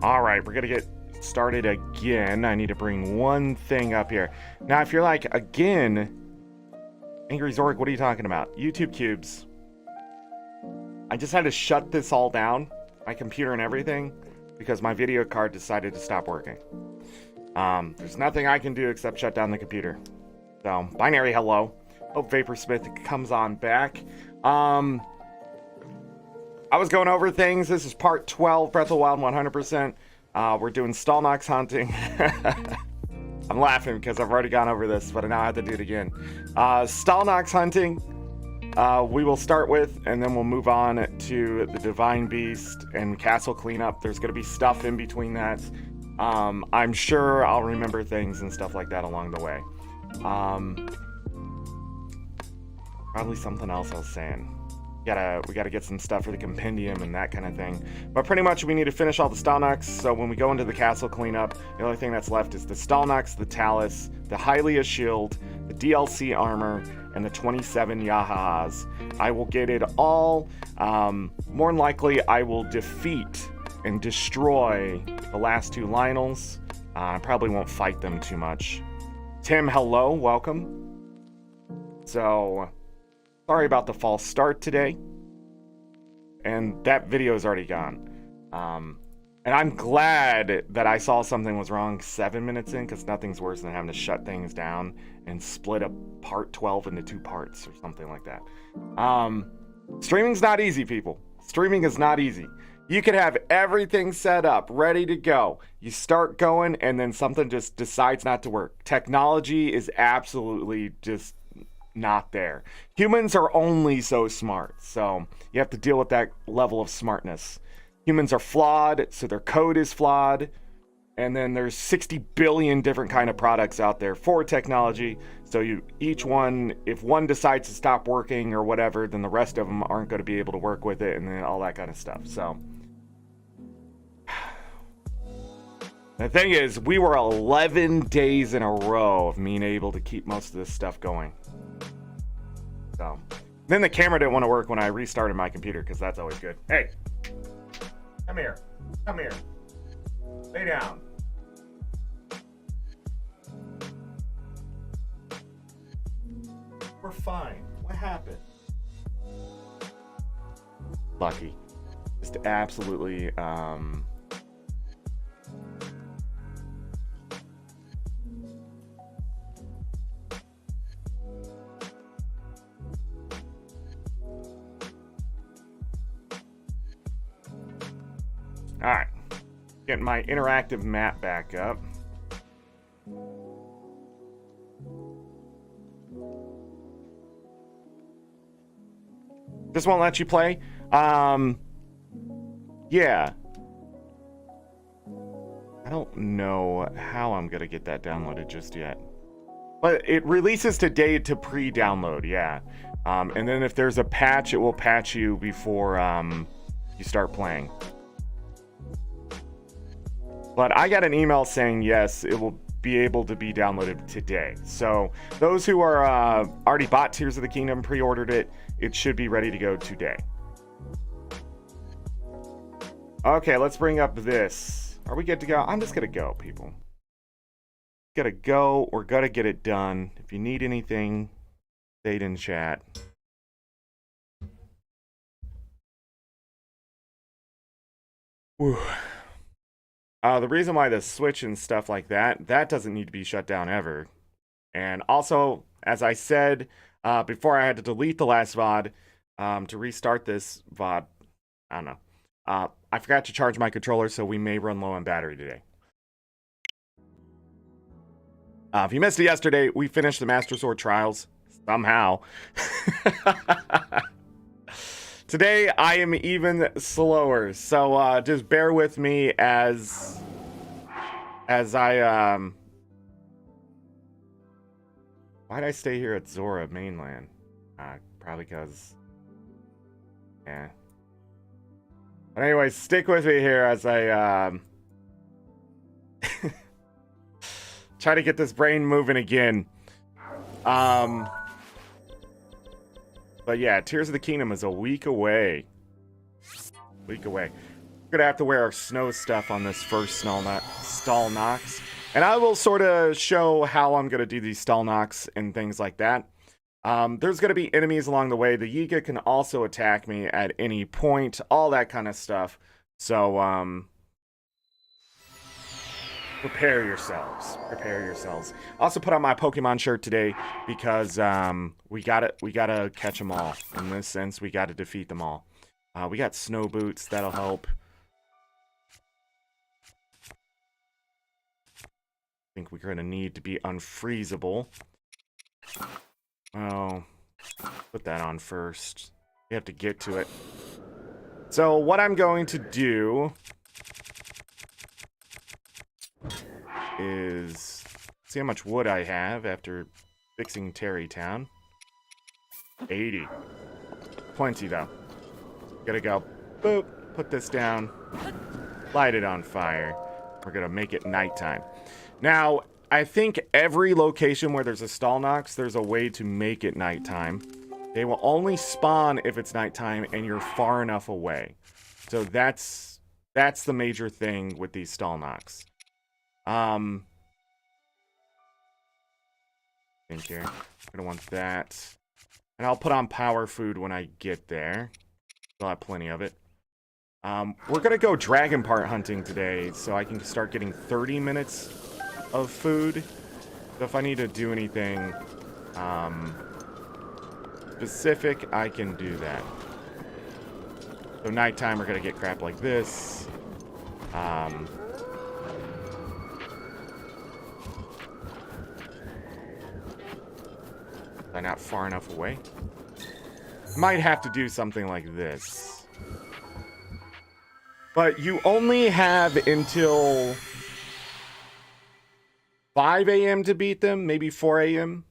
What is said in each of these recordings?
All right, we're gonna get started again. I need to bring one thing up here. Now, if you're like, again, AngryZorric, what are you talking about? YouTube cubes. I just had to shut this all down, my computer and everything, because my video card decided to stop working. There's nothing I can do except shut down the computer. So, binary hello. Hope Vaporsmith comes on back. I was going over things. This is part 12, Breath of the Wild 100%. We're doing Stalnox hunting. I'm laughing because I've already gone over this, but now I have to do it again. Stalnox hunting, we will start with, and then we'll move on to the Divine Beast and Castle Cleanup. There's going to be stuff in between that. I'm sure I'll remember things and stuff like that along the way. Probably something else I was saying. We gotta get some stuff for the compendium and that kind of thing. But pretty much we need to finish all the Stalnox, so when we go into the castle cleanup, the only thing that's left is the Stalnox, the Talus, the Hylia shield, the DLC armor, and the 27 Yahas. I will get it all. More than likely, I will defeat and destroy the last two Lionels. I probably won't fight them too much. Tim, hello, welcome. So, sorry about the false start today. And that video is already gone. And I'm glad that I saw something was wrong 7 minutes in, because nothing's worse than having to shut things down and split up part 12 into 2 parts or something like that. Streaming's not easy, people. Streaming is not easy. You could have everything set up, ready to go. You start going, and then something just decides not to work. Technology is absolutely just not there. Humans are only so smart, so you have to deal with that level of smartness. Humans are flawed, so their code is flawed, and then there's 60 billion different kind of products out there for technology, so each one, if one decides to stop working or whatever, then the rest of them aren't going to be able to work with it, and then all that kind of stuff. So the thing is, we were 11 days in a row of being able to keep most of this stuff going. So, then the camera didn't want to work when I restarted my computer, because that's always good. Hey, come here. Come here. Lay down. We're fine. What happened? Lucky. Just absolutely, Alright, getting my interactive map back up. This won't let you play? Yeah. I don't know how I'm gonna get that downloaded just yet. But it releases today to pre-download, yeah. And then if there's a patch, it will patch you before you start playing. But I got an email saying, yes, it will be able to be downloaded today. So those who are already bought Tears of the Kingdom, pre-ordered it, it should be ready to go today. Okay, let's bring up this. Are we good to go? I'm just going to go, people. Gotta go. We're going to get it done. If you need anything, say it in chat. Whew. The reason why the Switch and stuff like that doesn't need to be shut down ever. And also, as I said before, I had to delete the last VOD to restart this VOD. I don't know. I forgot to charge my controller, so we may run low on battery today. If you missed it yesterday, we finished the Master Sword Trials. Somehow. Today, I am even slower, so just bear with me as I, why'd I stay here at Zora mainland? Probably because, yeah. But anyways, stick with me here as I, try to get this brain moving again. But yeah, Tears of the Kingdom is a week away. Gonna have to wear our snow stuff on this first stall knocks. And I will sort of show how I'm gonna do these stall knocks and things like that. There's gonna be enemies along the way. The Yiga can also attack me at any point, all that kind of stuff. So, prepare yourselves. Prepare yourselves. Also put on my Pokemon shirt today because we gotta catch them all. In this sense, we gotta defeat them all. We got snow boots, that'll help. I think we're gonna need to be unfreezable. Oh, put that on first. We have to get to it. So what I'm going to do is see how much wood I have after fixing Terrytown. 80. Plenty though. Gotta go. Boop. Put this down. Light it on fire. We're gonna make it nighttime. Now, I think every location where there's a stall knocks, there's a way to make it nighttime. They will only spawn if it's nighttime and you're far enough away. So that's the major thing with these stall knocks. Think here. I'm gonna want that. And I'll put on power food when I get there. I'll have plenty of it. We're gonna go dragon part hunting today, so I can start getting 30 minutes of food. So if I need to do anything specific, I can do that. So nighttime, we're gonna get crap like this. Am I not far enough away? Might have to do something like this. But you only have until 5 a.m. to beat them, maybe 4 a.m.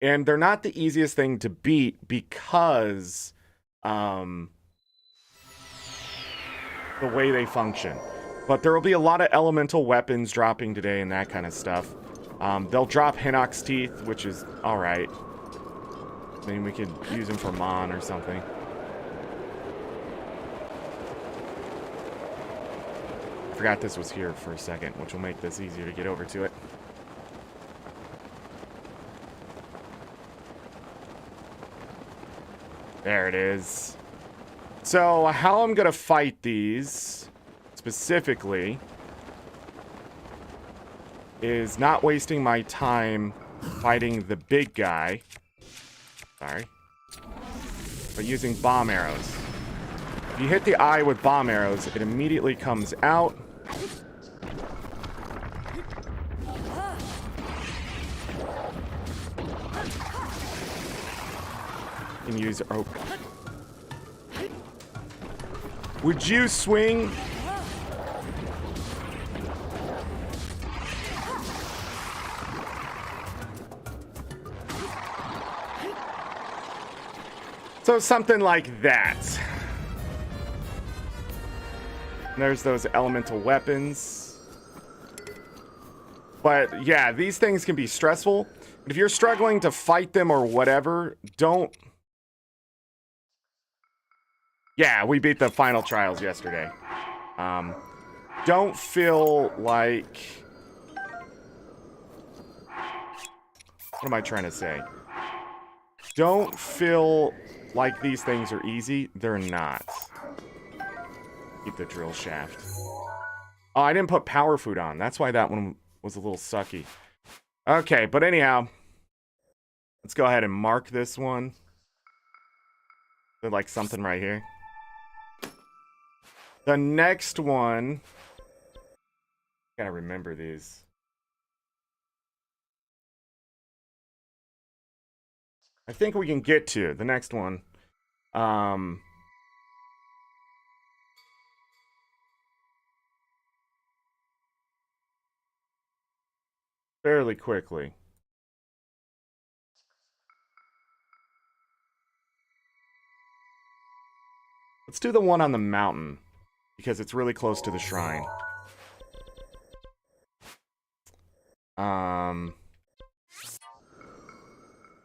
And they're not the easiest thing to beat because the way they function. But there will be a lot of elemental weapons dropping today and that kind of stuff. They'll drop Hinox teeth, which is alright. I mean, we could use them for Mon or something. I forgot this was here for a second, which will make this easier to get over to it. There it is. So, how I'm gonna fight these, specifically, is not wasting my time fighting the big guy. Sorry. But using bomb arrows. If you hit the eye with bomb arrows, it immediately comes out. You can use... Oh. Would you swing? So something like that. And there's those elemental weapons. But yeah, these things can be stressful. But if you're struggling to fight them or whatever, don't... Yeah, we beat the final trials yesterday. Don't feel like... What am I trying to say? Don't feel like these things are easy. They're not. Keep the drill shaft. Oh, I didn't put power food on. That's why that one was a little sucky. Okay, but anyhow. Let's go ahead and mark this one. There's like something right here. The next one... Gotta remember these. I think we can get to the next one. Fairly quickly. Let's do the one on the mountain, because it's really close to the shrine.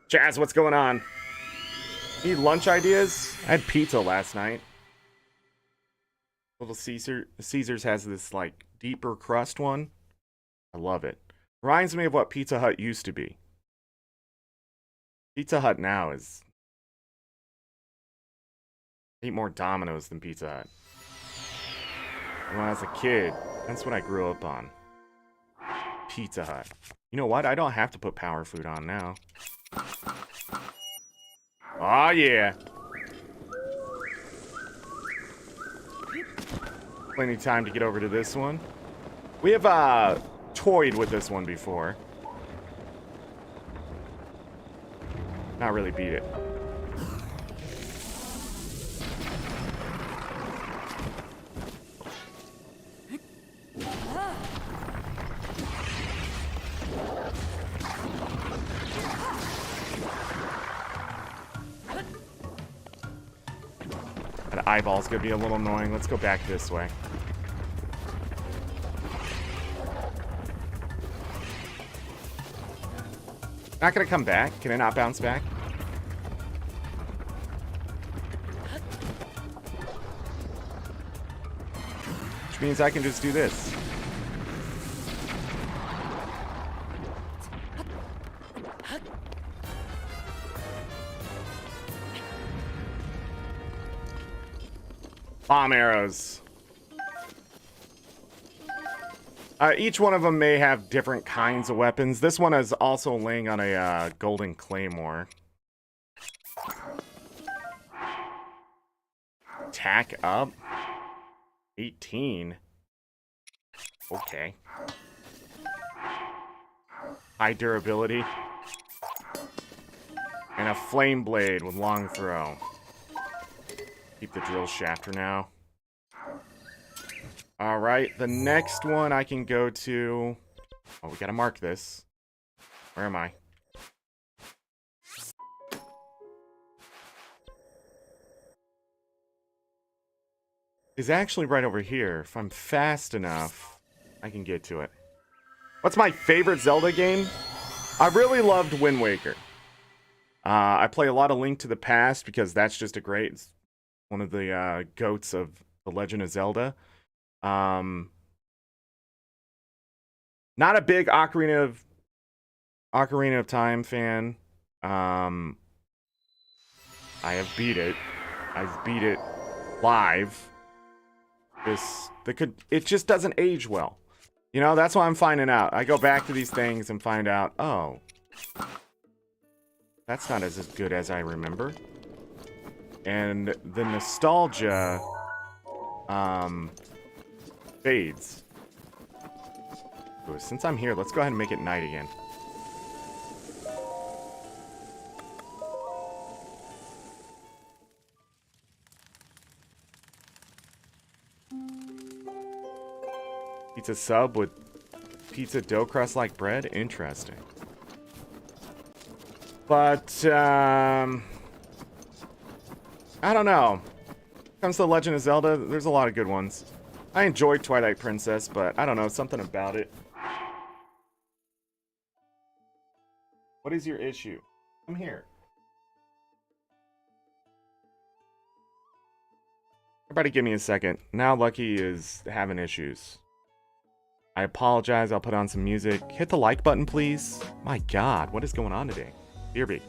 Jazz, what's going on? Need lunch ideas? I had pizza last night. Little Caesars has this like deeper crust one. I love it. Reminds me of what Pizza Hut used to be. Pizza Hut now is... I eat more Domino's than Pizza Hut. When I was a kid, that's what I grew up on. Pizza Hut. You know what? I don't have to put power food on now. Oh yeah. Plenty of time to get over to this one. We have toyed with this one before. Not really beat it. That eyeball's gonna be a little annoying. Let's go back this way. Not gonna come back. Can it not bounce back? Which means I can just do this. Bomb arrows. Each one of them may have different kinds of weapons. This one is also laying on a golden claymore. Attack up. 18. Okay. High durability. And a flame blade with long throw. Keep the drill shafter now. Alright, the next one I can go to... Oh, we gotta mark this. Where am I? Is actually right over here. If I'm fast enough, I can get to it. What's my favorite Zelda game? I really loved Wind Waker. I play a lot of Link to the Past because that's just a great... It's one of the goats of the Legend of Zelda. Not a big Ocarina of Time fan. I have beat it. I've beat it live. It just doesn't age well. You know, that's why I'm finding out. I go back to these things and find out, oh, that's not as good as I remember. And the nostalgia fades. Ooh, since I'm here, let's go ahead and make it night again. Pizza sub with pizza dough crust like bread? Interesting. But, I don't know. When it comes to The Legend of Zelda, there's a lot of good ones. I enjoyed Twilight Princess, but I don't know, something about it. What is your issue? I'm here. Everybody give me a second. Now Lucky is having issues. I apologize, I'll put on some music. Hit the like button, please. My God, what is going on today? Beerby.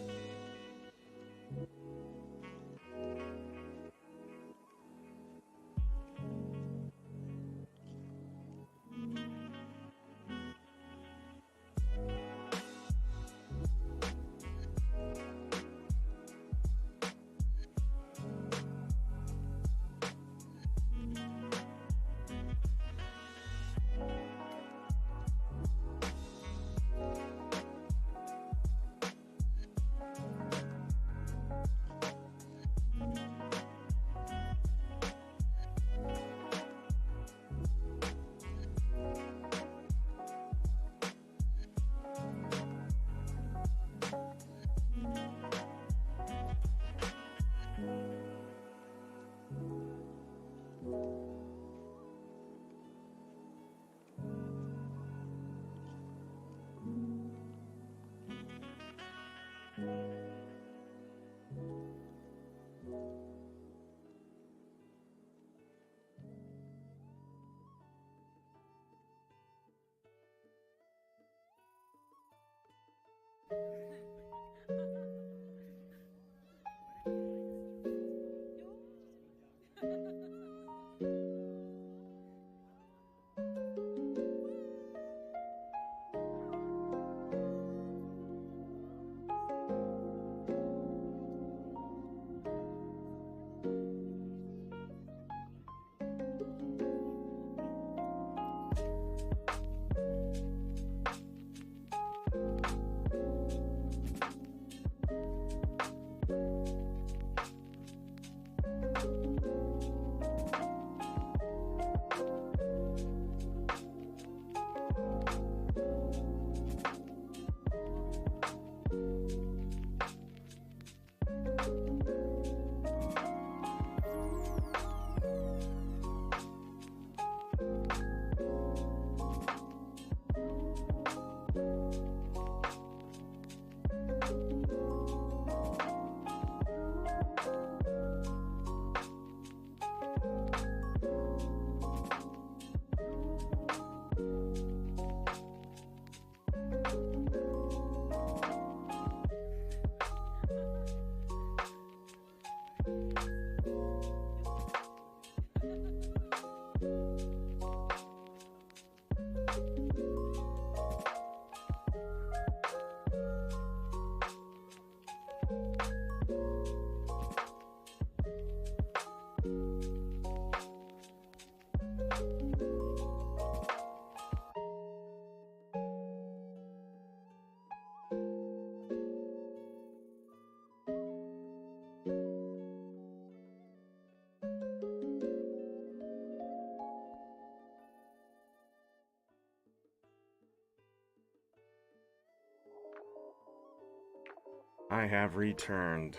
I have returned.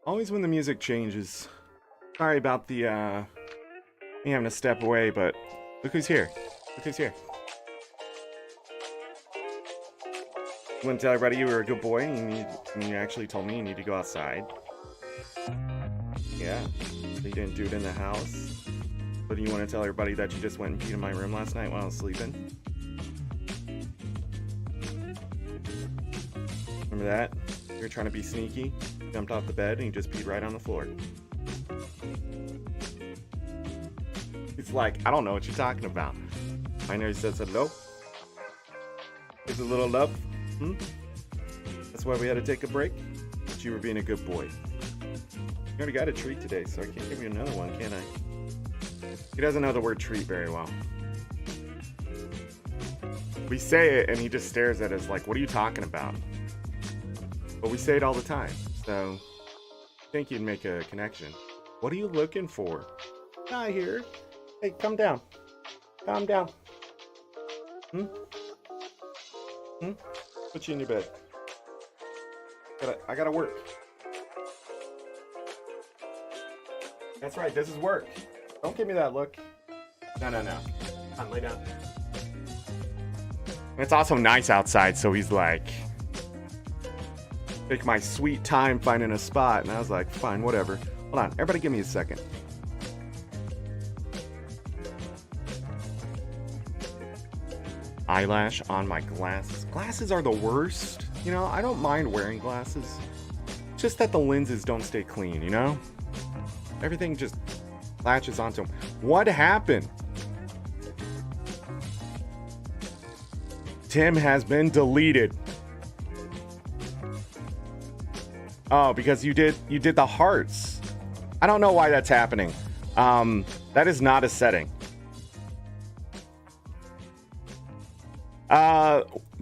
Always when the music changes. Sorry about the, me having to step away, but look who's here. Look who's here. You want to tell everybody you were a good boy and you actually told me you need to go outside. Yeah. So you didn't do it in the house. But you want to tell everybody that you just went and peed in my room last night while I was sleeping? Remember that? You were trying to be sneaky, jumped off the bed, and you just peed right on the floor. It's like, I don't know what you're talking about. I know he says hello. It's a little love. That's why we had to take a break. But you were being a good boy. You already got a treat today, so I can't give you another one, can I? He doesn't know the word treat very well. We say it, and he just stares at us like, what are you talking about? But we say it all the time, so I think you'd make a connection. What are you looking for? Not here. Hey, calm down. Calm down. Put you in your bed. I gotta work. That's right, this is work. Don't give me that look. No. Come on, lay down. It's also nice outside, so he's like, take my sweet time finding a spot. And I was like, fine, whatever. Hold on, everybody give me a second. Eyelash on my glasses. Glasses are the worst. You know, I don't mind wearing glasses. It's just that the lenses don't stay clean, you know? Everything just latches onto them. What happened? Tim has been deleted. Oh, because you did the hearts. I don't know why that's happening. That is not a setting.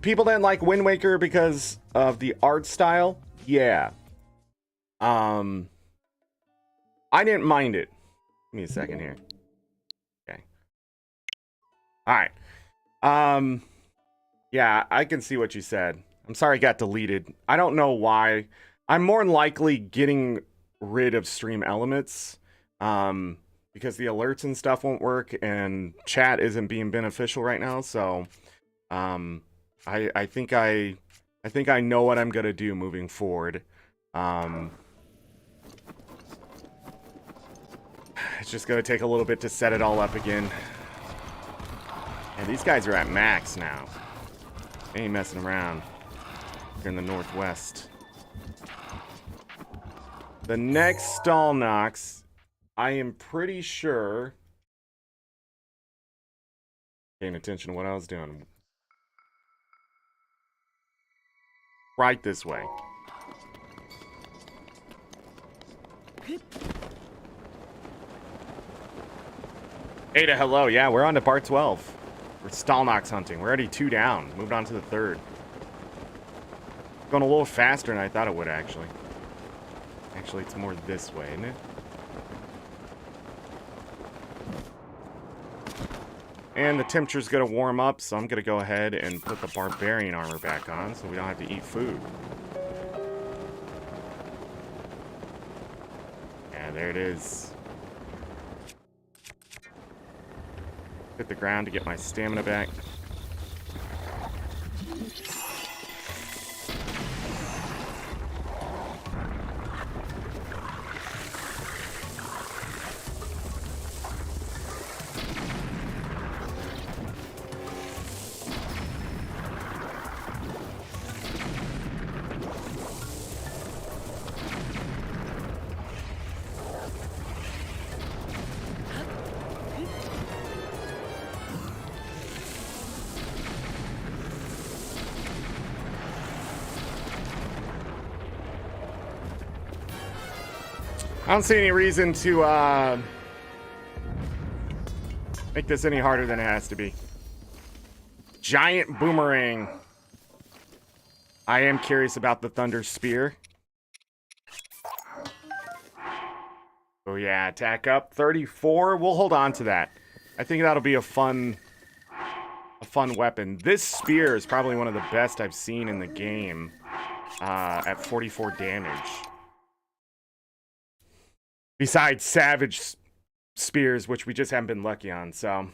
People didn't like Wind Waker because of the art style. Yeah. I didn't mind it. Give me a second here. Okay. All right. Yeah, I can see what you said. I'm sorry it got deleted. I don't know why. I'm more than likely getting rid of stream elements because the alerts and stuff won't work and chat isn't being beneficial right now. So I think I know what I'm gonna do moving forward. It's just gonna take a little bit to set it all up again. And these guys are at max now. They ain't messing around. Here in the northwest. The next stall knocks, I am pretty sure. Paying attention to what I was doing. Right this way. Ada, hello. Yeah, we're on to part 12. We're Stallnox hunting. We're already 2 down. Moved on to the 3rd. Going a little faster than I thought it would, actually. Actually, it's more this way, isn't it? And the temperature's going to warm up, so I'm going to go ahead and put the barbarian armor back on so we don't have to eat food. Yeah, there it is. Hit the ground to get my stamina back. I don't see any reason to make this any harder than it has to be. Giant boomerang. I am curious about the thunder spear. Oh yeah, attack up 34. We'll hold on to that. I think that'll be a fun weapon. This spear is probably one of the best I've seen in the game at 44 damage. Besides Savage Spears, which we just haven't been lucky on, so.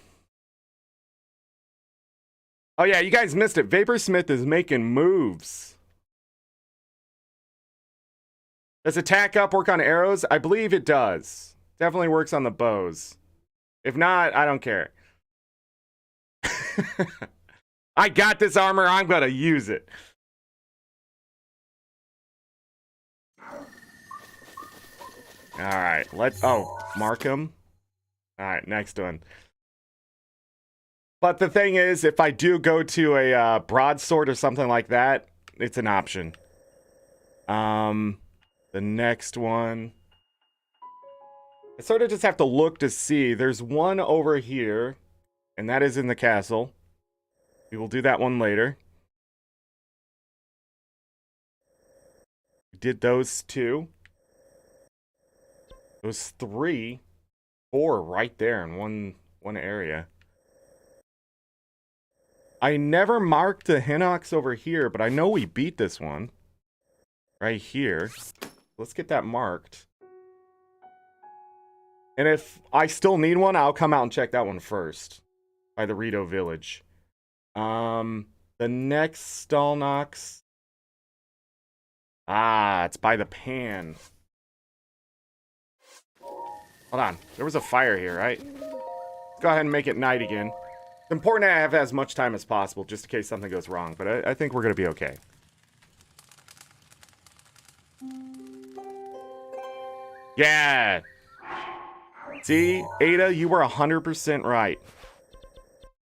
Oh yeah, you guys missed it. Vaporsmith is making moves. Does attack up work on arrows? I believe it does. Definitely works on the bows. If not, I don't care. I got this armor, I'm gonna use it. Alright, mark him. Alright, next one. But the thing is, if I do go to a broadsword or something like that, it's an option. The next one. I sort of just have to look to see. There's one over here, and that is in the castle. We will do that one later. We did those 2. Those 3, 4 right there in one area. I never marked the Hinox over here, but I know we beat this one. Right here. Let's get that marked. And if I still need one, I'll come out and check that one first. By the Rito Village. The next Stallnox. Ah, it's by the pan. Hold on. There was a fire here, right? Let's go ahead and make it night again. It's important to have as much time as possible, just in case something goes wrong. But I think we're going to be okay. Yeah! See, Ada, you were 100% right.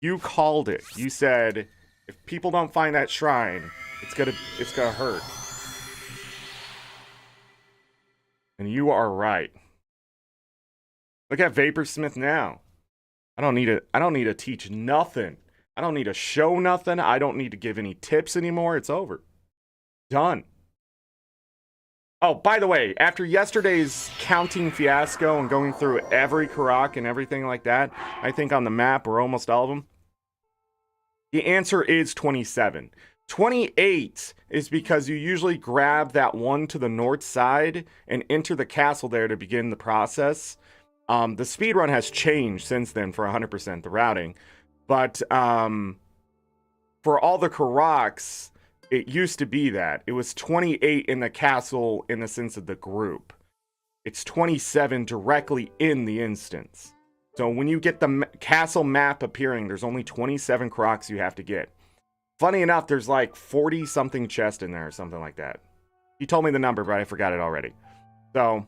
You called it. You said, if people don't find that shrine, it's gonna hurt. And you are right. Look at Vaporsmith now. I don't need to teach nothing. I don't need to show nothing. I don't need to give any tips anymore. It's over. Done. Oh, by the way, after yesterday's counting fiasco and going through every Karak and everything like that, I think on the map, or almost all of them, the answer is 27. 28 is because you usually grab that one to the north side and enter the castle there to begin the process. The speedrun has changed since then for 100%, the routing. But for all the Karaks, it used to be that. It was 28 in the castle in the sense of the group. It's 27 directly in the instance. So when you get the castle map appearing, there's only 27 Karaks you have to get. Funny enough, there's like 40-something chests in there or something like that. He told me the number, but I forgot it already. So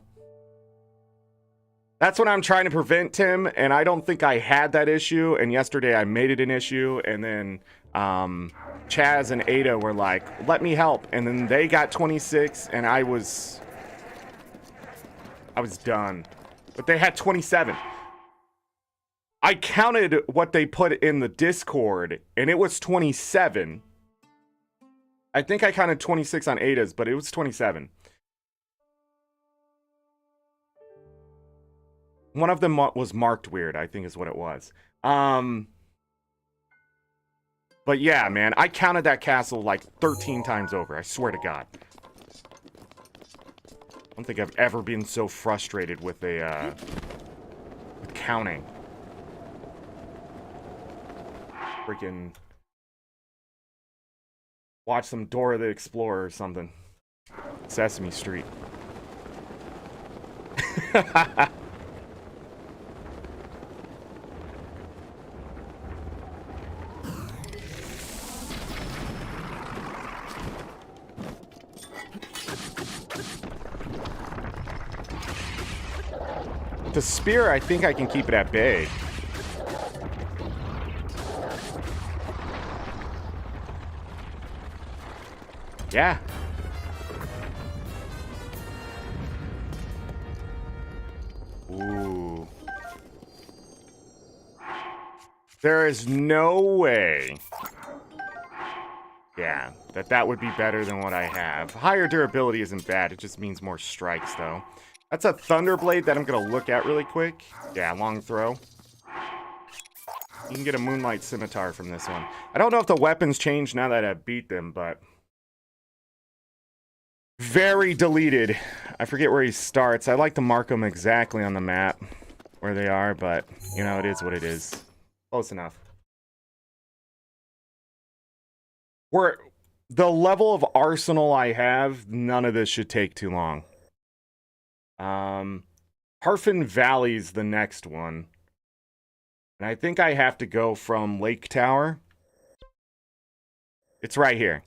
that's what I'm trying to prevent, Tim, and I don't think I had that issue, and yesterday I made it an issue, and then Chaz and Ada were like, let me help, and then they got 26, and I was done. But they had 27. I counted what they put in the Discord, and it was 27. I think I counted 26 on Ada's, but it was 27. One of them was marked weird, I think is what it was. But yeah, man, I counted that castle like 13 times over. I swear to God. I don't think I've ever been so frustrated with with counting. Freaking watch some Dora the Explorer or something. Sesame Street. The spear, I think I can keep it at bay. Yeah. Ooh. There is no way. Yeah, that would be better than what I have. Higher durability isn't bad. It just means more strikes, though. That's a Thunderblade that I'm going to look at really quick. Yeah, long throw. You can get a Moonlight Scimitar from this one. I don't know if the weapons change now that I've beat them, but... Very deleted. I forget where he starts. I like to mark them exactly on the map where they are, but, you know, it is what it is. Close enough. Where the level of arsenal I have, none of this should take too long. Harfin Valley's the next one. And I think I have to go from Lake Tower. It's right here.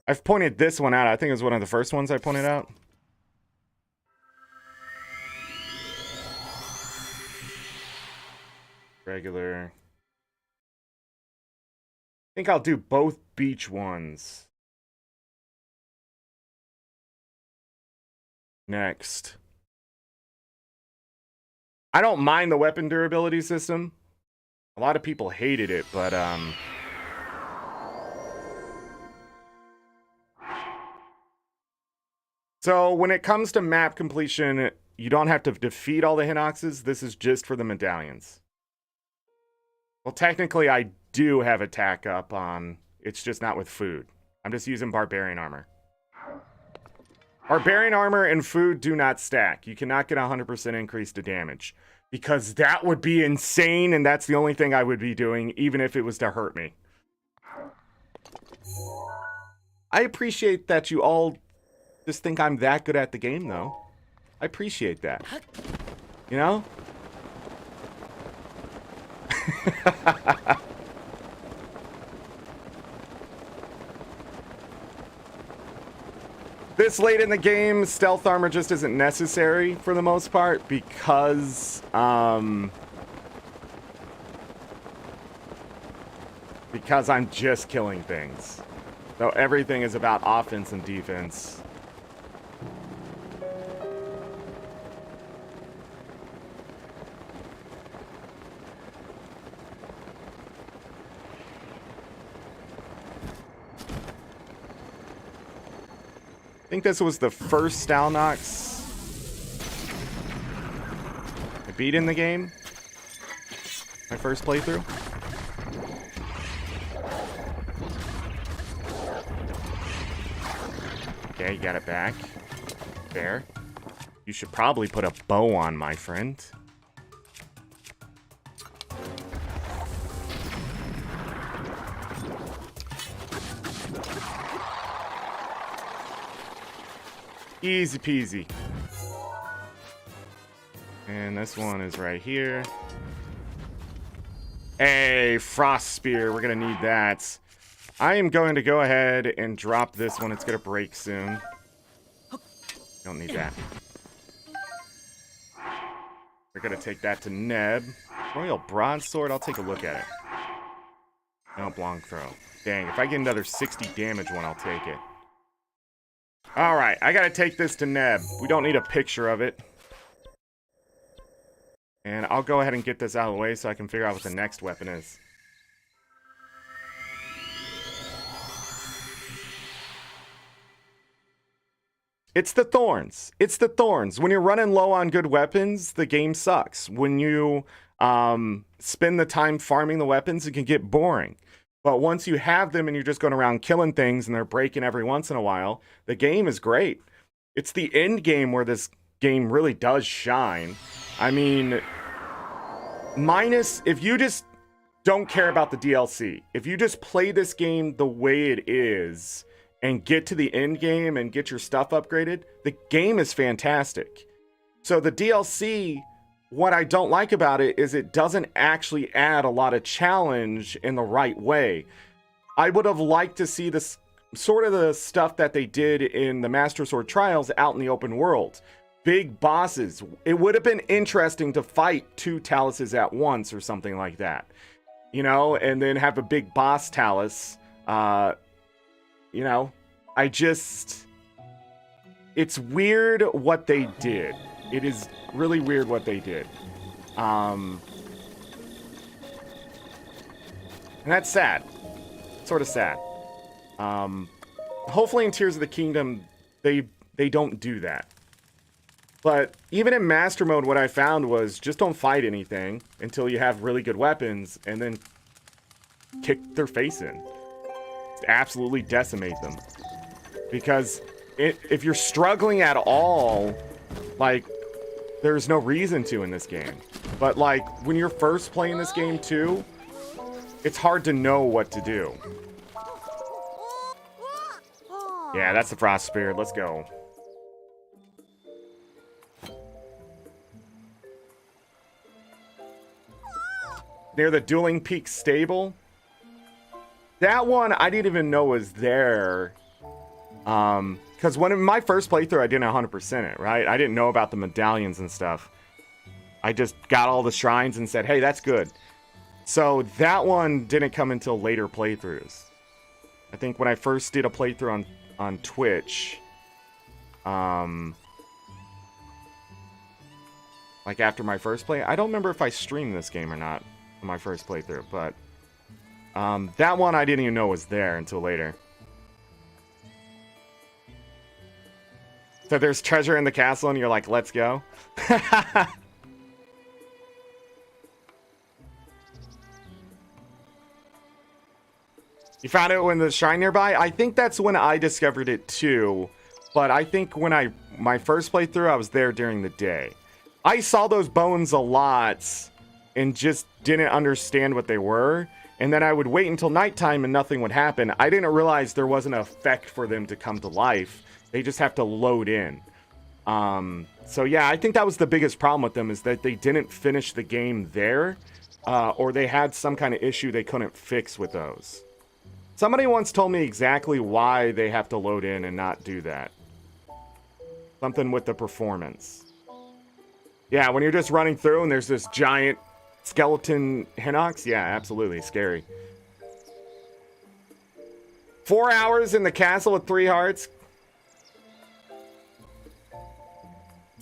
I've pointed this one out. I think it was one of the first ones I pointed out. Regular. I think I'll do both beach ones. Next. I don't mind the weapon durability system. A lot of people hated it, but so when it comes to map completion, you don't have to defeat all the Hinoxes. This is just for the medallions. Well, technically I do have attack up on. It's just not with food. I'm just using barbarian armor. Barbarian armor and food do not stack. You cannot get 100% increase to damage. Because that would be insane, and that's the only thing I would be doing, even if it was to hurt me. I appreciate that you all just think I'm that good at the game, though. I appreciate that. You know? This late in the game, stealth armor just isn't necessary for the most part because I'm just killing things. So everything is about offense and defense. I think this was the first Stalnox I beat in the game. My first playthrough. Okay, you got it back. There. You should probably put a bow on, my friend. Easy peasy. And this one is right here. Hey, Frost Spear. We're gonna need that. I am going to go ahead and drop this one. It's going to break soon. Don't need that. We're going to take that to Neb. Royal Broadsword, I'll take a look at it. No, Blanc Throw. Dang, if I get another 60 damage one, I'll take it. Alright, I gotta take this to Neb. We don't need a picture of it. And I'll go ahead and get this out of the way so I can figure out what the next weapon is. It's the thorns. It's the thorns. When you're running low on good weapons, the game sucks. When you spend the time farming the weapons, it can get boring. But once you have them and you're just going around killing things and they're breaking every once in a while, the game is great. It's the end game where this game really does shine. I mean, minus if you just don't care about the DLC. If you just play this game the way it is and get to the end game and get your stuff upgraded, the game is fantastic. So the DLC, what I don't like about it is it doesn't actually add a lot of challenge in the right way. I would have liked to see this sort of the stuff that they did in the Master Sword Trials out in the open world. Big bosses. It would have been interesting to fight 2 Taluses at once or something like that. You know, and then have a big boss Talus. You know, it's weird what they did. It is really weird what they did. And that's sad. Sort of sad. Hopefully in Tears of the Kingdom, they don't do that. But even in Master Mode, what I found was just don't fight anything until you have really good weapons, and then kick their face in. Absolutely decimate them. Because if you're struggling at all, like, there's no reason to in this game. But, like, when you're first playing this game, too, it's hard to know what to do. Yeah, that's the Frost Spirit. Let's go. Near the Dueling Peak Stable. That one, I didn't even know was there. Because when in my first playthrough, I didn't 100% it, right? I didn't know about the medallions and stuff. I just got all the shrines and said, hey, that's good. So that one didn't come until later playthroughs. I think when I first did a playthrough on Twitch, like after my first play, I don't remember if I streamed this game or not in my first playthrough, but that one I didn't even know was there until later. So there's treasure in the castle and you're like, let's go. You found it when the shrine nearby? I think that's when I discovered it too. But I think when my first playthrough, I was there during the day. I saw those bones a lot and just didn't understand what they were. And then I would wait until nighttime and nothing would happen. I didn't realize there wasn't an effect for them to come to life. They just have to load in. So yeah, I think that was the biggest problem with them, is that they didn't finish the game there. Or they had some kind of issue they couldn't fix with those. Somebody once told me exactly why they have to load in and not do that. Something with the performance. Yeah, when you're just running through and there's this giant skeleton Hinox, yeah, absolutely scary. 4 hours in the castle with 3 hearts.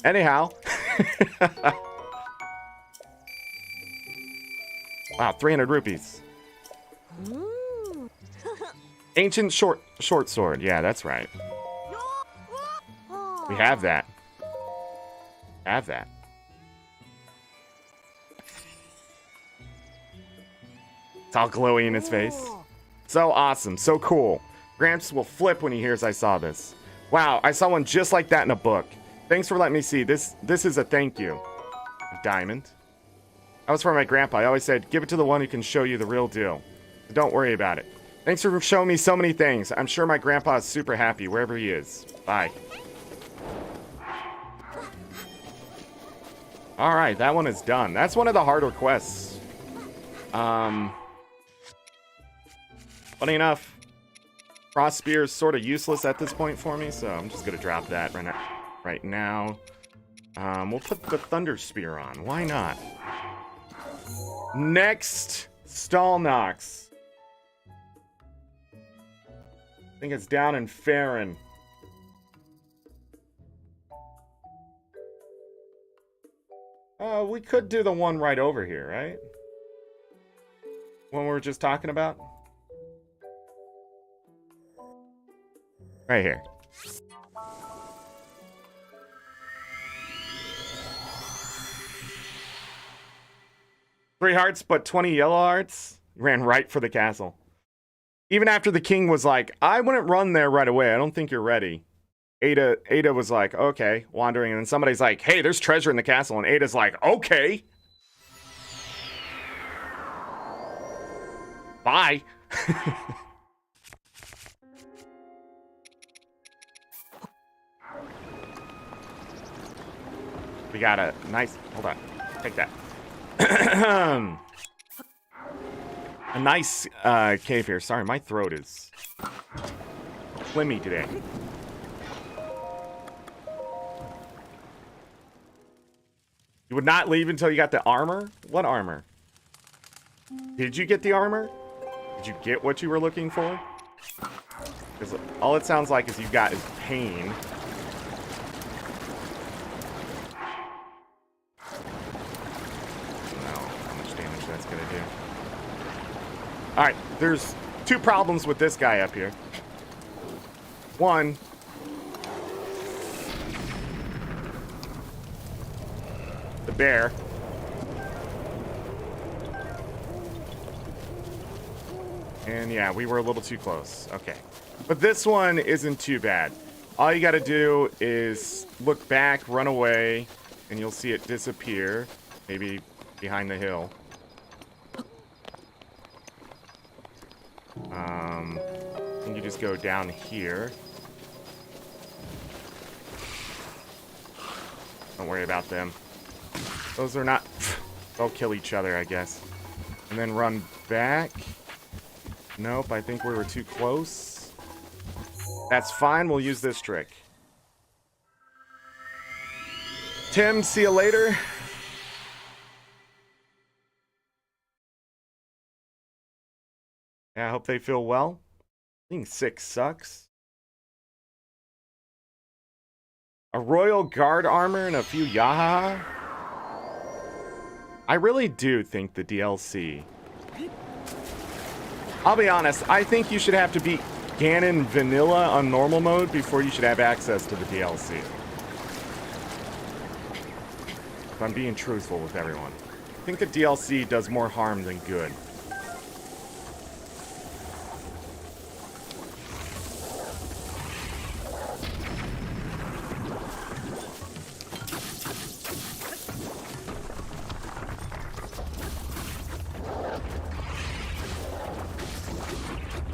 Anyhow. Wow, 300 rupees. Ancient short sword. Yeah, that's right. We have that. Have that. It's all glowy in his face. So awesome. So cool. Gramps will flip when he hears I saw this. Wow, I saw one just like that in a book. Thanks for letting me see. This is a thank you. A diamond. That was for my grandpa. I always said, give it to the one who can show you the real deal. So don't worry about it. Thanks for showing me so many things. I'm sure my grandpa is super happy wherever he is. Bye. Alright, that one is done. That's one of the harder quests. Funny enough, Frost Spear is sort of useless at this point for me, so I'm just going to drop that right now. We'll put the Thunder Spear on. Why not? Next, Stalnox. I think it's down in Farron. We could do the one right over here, right? One we were just talking about? Right here. Three hearts, but 20 yellow hearts. Ran right for the castle. Even after the king was like, I wouldn't run there right away. I don't think you're ready. Ada was like, okay, wandering. And then somebody's like, hey, there's treasure in the castle. And Ada's like, okay. Bye. We got a nice, hold on, take that. A nice cave here. Sorry, my throat is flimmy today. You would not leave until you got the armor? What armor? Did you get the armor? Did you get what you were looking for? Because all it sounds like is you got is pain. Alright, there's two problems with this guy up here. One, the bear. And yeah, we were a little too close. Okay. But this one isn't too bad. All you gotta do is look back, run away, and you'll see it disappear. Maybe behind the hill. And you just go down here. Don't worry about them. Those are not... They'll kill each other, I guess. And then run back. Nope, I think we were too close. That's fine, we'll use this trick. Tim, see you later. Yeah, I hope they feel well. Being sick sucks. A Royal Guard armor and a few Yaha. I really do think the DLC. I'll be honest, I think you should have to beat Ganon Vanilla on normal mode before you should have access to the DLC. If I'm being truthful with everyone. I think the DLC does more harm than good.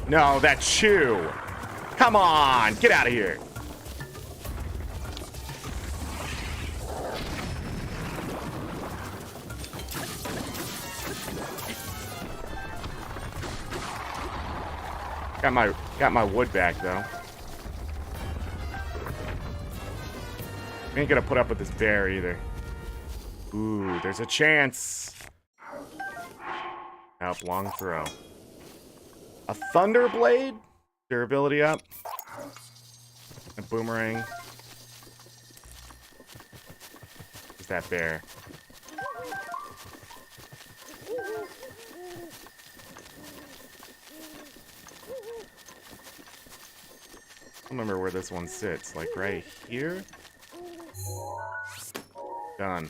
No, that shoe. Come on, get out of here. Got my wood back though. Ain't gonna put up with this bear either. Ooh, there's a chance. Help, long throw. A Thunderblade? Durability up. A boomerang. Who's that bear? I don't remember where this one sits. Like right here? Done.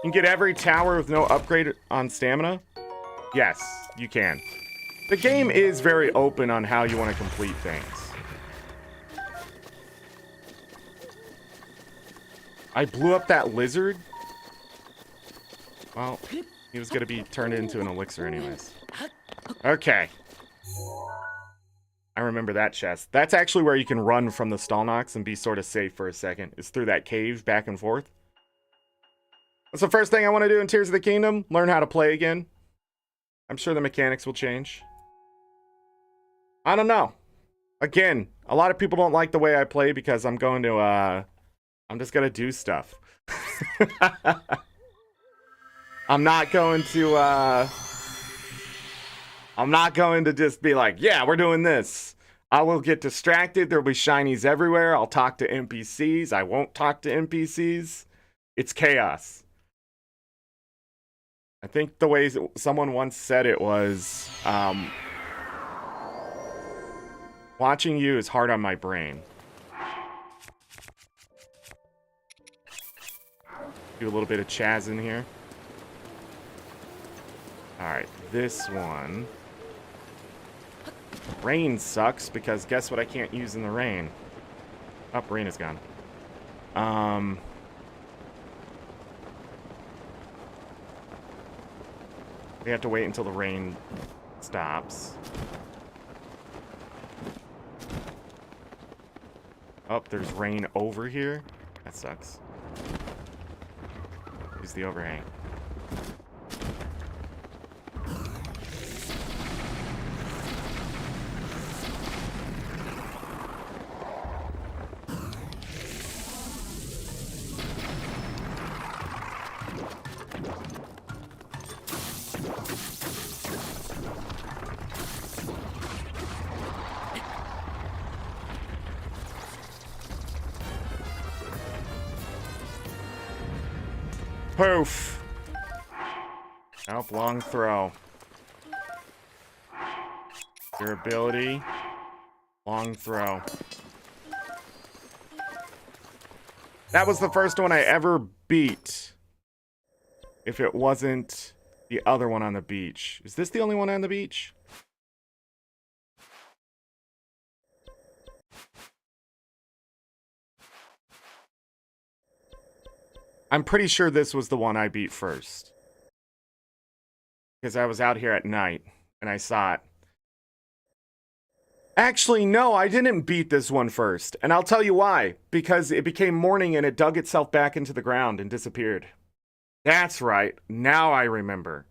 You can get every tower with no upgrade on stamina? Yes, you can. The game is very open on how you want to complete things. I blew up that lizard? Well, he was going to be turned into an elixir anyways. Okay. I remember that chest. That's actually where you can run from the Stalnox and be sort of safe for a second. It's through that cave back and forth. That's the first thing I want to do in Tears of the Kingdom. Learn how to play again. I'm sure the mechanics will change. I don't know. Again, a lot of people don't like the way I play because I'm going to, I'm just going to do stuff. I'm not going to just be like, yeah, we're doing this. I will get distracted. There'll be shinies everywhere. I'll talk to NPCs. I won't talk to NPCs. It's chaos. I think the way someone once said it was, watching you is hard on my brain. Do a little bit of Chaz in here. Alright, this one. Rain sucks because guess what I can't use in the rain? Oh, rain is gone. We have to wait until the rain stops. Oh, there's rain over here. That sucks. Use the overhang. Poof. Nope, long throw. Durability. Long throw. That was the first one I ever beat. If it wasn't the other one on the beach. Is this the only one on the beach? I'm pretty sure this was the one I beat first. Because I was out here at night and I saw it. Actually, no, I didn't beat this one first. And I'll tell you why. Because it became morning and it dug itself back into the ground and disappeared. That's right. Now I remember.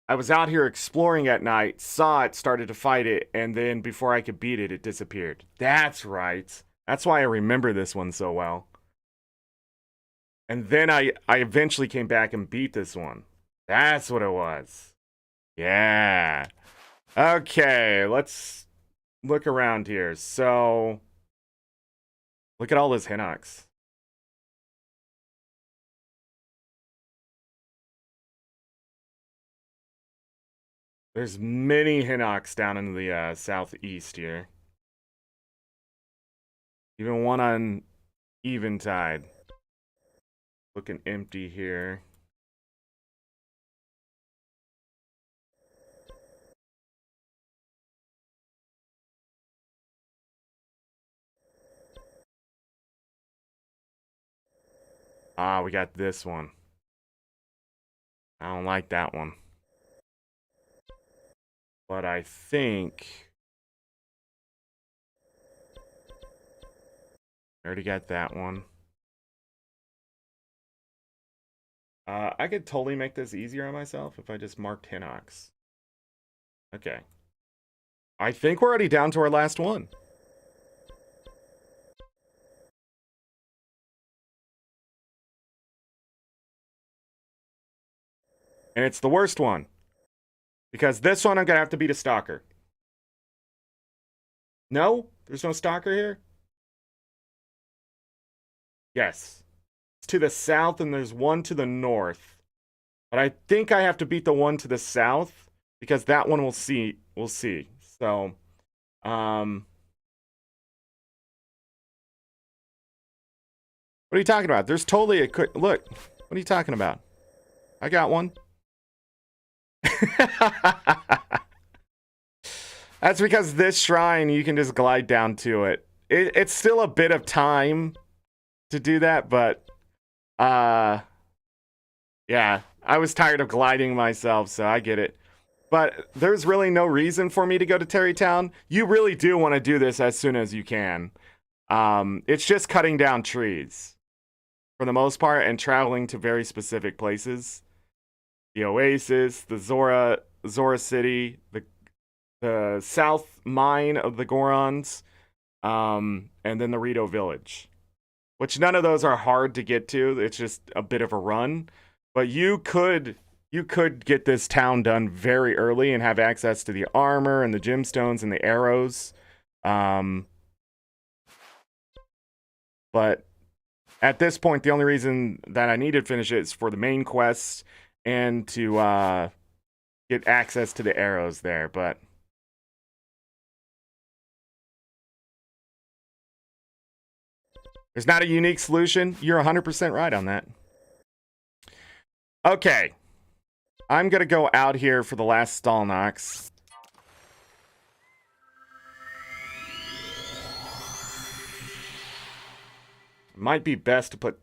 I was out here exploring at night, saw it, started to fight it, and then before I could beat it, it disappeared. That's right. That's why I remember this one so well. And then I eventually came back and beat this one. That's what it was. Yeah. Okay, let's look around here. So, look at all this Hinox. There's many Hinox down in the southeast here. Even one on Eventide. Looking empty here. Ah, we got this one. I don't like that one. But I think I already got that one. I could totally make this easier on myself if I just marked Hinox. Okay. I think we're already down to our last one. And it's the worst one. Because this one I'm going to have to beat a stalker. No? There's no stalker here? Yes. It's to the south and there's one to the north. But I think I have to beat the one to the south because that one we'll see. We'll see. So, what are you talking about? There's totally a quick look. What are you talking about? I got one. That's because this shrine you can just glide down to it. It's still a bit of time to do that, but yeah, I was tired of gliding myself, so I get it. But there's really no reason for me to go to Terrytown. You really do want to do this as soon as you can. It's just cutting down trees. for the most part, and traveling to very specific places. The Oasis, the Zora City, the South Mine of the Gorons, and then the Rito Village. Which none of those are hard to get to. It's just a bit of a run. But you could get this town done very early and have access to the armor and the gemstones and the arrows. But at this point, the only reason that I need to finish it is for the main quests and to get access to the arrows there. But there's not a unique solution. You're 100% right on that. Okay. I'm going to go out here for the last Stalnox. Might be best to put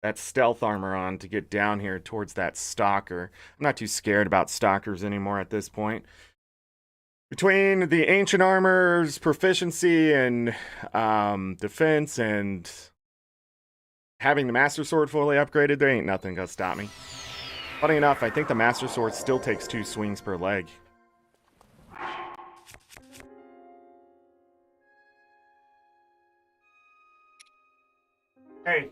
that stealth armor on to get down here towards that stalker. I'm not too scared about stalkers anymore at this point. Between the ancient armor's proficiency and defense and having the Master Sword fully upgraded, there ain't nothing gonna stop me. Funny enough, I think the Master Sword still takes 2 swings per leg. Hey.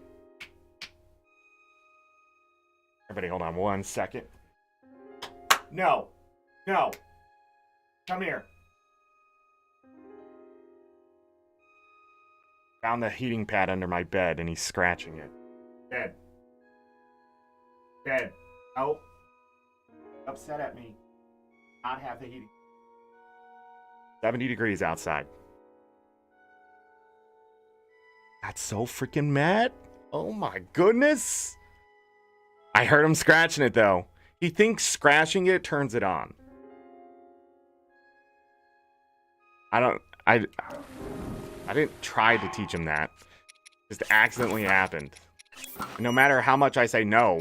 Everybody hold on 1 second. No. No. Come here. Found the heating pad under my bed and he's scratching it. Dead. Dead. Oh. Upset at me. Not have the heating. 70 degrees outside. Got so freaking mad. Oh my goodness. I heard him scratching it though. He thinks scratching it turns it on. I didn't try to teach him that. Just accidentally happened. No matter how much I say no,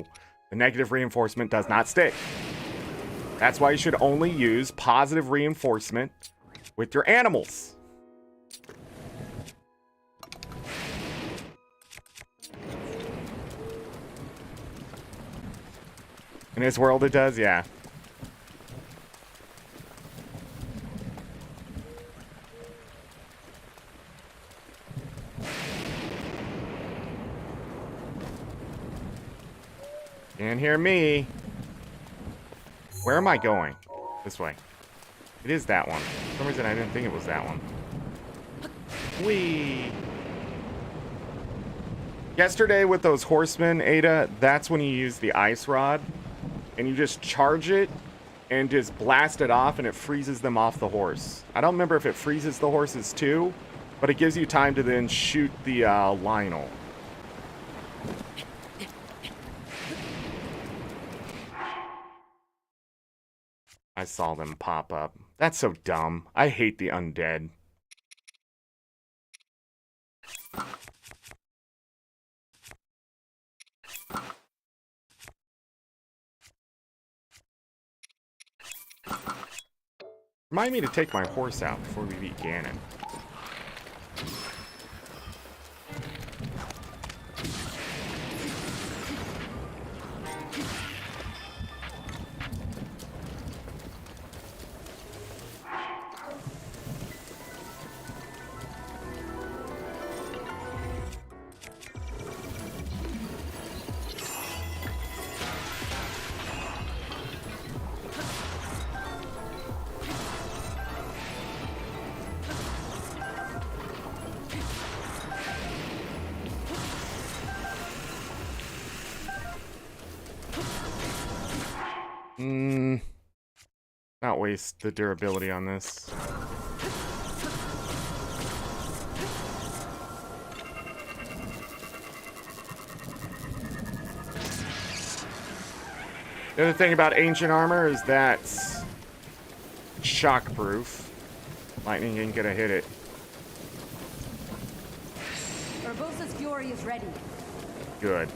the negative reinforcement does not stick. That's why you should only use positive reinforcement with your animals. In his world it does, yeah. Can't hear me. Where am I going? This way. It is that one. For some reason I didn't think it was that one. Whee! Yesterday with those horsemen, Ada, that's when you use the ice rod. And you just charge it and just blast it off and it freezes them off the horse. I don't remember if it freezes the horses too, but it gives you time to then shoot the Lionel. I saw them pop up. That's so dumb. I hate the undead. Remind me to take my horse out before we beat Ganon. Not waste the durability on this. The other thing about ancient armor is that shockproof. Lightning ain't gonna hit it. Urbosa's fury is ready. Good.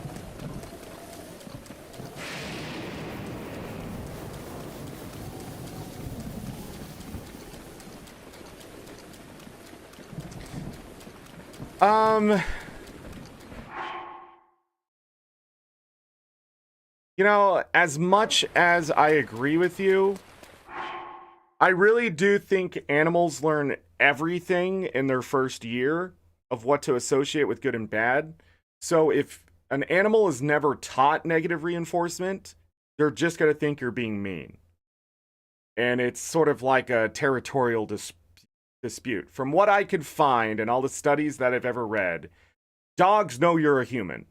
You know, as much as I agree with you, I really do think animals learn everything in their first year of what to associate with good and bad. So if an animal is never taught negative reinforcement, they're just going to think you're being mean. And it's sort of like a territorial dispute. From what I could find and all the studies that I've ever read, dogs know you're a human.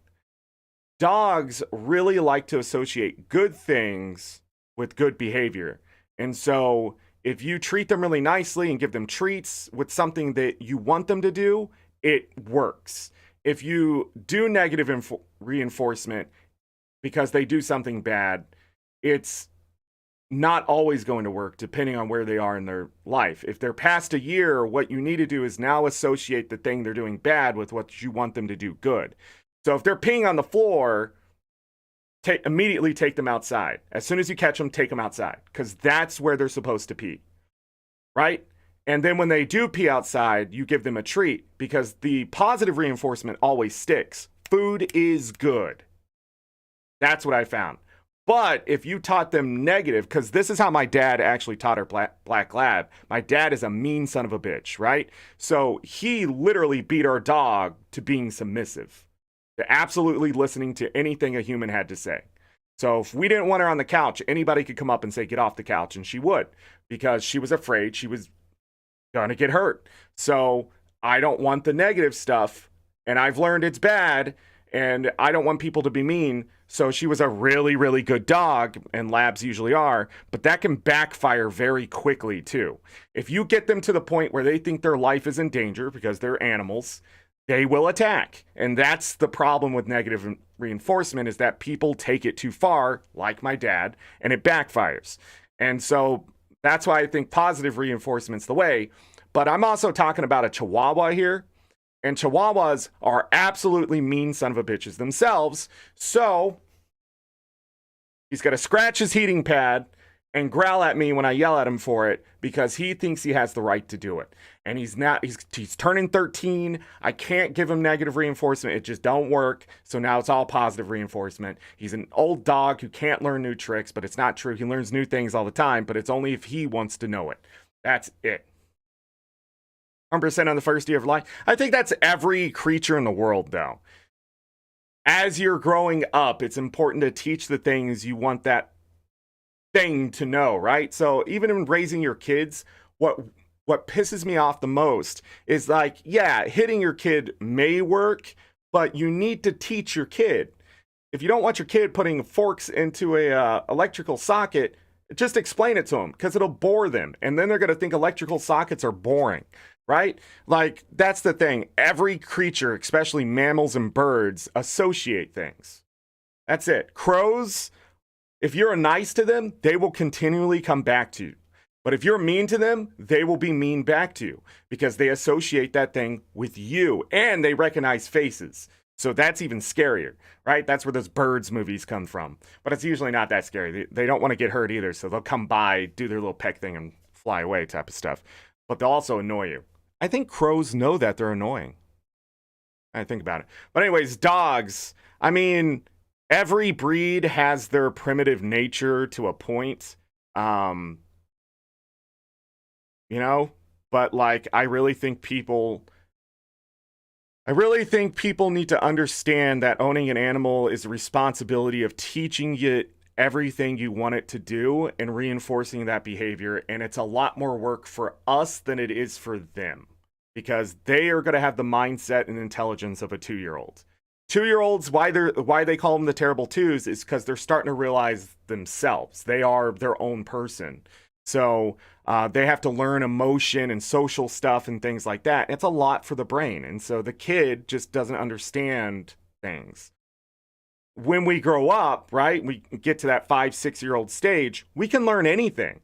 Dogs really like to associate good things with good behavior. And so if you treat them really nicely and give them treats with something that you want them to do, it works. If you do negative reinforcement because they do something bad, it's not always going to work depending on where they are in their life. If they're past a year, what you need to do is now associate the thing they're doing bad with what you want them to do good. So if they're peeing on the floor, immediately take them outside. As soon as you catch them, take them outside, because that's where they're supposed to pee, right? And then when they do pee outside, you give them a treat, because the positive reinforcement always sticks. Food is good. That's what I found. But if you taught them negative, because this is how my dad actually taught our black lab. My dad is a mean son of a bitch, right? So he literally beat our dog to being submissive, to absolutely listening to anything a human had to say. So if we didn't want her on the couch, anybody could come up and say, get off the couch, and she would, because she was afraid she was going to get hurt. So I don't want the negative stuff, and I've learned it's bad, and I don't want people to be mean. So she was a really, really good dog, and labs usually are, but that can backfire very quickly too. If you get them to the point where they think their life is in danger because they're animals, they will attack. And that's the problem with negative reinforcement, is that people take it too far, like my dad, and it backfires. And so that's why I think positive reinforcement's the way. But I'm also talking about a Chihuahua here. And Chihuahuas are absolutely mean son of a bitches themselves. So he's going to scratch his heating pad and growl at me when I yell at him for it, because he thinks he has the right to do it. And he's not. He's turning 13. I can't give him negative reinforcement. It just don't work. So now it's all positive reinforcement. He's an old dog who can't learn new tricks, but it's not true. He learns new things all the time, but it's only if he wants to know it. That's it. 100% on the first year of life. I think that's every creature in the world, though. As you're growing up, it's important to teach the things you want that thing to know, right? So even in raising your kids, what pisses me off the most is, like, yeah, hitting your kid may work, but you need to teach your kid. If you don't want your kid putting forks into a electrical socket, just explain it to them, because it'll bore them. And then they're going to think electrical sockets are boring. Right? Like, that's the thing. Every creature, especially mammals and birds, associate things. That's it. Crows, if you're nice to them, they will continually come back to you. But if you're mean to them, they will be mean back to you, because they associate that thing with you, and they recognize faces. So that's even scarier, right? That's where those Birds movies come from. But it's usually not that scary. They don't want to get hurt either, so they'll come by, do their little peck thing, and fly away type of stuff. But they'll also annoy you. I think crows know that they're annoying. I think about it. But anyways, dogs. I mean, every breed has their primitive nature to a point. You know, but like, I really think people need to understand that owning an animal is the responsibility of teaching it everything you want it to do and reinforcing that behavior. And it's a lot more work for us than it is for them, because they are going to have the mindset and intelligence of a 2-year-old. 2-year-olds, why they call them the terrible twos, is because they're starting to realize themselves. They are their own person. So they have to learn emotion and social stuff and things like that. It's a lot for the brain. And so the kid just doesn't understand things. When we grow up, right, we get to that 5-6-year-old stage, we can learn anything.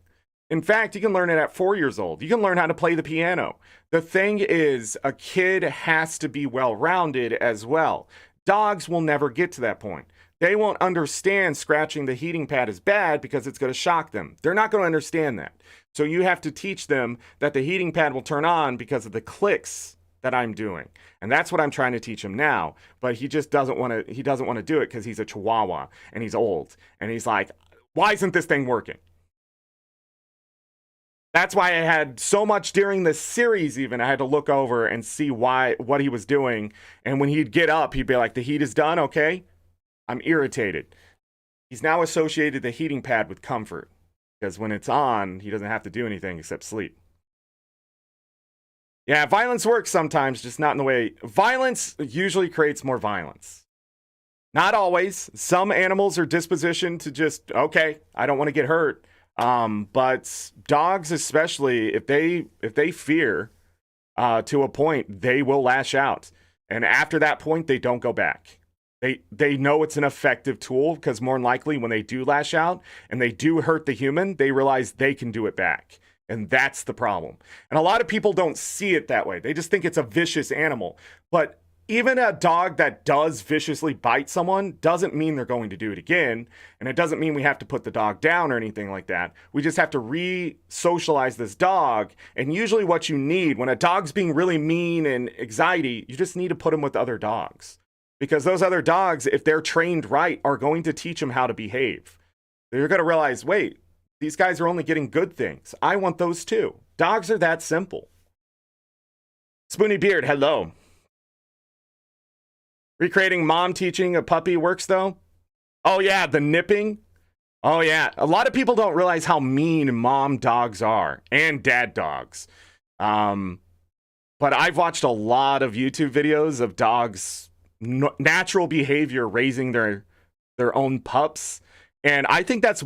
In fact, you can learn it at 4 years old. You can learn how to play the piano. The thing is, a kid has to be well-rounded as well. Dogs will never get to that point. They won't understand scratching the heating pad is bad because it's going to shock them. They're not going to understand that. So you have to teach them that the heating pad will turn on because of the clicks that I'm doing. And that's what I'm trying to teach him now. But he just doesn't want to, he doesn't want to do it because he's a Chihuahua and he's old. And he's like, why isn't this thing working? That's why I had so much during the series, even I had to look over and see what he was doing. And when he'd get up, he'd be like, the heat is done. Okay. I'm irritated. He's now associated the heating pad with comfort because when it's on, he doesn't have to do anything except sleep. Yeah, violence works sometimes, just not in the way. Violence usually creates more violence. Not always. Some animals are dispositioned to just, okay, I don't want to get hurt. But dogs, especially, if they fear to a point, they will lash out. And after that point, they don't go back. They know it's an effective tool because more than likely when they do lash out and they do hurt the human, they realize they can do it back. And that's the problem. And a lot of people don't see it that way. They just think it's a vicious animal. But even a dog that does viciously bite someone doesn't mean they're going to do it again. And it doesn't mean we have to put the dog down or anything like that. We just have to re-socialize this dog. And usually what you need when a dog's being really mean and anxiety, you just need to put him with other dogs. Because those other dogs, if they're trained right, are going to teach them how to behave. You're going to realize, wait, these guys are only getting good things. I want those too. Dogs are that simple. Spoony Beard, hello. Recreating mom teaching a puppy works though? Oh yeah, the nipping. Oh yeah, a lot of people don't realize how mean mom dogs are and dad dogs. But I've watched a lot of YouTube videos of dogs natural behavior raising their own pups, and I think that's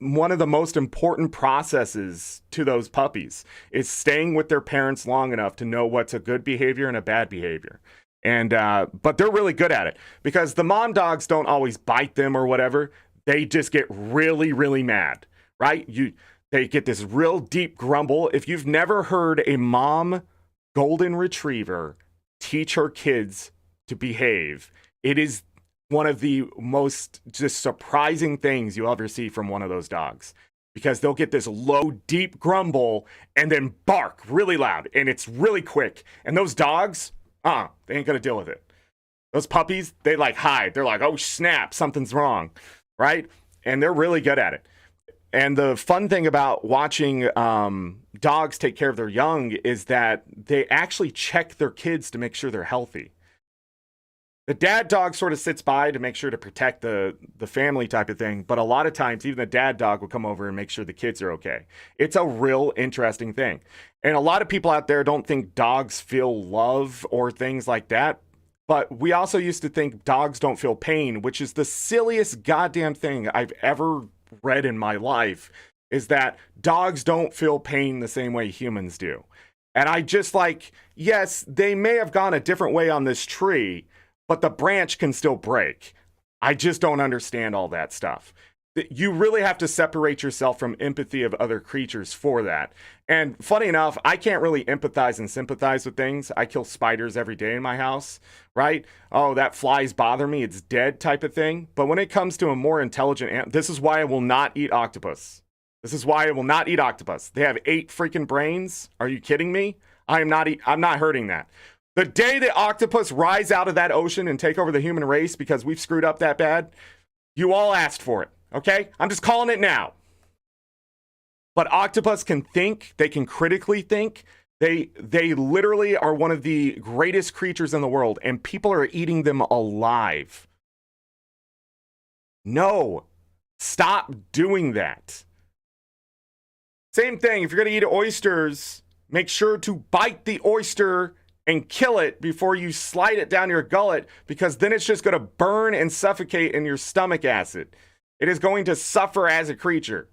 one of the most important processes to those puppies is staying with their parents long enough to know what's a good behavior and a bad behavior. And but they're really good at it because the mom dogs don't always bite them or whatever. They just get really, really mad, right? They get this real deep grumble. If you've never heard a mom golden retriever teach her kids to behave, it is one of the most just surprising things you'll ever see from one of those dogs, because they'll get this low, deep grumble and then bark really loud, and it's really quick. And those dogs, they ain't gonna deal with it. Those puppies, they like hide. They're like, oh snap, something's wrong, right? And they're really good at it. And the fun thing about watching dogs take care of their young is that they actually check their kids to make sure they're healthy. The dad dog sort of sits by to make sure to protect the family type of thing. But a lot of times, even the dad dog will come over and make sure the kids are okay. It's a real interesting thing. And a lot of people out there don't think dogs feel love or things like that. But we also used to think dogs don't feel pain, which is the silliest goddamn thing I've ever read in my life, is that dogs don't feel pain the same way humans do. And I just like, yes, they may have gone a different way on this tree, but the branch can still break. I just don't understand all that stuff. You really have to separate yourself from empathy of other creatures for that. And funny enough, I can't really empathize and sympathize with things. I kill spiders every day in my house, right? Oh, that fly's bother me, it's dead type of thing. But when it comes to a more intelligent this is why I will not eat octopus. This is why I will not eat octopus. They have 8 freaking brains. Are you kidding me? I'm not hurting that. The day the octopus rise out of that ocean and take over the human race because we've screwed up that bad, you all asked for it, okay? I'm just calling it now. But octopus can think, they can critically think. They literally are one of the greatest creatures in the world, and people are eating them alive. No, stop doing that. Same thing, if you're gonna eat oysters, make sure to bite the oyster and kill it before you slide it down your gullet, because then it's just going to burn and suffocate in your stomach acid. It is going to suffer as a creature.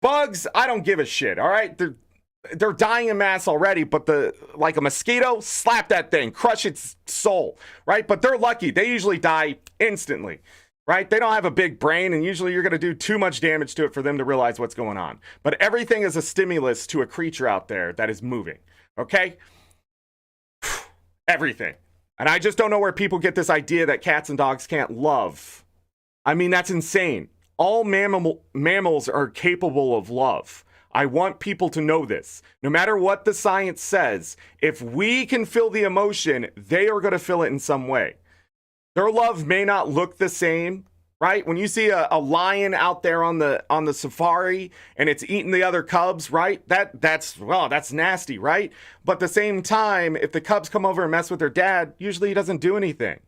Bugs, I don't give a shit, all right? They're dying in mass already, but like a mosquito, slap that thing, crush its soul, right? But they're lucky. They usually die instantly, right? They don't have a big brain, and usually you're going to do too much damage to it for them to realize what's going on. But everything is a stimulus to a creature out there that is moving, okay? Everything. And I just don't know where people get this idea that cats and dogs can't love. I mean, that's insane. All mammals are capable of love. I want people to know this. No matter what the science says, if we can feel the emotion, they are going to feel it in some way. Their love may not look the same, right? When you see a lion out there on the safari and it's eating the other cubs, right? That's nasty, right? But at the same time, if the cubs come over and mess with their dad, usually he doesn't do anything.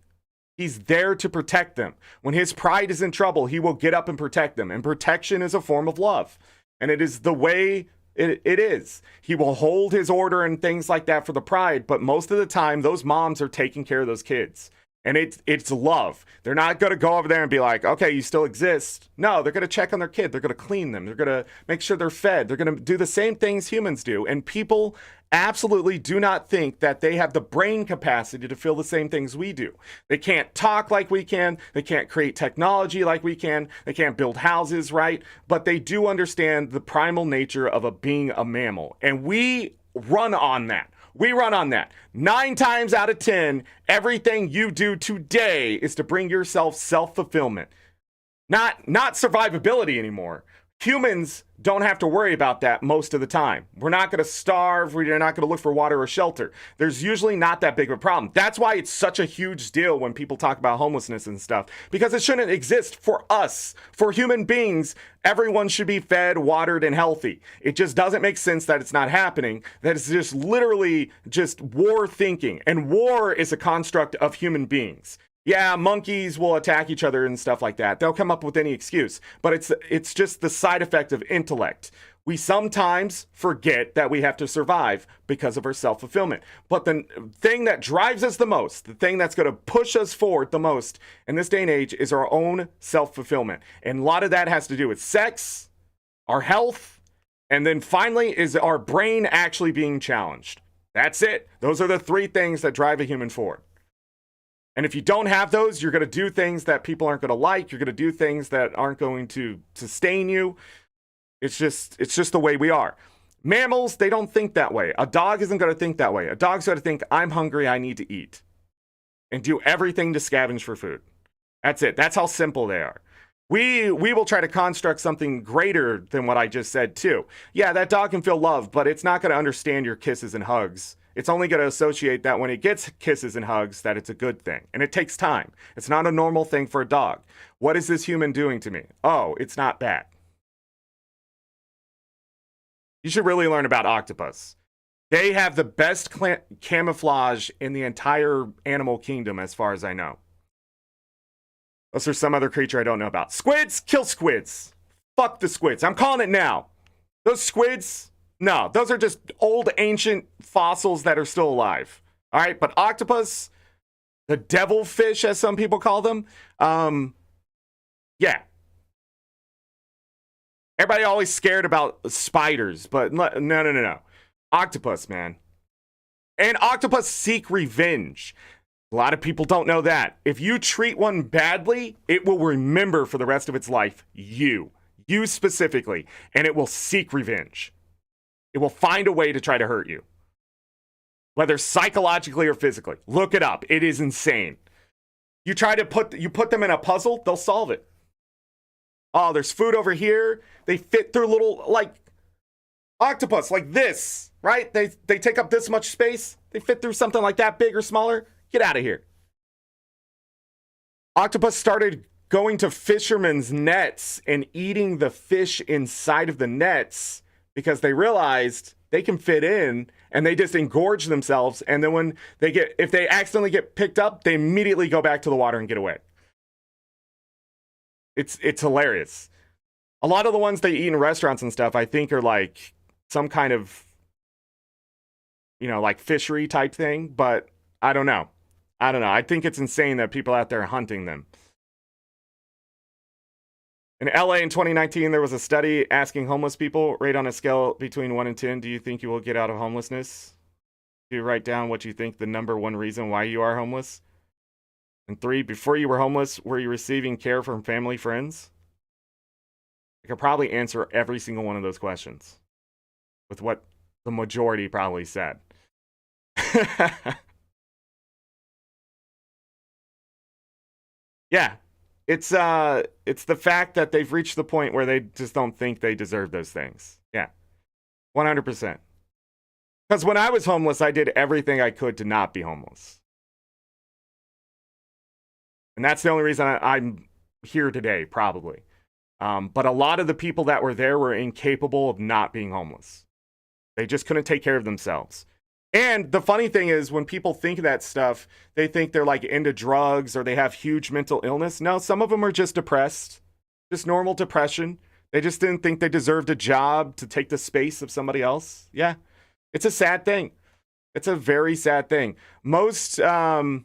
He's there to protect them. When his pride is in trouble, he will get up and protect them. And protection is a form of love. And it is the way it is. He will hold his order and things like that for the pride. But most of the time, those moms are taking care of those kids. And it's love. They're not going to go over there and be like, okay, you still exist. No, they're going to check on their kid. They're going to clean them. They're going to make sure they're fed. They're going to do the same things humans do. And people absolutely do not think that they have the brain capacity to feel the same things we do. They can't talk like we can. They can't create technology like we can. They can't build houses, right? But they do understand the primal nature of being a mammal. And we run on that. We run on that. 9 times out of 10, everything you do today is to bring yourself self-fulfillment. Not survivability anymore. Humans don't have to worry about that most of the time. We're not going to starve. We're not going to look for water or shelter. There's usually not that big of a problem. That's why it's such a huge deal when people talk about homelessness and stuff, because it shouldn't exist for us. For human beings, everyone should be fed, watered, and healthy. It just doesn't make sense that it's not happening. That it's just literally just war thinking. And war is a construct of human beings. Yeah, monkeys will attack each other and stuff like that. They'll come up with any excuse. But it's just the side effect of intellect. We sometimes forget that we have to survive because of our self-fulfillment. But the thing that drives us the most, the thing that's going to push us forward the most in this day and age is our own self-fulfillment. And a lot of that has to do with sex, our health, and then finally is our brain actually being challenged. That's it. Those are the 3 things that drive a human forward. And if you don't have those, you're going to do things that people aren't going to like. You're going to do things that aren't going to sustain you. It's just the way we are. Mammals, they don't think that way. A dog isn't going to think that way. A dog's going to think, I'm hungry, I need to eat. And do everything to scavenge for food. That's it. That's how simple they are. We will try to construct something greater than what I just said, too. Yeah, that dog can feel love, but it's not going to understand your kisses and hugs. It's only going to associate that when it gets kisses and hugs, that it's a good thing. And it takes time. It's not a normal thing for a dog. What is this human doing to me? Oh, it's not bad. You should really learn about octopus. They have the best camouflage in the entire animal kingdom, as far as I know. Unless there's some other creature I don't know about. Squids, kill squids. Fuck the squids. I'm calling it now. Those squids, no, those are just old ancient fossils that are still alive. All right, but octopus, the devilfish, as some people call them, yeah. Everybody always scared about spiders, but no. Octopus, man. And octopus seek revenge. A lot of people don't know that. If you treat one badly, it will remember for the rest of its life you specifically, and it will seek revenge. It will find a way to try to hurt you, whether psychologically or physically. Look it up. It is insane. You put them in a puzzle, they'll solve it. Oh, there's food over here. They fit through little, like, octopus, like this, right? They take up this much space. They fit through something like that, big or smaller. Get out of here. Octopus started going to fishermen's nets and eating the fish inside of the nets because they realized they can fit in, and they just engorge themselves. And then if they accidentally get picked up, they immediately go back to the water and get away. It's hilarious. A lot of the ones they eat in restaurants and stuff, I think, are like some kind of, like fishery type thing, but I don't know. I think it's insane that people out there hunting them. In LA in 2019, there was a study asking homeless people, rate on a scale between 1 and 10, do you think you will get out of homelessness? Do you write down what you think the number one reason why you are homeless? And 3, before you were homeless, were you receiving care from family, friends? I could probably answer every single one of those questions with what the majority probably said. Yeah, it's the fact that they've reached the point where they just don't think they deserve those things. Yeah, 100%. Because when I was homeless, I did everything I could to not be homeless. And that's the only reason I'm here today, probably. But a lot of the people that were there were incapable of not being homeless. They just couldn't take care of themselves. And the funny thing is, when people think of that stuff, they think they're like into drugs or they have huge mental illness. No, some of them are just depressed, just normal depression. They just didn't think they deserved a job to take the space of somebody else. Yeah, it's a sad thing. It's a very sad thing. And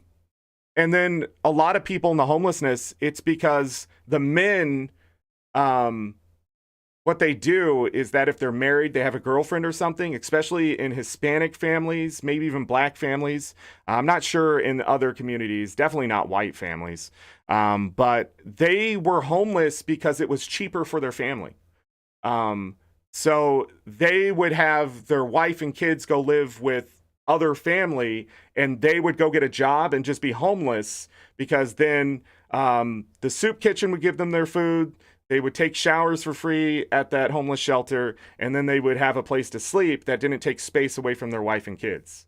then a lot of people in the homelessness, it's because the men, what they do is that if they're married, they have a girlfriend or something, especially in Hispanic families, maybe even black families. I'm not sure in other communities, definitely not white families. But they were homeless because it was cheaper for their family. So they would have their wife and kids go live with other family, and they would go get a job and just be homeless because then the soup kitchen would give them their food. They would take showers for free at that homeless shelter, and then they would have a place to sleep that didn't take space away from their wife and kids.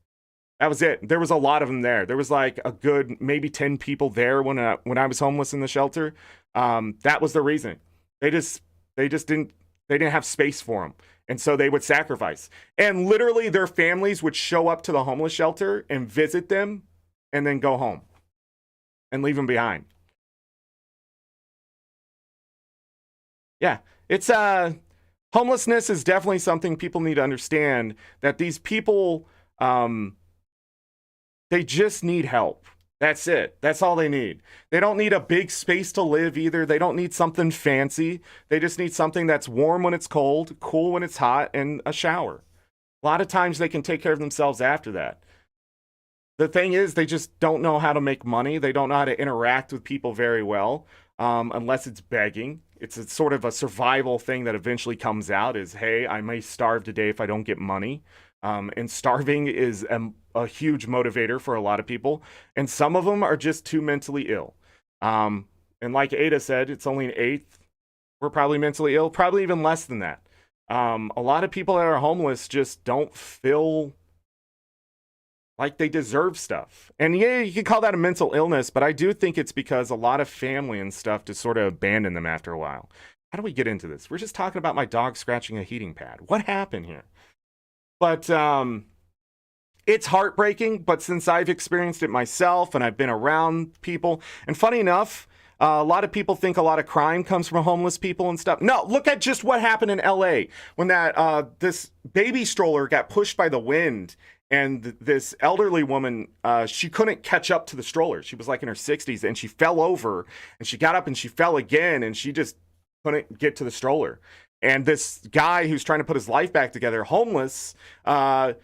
That was it. There was a lot of them there. There was like a good maybe 10 people there when I was homeless in the shelter. That was the reason. They just didn't have space for them. And so they would sacrifice. And literally their families would show up to the homeless shelter and visit them and then go home and leave them behind. Yeah, it's homelessness is definitely something people need to understand, that these people they just need help. That's it. That's all they need. They don't need a big space to live either. They don't need something fancy. They just need something that's warm when it's cold, cool when it's hot, and a shower. A lot of times they can take care of themselves after that. The thing is, they just don't know how to make money. They don't know how to interact with people very well, unless it's begging. It's a sort of a survival thing that eventually comes out is, hey, I may starve today if I don't get money. And starving is a huge motivator for a lot of people. And some of them are just too mentally ill. And like Ada said, it's only an eighth. We're probably mentally ill, probably even less than that. A lot of people that are homeless just don't feel like they deserve stuff. And yeah, you could call that a mental illness, but I do think it's because a lot of family and stuff just sort of abandon them after a while. How do we get into this? We're just talking about my dog scratching a heating pad. What happened here? But it's heartbreaking, but since I've experienced it myself and I've been around people, and funny enough, a lot of people think a lot of crime comes from homeless people and stuff. No, look at just what happened in LA when that this baby stroller got pushed by the wind. And this elderly woman, she couldn't catch up to the stroller. She was like in her 60s, and she fell over, and she got up and she fell again, and she just couldn't get to the stroller. And this guy who's trying to put his life back together, homeless, trying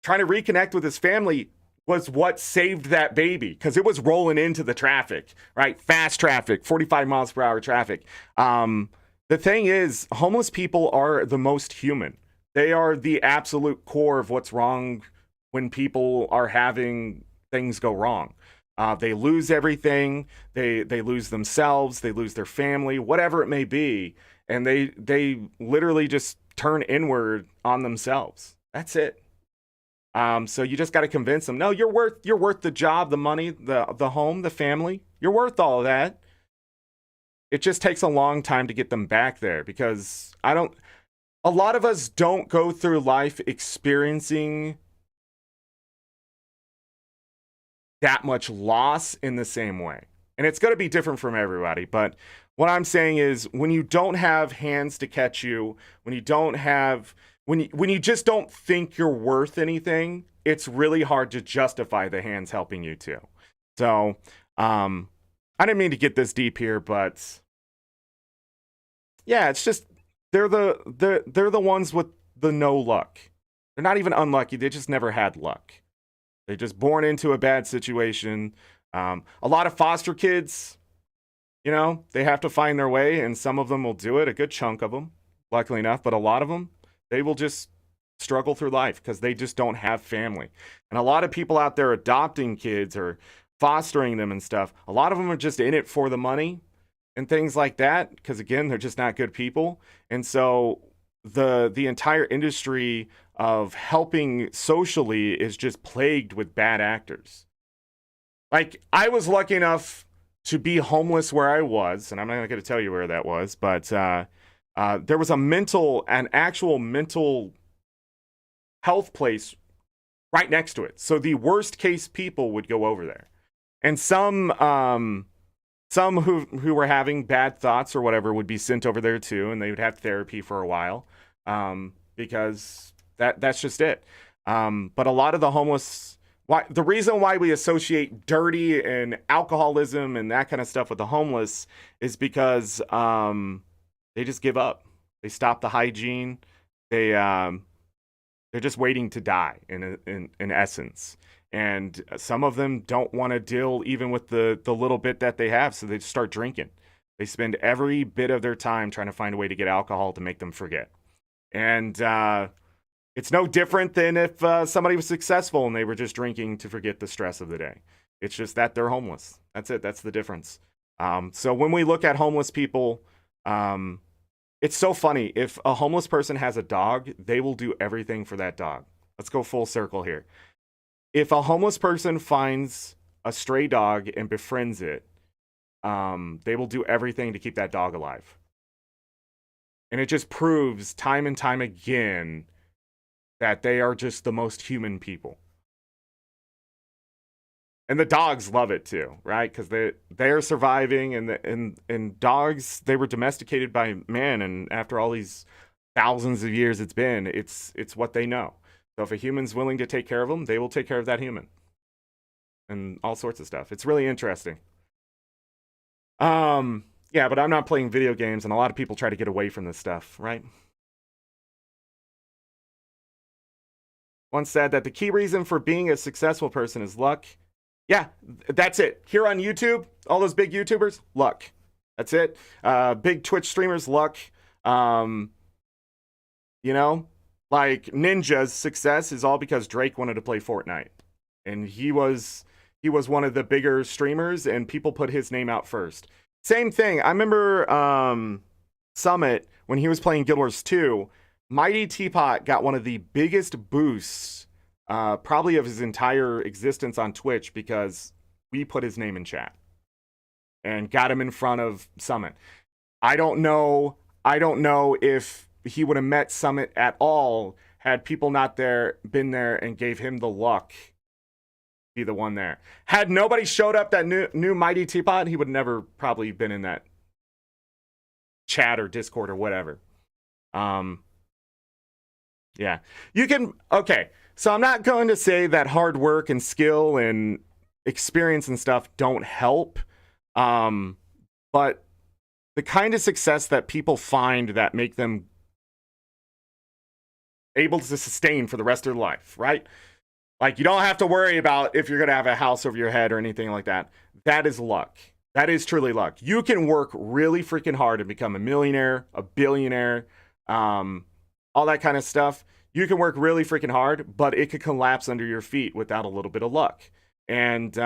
to reconnect with his family, was what saved that baby, because it was rolling into the traffic, right? Fast traffic, 45 miles per hour traffic. The thing is, homeless people are the most human. They are the absolute core of what's wrong when people are having things go wrong. They lose everything. They lose themselves. They lose their family, whatever it may be. And they literally just turn inward on themselves. That's it. So you just got to convince them, no, you're worth the job, the money, the home, the family. You're worth all of that. It just takes a long time to get them back there, because a lot of us don't go through life experiencing that much loss in the same way. And it's going to be different from everybody. But what I'm saying is, when you don't have hands to catch you, when you just don't think you're worth anything, it's really hard to justify the hands helping you too. So, I didn't mean to get this deep here, but yeah, it's just, they're the ones with the no luck. They're not even unlucky. They just never had luck. They're just born into a bad situation. A lot of foster kids, they have to find their way, and some of them will do it, a good chunk of them, luckily enough, but a lot of them, they will just struggle through life because they just don't have family. And a lot of people out there adopting kids or fostering them and stuff, a lot of them are just in it for the money and things like that, because again, they're just not good people. And so the entire industry of helping socially is just plagued with bad actors. Like, I was lucky enough to be homeless where I was, and I'm not going to tell you where that was, but there was an actual mental health place right next to it. So the worst case people would go over there, and some who were having bad thoughts or whatever would be sent over there too, and they would have therapy for a while, because that's just it. But a lot of the homeless, the reason why we associate dirty and alcoholism and that kind of stuff with the homeless is because they just give up. They stop the hygiene. They're just waiting to die in essence. And some of them don't want to deal even with the little bit that they have, so they just start drinking. They spend every bit of their time trying to find a way to get alcohol to make them forget. And it's no different than if somebody was successful and they were just drinking to forget the stress of the day. It's just that they're homeless. That's it. That's the difference. So when we look at homeless people, it's so funny. If a homeless person has a dog, they will do everything for that dog. Let's go full circle here. If a homeless person finds a stray dog and befriends it, they will do everything to keep that dog alive. And it just proves time and time again that they are just the most human people. And the dogs love it too, right? Because they are surviving, and dogs, they were domesticated by man, and after all these thousands of years it's what they know. So if a human's willing to take care of them, they will take care of that human. And all sorts of stuff. It's really interesting. Yeah, but I'm not playing video games, and a lot of people try to get away from this stuff, right? Once said that the key reason for being a successful person is luck. Yeah, that's it. Here on YouTube, all those big YouTubers, luck. That's it. Big Twitch streamers, luck. You know, like Ninja's success is all because Drake wanted to play Fortnite, and he was one of the bigger streamers, and people put his name out first. Same thing. I remember Summit, when he was playing Guild Wars 2, Mighty Teapot got one of the biggest boosts probably of his entire existence on Twitch, because we put his name in chat and got him in front of Summit. I don't know if he would have met Summit at all had people not been there and gave him the luck to be the one there. Had nobody showed up that new Mighty Teapot, he would never probably been in that chat or Discord or whatever. Yeah. Okay. So I'm not going to say that hard work and skill and experience and stuff don't help. But the kind of success that people find that make them able to sustain for the rest of their life, right? Like, you don't have to worry about if you're going to have a house over your head or anything like that. That is luck. That is truly luck. You can work really freaking hard and become a millionaire, a billionaire, all that kind of stuff. You can work really freaking hard, but it could collapse under your feet without a little bit of luck. And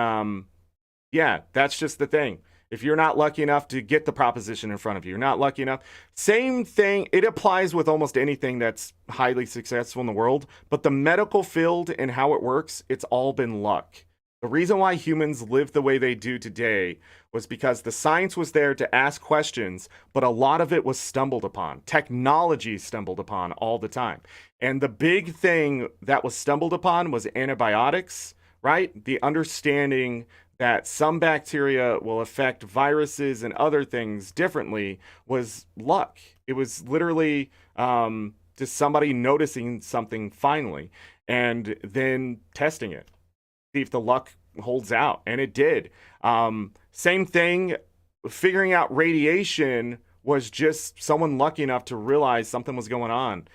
yeah, that's just the thing. If you're not lucky enough to get the proposition in front of you, you're not lucky enough. Same thing. It applies with almost anything that's highly successful in the world. But the medical field and how it works, it's all been luck. The reason why humans live the way they do today was because the science was there to ask questions, but a lot of it was stumbled upon. Technology stumbled upon all the time. And the big thing that was stumbled upon was antibiotics, right? The understanding that some bacteria will affect viruses and other things differently was luck. It was literally just somebody noticing something finally and then testing it. See if the luck holds out. And it did. Same thing, figuring out radiation was just someone lucky enough to realize something was going on.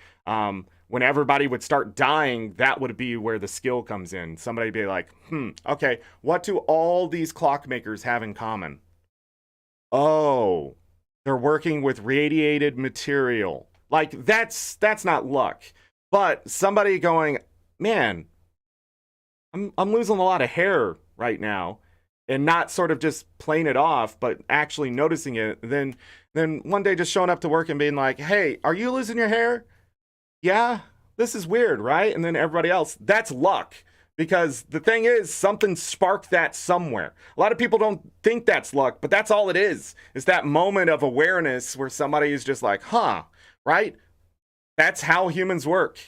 When everybody would start dying, that would be where the skill comes in. Somebody would be like, okay, what do all these clockmakers have in common? Oh, they're working with radiated material. Like, that's not luck. But somebody going, man, I'm losing a lot of hair right now, and not sort of just playing it off, but actually noticing it. Then one day just showing up to work and being like, hey, are you losing your hair? yeah, this is weird, right? And then everybody else, that's luck. Because the thing is, something sparked that somewhere. A lot of people don't think that's luck, but that's all it is. It's that moment of awareness where somebody is just like, huh, right? That's how humans work.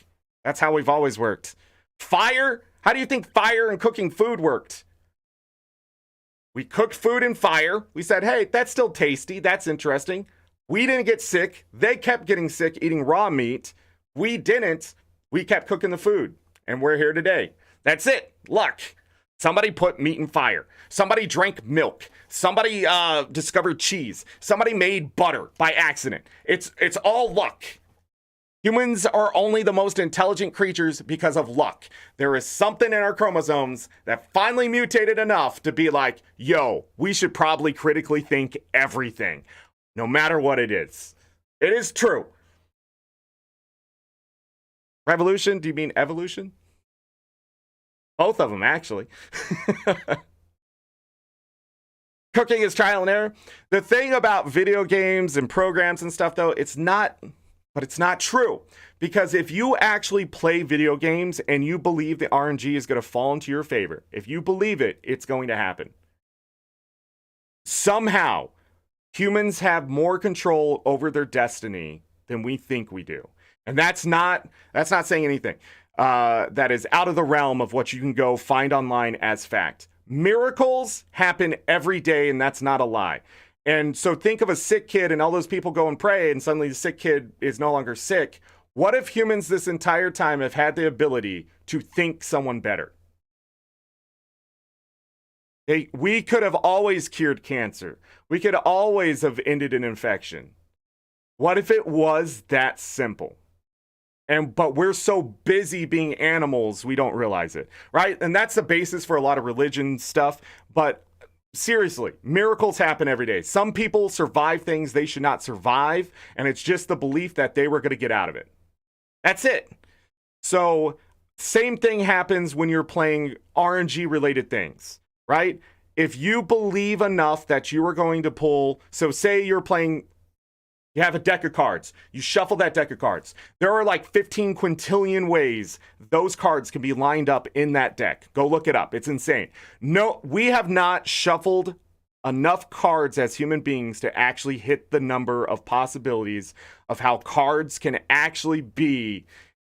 That's how we've always worked. Fire? How do you think fire and cooking food worked? We cooked food in fire. We said, hey, that's still tasty. That's interesting. We didn't get sick. They kept getting sick eating raw meat. We didn't. We kept cooking the food. And we're here today. That's it. Luck. Somebody put meat in fire. Somebody drank milk. Somebody discovered cheese. Somebody made butter by accident. It's all luck. Humans are only the most intelligent creatures because of luck. There is something in our chromosomes that finally mutated enough to be like, yo, we should probably critically think everything, no matter what it is. It is true. Revolution? Do you mean evolution? Both of them, actually. Cooking is trial and error. The thing about video games and programs and stuff, though, it's not true. Because if you actually play video games and you believe the RNG is going to fall into your favor, if you believe it, it's going to happen. Somehow, humans have more control over their destiny than we think we do. And that's not saying anything that is out of the realm of what you can go find online as fact. Miracles happen every day, and that's not a lie. And so think of a sick kid and all those people go and pray, and suddenly the sick kid is no longer sick. What if humans this entire time have had the ability to think someone better? We could have always cured cancer. We could always have ended an infection. What if it was that simple? But we're so busy being animals, we don't realize it, right? And that's the basis for a lot of religion stuff. But seriously, miracles happen every day. Some people survive things they should not survive, and it's just the belief that they were going to get out of it. That's it. So same thing happens when you're playing RNG related things, right? If you believe enough that you are going to pull, so say you're playing, you have a deck of cards. You shuffle that deck of cards. There are like 15 quintillion ways those cards can be lined up in that deck. Go look it up. It's insane. No, we have not shuffled enough cards as human beings to actually hit the number of possibilities of how cards can actually be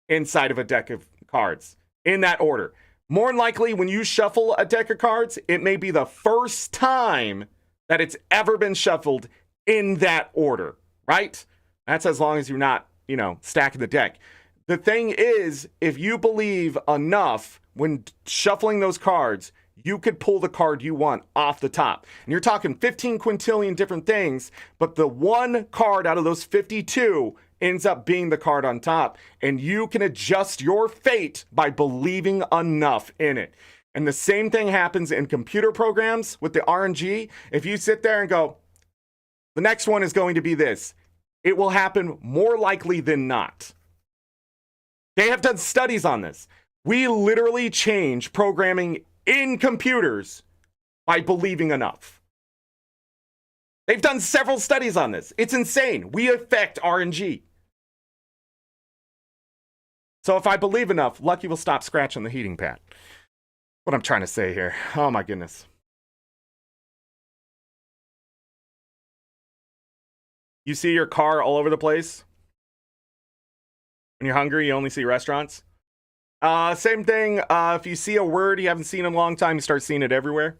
inside of a deck of cards in that order. More than likely, when you shuffle a deck of cards, it may be the first time that it's ever been shuffled in that order. Right? That's as long as you're not, stacking the deck. The thing is, if you believe enough when shuffling those cards, you could pull the card you want off the top. And you're talking 15 quintillion different things, but the one card out of those 52 ends up being the card on top. And you can adjust your fate by believing enough in it. And the same thing happens in computer programs with the RNG. If you sit there and go, the next one is going to be this, it will happen more likely than not. They have done studies on this. We literally change programming in computers by believing enough. They've done several studies on this. It's insane. We affect RNG. So if I believe enough, Lucky will stop scratching the heating pad. What I'm trying to say here. Oh my goodness. You see your car all over the place? When you're hungry, you only see restaurants? Same thing. If you see a word you haven't seen in a long time, you start seeing it everywhere.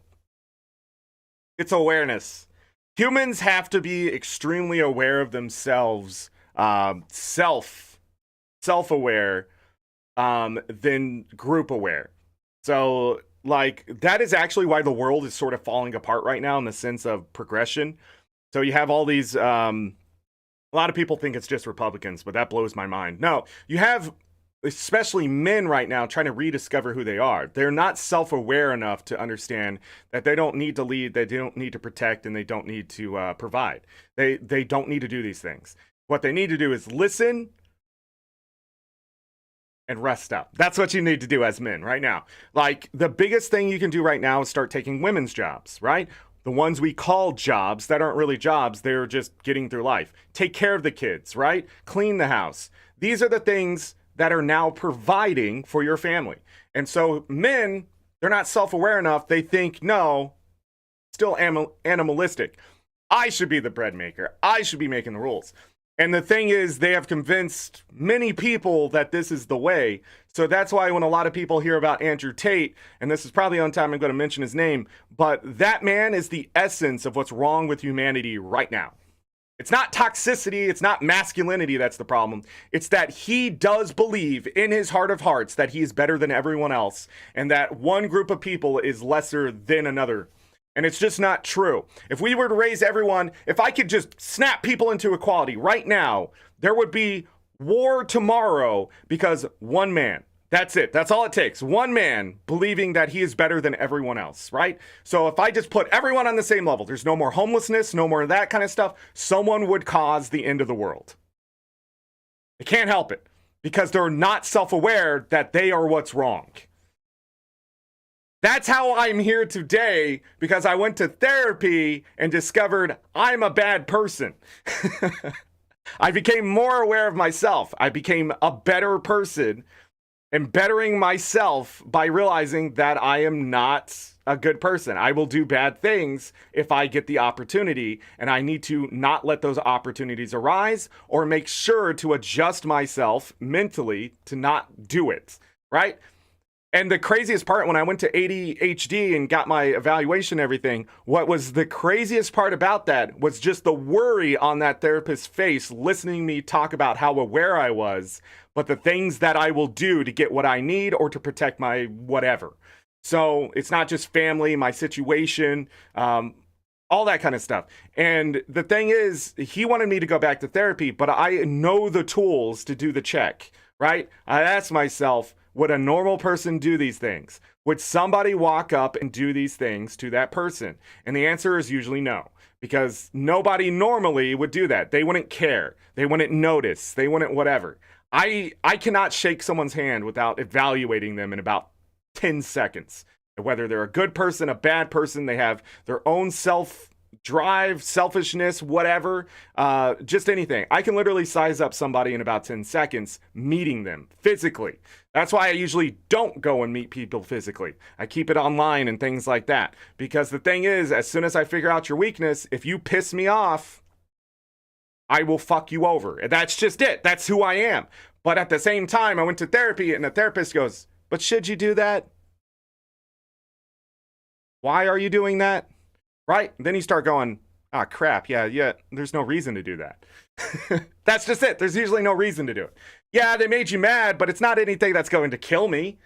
It's awareness. Humans have to be extremely aware of themselves, self-aware, than group aware. So, that is actually why the world is sort of falling apart right now in the sense of progression. So you have all these, a lot of people think it's just Republicans, but that blows my mind. No, you have especially men right now trying to rediscover who they are. They're not self-aware enough to understand that they don't need to lead, they don't need to protect, and they don't need to provide. They don't need to do these things. What they need to do is listen and rest up. That's what you need to do as men right now. The biggest thing you can do right now is start taking women's jobs, right? the ones we call jobs that aren't really jobs, they're just getting through life. Take care of the kids, right? Clean the house. These are the things that are now providing for your family. And so men, they're not self-aware enough. They think, no, still animalistic. I should be the bread maker. I should be making the rules. And the thing is, they have convinced many people that this is the way. So that's why when a lot of people hear about Andrew Tate, and this is probably on time I'm going to mention his name, but that man is the essence of what's wrong with humanity right now. It's not toxicity, it's not masculinity that's the problem. It's that he does believe in his heart of hearts that he is better than everyone else, and that one group of people is lesser than another. And it's just not true. If we were to raise everyone, if I could just snap people into equality right now, there would be war tomorrow because one man, that's it. That's all it takes. One man believing that he is better than everyone else, right? So if I just put everyone on the same level, there's no more homelessness, no more of that kind of stuff, someone would cause the end of the world. They can't help it because they're not self-aware that they are what's wrong. That's how I'm here today, because I went to therapy and discovered I'm a bad person. I became more aware of myself. I became a better person and bettering myself by realizing that I am not a good person. I will do bad things if I get the opportunity, and I need to not let those opportunities arise or make sure to adjust myself mentally to not do it, right? And the craziest part, when I went to ADHD and got my evaluation and everything, what was the craziest part about that was just the worry on that therapist's face, listening to me talk about how aware I was, but the things that I will do to get what I need or to protect my whatever. So it's not just family, my situation, all that kind of stuff. And the thing is, he wanted me to go back to therapy, but I know the tools to do the check, right? I asked myself, would a normal person do these things? Would somebody walk up and do these things to that person? And the answer is usually no, because nobody normally would do that. They wouldn't care. They wouldn't notice. They wouldn't whatever. I cannot shake someone's hand without evaluating them in about 10 seconds. Whether they're a good person, a bad person, they have their own self-drive, selfishness, whatever, just anything. I can literally size up somebody in about 10 seconds, meeting them physically. That's why I usually don't go and meet people physically. I keep it online and things like that. Because the thing is, as soon as I figure out your weakness, if you piss me off, I will fuck you over. That's just it. That's who I am. But at the same time, I went to therapy and the therapist goes, but should you do that? Why are you doing that? Right? And then you start going, ah, crap. Yeah. There's no reason to do that. That's just it. There's usually no reason to do it. Yeah, they made you mad, but it's not anything that's going to kill me.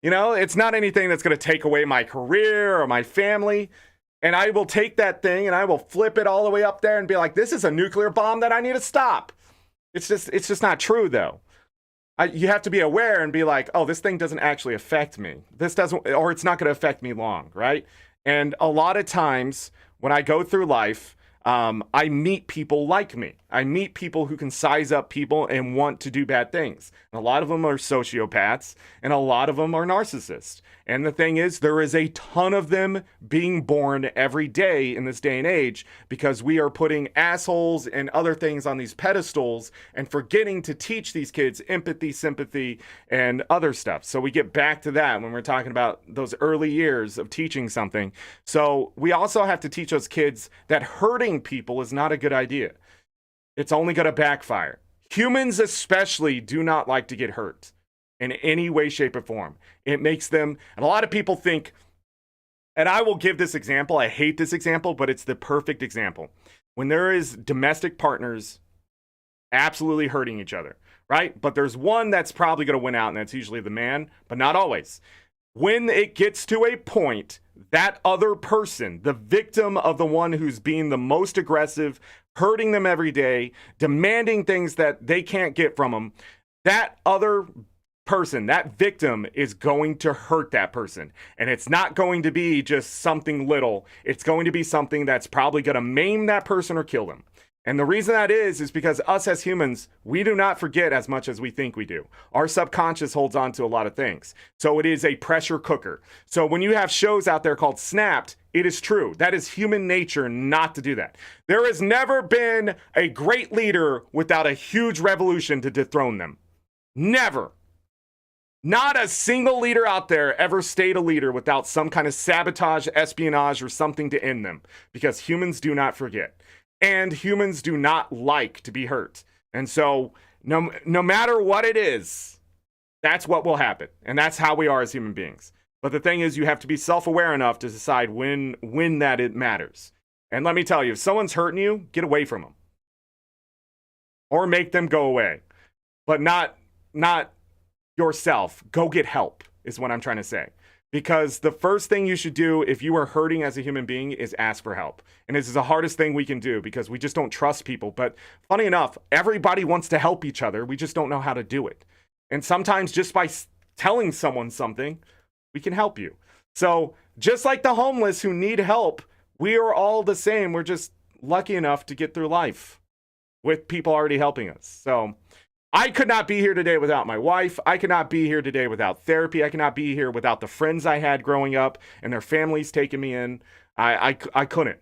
You know, it's not anything that's going to take away my career or my family. And I will take that thing and I will flip it all the way up there and be like, this is a nuclear bomb that I need to stop. It's just not true, though. You have to be aware and be like, oh, this thing doesn't actually affect me. This doesn't, or it's not going to affect me long, right? And a lot of times when I go through life, I meet people like me. I meet people who can size up people and want to do bad things. And a lot of them are sociopaths, and a lot of them are narcissists. And the thing is, there is a ton of them being born every day in this day and age because we are putting assholes and other things on these pedestals and forgetting to teach these kids empathy, sympathy, and other stuff. So we get back to that when we're talking about those early years of teaching something. So we also have to teach those kids that hurting people is not a good idea. It's only going to backfire. Humans especially do not like to get hurt in any way, shape, or form. It makes them, and a lot of people think, and I will give this example, I hate this example, but it's the perfect example. When there is domestic partners absolutely hurting each other, right? But there's one that's probably going to win out, and that's usually the man, but not always. When it gets to a point, that other person, the victim of the one who's being the most aggressive, hurting them every day, demanding things that they can't get from them, that other person, that victim is going to hurt that person. And it's not going to be just something little. It's going to be something that's probably going to maim that person or kill them. And the reason that is because us as humans, we do not forget as much as we think we do. Our subconscious holds on to a lot of things. So it is a pressure cooker. So when you have shows out there called Snapped, it is true. That is human nature not to do that. There has never been a great leader without a huge revolution to dethrone them. Never. Not a single leader out there ever stayed a leader without some kind of sabotage, espionage, or something to end them. Because humans do not forget. And humans do not like to be hurt. And so, no matter what it is, that's what will happen. And that's how we are as human beings. But the thing is, you have to be self-aware enough to decide when that it matters. And let me tell you, if someone's hurting you, get away from them. Or make them go away. But not yourself. Go get help, is what I'm trying to say. Because the first thing you should do if you are hurting as a human being is ask for help. And this is the hardest thing we can do because we just don't trust people. But funny enough, everybody wants to help each other. We just don't know how to do it. And sometimes just by telling someone something, we can help you. So just like the homeless who need help, we are all the same. We're just lucky enough to get through life with people already helping us. So I could not be here today without my wife. I could not be here today without therapy. I could not be here without the friends I had growing up and their families taking me in. I couldn't.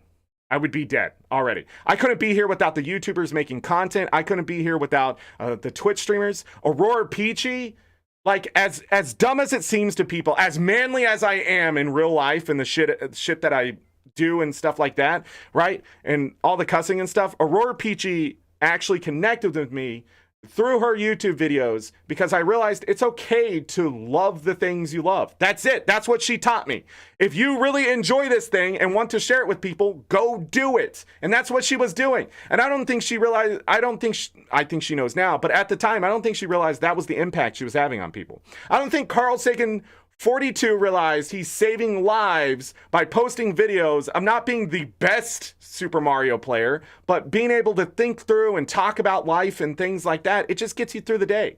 I would be dead already. I couldn't be here without the YouTubers making content. I couldn't be here without the Twitch streamers. Aurora Peachy, like as dumb as it seems to people, as manly as I am in real life and the shit that I do and stuff like that, right? And all the cussing and stuff. Aurora Peachy actually connected with me through her YouTube videos because I realized it's okay to love the things you love. That's it. That's what she taught me. If you really enjoy this thing and want to share it with people, go do it. And that's what she was doing. And I don't think she realized, I think she knows now, but at the time, I don't think she realized that was the impact she was having on people. I don't think Carl Sagan 42 realized he's saving lives by posting videos of not being the best Super Mario player, but being able to think through and talk about life and things like that. It just gets you through the day.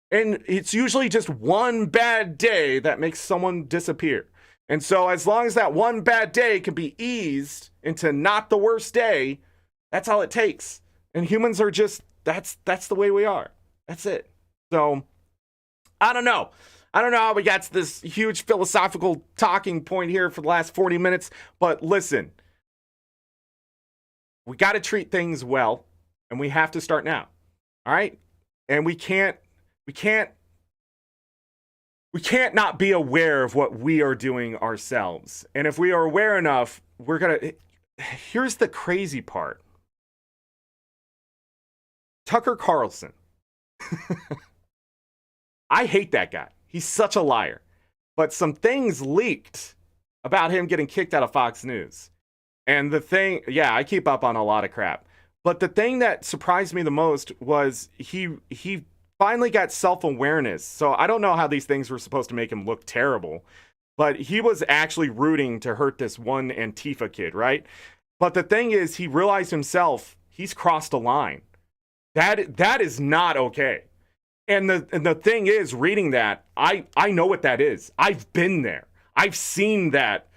And it's usually just one bad day that makes someone disappear. And so as long as that one bad day can be eased into not the worst day, that's all it takes. And humans are just, that's the way we are. That's it. So, I don't know how we got to this huge philosophical talking point here for the last 40 minutes, but listen, we got to treat things well, and we have to start now. All right? And we can't not be aware of what we are doing ourselves. And if we are aware enough, here's the crazy part. Tucker Carlson. I hate that guy. He's such a liar. But some things leaked about him getting kicked out of Fox News. And the thing, yeah, I keep up on a lot of crap. But the thing that surprised me the most was he finally got self-awareness. So I don't know how these things were supposed to make him look terrible. But he was actually rooting to hurt this one Antifa kid, right? But the thing is, he realized himself, he's crossed a line. That is not okay. And the thing is, reading that, I know what that is. I've been there. I've seen that,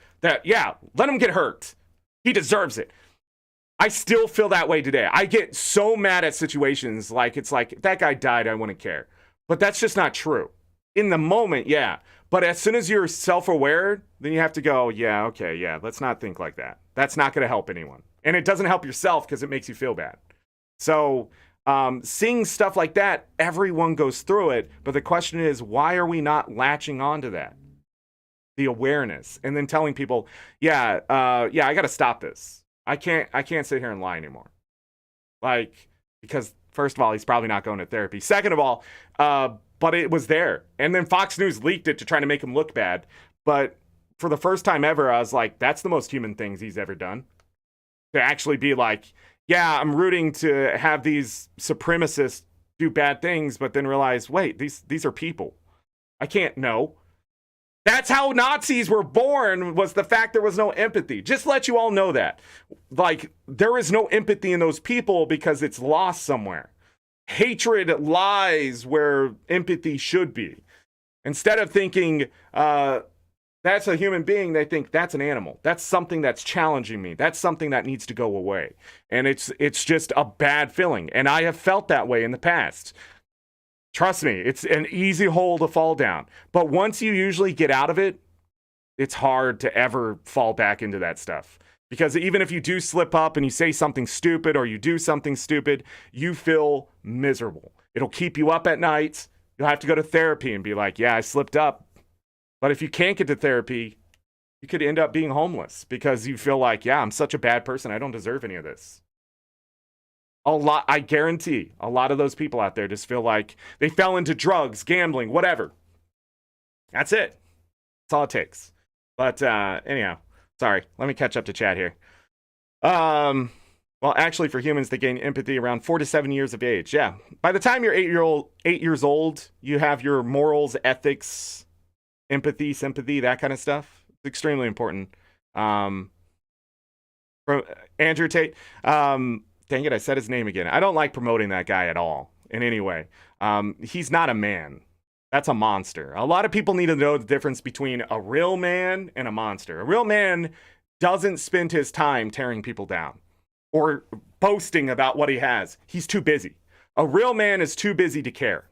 yeah, let him get hurt. He deserves it. I still feel that way today. I get so mad at situations like, it's like, that guy died, I wouldn't care. But that's just not true. In the moment, yeah. But as soon as you're self-aware, then you have to go, yeah, okay, yeah, let's not think like that. That's not going to help anyone. And it doesn't help yourself because it makes you feel bad. So seeing stuff like that, everyone goes through it. But the question is, why are we not latching onto that? The awareness. And then telling people, yeah, I got to stop this. I can't sit here and lie anymore. Like, because first of all, he's probably not going to therapy. Second of all, but it was there. And then Fox News leaked it to try to make him look bad. But for the first time ever, I was like, that's the most human things he's ever done. To actually be like, yeah, I'm rooting to have these supremacists do bad things, but then realize, wait, these are people. I can't know. That's how Nazis were born, was the fact there was no empathy. Just let you all know that. Like, there is no empathy in those people because it's lost somewhere. Hatred lies where empathy should be. Instead of thinking, that's a human being, they think that's an animal. That's something that's challenging me. That's something that needs to go away. And it's just a bad feeling. And I have felt that way in the past. Trust me, it's an easy hole to fall down. But once you usually get out of it, it's hard to ever fall back into that stuff. Because even if you do slip up and you say something stupid or you do something stupid, you feel miserable. It'll keep you up at night. You'll have to go to therapy and be like, yeah, I slipped up. But if you can't get to therapy, you could end up being homeless because you feel like, yeah, I'm such a bad person. I don't deserve any of this. I guarantee a lot of those people out there just feel like they fell into drugs, gambling, whatever. That's it. That's all it takes. But anyhow, sorry. Let me catch up to chat here. Well, actually, for humans, they gain empathy around 4 to 7 years of age. Yeah. By the time you're 8 years old, you have your morals, ethics, empathy, sympathy, that kind of stuff. It's extremely important. From Andrew Tate. Dang it, I said his name again. I don't like promoting that guy at all in any way. He's not a man. That's a monster. A lot of people need to know the difference between a real man and a monster. A real man doesn't spend his time tearing people down or boasting about what he has. He's too busy. A real man is too busy to care.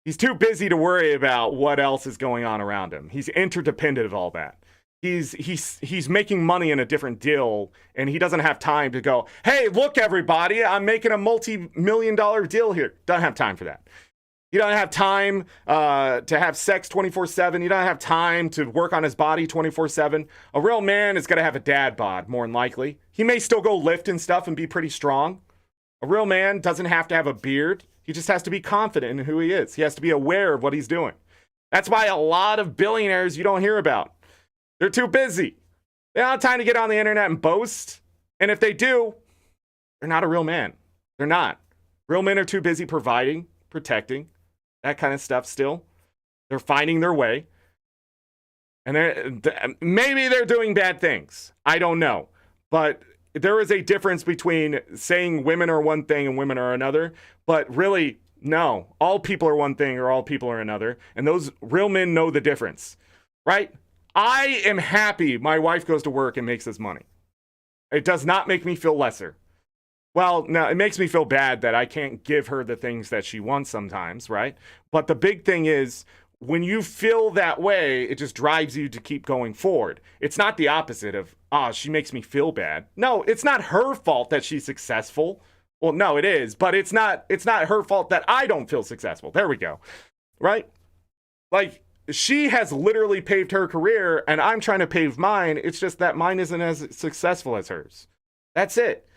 He's too busy to worry about what else is going on around him. He's interdependent of all that. He's making money in a different deal, and he doesn't have time to go, hey, look, everybody, I'm making a multi-million-dollar deal here. Doesn't have time for that. You don't have time to have sex 24/7. You don't have time to work on his body 24/7. A real man is going to have a dad bod, more than likely. He may still go lift and stuff and be pretty strong. A real man doesn't have to have a beard. He just has to be confident in who he is. He has to be aware of what he's doing. That's why a lot of billionaires you don't hear about. They're too busy. They don't have time to get on the internet and boast. And if they do, they're not a real man. They're not. Real men are too busy providing, protecting, that kind of stuff still. They're finding their way. And maybe they're doing bad things. I don't know. But there is a difference between saying women are one thing and women are another. But really, no. All people are one thing or all people are another. And those real men know the difference. Right? I am happy my wife goes to work and makes this money. It does not make me feel lesser. Well, no, it makes me feel bad that I can't give her the things that she wants sometimes, right? But the big thing is, when you feel that way, it just drives you to keep going forward. It's not the opposite of, she makes me feel bad. No, it's not her fault that she's successful. Well, no, it is, but it's not her fault that I don't feel successful. There we go. Right? Like, she has literally paved her career, and I'm trying to pave mine. It's just that mine isn't as successful as hers. That's it.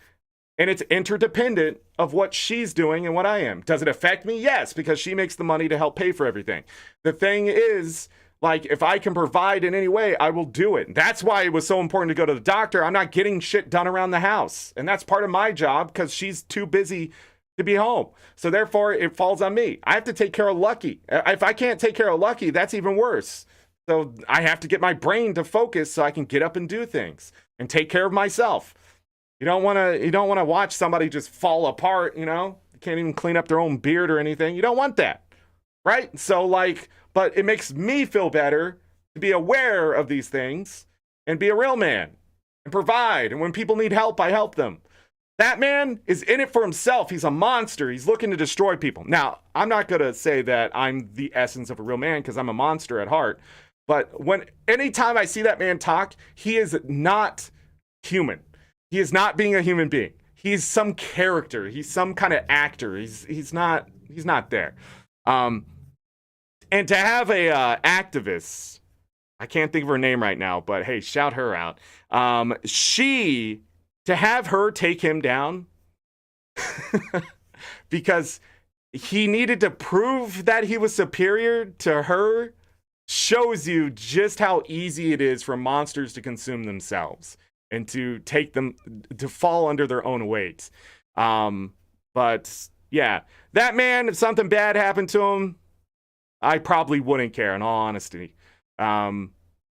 And it's interdependent of what she's doing and what I am. Does it affect me? Yes, because she makes the money to help pay for everything. The thing is, like, if I can provide in any way, I will do it. That's why it was so important to go to the doctor. I'm not getting shit done around the house. And that's part of my job because she's too busy to be home. So therefore, it falls on me. I have to take care of Lucky. If I can't take care of Lucky, that's even worse. So I have to get my brain to focus so I can get up and do things and take care of myself. You don't want to watch somebody just fall apart, can't even clean up their own beard or anything. You don't want that. Right? So but it makes me feel better to be aware of these things and be a real man and provide. And when people need help, I help them. That man is in it for himself. He's a monster. He's looking to destroy people. Now, I'm not going to say that I'm the essence of a real man because I'm a monster at heart. But anytime I see that man talk, he is not human. He is not being a human being. He's some character. He's some kind of actor. He's not there. And to have a activist, I can't think of her name right now, but hey, shout her out. To have her take him down because he needed to prove that he was superior to her shows you just how easy it is for monsters to consume themselves and to take them to fall under their own weight. But yeah, that man, if something bad happened to him, I probably wouldn't care in all honesty.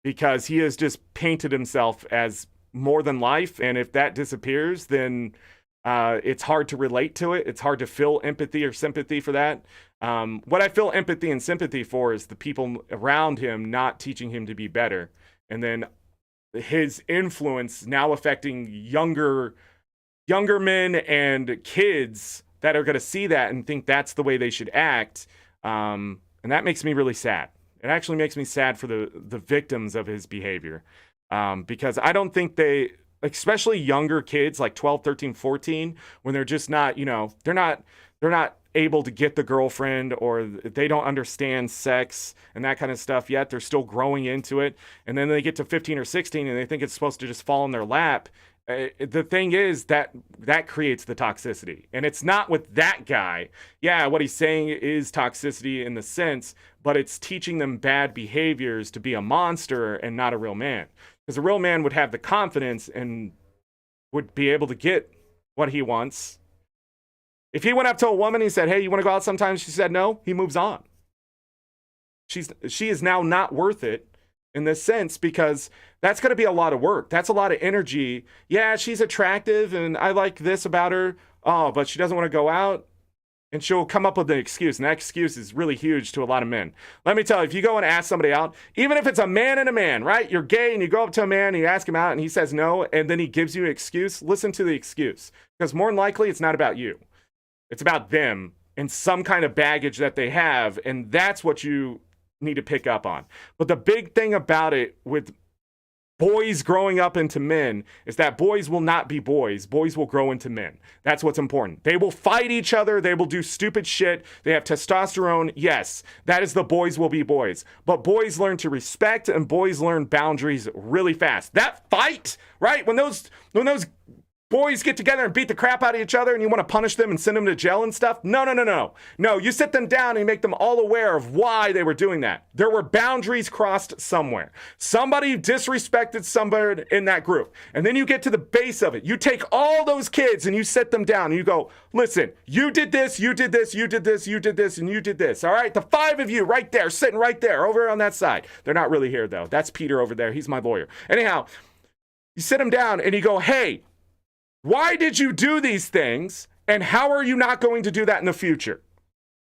Because he has just painted himself as more than life. And if that disappears, then It's hard to relate to it. It's hard to feel empathy or sympathy for that. What I feel empathy and sympathy for is the people around him not teaching him to be better. And then his influence now affecting younger men and kids that are going to see that and think that's the way they should act. And that makes me really sad. It actually makes me sad for the victims of his behavior. Because I don't think they, especially younger kids like 12, 13, 14, when they're just not, they're not able to get the girlfriend, or they don't understand sex and that kind of stuff yet. They're still growing into it. And then they get to 15 or 16 and they think it's supposed to just fall in their lap. The thing is that creates the toxicity, and it's not with that guy. Yeah, what he's saying is toxicity in the sense, but it's teaching them bad behaviors to be a monster and not a real man. Because a real man would have the confidence and would be able to get what he wants. If he went up to a woman, he said, "Hey, you want to go out sometime?" She said no, he moves on. She is now not worth it in this sense, because that's going to be a lot of work. That's a lot of energy. Yeah, she's attractive and I like this about her. Oh, but she doesn't want to go out. And she'll come up with an excuse. And that excuse is really huge to a lot of men. Let me tell you, if you go and ask somebody out, even if it's a man and a man, right? You're gay and you go up to a man and you ask him out and he says no, and then he gives you an excuse, listen to the excuse. Because more than likely, it's not about you. It's about them and some kind of baggage that they have. And that's what you need to pick up on. But the big thing about it with boys growing up into men is that boys will not be boys. Boys will grow into men. That's what's important. They will fight each other. They will do stupid shit. They have testosterone. Yes, that is the boys will be boys. But boys learn to respect and boys learn boundaries really fast. That fight, right? When those boys get together and beat the crap out of each other and you want to punish them and send them to jail and stuff. No. You sit them down and you make them all aware of why they were doing that. There were boundaries crossed somewhere. Somebody disrespected somebody in that group. And then you get to the base of it. You take all those kids and you sit them down and you go, listen, you did this, you did this, you did this, you did this, and you did this. All right, the 5 of you right there, sitting right there over on that side. They're not really here though. That's Peter over there. He's my lawyer. Anyhow, you sit them down and you go, hey, why did you do these things, and how are you not going to do that in the future?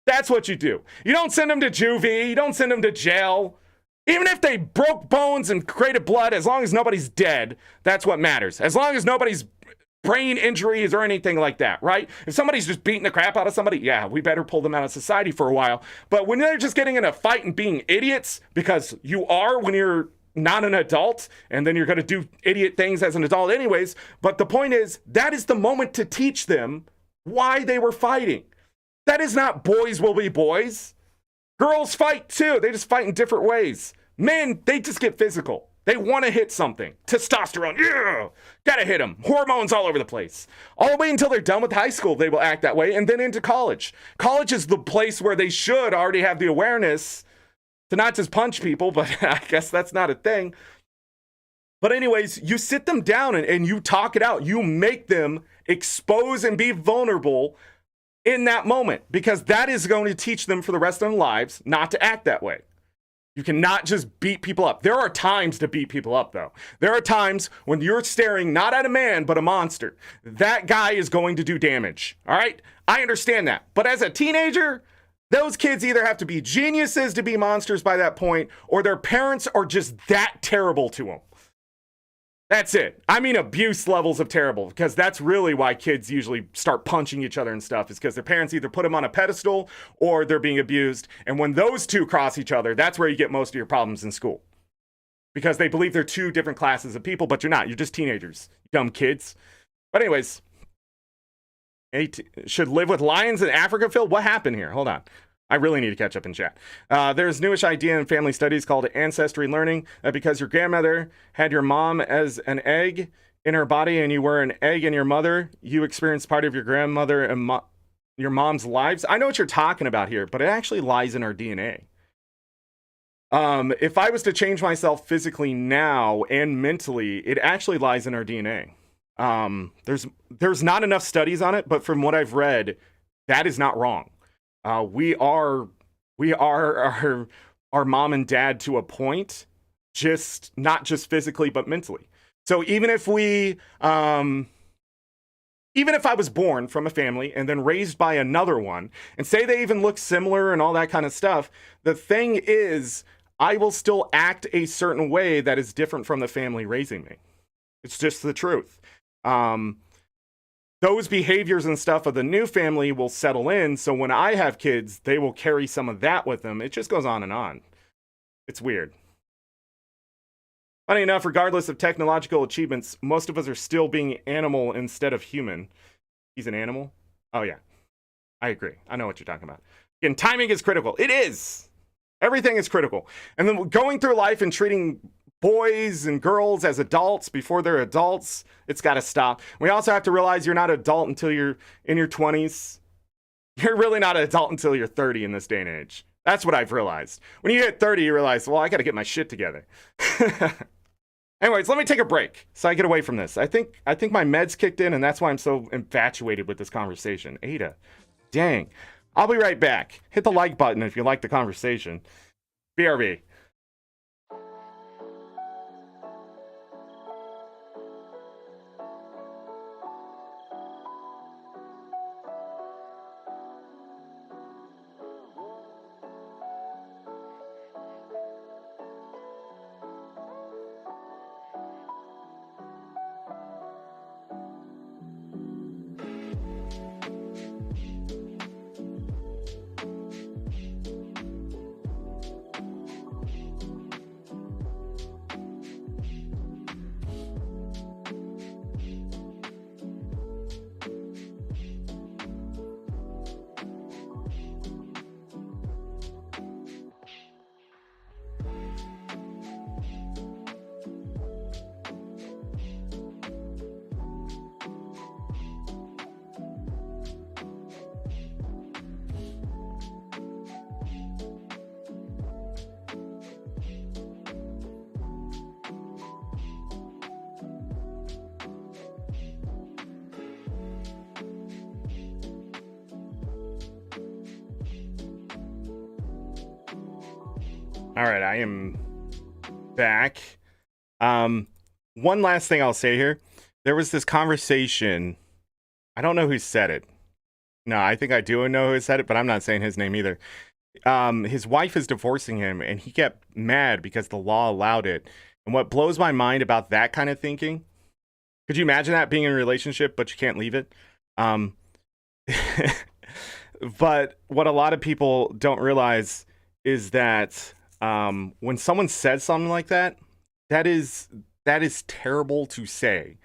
That's what you do. You don't send them to juvie. You don't send them to jail. Even if they broke bones and created blood, as long as nobody's dead, that's what matters. As long as nobody's brain injuries or anything like that, right? If somebody's just beating the crap out of somebody, yeah, we better pull them out of society for a while. But when they're just getting in a fight and being idiots, because you are when you're not an adult, and then you're going to do idiot things as an adult anyways. But the point is, that is the moment to teach them why they were fighting. That is not boys will be boys. Girls fight too. They just fight in different ways. Men, they just get physical. They want to hit something. Testosterone, yeah, gotta hit them. Hormones all over the place. All the way until they're done with high school, they will act that way, and then into college. College is the place where they should already have the awareness to not just punch people, but I guess that's not a thing. But anyways, you sit them down and you talk it out. You make them expose and be vulnerable in that moment, because that is going to teach them for the rest of their lives not to act that way. You cannot just beat people up. There are times to beat people up, though. There are times when you're staring not at a man, but a monster. That guy is going to do damage, all right? I understand that. But as a teenager, those kids either have to be geniuses to be monsters by that point, or their parents are just that terrible to them. That's it. I mean abuse levels of terrible, because that's really why kids usually start punching each other and stuff, is because their parents either put them on a pedestal or they're being abused. And when those two cross each other, that's where you get most of your problems in school. Because they believe they're two different classes of people, but you're not. You're just teenagers, dumb kids. But anyways, should live with lions in Africa, Phil? What happened here? Hold on. I really need to catch up in chat. There's a newish idea in family studies called ancestry learning, that because your grandmother had your mom as an egg in her body and you were an egg in your mother, you experienced part of your grandmother and your mom's lives. I know what you're talking about here, but it actually lies in our DNA. If I was to change myself physically now and mentally, it actually lies in our DNA. There's not enough studies on it, but from what I've read, that is not wrong. We are our mom and dad to a point, just not just physically, but mentally. So even if we even if I was born from a family and then raised by another one, and say they even look similar and all that kind of stuff, the thing is, I will still act a certain way that is different from the family raising me. It's just the truth. Those behaviors and stuff of the new family will settle in, so when I have kids, they will carry some of that with them. It just goes on and on. It's weird. Funny enough, regardless of technological achievements, most of us are still being animal instead of human. He's an animal? Oh, yeah. I agree. I know what you're talking about. Again, timing is critical. It is. Everything is critical. And then going through life and treating boys and girls as adults before they're adults, it's got to stop. We also have to realize you're not an adult until you're in your 20s. You're really not an adult until you're 30 in this day and age. That's what I've realized. When you hit 30, you realize, well, I got to get my shit together. Anyways, let me take a break so I get away from this. I think my meds kicked in, and that's why I'm so infatuated with this conversation. Ada, dang. I'll be right back. Hit the like button if you like the conversation. BRB. All right, I am back. One last thing I'll say here. There was this conversation. I don't know who said it. No, I think I do know who said it, but I'm not saying his name either. His wife is divorcing him, and he kept mad because the law allowed it. And what blows my mind about that kind of thinking, could you imagine that being in a relationship, but you can't leave it? But what a lot of people don't realize is that when someone says something like that, that is terrible to say.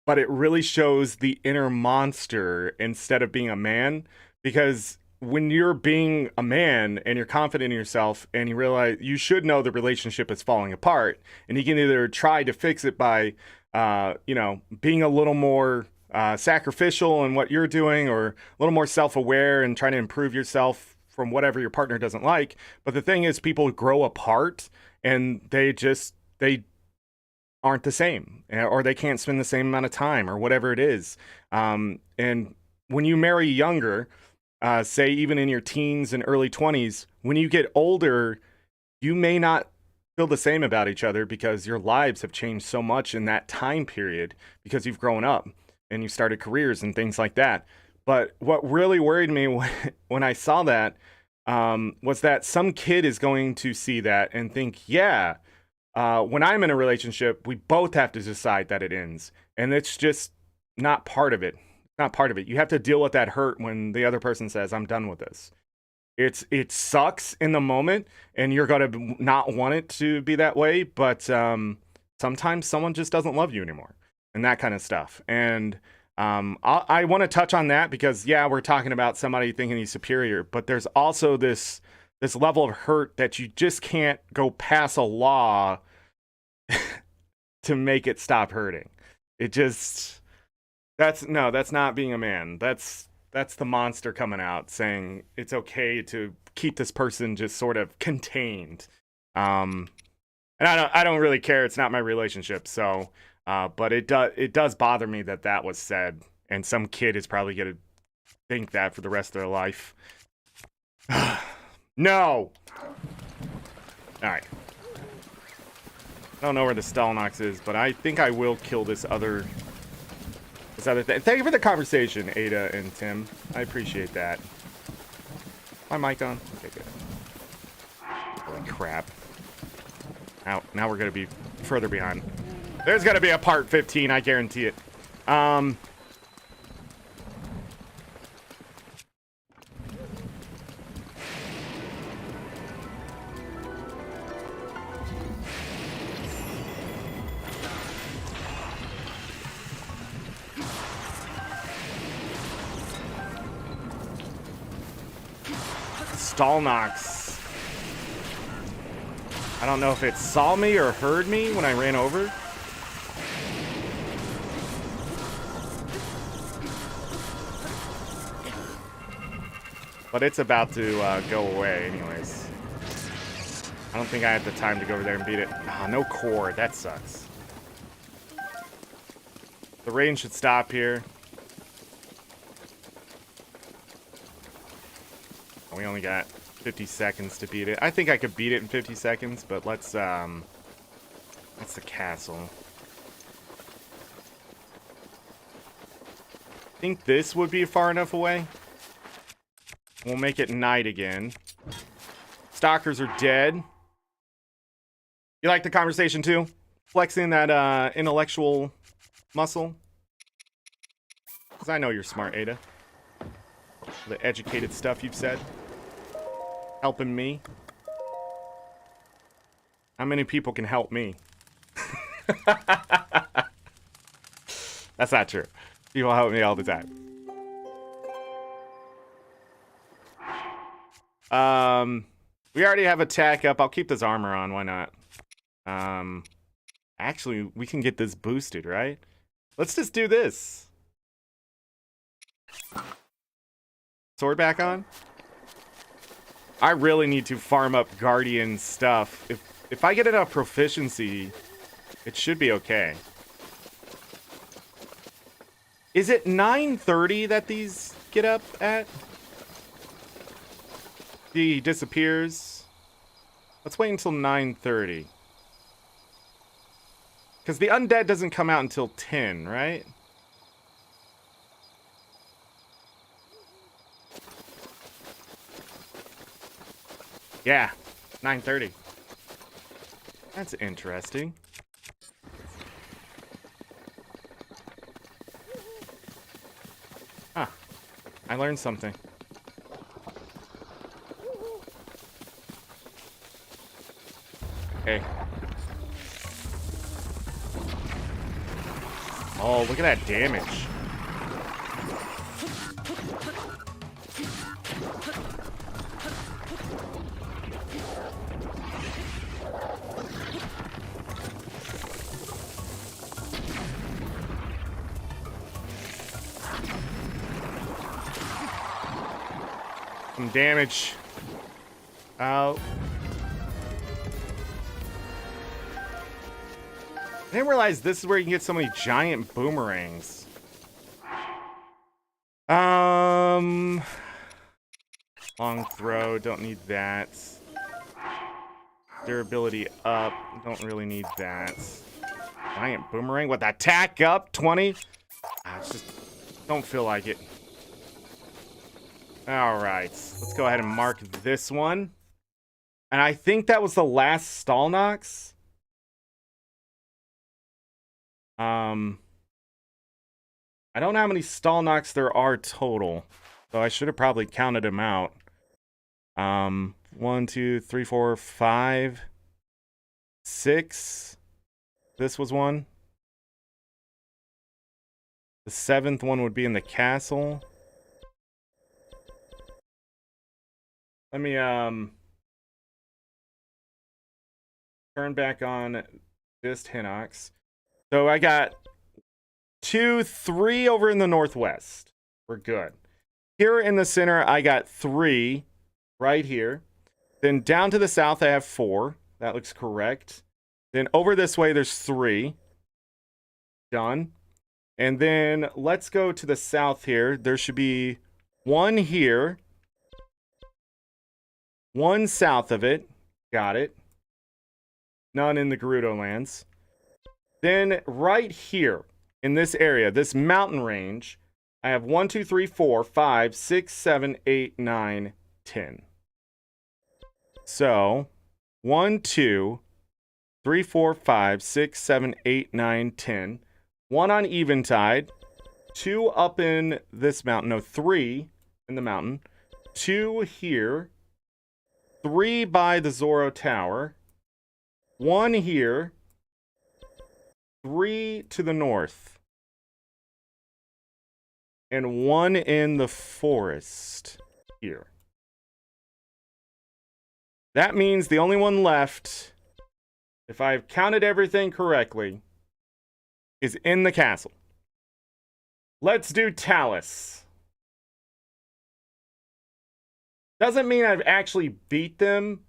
But it really shows the inner monster instead of being a man. Because when you're being a man and you're confident in yourself and you realize you should know the relationship is falling apart, and you can either try to fix it by, being a little more sacrificial in what you're doing, or a little more self-aware and trying to improve yourself from whatever your partner doesn't like. But the thing is, people grow apart and they aren't the same, or they can't spend the same amount of time, or whatever it is. And when you marry younger, say even in your teens and early 20s, when you get older, you may not feel the same about each other because your lives have changed so much in that time period because you've grown up and you started careers and things like that. But what really worried me when I saw that was that some kid is going to see that and think, yeah, when I'm in a relationship, we both have to decide that it ends. And it's just not part of it. Not part of it. You have to deal with that hurt when the other person says, I'm done with this. It sucks in the moment, and you're going to not want it to be that way. But sometimes someone just doesn't love you anymore, and that kind of stuff. And I want to touch on that because, yeah, we're talking about somebody thinking he's superior, but there's also this level of hurt that you just can't go pass a law to make it stop hurting. That's not being a man. That's the monster coming out saying it's okay to keep this person just sort of contained. And I don't really care. It's not my relationship. So, but it does bother me that was said, and some kid is probably going to think that for the rest of their life. No. All right. I don't know where the Stalnox is, but I think I will kill this other this other thing. Thank you for the conversation, Ada and Tim. I appreciate that. My mic on? Okay, good. Holy crap. Now we're gonna be further behind. There's gonna be a part 15, I guarantee it. Stallnox. I don't know if it saw me or heard me when I ran over. But it's about to go away anyways. I don't think I had the time to go over there and beat it. Ah, no core. That sucks. The rain should stop here. We only got 50 seconds to beat it. I think I could beat it in 50 seconds, but let's, that's the castle. I think this would be far enough away. We'll make it night again. Stalkers are dead. You like the conversation too? Flexing that, intellectual muscle? Because I know you're smart, Ada. The educated stuff you've said. Helping me. How many people can help me? That's not true. People help me all the time. We already have attack up. I'll keep this armor on. Why not? Actually, we can get this boosted, right? Let's just do this. Sword back on? I really need to farm up Guardian stuff. If I get enough proficiency, it should be okay. Is it 9:30 that these get up at? He disappears. Let's wait until 9:30. Because the undead doesn't come out until 10, right? Yeah, 9:30. That's interesting. Huh. I learned something. Hey. Oh, look at that damage. Some damage. I didn't realize this is where you can get so many giant boomerangs. Long throw, don't need that. Durability up, don't really need that. Giant boomerang with attack up, 20. It's just, don't feel like it. Alright, let's go ahead and mark this one. And I think that was the last Stallnox. I don't know how many Stallnox there are total, so I should have probably counted them out. 1, 2, 3, 4, 5, 6. This was one. The 7th one would be in the castle. Let me turn back on this Hinox. So I got 2, 3 over in the northwest. We're good. Here in the center, I got 3 right here. Then down to the south, I have 4. That looks correct. Then over this way, there's 3. Done. And then let's go to the south here. There should be 1 here. 1 south of it. Got it. None in the Gerudo lands. Then right here, in this area, this mountain range, I have 1, 2, 3, 4, 5, 6, 7, 8, 9, 10. So 1, 2, 3, 4, 5, 6, 7, 8, 9, 10. 1 on Eventide, 2 up in this mountain, no, 3 in the mountain, 2 here, 3 by the Zorro Tower, 1 here, 3 to the north, and 1 in the forest here. That means the only one left, if I've counted everything correctly, is in the castle. Let's do Talus. Doesn't mean I've actually beat them.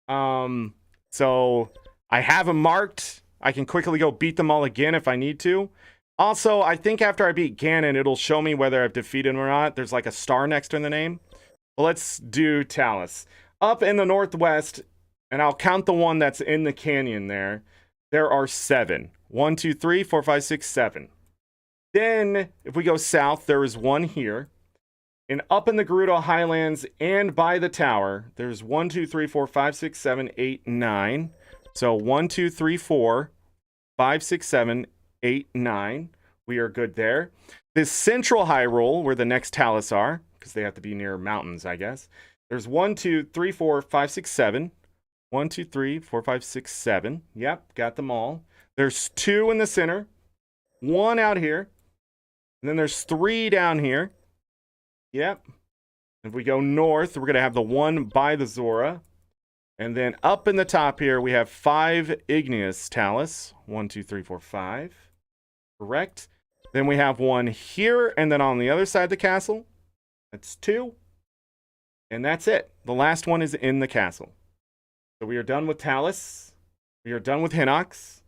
So I have them marked. I can quickly go beat them all again if I need to. Also, I think after I beat Ganon, it'll show me whether I've defeated him or not. There's like a star next to the name. Well, let's do Talus. Up in the northwest, and I'll count the one that's in the canyon there. There are 7. 1, 2, 3, 4, 5, 6, 7. Then, if we go south, there is 1 here. And up in the Gerudo Highlands and by the tower, there's 1, 2, 3, 4, 5, 6, 7, 8, 9. So 1, 2, 3, 4, 5, 6, 7, 8, 9. We are good there. This central Hyrule, where the next Talus are, because they have to be near mountains, I guess. There's 1, 2, 3, 4, 5, 6, 7. 1, 2, 3, 4, 5, 6, 7. Yep, got them all. There's 2 in the center. 1 out here. And then there's 3 down here. Yep. If we go north, we're going to have the 1 by the Zora. And then up in the top here, we have 5 Igneous Talus. 1, 2, 3, 4, 5. Correct. Then we have 1 here, and then on the other side of the castle, that's 2. And that's it. The last one is in the castle. So we are done with Talus. We are done with Hinox.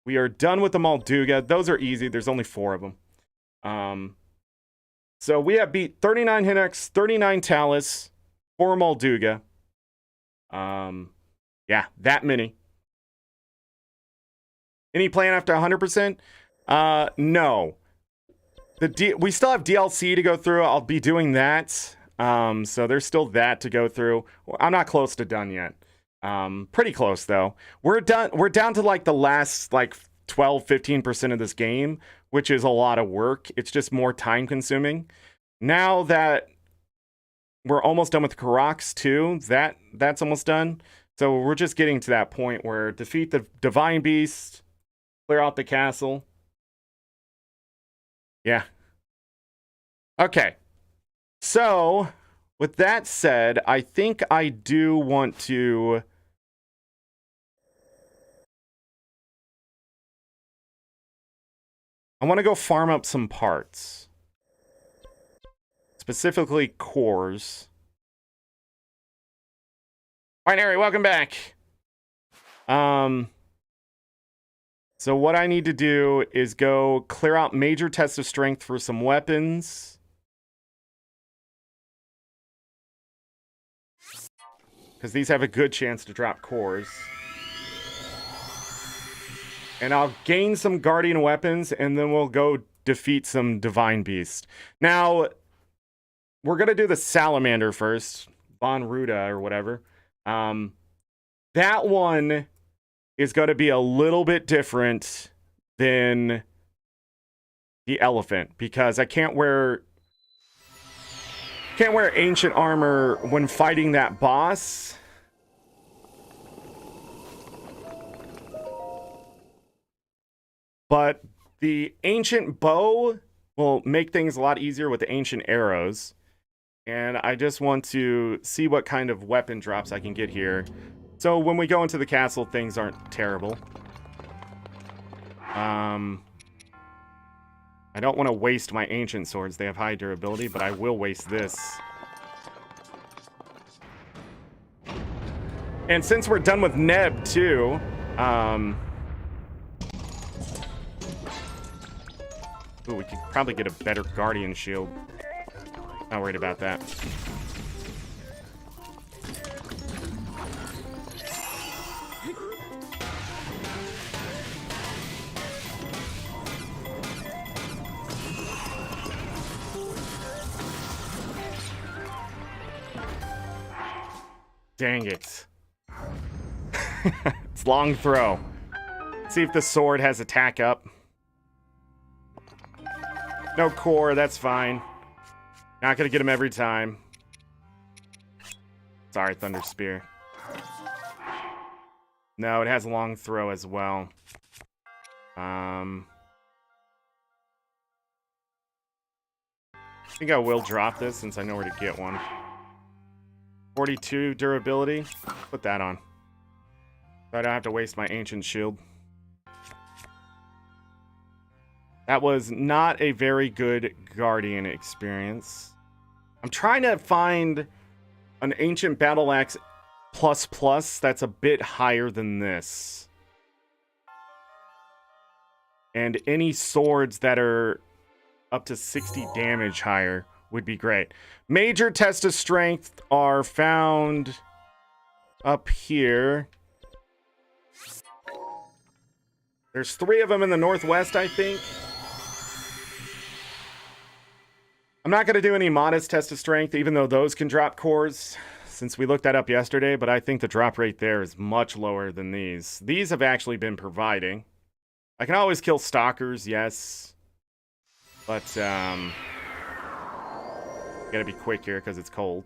We are done with the Molduga. Those are easy. There's only 4 of them. So we have beat 39 Hinox, 39 Talus, 4 Molduga. Yeah, that many. Any plan after 100%? No. We still have DLC to go through. I'll be doing that. So there's still that to go through. I'm not close to done yet. Pretty close though. We're down to like the last like 12-15% of this game, which is a lot of work. It's just more time consuming. Now that we're almost done with Karax too, that's almost done. So we're just getting to that point where defeat the Divine Beast, clear out the castle. Yeah. Okay. So, with that said, I think I do want to... I want to go farm up some parts. Specifically, cores. Binary, welcome back! So what I need to do is go clear out major tests of strength for some weapons. Because these have a good chance to drop cores. And I'll gain some Guardian weapons, and then we'll go defeat some Divine Beast. Now, we're going to do the Salamander first. Von Ruda or whatever. That one is going to be a little bit different than the elephant. Because I can't wear ancient armor when fighting that boss. But the ancient bow will make things a lot easier with the ancient arrows. And I just want to see what kind of weapon drops I can get here. So when we go into the castle, things aren't terrible. I don't want to waste my ancient swords. They have high durability, but I will waste this. And since we're done with Neb, too, ooh, we could probably get a better Guardian shield. Not worried about that. Dang it. It's long throw. See if the sword has attack up. No core, that's fine. Not gonna get him every time. Sorry, Thunder Spear. No, it has long throw as well. I think I will drop this since I know where to get one. 42 durability. Put that on. So I don't have to waste my ancient shield. That was not a very good Guardian experience. I'm trying to find an ancient battle axe plus that's a bit higher than this. And any swords that are up to 60 damage higher would be great. Major tests of strength are found up here. There's 3 of them in the northwest, I think. I'm not going to do any modest test of strength, even though those can drop cores, since we looked that up yesterday, but I think the drop rate there is much lower than these. These have actually been providing. I can always kill stalkers, yes. But, gotta be quick here because it's cold.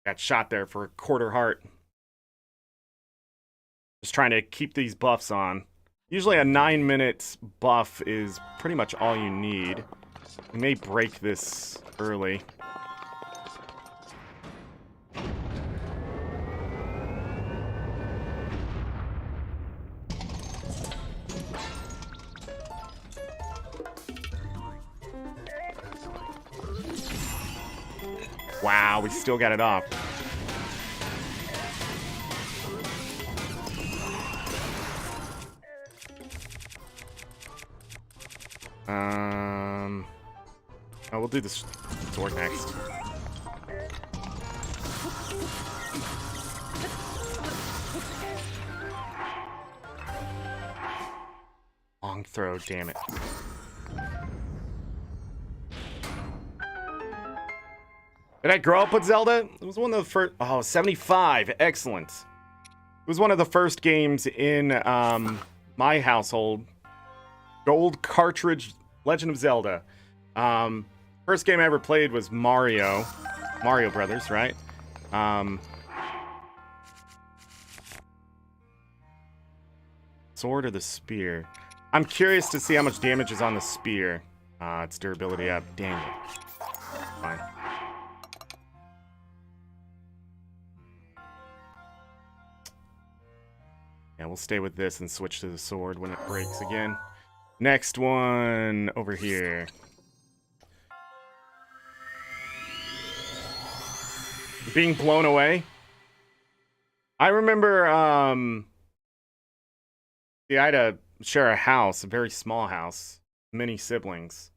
Got shot there for a quarter heart. Just trying to keep these buffs on. Usually a 9-minute buff is pretty much all you need. We may break this early. Wow, we still got it off. Oh, we'll do this sword next. Long throw, damn it. Did I grow up with Zelda? It was one of the first... Oh, 75. Excellent. It was one of the first games in my household. Gold cartridge Legend of Zelda. First game I ever played was Mario. Mario Brothers, right? Sword or the spear? I'm curious to see how much damage is on the spear. Its durability up. Dang it. Fine. Yeah, we'll stay with this and switch to the sword when it breaks again. Next one over here. Being blown away. I remember, I had to share a house, a very small house, many siblings.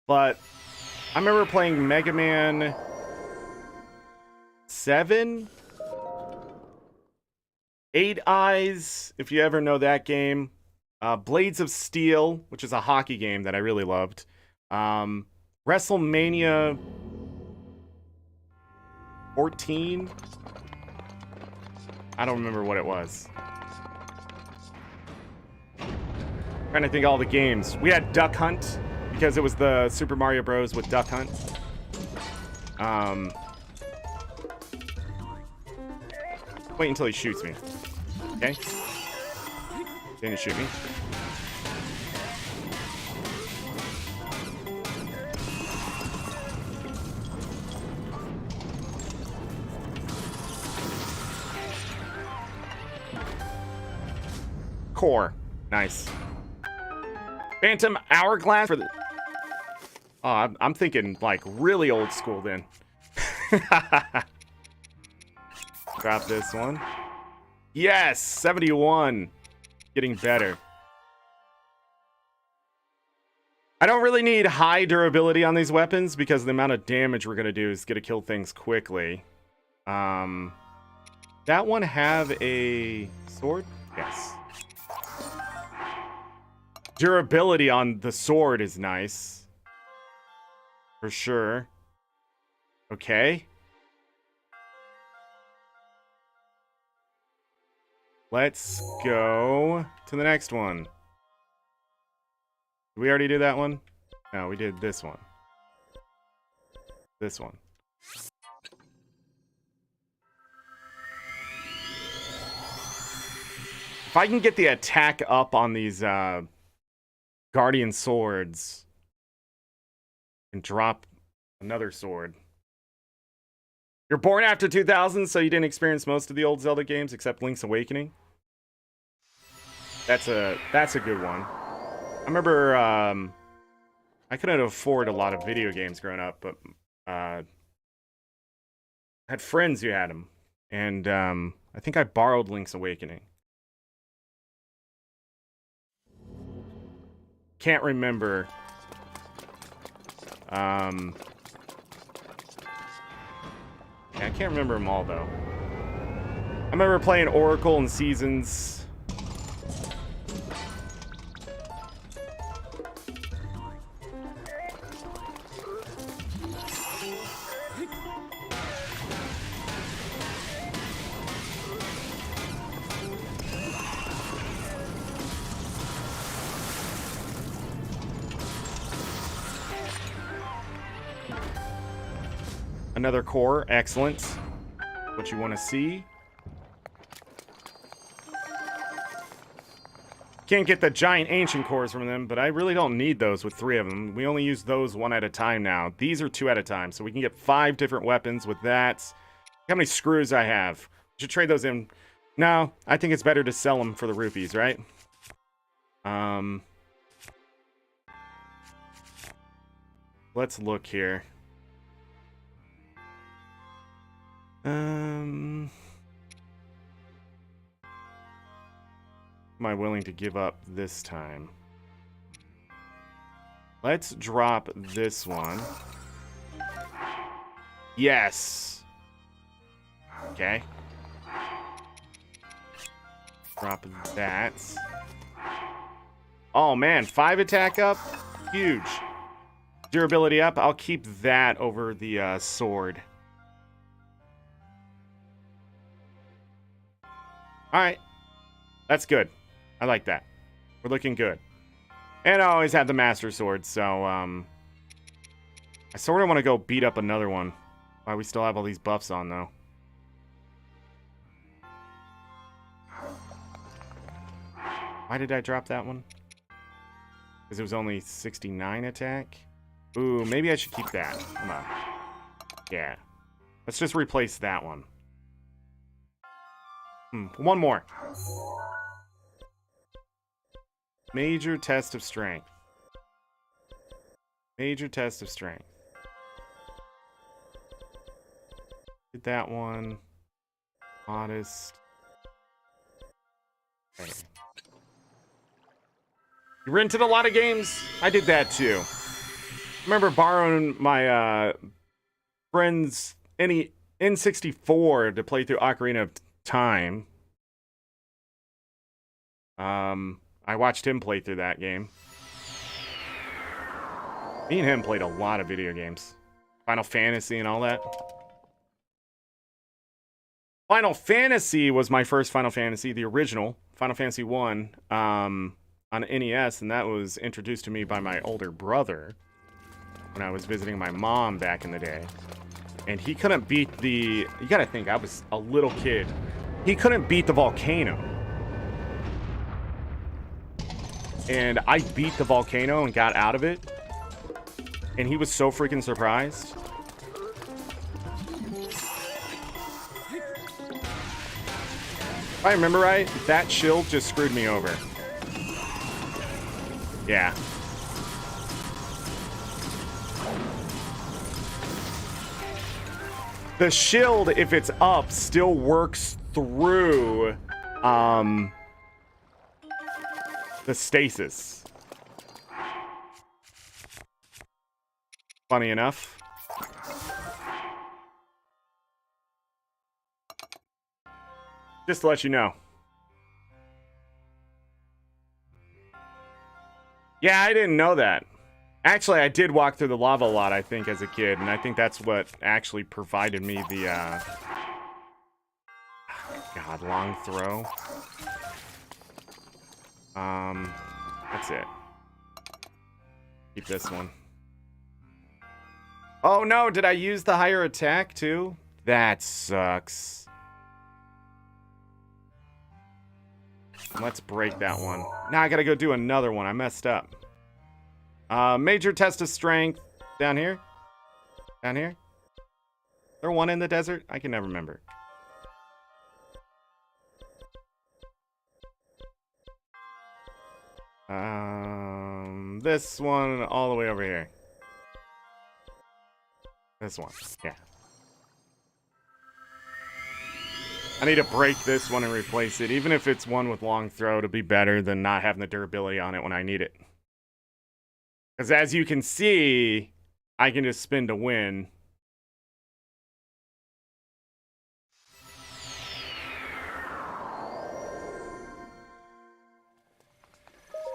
But I remember playing Mega Man 7? 8 Eyes, if you ever know that game. Blades of Steel, which is a hockey game that I really loved. WrestleMania 14? I don't remember what it was. Trying to think of all the games. We had Duck Hunt, because it was the Super Mario Bros. With Duck Hunt. Wait until he shoots me. Okay? Then he shoot me. Core. Nice. Phantom Hourglass for the... Oh, I'm thinking, like, really old school then. Grab this one. Yes! 71. Getting better. I don't really need high durability on these weapons because the amount of damage we're going to do is going to kill things quickly. That one have a sword? Yes. Durability on the sword is nice. For sure. Okay. Let's go to the next one. Did we already do that one? No, we did this one. This one. If I can get the attack up on these Guardian swords and drop another sword. You're born after 2000, so you didn't experience most of the old Zelda games except Link's Awakening. That's a good one. I remember I couldn't afford a lot of video games growing up, but I had friends who had them, and I think I borrowed Link's Awakening. Can't remember. Yeah, I can't remember them all though. I remember playing Oracle and Seasons. Another core, excellent. What you want to see. Can't get the giant ancient cores from them, but I really don't need those with 3 of them. We only use those 1 at a time now. These are 2 at a time, so we can get 5 different weapons with that. Look how many screws I have. We should trade those in. No, I think it's better to sell them for the rupees, right? Let's look here. Am I willing to give up this time? Let's drop this one. Yes. Okay. Drop that. Oh man, 5 attack up? Huge. Durability up. I'll keep that over the sword. Alright. That's good. I like that. We're looking good. And I always have the Master Sword, so, I sort of want to go beat up another one. Why we still have all these buffs on, though. Why did I drop that one? Because it was only 69 attack? Ooh, maybe I should keep that. Come on. Yeah. Let's just replace that one. One more. Major test of strength. Major test of strength. Did that one. Modest. Okay. You rented a lot of games? I did that too. I remember borrowing my friend's N64 to play through Ocarina of Time. I watched him play through that game. Me and him played a lot of video games. Final Fantasy and all that. Final Fantasy was my first Final Fantasy, the original, Final Fantasy 1, on NES, and that was introduced to me by my older brother when I was visiting my mom back in the day. And he couldn't beat the... You gotta think, I was a little kid. He couldn't beat the volcano. And I beat the volcano and got out of it. And he was so freaking surprised. If I remember right, that shield just screwed me over. Yeah. The shield, if it's up, still works through the stasis. Funny enough. Just to let you know. Yeah, I didn't know that. Actually, I did walk through the lava a lot, I think, as a kid, and I think that's what actually provided me the, God, long throw. That's it. Keep this one. Oh no, did I use the higher attack too? That sucks. Let's break that one. Now I gotta go do another one. I messed up. Major test of strength. Down here? Down here? Is there one in the desert? I can never remember. This one all the way over here. This one, yeah. I need to break this one and replace it, even if it's one with long throw, to be better than not having the durability on it when I need it. Because as you can see, I can just spin to win.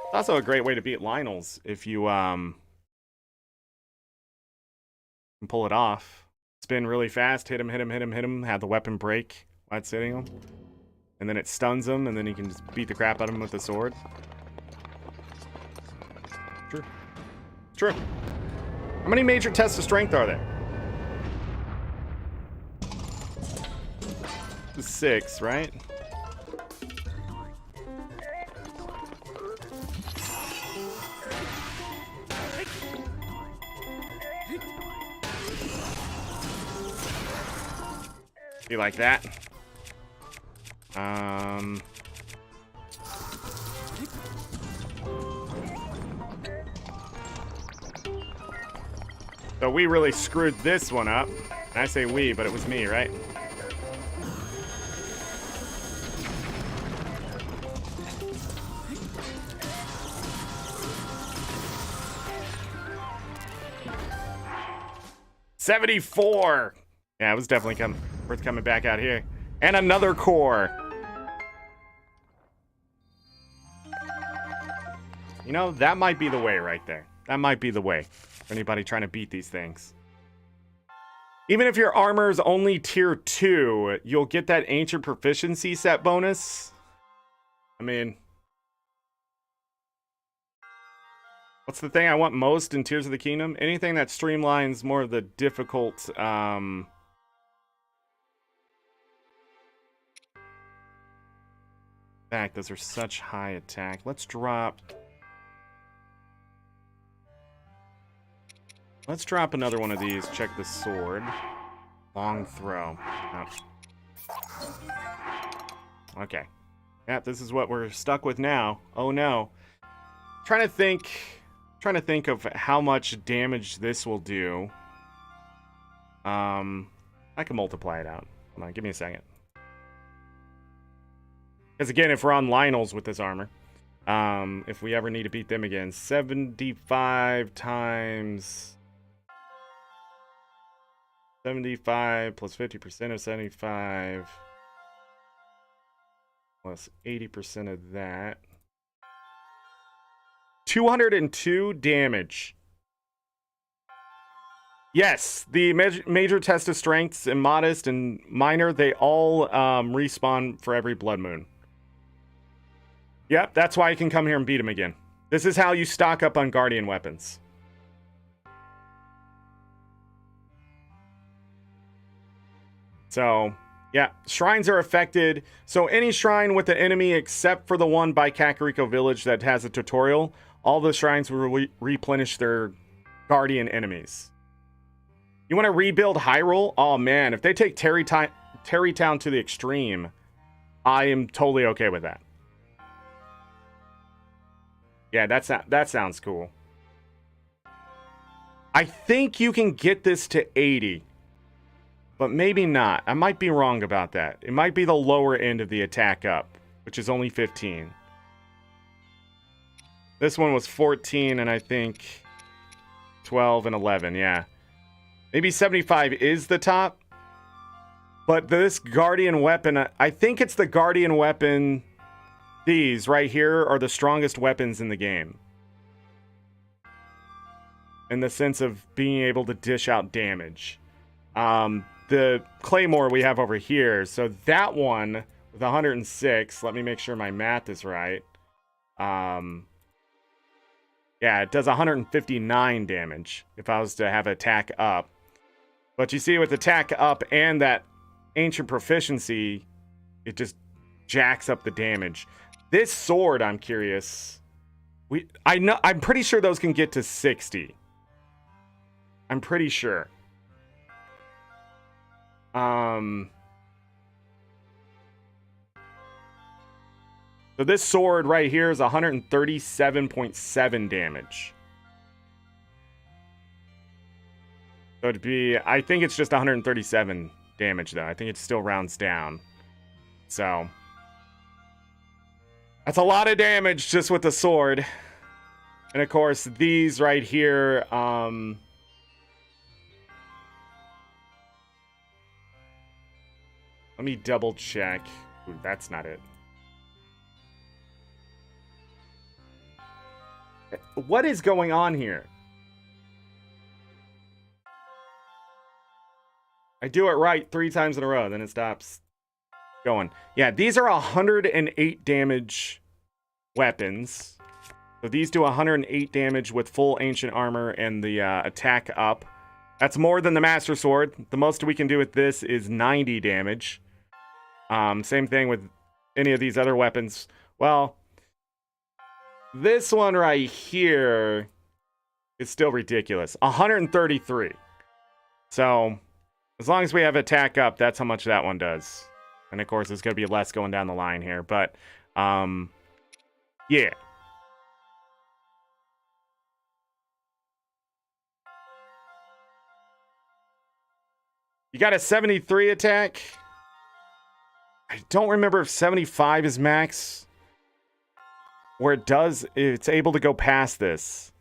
It's also a great way to beat Lionel's if you can pull it off. Spin really fast, hit him, hit him, hit him, hit him, have the weapon break while it's hitting him. And then it stuns him, and then he can just beat the crap out of him with the sword. True. True. How many major tests of strength are there? 6, right? You like that? So we really screwed this one up. And I say we, but it was me, right? $74. Yeah, it was definitely worth coming back out here. And another core. You know, that might be the way right there. That might be the way for anybody trying to beat these things. Even if your armor is only tier 2, you'll get that ancient proficiency set bonus. I mean, what's the thing I want most in Tears of the Kingdom? Anything that streamlines more of the difficult, attack. Those are such high attack. Let's drop another one of these. Check the sword. Long throw. Oh. Okay. Yeah, this is what we're stuck with now. Oh no. Trying to think of how much damage this will do. I can multiply it out. Hold on, give me a second. Because again, if we're on Lionel's with this armor, if we ever need to beat them again, 75 times 75 plus 50% of 75 plus 80% of that. 202 damage. Yes, the major test of strengths and modest and minor, they all respawn for every blood moon. Yep, that's why you can come here and beat him again. This is how you stock up on guardian weapons. So, yeah, shrines are affected. So any shrine with the enemy except for the one by Kakariko Village that has a tutorial, all the shrines will replenish their guardian enemies. You want to rebuild Hyrule? Oh man, if they take Terrytown to the extreme, I am totally okay with that. Yeah, that sounds cool. I think you can get this to 80. But maybe not. I might be wrong about that. It might be the lower end of the attack up, which is only 15. This one was 14 and I think 12 and 11, yeah. Maybe 75 is the top. But this guardian weapon, I think it's the guardian weapon. These right here are the strongest weapons in the game. in the sense of being able to dish out damage. The Claymore we have over here, so that one with 106, let me make sure my math is right. Yeah, it does 159 damage if I was to have attack up. But you see with attack up and that ancient proficiency, it just jacks up the damage. This sword, I'm curious. I'm pretty sure those can get to 60. I'm pretty sure. So this sword right here is 137.7 damage. So it'd be, I think it's just 137 damage though. I think it still rounds down. So that's a lot of damage just with the sword. And of course, these right here, let me double check. Ooh, that's not it. What is going on here? I do it right 3 times in a row, then it stops going. Yeah, these are 108 damage weapons. So these do 108 damage with full ancient armor and the attack up. That's more than the Master Sword. The most we can do with this is 90 damage. Same thing with any of these other weapons. Well, this one right here is still ridiculous. 133. So, as long as we have attack up, that's how much that one does. And of course, it's going to be less going down the line here. But, yeah. You got a 73 attack. I don't remember if 75 is max. Where it's able to go past this.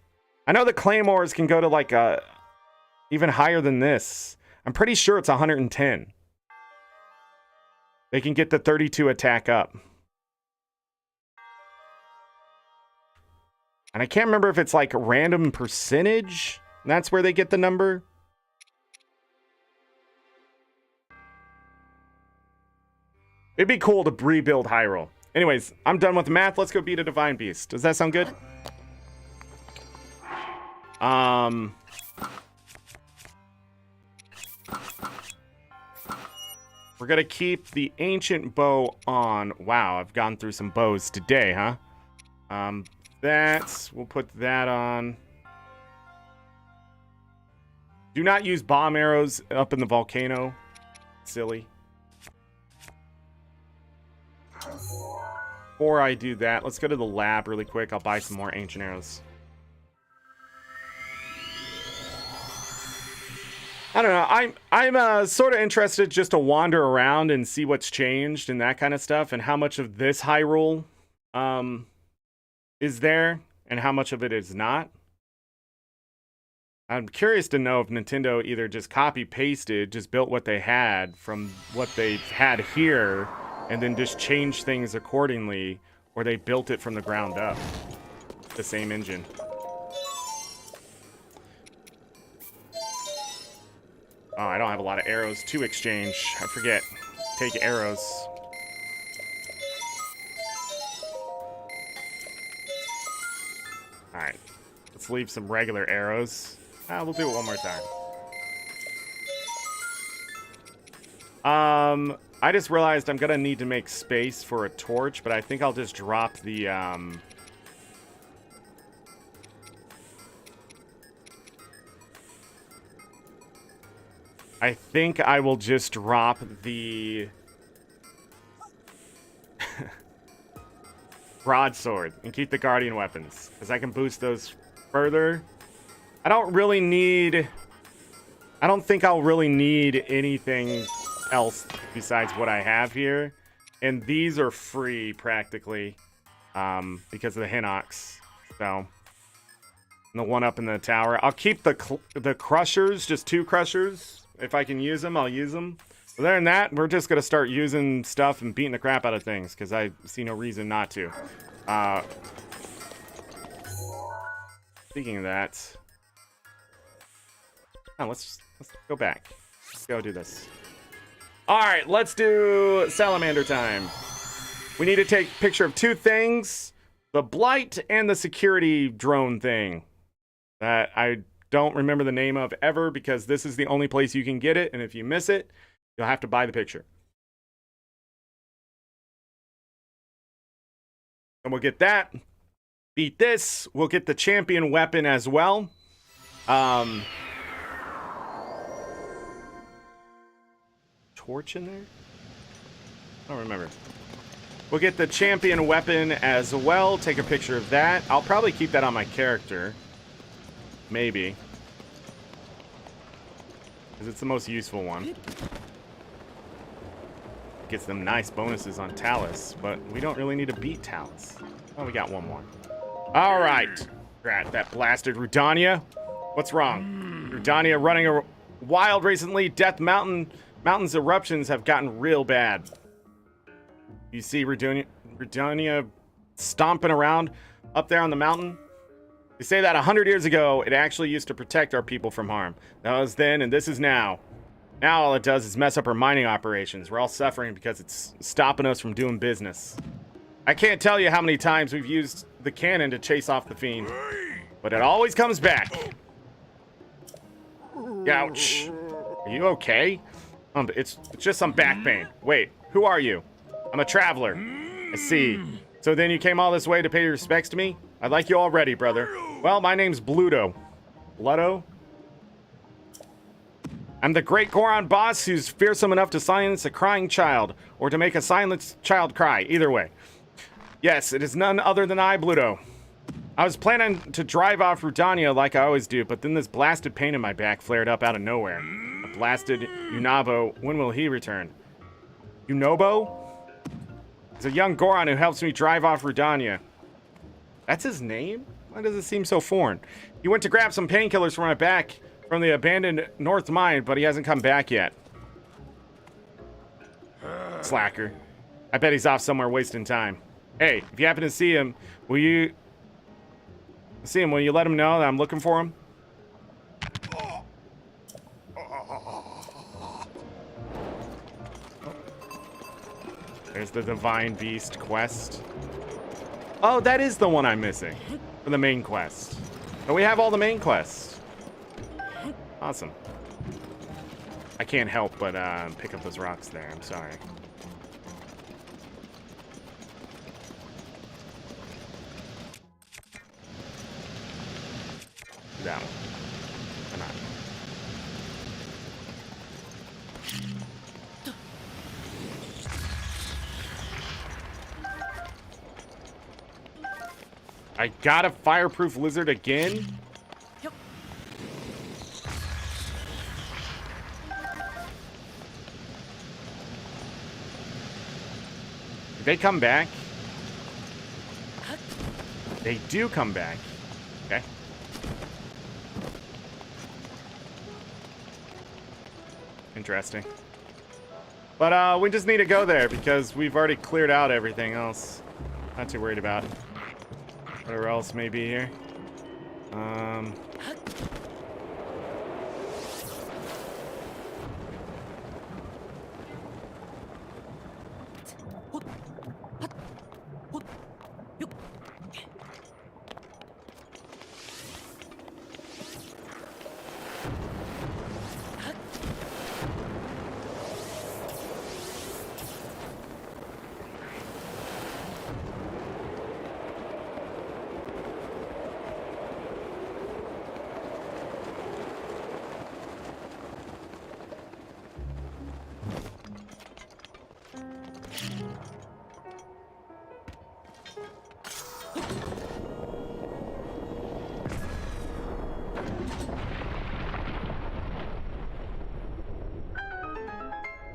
I know the Claymores can go to like even higher than this. I'm pretty sure it's 110. They can get the 32 attack up. And I can't remember if it's like a random percentage. And that's where they get the number. It'd be cool to rebuild Hyrule. Anyways, I'm done with the math. Let's go beat a Divine Beast. Does that sound good? We're gonna keep the ancient bow on. Wow, I've gone through some bows today, huh? We'll put that on. Do not use bomb arrows up in the volcano. Silly. Before I do that, let's go to the lab really quick. I'll buy some more ancient arrows. I don't know. I'm sort of interested just to wander around and see what's changed and that kind of stuff, and how much of this Hyrule is there and how much of it is not. I'm curious to know if Nintendo either just copy-pasted, just built what they had from what they had here, and then just changed things accordingly, or they built it from the ground up. The same engine. Oh, I don't have a lot of arrows to exchange. I forget. Take arrows. Alright. Let's leave some regular arrows. We'll do it one more time. I just realized I'm gonna need to make space for a torch, but I think I'll just drop the, I think I will just drop the broadsword and keep the guardian weapons, because I can boost those further. I don't think I'll really need anything else besides what I have here, and these are free practically because of the Hinox. So, and the one up in the tower, I'll keep the crushers, just 2 crushers. If I can use them, I'll use them. Other than that, we're just gonna start using stuff and beating the crap out of things, because I see no reason not to. Speaking of that, Oh, let's go back. Let's go do this. All right, let's do salamander time. We need to take a picture of two things: the blight and the security drone thing that I don't remember the name of ever, because this is the only place you can get it, and if you miss it, you'll have to buy the picture. And we'll get that. Beat this. We'll get the champion weapon as well. Torch in there? I don't remember. We'll get the champion weapon as well. Take a picture of that. I'll probably keep that on my character. Maybe. Because it's the most useful one. Gets them nice bonuses on Talus, but we don't really need to beat Talus. Oh, we got one more. All right. Drat, that blasted Rudania. What's wrong? Rudania running a wild recently. Death Mountain's eruptions have gotten real bad. You see Rudania stomping around up there on the mountain? They say that 100 years ago, it actually used to protect our people from harm. That was then, and this is now. Now all it does is mess up our mining operations. We're all suffering because it's stopping us from doing business. I can't tell you how many times we've used the cannon to chase off the fiend, but it always comes back. Ouch. Are you okay? It's just some back pain. Wait, who are you? I'm a traveler. I see. So then you came all this way to pay your respects to me? I like you already, brother. Well, my name's Bluto. Bluto? I'm the great Goron boss who's fearsome enough to silence a crying child, or to make a silenced child cry. Either way. Yes, it is none other than I, Bluto. I was planning to drive off Rudania like I always do, but then this blasted pain in my back flared up out of nowhere. A blasted Unabo. When will he return? Unobo? He's a young Goron who helps me drive off Rudania. That's his name? Why does it seem so foreign? He went to grab some painkillers for my back from the abandoned North Mine, but he hasn't come back yet. Slacker. I bet he's off somewhere wasting time. Hey, if you happen to see him, will you let him know that I'm looking for him? There's the Divine Beast quest. Oh, that is the one I'm missing for the main quest. But we have all the main quests. Awesome. I can't help but pick up those rocks there. I'm sorry. That one. Come on. I got a fireproof lizard again? Did they come back? They do come back. Okay. Interesting. But we just need to go there because we've already cleared out everything else. Not too worried about it. Whatever else may be here.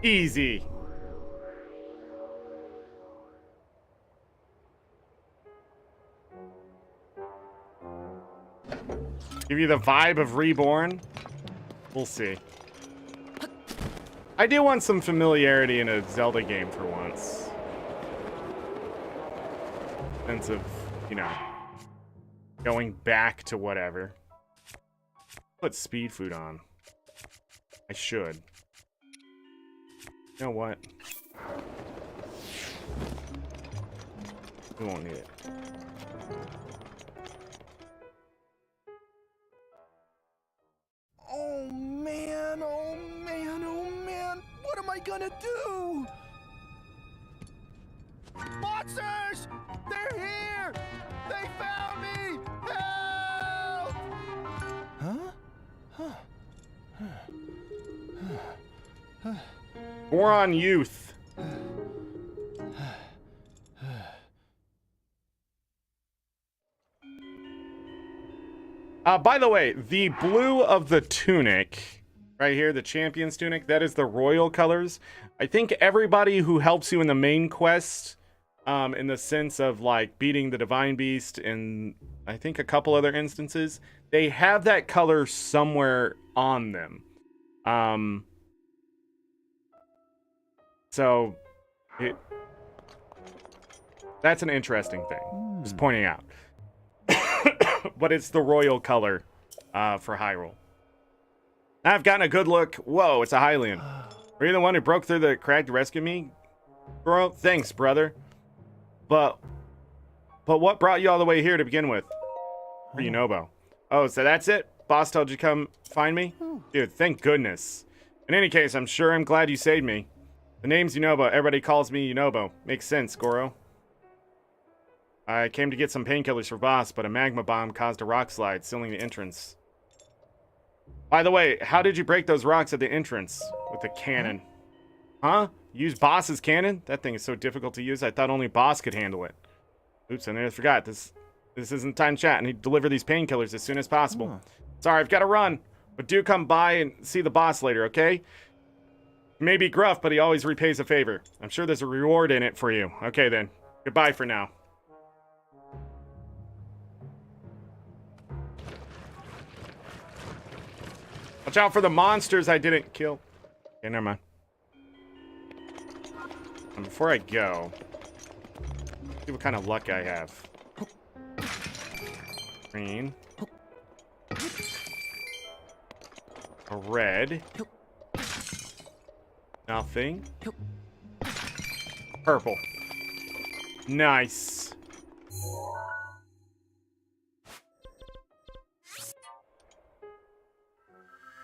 Easy. Give you the vibe of Reborn? We'll see. I do want some familiarity in a Zelda game for once. Sense of, you know, going back to whatever. Put speed food on. I should. You know what? We won't need it. Oh man, oh man, oh man. What am I gonna do? Monsters! They're here! They found me! Help! Huh? Goron Youth. By the way, the blue of the tunic, right here, the champion's tunic, that is the royal colors. I think everybody who helps you in the main quest, in the sense of like beating the divine beast and I think a couple other instances, they have that color somewhere on them. So that's an interesting thing. Just pointing out. But it's the royal color for Hyrule. I've gotten a good look. Whoa, it's a Hylian. Were you the one who broke through the crack to rescue me? Bro, thanks, brother. But what brought you all the way here to begin with? For Yunobo. Oh, so that's it? Boss told you to come find me? Dude, thank goodness. In any case, I'm glad you saved me. The name's Yunobo. Everybody calls me Yunobo. Makes sense, Goro. I came to get some painkillers for Boss, but a magma bomb caused a rock slide, sealing the entrance. By the way, how did you break those rocks at the entrance with the cannon? Huh? Use Boss's cannon? That thing is so difficult to use, I thought only Boss could handle it. Oops, I nearly forgot. This isn't time to chat. I need to deliver these painkillers as soon as possible. Sorry, I've got to run. But do come by and see the boss later, okay? He may be gruff, but he always repays a favor. I'm sure there's a reward in it for you. Okay, then. Goodbye for now. Watch out for the monsters I didn't kill. Okay, never mind. And before I go, see what kind of luck I have. Green. A red. Nothing. Purple. Nice.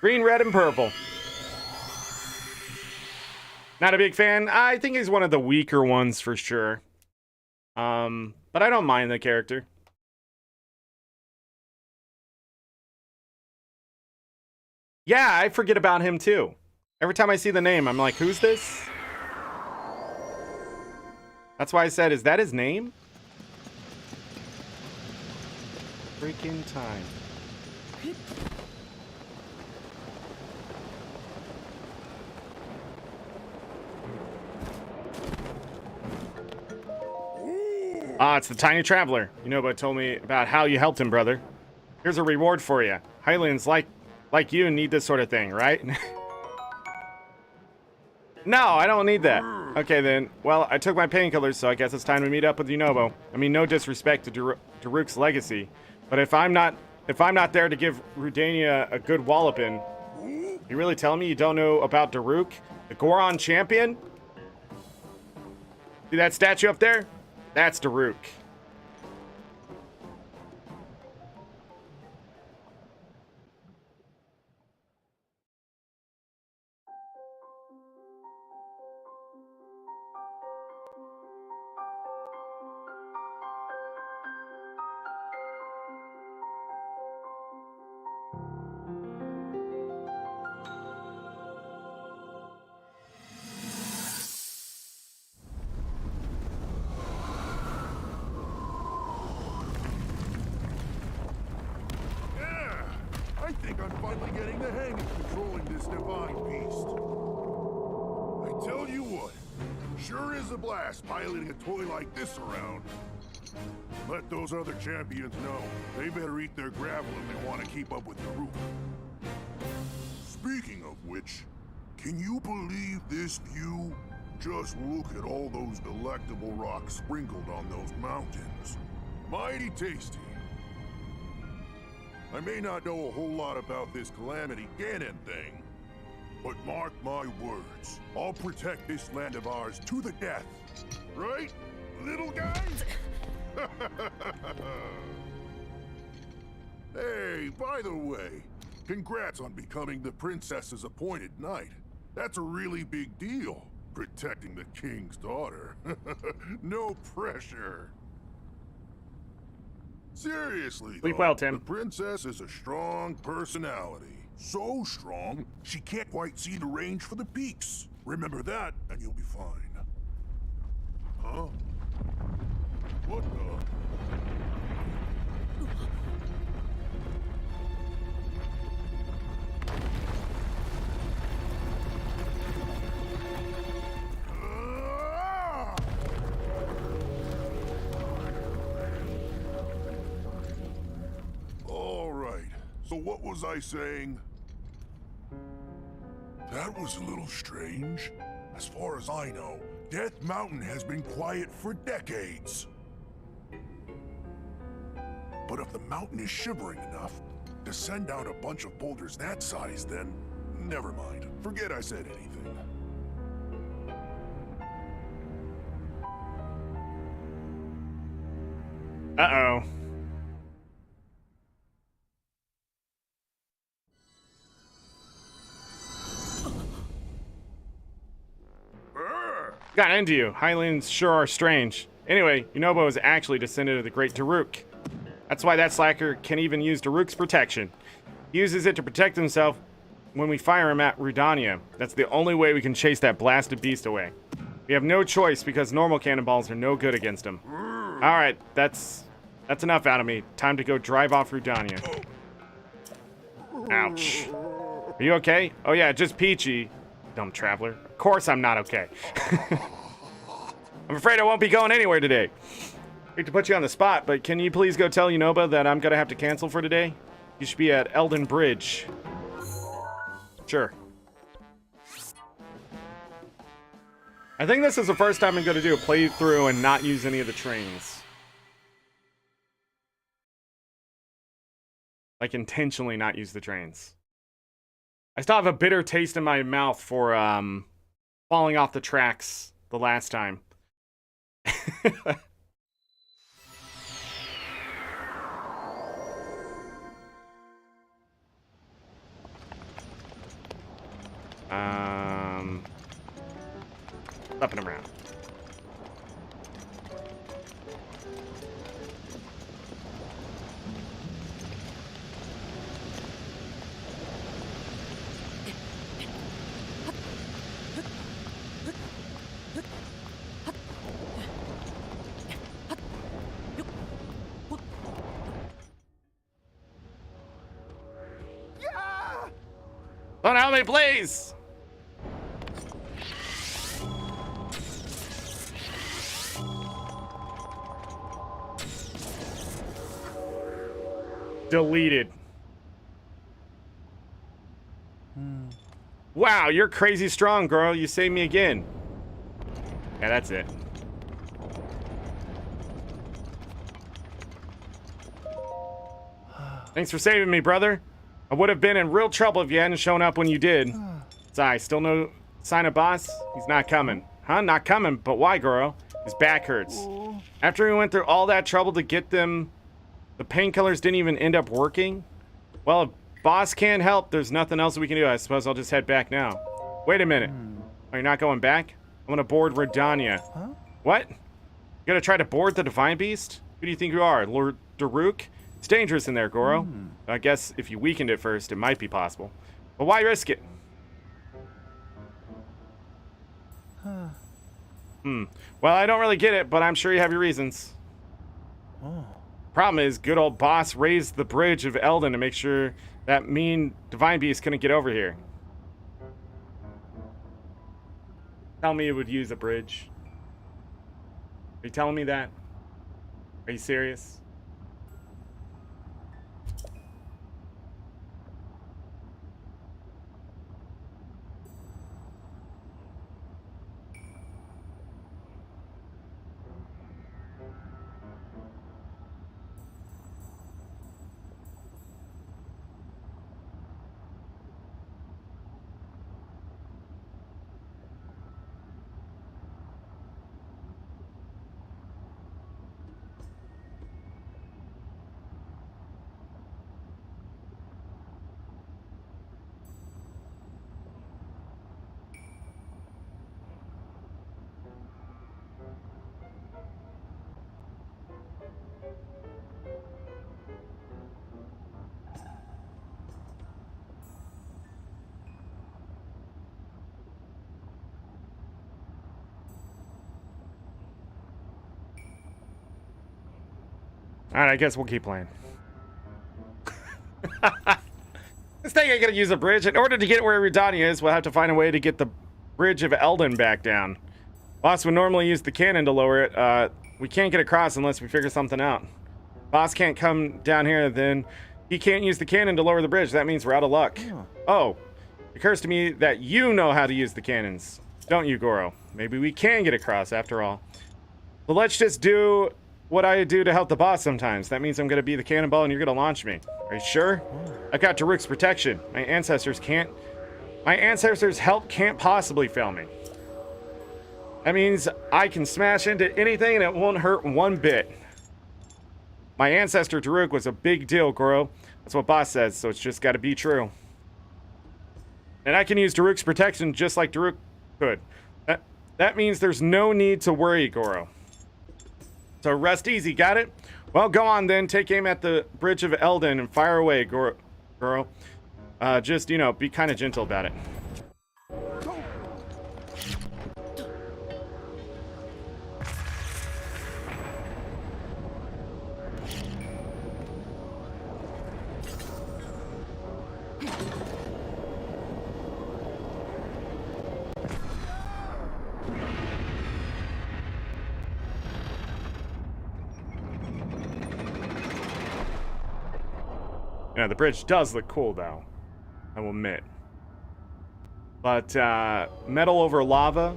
Green, red, and purple. Not a big fan. I think he's one of the weaker ones for sure. But I don't mind the character. Yeah, I forget about him too. Every time I see the name, I'm like, who's this? That's why I said, is that his name? Freaking time. Ah, it's the tiny traveler. Yunobo told me about how you helped him, brother. Here's a reward for you. Hylians like you need this sort of thing, right? No, I don't need that. Okay, then. Well, I took my painkillers, so I guess it's time to meet up with Yunobo. I mean, no disrespect to Daruk's legacy, but if I'm not there to give Rudania a good walloping, you really telling me you don't know about Daruk, the Goron champion? See that statue up there? That's Daruk. I think I'm finally getting the hang of controlling this divine beast. I tell you what, sure is a blast piloting a toy like this around. Let those other champions know they better eat their gravel if they want to keep up with the roof. Speaking of which, can you believe this view? Just look at all those delectable rocks sprinkled on those mountains. Mighty tasty. I may not know a whole lot about this Calamity Ganon thing, But mark my words, I'll protect this land of ours to the death. Right, little guys? Hey, by the way, congrats on becoming the princess's appointed knight. That's a really big deal, protecting the king's daughter. No pressure. Seriously, Sleep though, well, Tim. the princess is a strong personality. So strong, she can't quite see the range for the peaks. Remember that, and you'll be fine. Huh? What the? Ah! All right, so what was I saying? That was a little strange. As far as I know, Death Mountain has been quiet for decades. But if the mountain is shivering enough to send out a bunch of boulders that size, then never mind. Forget I said anything. Uh-oh. Got into you. Highlands sure are strange. Anyway, Yunobo is actually descendant of the great Daruk. That's why that slacker can even use Daruk's protection. He uses it to protect himself when we fire him at Rudania. That's the only way we can chase that blasted beast away. We have no choice because normal cannonballs are no good against him. Alright, that's enough out of me. Time to go drive off Rudania. Ouch. Are you okay? Oh yeah, just Peachy. Dumb traveler. Of course I'm not okay. I'm afraid I won't be going anywhere today. I hate to put you on the spot, but can you please go tell Yunoba that I'm gonna have to cancel for today? You should be at Elden Bridge. Sure. I think this is the first time I'm gonna do a playthrough and not use any of the trains. Like, intentionally not use the trains. I still have a bitter taste in my mouth for, falling off the tracks the last time. Up and around. Don't help me, please! Deleted. Wow, you're crazy strong, girl. You saved me again. Yeah, that's it. Thanks for saving me, brother. I would have been in real trouble if you hadn't shown up when you did. Sorry, still no sign of boss? He's not coming. Huh? Not coming? But why, girl? His back hurts. After we went through all that trouble to get them, the painkillers didn't even end up working? Well, if boss can't help, there's nothing else we can do. I suppose I'll just head back now. Wait a minute. Are you not going back? I'm gonna board Redania. Huh? What? You gonna try to board the Divine Beast? Who do you think you are, Lord Daruk? It's dangerous in there, Goro. I guess if you weakened it first, it might be possible. But why risk it? Well, I don't really get it, but I'm sure you have your reasons. Problem is, good old boss raised the bridge of Elden to make sure that mean Divine Beast couldn't get over here. Tell me it would use a bridge. Are you telling me that? Are you serious? Alright, I guess we'll keep playing. This thing ain't gonna use a bridge. In order to get where Rudania is, we'll have to find a way to get the Bridge of Eldin back down. Boss would normally use the cannon to lower it. We can't get across unless we figure something out. Boss can't come down here, then he can't use the cannon to lower the bridge. That means we're out of luck. Oh, it occurs to me that you know how to use the cannons. Don't you, Goro? Maybe we can get across after all. But let's just do what I do to help the boss sometimes. That means I'm going to be the cannonball and you're going to launch me. Are you sure? I've got Daruk's protection. My ancestors' help can't possibly fail me. That means I can smash into anything and it won't hurt one bit. My ancestor Daruk was a big deal, Goro. That's what boss says, so it's just got to be true. And I can use Daruk's protection just like Daruk could. That means there's no need to worry, Goro. So rest easy, got it? Well, go on then. Take aim at the Bridge of Eldin and fire away, Goro. Just, you know, be kind of gentle about it. Yeah, the bridge does look cool, though. I will admit. But, metal over lava.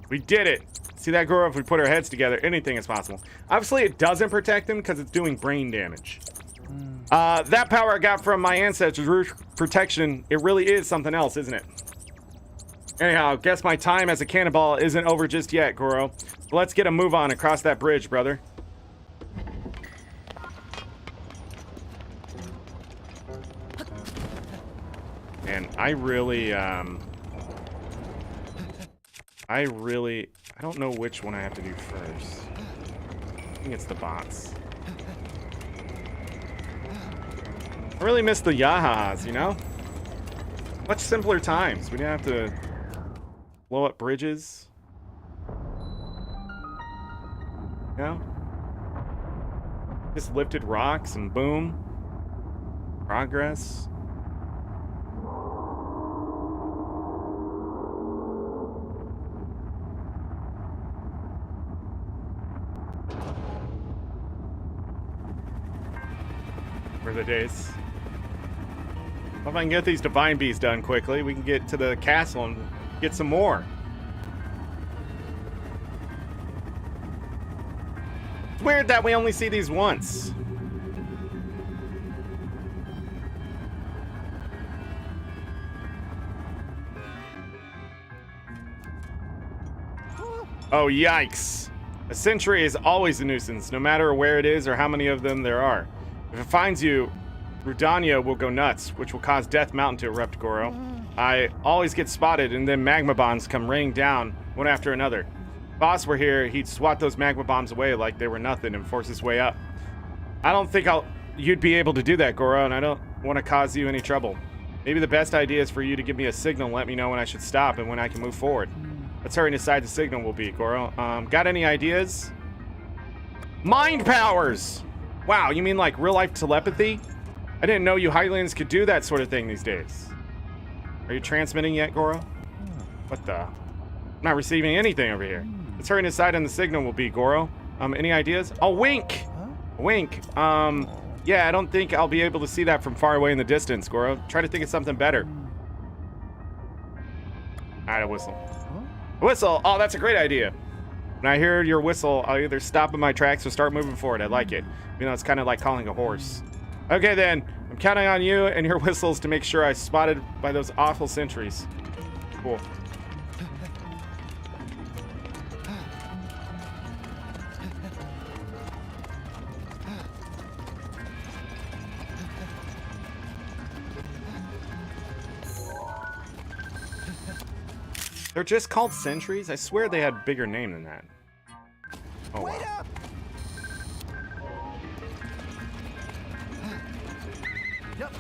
We did it! See that, Goro? If we put our heads together, anything is possible. Obviously, it doesn't protect them because it's doing brain damage. That power I got from my ancestors' protection, it really is something else, isn't it? Anyhow, guess my time as a cannonball isn't over just yet, Goro. Let's get a move on across that bridge, brother. And I don't know which one I have to do first. I think it's the bots. I really miss the Yahas, you know? Much simpler times. We didn't have to blow up bridges. You know? Just lifted rocks and boom. Progress. For the days. If I can get these divine bees done quickly, we can get to the castle and get some more. It's weird that we only see these once. Oh, yikes. A sentry is always a nuisance, no matter where it is or how many of them there are. If it finds you, Rudania will go nuts, which will cause Death Mountain to erupt, Goro. I always get spotted, and then magma bombs come raining down, one after another. If Boss were here, he'd swat those magma bombs away like they were nothing and force his way up. I don't think you'd be able to do that, Goro, and I don't want to cause you any trouble. Maybe the best idea is for you to give me a signal and let me know when I should stop and when I can move forward. Let's hurry and decide the signal will be, Goro. Got any ideas? Mind powers! Wow, you mean like real-life telepathy? I didn't know you Highlands could do that sort of thing these days. Are you transmitting yet, Goro? What the? I'm not receiving anything over here. Let's hurry and decide on the signal will be, Goro. Any ideas? Oh, wink! Wink. Yeah, I don't think I'll be able to see that from far away in the distance, Goro. Try to think of something better. Alright, a whistle. A whistle! Oh, that's a great idea. When I hear your whistle, I'll either stop in my tracks or start moving forward. I like it. You know, it's kind of like calling a horse. Okay, then. I'm counting on you and your whistles to make sure I'm spotted by those awful sentries. Cool. They're just called sentries? I swear they had a bigger name than that. Oh, wow. Yep.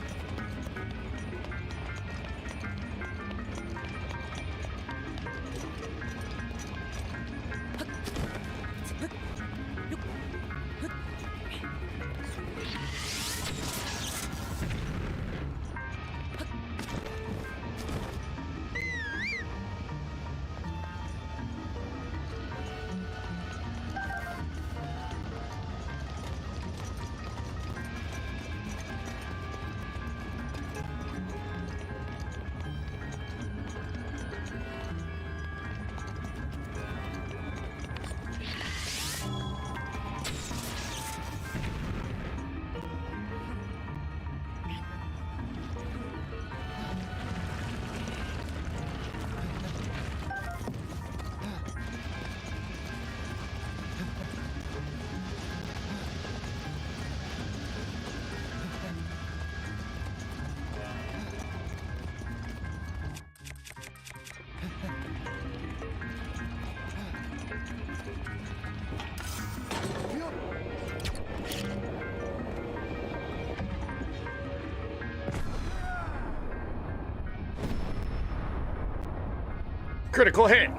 Critical hit.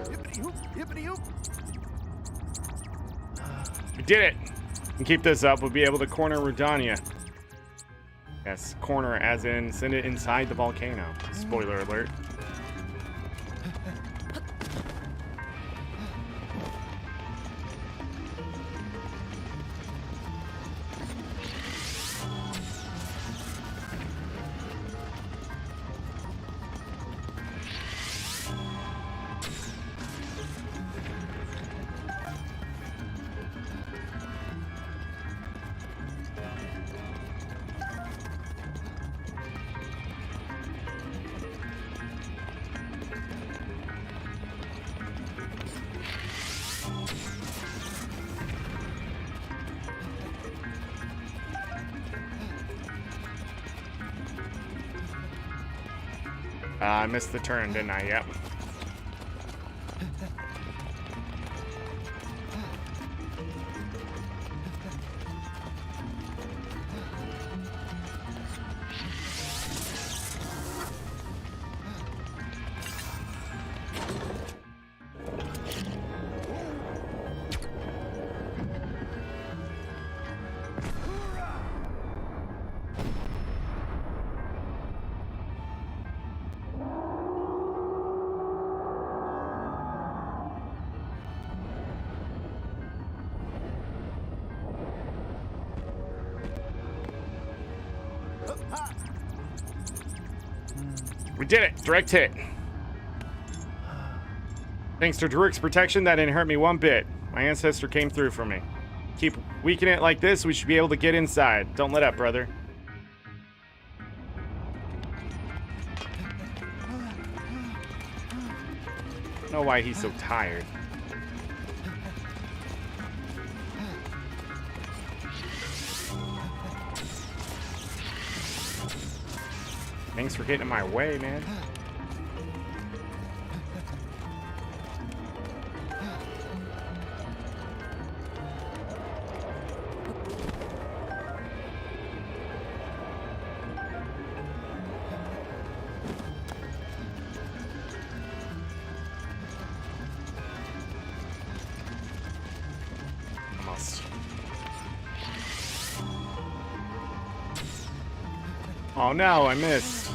Hippity-hoop, hippity-hoop. We did it. And keep this up, we'll be able to corner Rudania. Yes, corner as in send it inside the volcano. Spoiler alert. I missed the turn, didn't I? Yep. We did it! Direct hit. Thanks to Druid's protection, that didn't hurt me one bit. My ancestor came through for me. Keep weakening it like this, we should be able to get inside. Don't let up, brother. I don't know why he's so tired. Thanks for getting in my way, man. Almost. Oh no, I missed.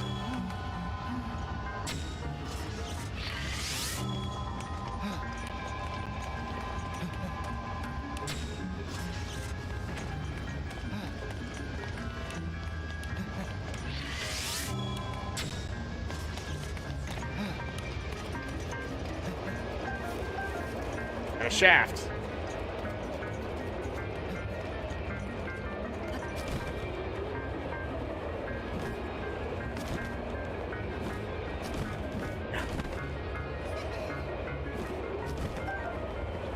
A shaft.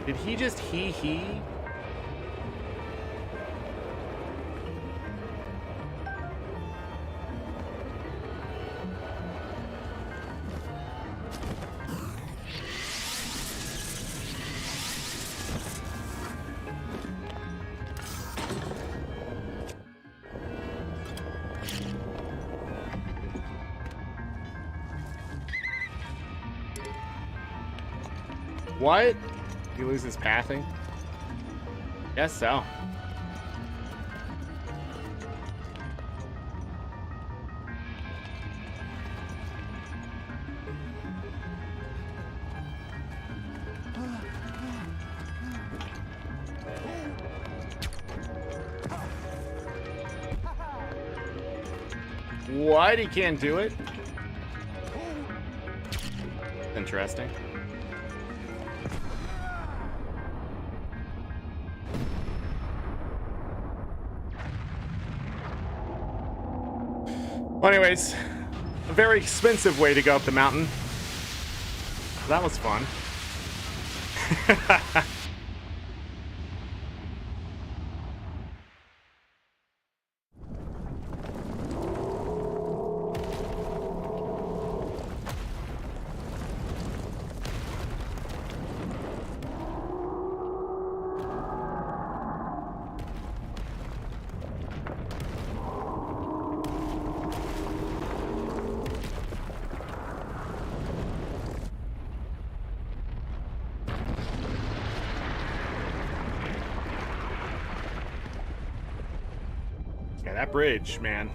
Did he just he? What? He loses pathing? Guess so. What? He can't do it? Interesting. Well, anyways, a very expensive way to go up the mountain. That was fun. Yeah, that bridge, man.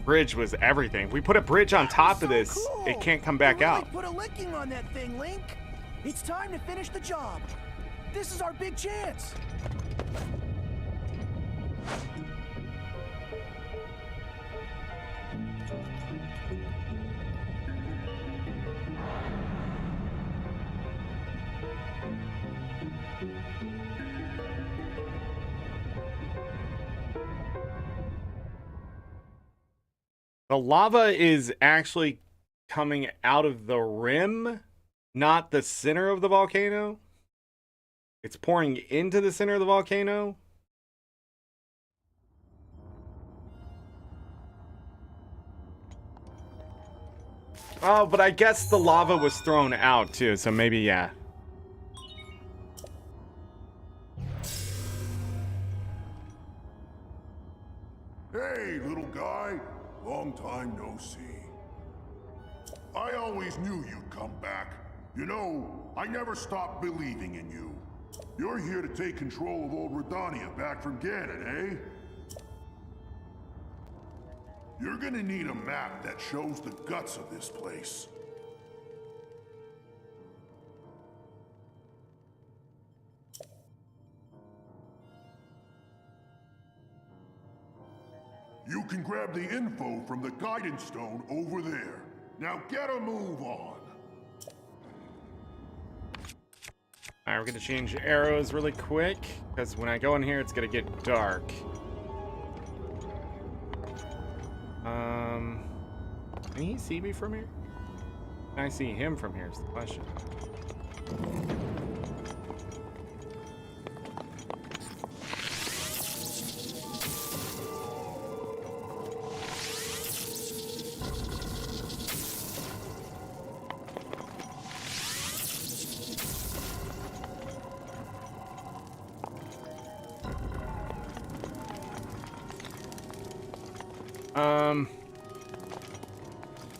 Bridge was everything. If we put a bridge on top of this, Cool. it can't come back You really out. Put a licking on that thing, Link. It's time to finish the job. This is our big chance. The lava is actually coming out of the rim, not the center of the volcano. It's pouring into the center of the volcano. Oh, but I guess the lava was thrown out too, so maybe, yeah. Hey, little guy. Long time no see. I always knew you'd come back. You know, I never stopped believing in you. You're here to take control of old Redania back from Ganon, eh? You're gonna need a map that shows the guts of this place. You can grab the info from the guidance stone over there. Now get a move on. Alright, we're gonna change arrows really quick, because when I go in here, it's gonna get dark. Can he see me from here? Can I see him from here is the question.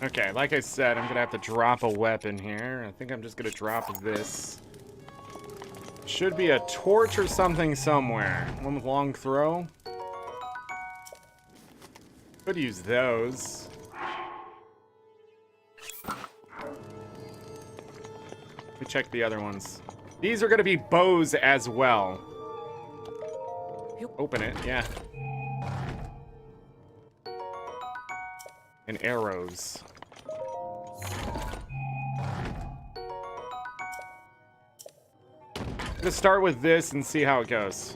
Okay, like I said, I'm gonna have to drop a weapon here. I think I'm just gonna drop this. Should be a torch or something somewhere. One with long throw. Could use those. Let me check the other ones. These are gonna be bows as well. Open it, yeah. And arrows. I'm gonna start with this and see how it goes.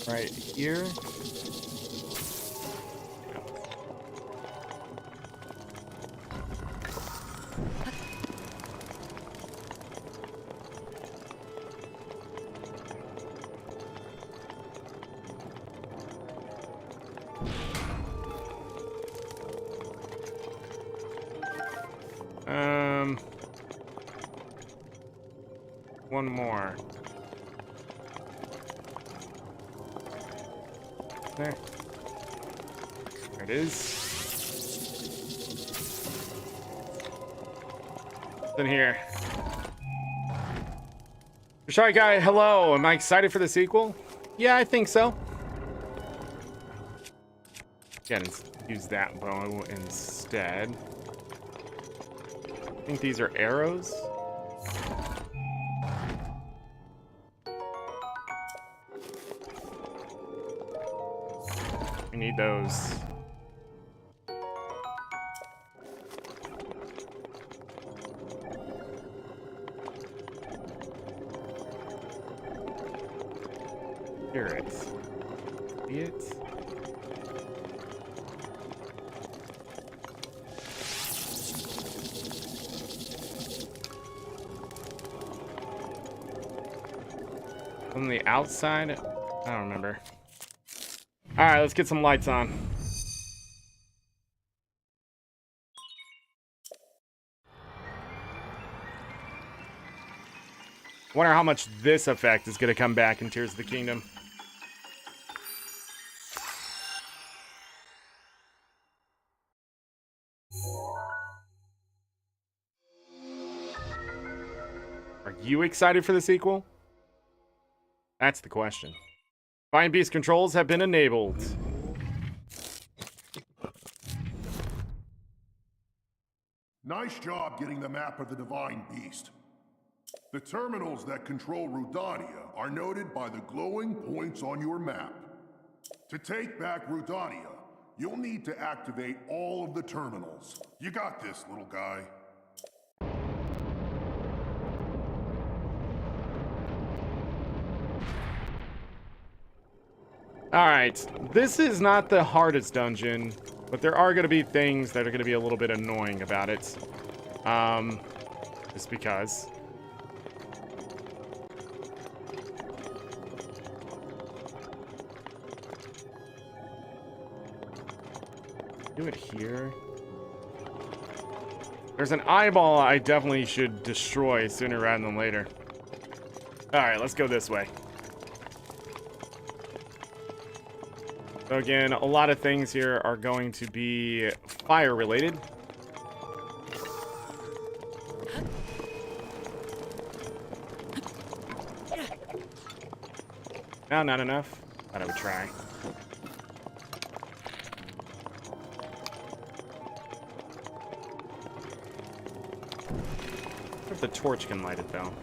Right here. One more. There. There it is. What's in here? Shy Guy, hello. Am I excited for the sequel? Yeah, I think so. Again, let's use that bow instead. I think these are arrows. We need those. Hear it. See it? On the outside? I don't remember. Alright, let's get some lights on. Wonder how much this effect is going to come back in Tears of the Kingdom. Are you excited for the sequel? That's the question. Divine Beast controls have been enabled. Nice job getting the map of the Divine Beast. The terminals that control Rudania are noted by the glowing points on your map. To take back Rudania, you'll need to activate all of the terminals. You got this, little guy. Alright, this is not the hardest dungeon, but there are going to be things that are going to be a little bit annoying about it. Just because. Do it here. There's an eyeball I definitely should destroy sooner rather than later. Alright, let's go this way. So again, a lot of things here are going to be fire related. No, not enough. Thought I would try. If the torch can light it though.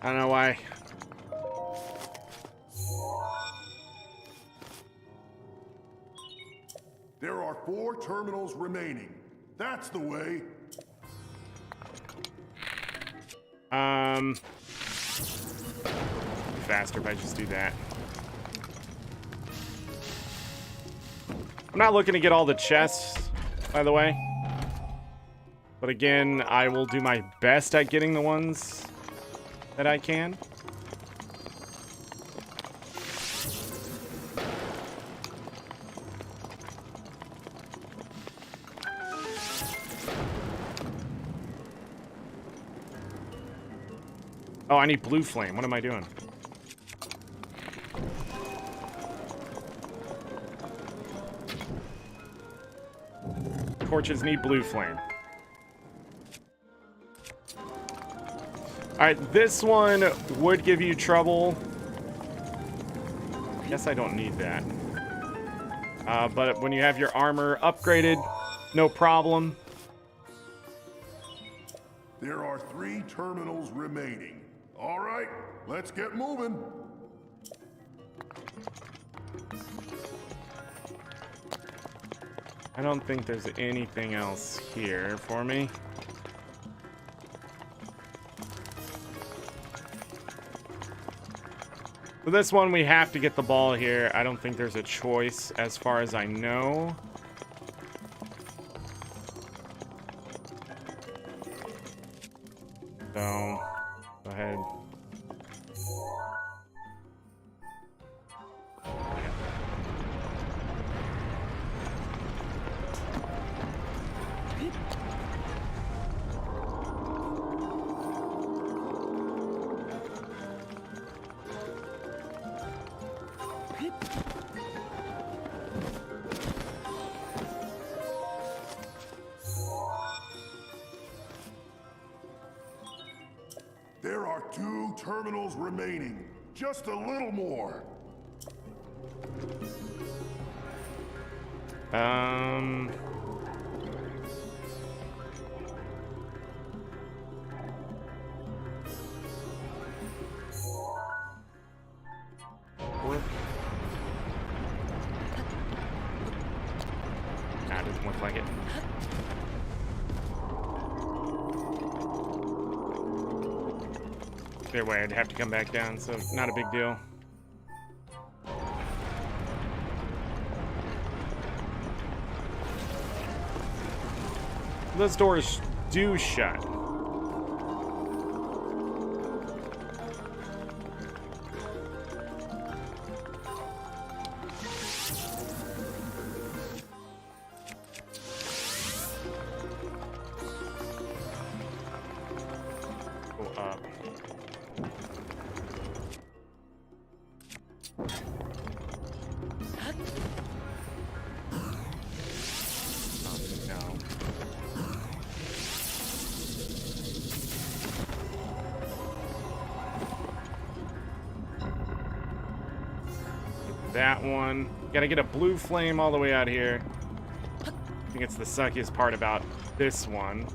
I don't know why. There are 4 terminals remaining. That's the way. Faster if I just do that. I'm not looking to get all the chests, by the way. But again, I will do my best at getting the ones that I can. Oh, I need blue flame. What am I doing? Torches need blue flame. Alright, this one would give you trouble. Guess I don't need that. But when you have your armor upgraded, no problem. There are 3 terminals remaining. All right, let's get moving. I don't think there's anything else here for me. For this one, we have to get the ball here. I don't think there's a choice as far as I know. So, go ahead. There are 2 terminals remaining. Just a little more. Either way, I'd have to come back down, so not a big deal. Those doors do shut. Go up. No. That one. Gotta get a blue flame all the way out here. I think it's the suckiest part about this one.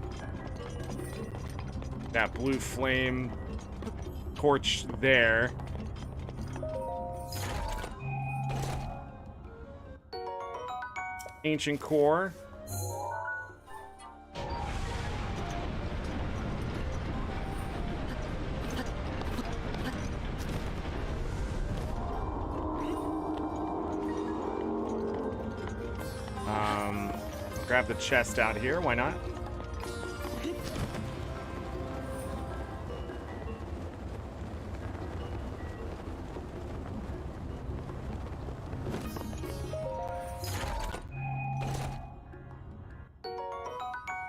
That blue flame torch there. Ancient core. Grab the chest out here, why not?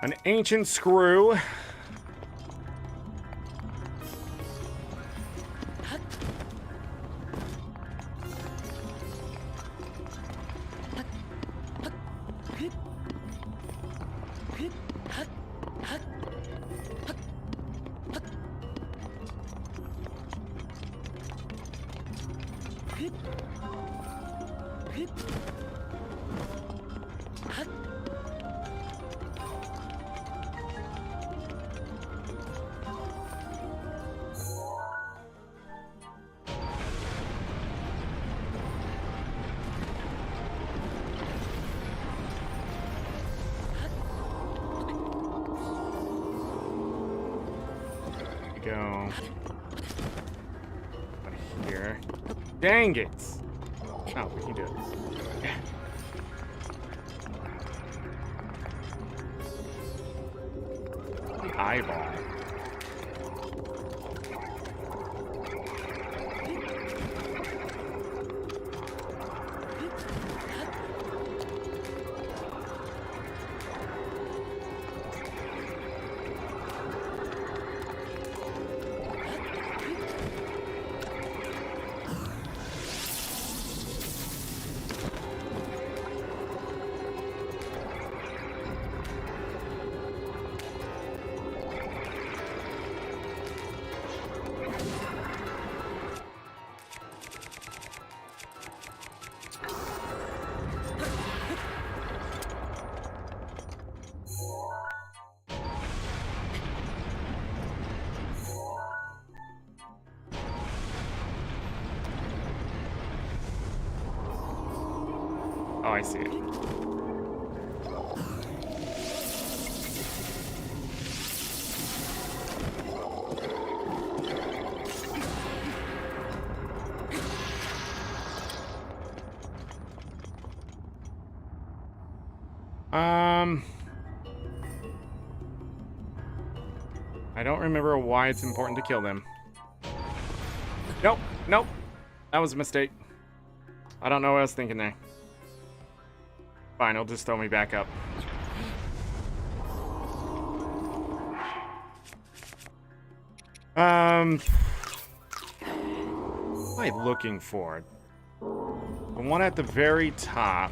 An ancient screw. Go out here. Dang it! Oh, we can do it. Yeah. The eyeball. Oh, I see it. I don't remember why it's important to kill them. Nope, nope. That was a mistake. I don't know what I was thinking there. Fine, it'll just throw me back up. What am I looking for? The one at the very top.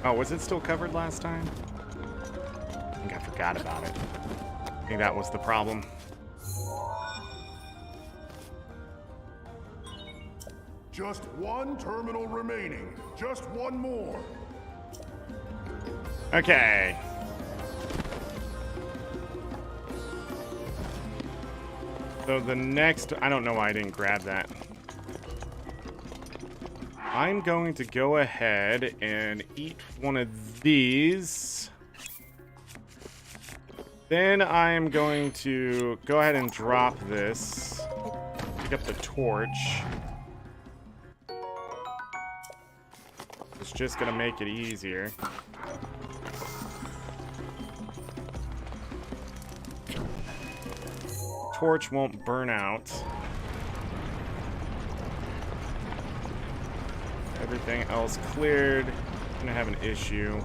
Oh, was it still covered last time? I think I forgot about it. I think that was the problem. Just one terminal remaining. Just one more. Okay. So the next... I don't know why I didn't grab that. I'm going to go ahead and eat one of these. Then I'm going to go ahead and drop this. Pick up the torch. It's just gonna make it easier. Torch won't burn out. Everything else cleared. Gonna have an issue.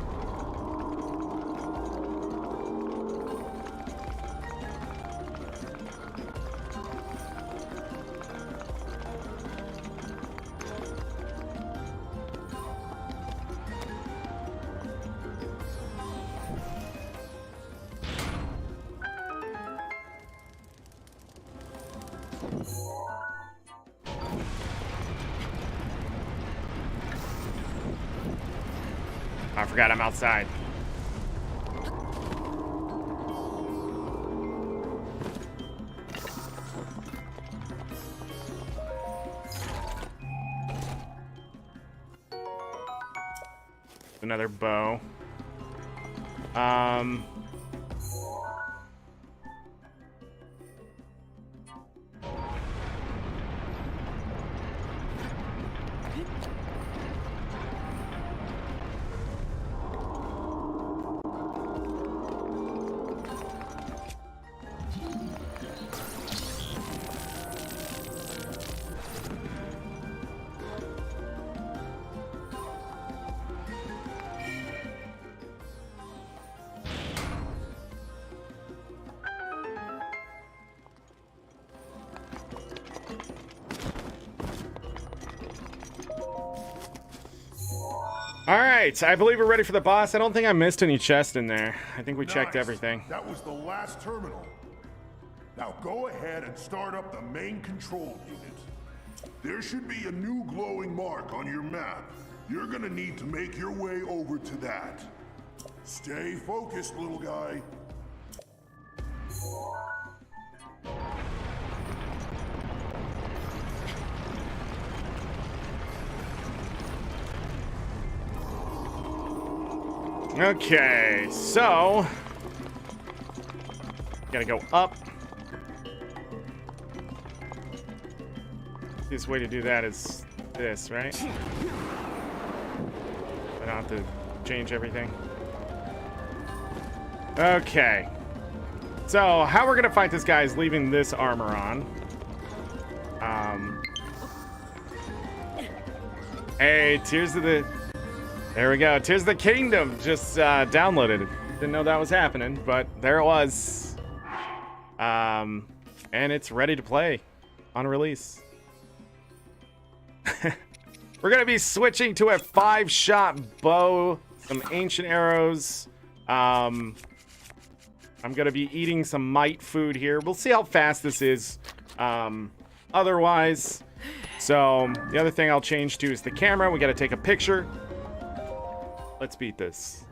I forgot I'm outside. Another bow. Alright, I believe we're ready for the boss. I don't think I missed any chests in there. I think we checked everything. That was the last terminal. Now go ahead and start up the main control unit. There should be a new glowing mark on your map. You're gonna need to make your way over to that. Stay focused, little guy. Okay, so gotta go up. Easiest way to do that is this, right? I don't have to change everything. Okay. So how we're gonna fight this guy is leaving this armor on. Hey, Tears of the... There we go. Tears of the Kingdom just downloaded. Didn't know that was happening, but there it was. And it's ready to play on release. We're gonna be switching to a 5-shot bow, some ancient arrows. I'm gonna be eating some might food here. We'll see how fast this is. Otherwise, so the other thing I'll change to is the camera. We gotta take a picture. Let's beat this.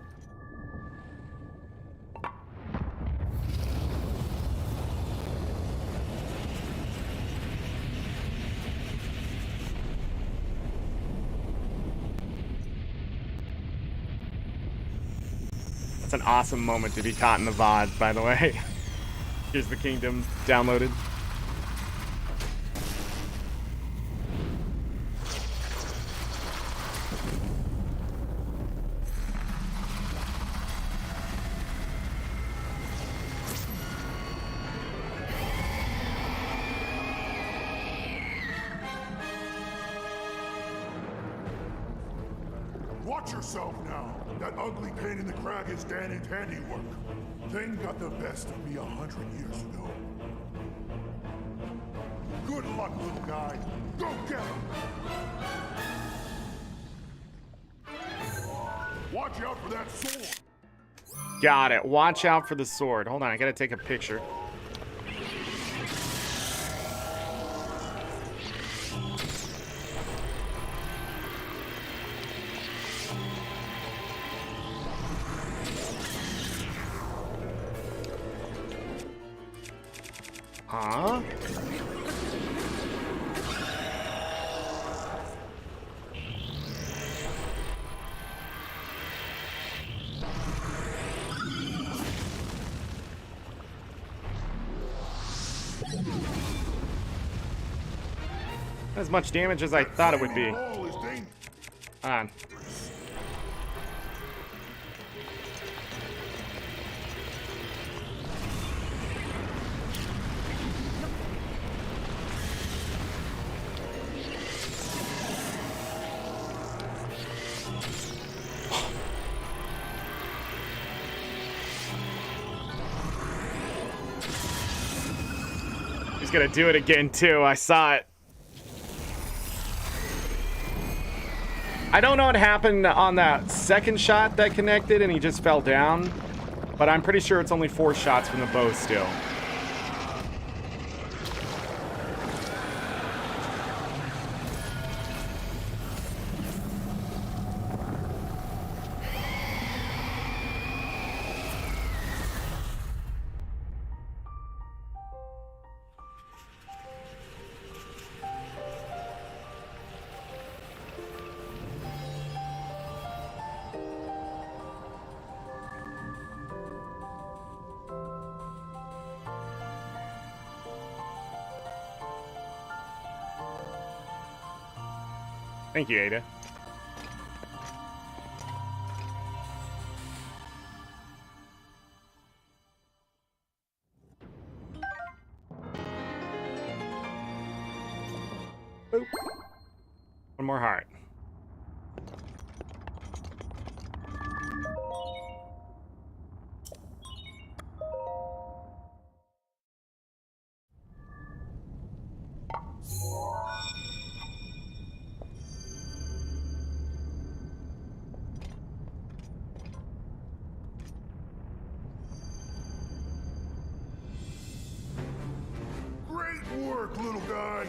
That's an awesome moment to be caught in the VOD, by the way. Here's the Kingdom downloaded. Watch yourself now. That ugly pain in the crag is Danny's handiwork. Thing got the best of me 100 years ago. Good luck, little guy. Go get him! Watch out for that sword! Got it. Watch out for the sword. Hold on, I gotta take a picture. Huh? As much damage as I thought it would be. Ball is dangerous. On. He's gonna do it again too. I saw it. I don't know what happened on that second shot that connected and he just fell down, but I'm pretty sure it's only 4 shots from the bow still. Thank you, Ada. Boop. One more heart. Great work, little guy.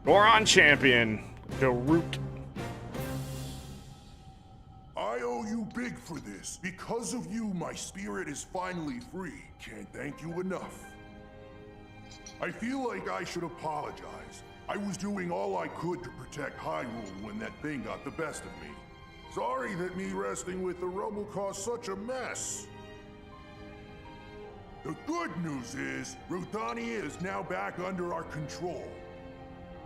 Goron champion, Daruk. I owe you big for this. Because of you, my spirit is finally free. Can't thank you enough. I feel like I should apologize. I was doing all I could to protect Hyrule when that thing got the best of me. Sorry that me wrestling with the rubble caused such a mess. The good news is, Ruthania is now back under our control.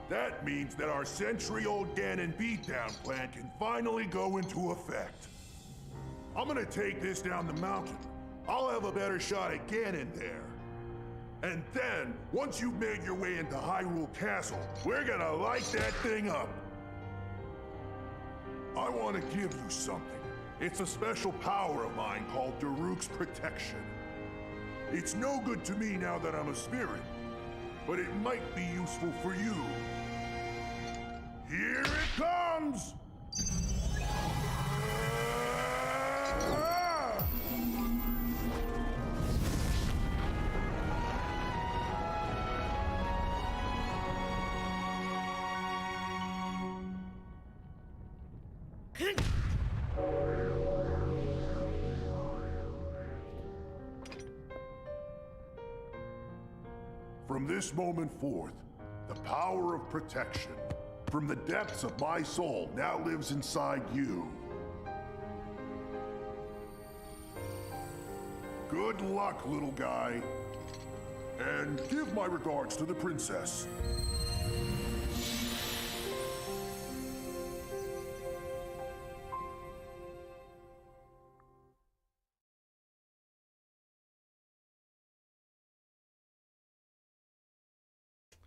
That means that our century-old Ganon beatdown plan can finally go into effect. I'm gonna take this down the mountain. I'll have a better shot at Ganon there. And then, once you've made your way into Hyrule Castle, we're gonna light that thing up. I want to give you something. It's a special power of mine called Daruk's Protection. It's no good to me now that I'm a spirit, but it might be useful for you. Here it comes! From this moment forth, the power of protection from the depths of my soul now lives inside you. Good luck, little guy. And give my regards to the princess.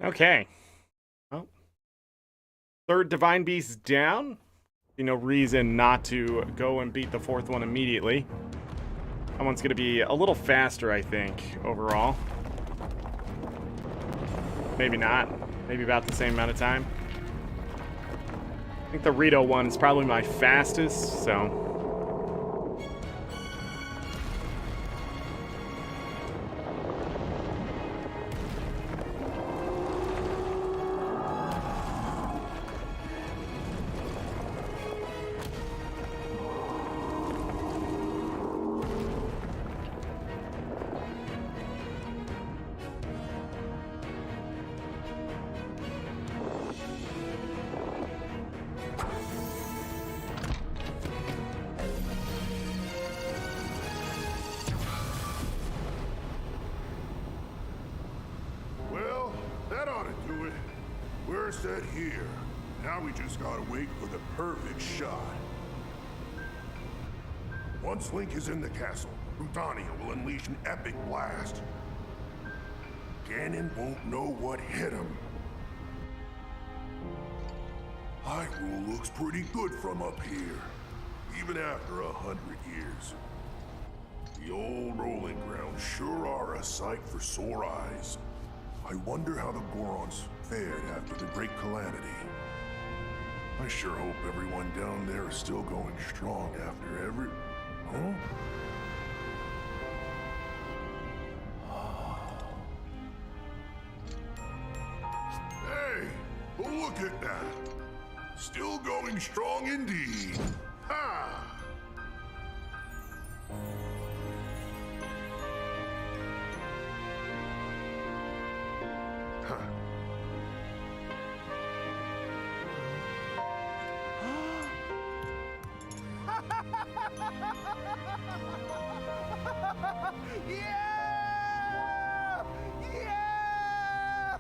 Okay. Well, third Divine Beast down. No reason not to go and beat the fourth one immediately. That one's going to be a little faster, I think, overall. Maybe not. Maybe about the same amount of time. I think the Rito one is probably my fastest, so... We're set here. Now we just gotta wait for the perfect shot. Once Link is in the castle, Rutania will unleash an epic blast. Ganon won't know what hit him. Hyrule looks pretty good from up here, even after 100 years. The old rolling grounds sure are a sight for sore eyes. I wonder how the Gorons fared after the Great Calamity. I sure hope everyone down there is still going strong after every... Huh? Hey, look at that. Still going strong indeed. Ha! Huh. Yeah! Yeah!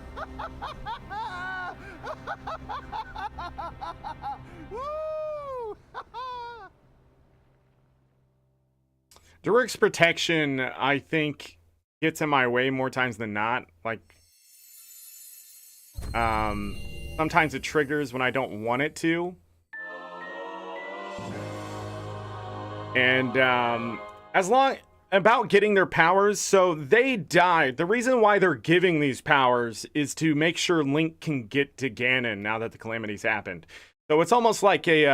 Woo! Daruk's protection, I think, gets in my way more times than not. Like, sometimes it triggers when I don't want it to. And, as long... About getting their powers, so they died. The reason why they're giving these powers is to make sure Link can get to Ganon now that the calamities happened. So it's almost like a,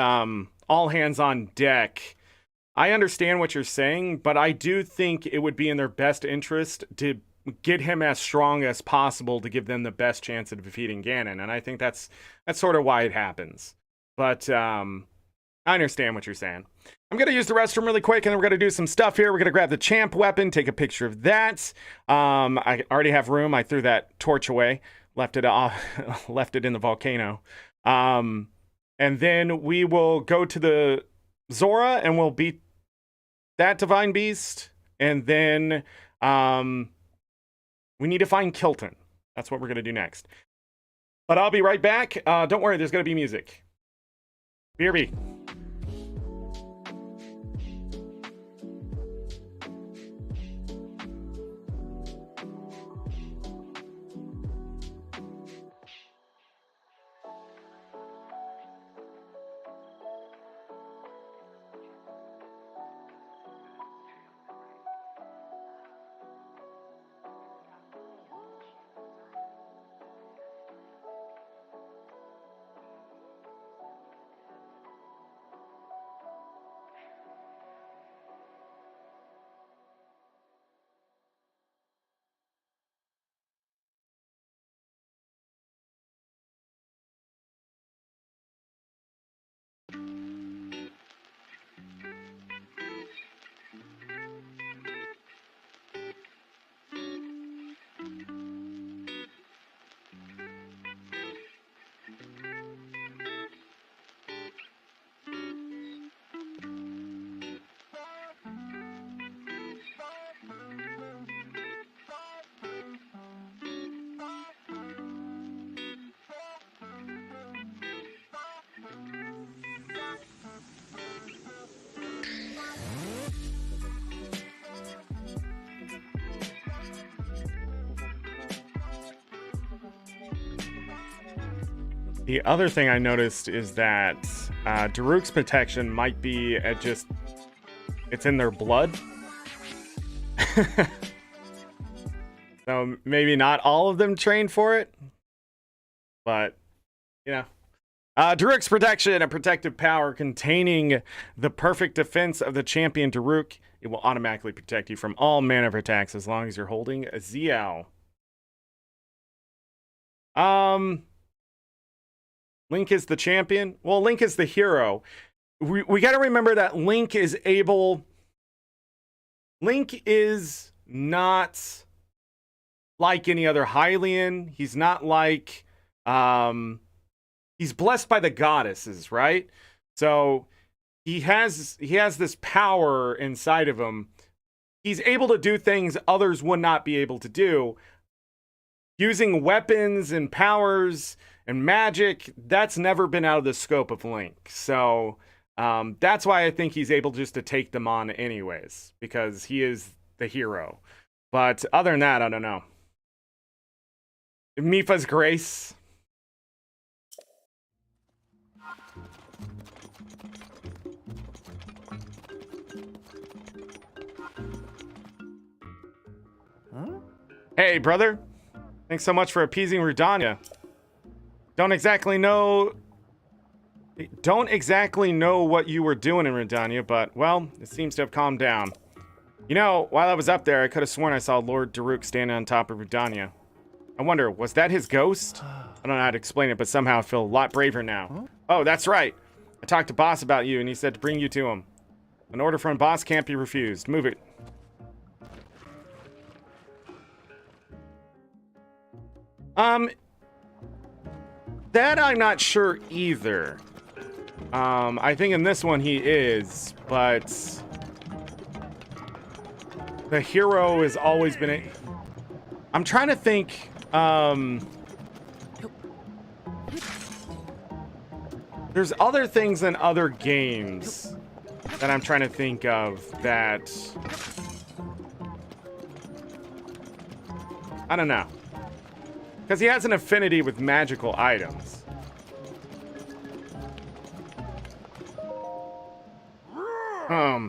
all hands on deck. I understand what you're saying, but I do think it would be in their best interest to get him as strong as possible to give them the best chance of defeating Ganon. And I think that's sort of why it happens. But, I understand what you're saying. I'm going to use the restroom really quick, and then we're going to do some stuff here. We're going to grab the champ weapon, take a picture of that. I already have room. I threw that torch away, left it in the volcano. And then we will go to the Zora, and we'll beat that divine beast. And then we need to find Kilton. That's what we're going to do next. But I'll be right back. Don't worry, there's going to be music. BRB. The other thing I noticed is that Daruk's protection might be at just... It's in their blood. So maybe not all of them trained for it. But, you know. Daruk's protection, a protective power containing the perfect defense of the champion Daruk. It will automatically protect you from all manner of attacks as long as you're holding a ZL. Link is the champion. Well, Link is the hero. We got to remember that Link is able... Link is not like any other Hylian. He's not like... he's blessed by the goddesses, right? So he has this power inside of him. He's able to do things others would not be able to do. Using weapons and powers And magic, that's never been out of the scope of Link. So that's why I think he's able just to take them on anyways, because he is the hero. But other than that, I don't know. Mifa's Grace. Huh? Hey, brother. Thanks so much for appeasing Rudania. Don't exactly know what you were doing in Rudania, but, well, it seems to have calmed down. You know, while I was up there, I could have sworn I saw Lord Daruk standing on top of Rudania. I wonder, was that his ghost? I don't know how to explain it, but somehow I feel a lot braver now. Huh? Oh, that's right. I talked to Boss about you, and he said to bring you to him. An order from Boss can't be refused. Move it. That I'm not sure either. I think in this one he is, but the hero has always been a... I'm trying to think, there's other things in other games that I'm trying to think of that... I don't know. Because he has an affinity with magical items.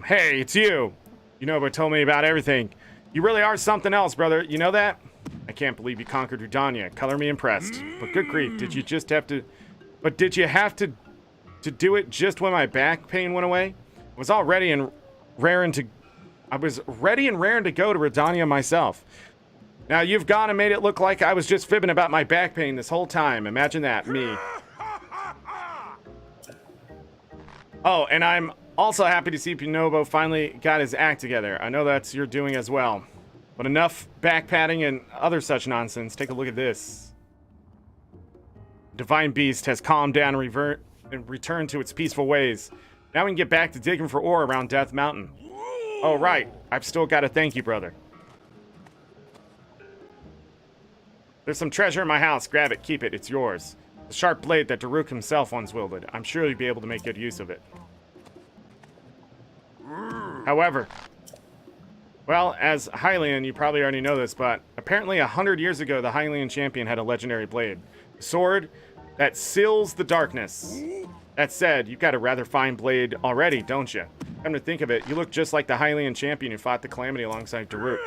Hey, it's you. You know what told me about everything. You really are something else, brother. You know that? I can't believe you conquered Rudania. Color me impressed. But good grief, did you just have to... But did you have to do it just when my back pain went away? I was ready and raring to go to Rudania myself. Now, you've gone and made it look like I was just fibbing about my back pain this whole time. Imagine that, me. Oh, and I'm also happy to see Pinobo finally got his act together. I know that's your doing as well. But enough back patting and other such nonsense. Take a look at this. Divine Beast has calmed down and returned to its peaceful ways. Now we can get back to digging for ore around Death Mountain. Oh, right. I've still got to thank you, brother. There's some treasure in my house. Grab it. Keep it. It's yours. The sharp blade that Daruk himself once wielded. I'm sure you'd be able to make good use of it. However, well, as Hylian, you probably already know this, but apparently 100 years ago, the Hylian champion had a legendary blade. A sword that seals the darkness. That said, you've got a rather fine blade already, don't you? Come to think of it, you look just like the Hylian champion who fought the Calamity alongside Daruk.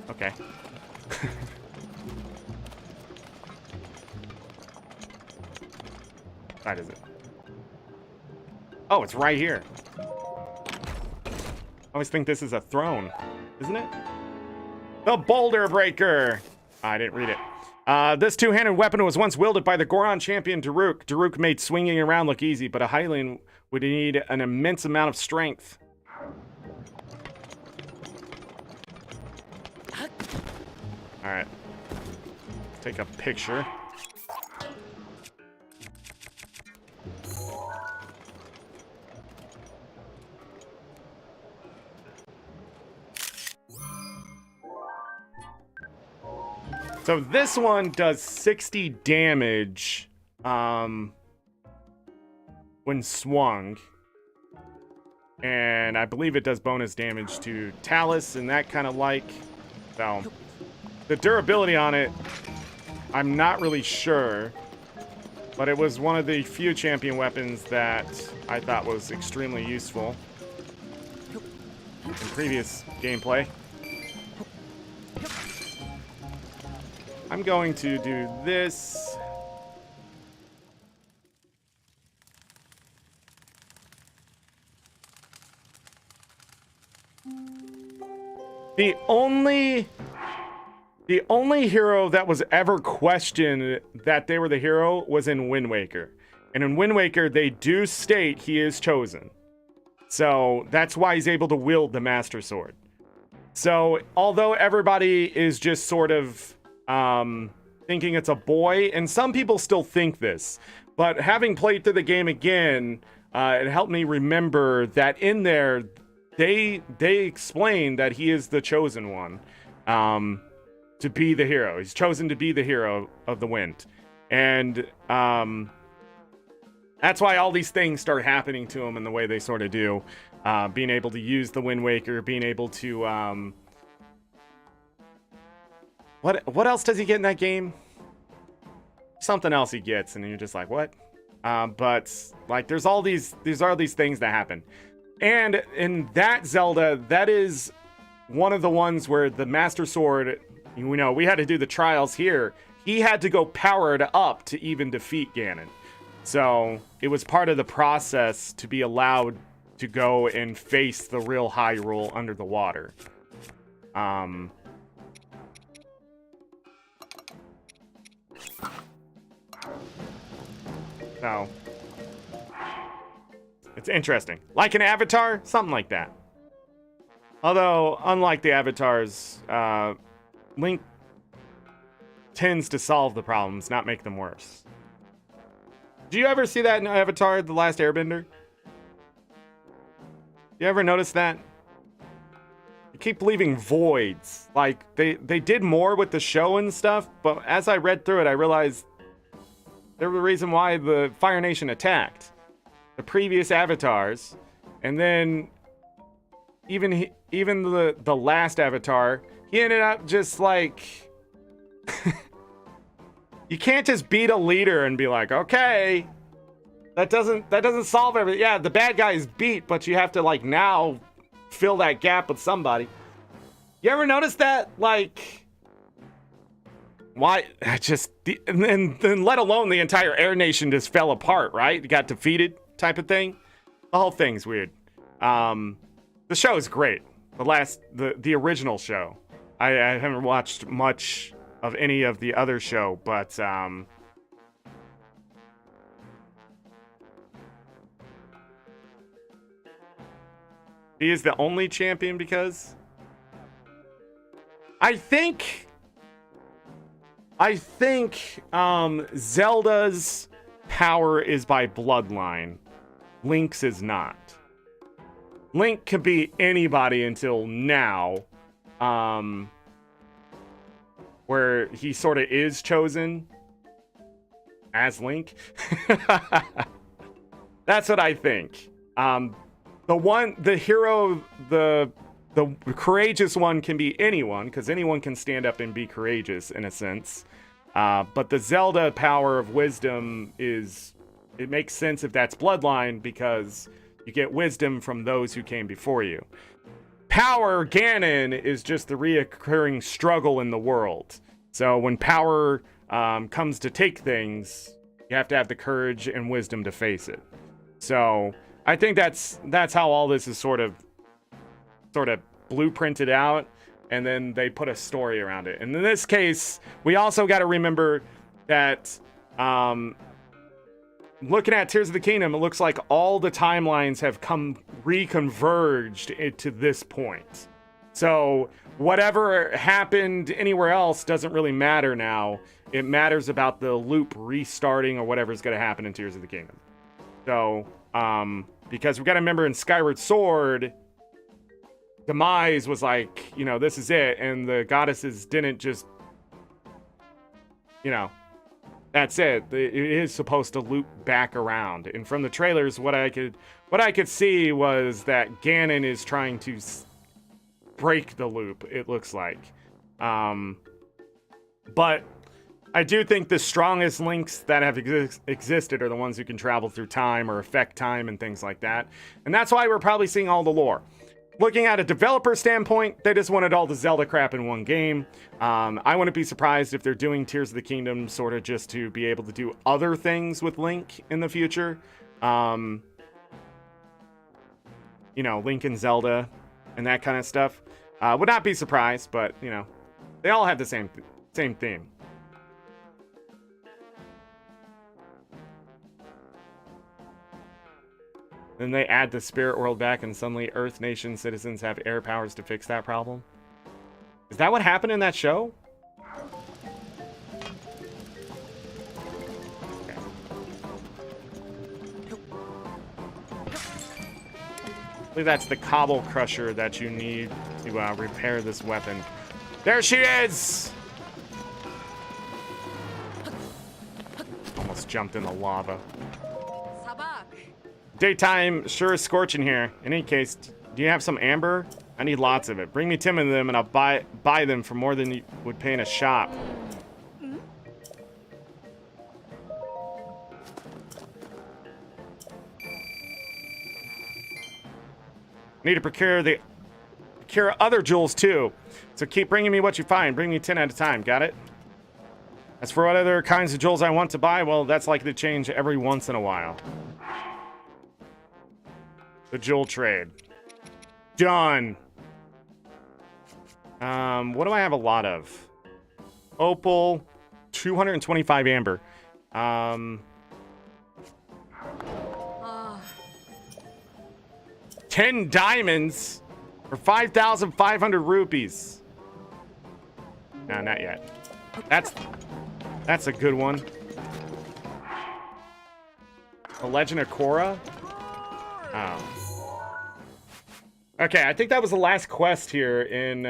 Okay. What side is it? Oh, it's right here. I always think this is a throne, isn't it? The Boulder Breaker. I didn't read it. This two-handed weapon was once wielded by the Goron champion Daruk. Daruk made swinging around look easy, but a Hylian would need an immense amount of strength. All right. Take a picture. So this one does 60 damage when swung. And I believe it does bonus damage to Talus and that kind of like. So the durability on it, I'm not really sure. But it was one of the few champion weapons that I thought was extremely useful in previous gameplay. I'm going to do this. The only hero that was ever questioned that they were the hero was in Wind Waker. And in Wind Waker, they do state he is chosen. So that's why he's able to wield the Master Sword. So although everybody is just sort of thinking it's a boy, and some people still think this, but having played through the game again, it helped me remember that in there, they explain that he is the chosen one, to be the hero. He's chosen to be the hero of the wind, and that's why all these things start happening to him in the way they sort of do. Being able to use the Wind Waker, being able to what else does he get in that game? Something else he gets, and you're just like, what? But like, there's all these things that happen. And in that Zelda, that is one of the ones where the Master Sword, you know, we had to do the trials here. He had to go powered up to even defeat Ganon. So it was part of the process to be allowed to go and face the real Hyrule under the water. So it's interesting. Like an Avatar, something like that. Although, unlike the Avatars, Link tends to solve the problems, not make them worse. Do you ever see that in Avatar, The Last Airbender? You ever notice that? You keep leaving voids. Like, they did more with the show and stuff, but as I read through it, I realized there was a reason why the Fire Nation attacked the previous Avatars, and then even the last Avatar, he ended up just like you can't just beat a leader and be like, okay, that doesn't solve everything. Yeah, the bad guy is beat, but you have to like now fill that gap with somebody. You ever notice that? Like, why? And then let alone the entire Air Nation just fell apart, right? You got defeated, type of thing. The whole thing's weird. The show is great. The original show. I haven't watched much of any of the other show, but he is the only champion because I think Zelda's power is by bloodline. Link's is not. Link could be anybody until now, where he sort of is chosen as Link. That's what I think. The hero, the courageous one can be anyone, because anyone can stand up and be courageous in a sense. But the Zelda power of wisdom it makes sense if that's bloodline, because you get wisdom from those who came before you. Power, Ganon, is just the reoccurring struggle in the world. So when power comes to take things, you have to have the courage and wisdom to face it. So I think that's how all this is sort of blueprinted out, and then they put a story around it. And in this case, we also got to remember that looking at Tears of the Kingdom, it looks like all the timelines have reconverged to this point. So whatever happened anywhere else doesn't really matter now. It matters about the loop restarting or whatever's going to happen in Tears of the Kingdom. So, because we got to remember in Skyward Sword, Demise was like, this is it. And the goddesses didn't just, that's it. It is supposed to loop back around. And from the trailers, what I could see was that Ganon is trying to break the loop, it looks like. But I do think the strongest links that have existed are the ones who can travel through time or affect time and things like that. And that's why we're probably seeing all the lore. Looking at a developer standpoint, they just wanted all the Zelda crap in one game. I wouldn't be surprised if they're doing Tears of the Kingdom sort of just to be able to do other things with Link in the future. Link and Zelda and that kind of stuff. Would not be surprised, but, they all have the same theme. Then they add the spirit world back, and suddenly Earth Nation citizens have air powers to fix that problem. Is that what happened in that show? Okay. believe that's the cobble crusher that you need to repair this weapon. There she is! Almost jumped in the lava. Sabak. Daytime sure is scorching here. In any case, do you have some amber? I need lots of it. Bring me 10 of them and I'll buy them for more than you would pay in a shop. Need to procure other jewels too. So keep bringing me what you find. Bring me 10 at a time. Got it? As for what other kinds of jewels I want to buy, well, that's likely to change every once in a while. The jewel trade. Done. What do I have a lot of? Opal, 225 amber. 10 diamonds for 5,500 rupees. No, not yet. That's a good one. The Legend of Korra? Oh. Okay, I think that was the last quest here in,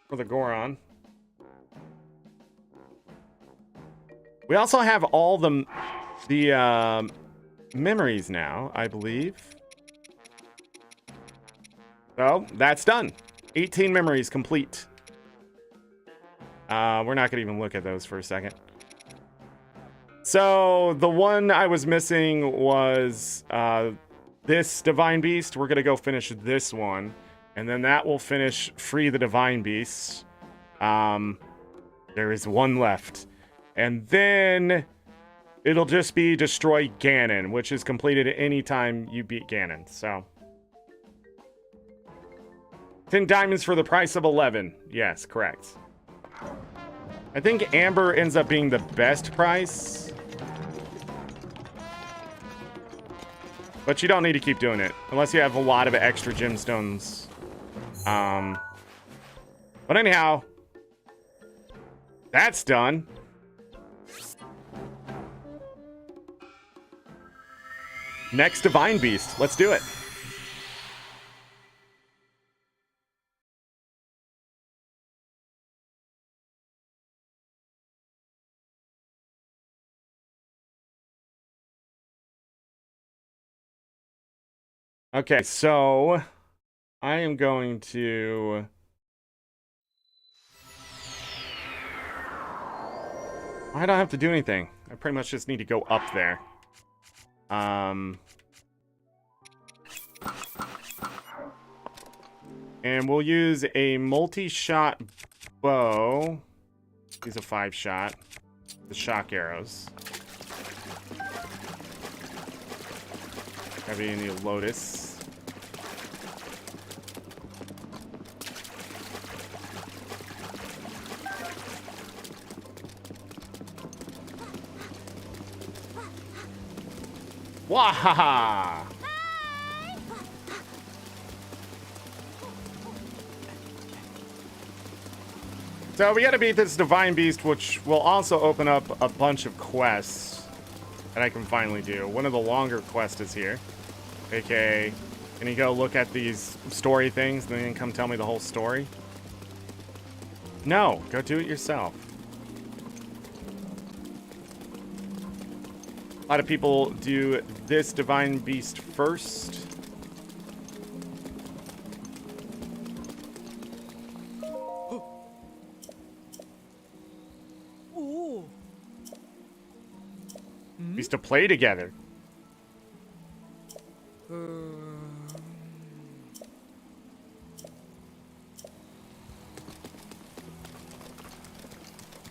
for the Goron. We also have all the memories now, I believe. So, that's done. 18 memories complete. We're not going to even look at those for a second. So, the one I was missing was this Divine Beast. We're going to go finish this one. And then that will free the Divine Beast. There is one left. And then it'll just be destroy Ganon, which is completed at any time you beat Ganon. So 10 diamonds for the price of 11. Yes, correct. I think Amber ends up being the best price. But you don't need to keep doing it unless you have a lot of extra gemstones. But anyhow, that's done. Next Divine Beast. Let's do it. Okay, so I am going to I don't have to do anything. I pretty much just need to go up there. And we'll use a multi-shot bow. Use a 5-shot. The shock arrows. Heavy in the Lotus. Wahaha! So we gotta beat this Divine Beast, which will also open up a bunch of quests that I can finally do. One of the longer quests is here. AKA, can you go look at these story things and then come tell me the whole story? No, go do it yourself. A lot of people do this Divine Beast first. Ooh. We used to play together.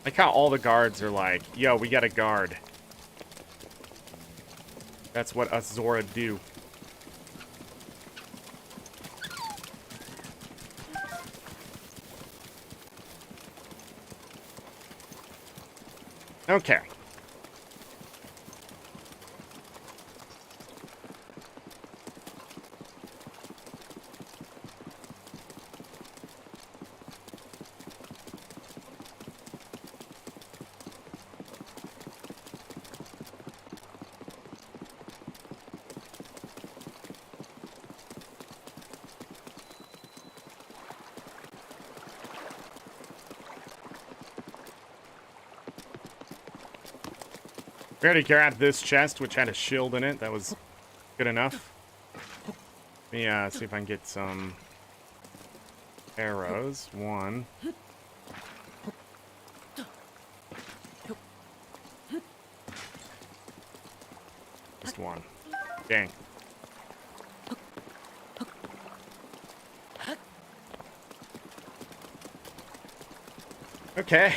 Like how all the guards are like, yo, we got a guard. That's what us Zora do. Okay. We already grabbed this chest, which had a shield in it. That was good enough. Let me see if I can get some arrows. One. Just one. Dang. Okay.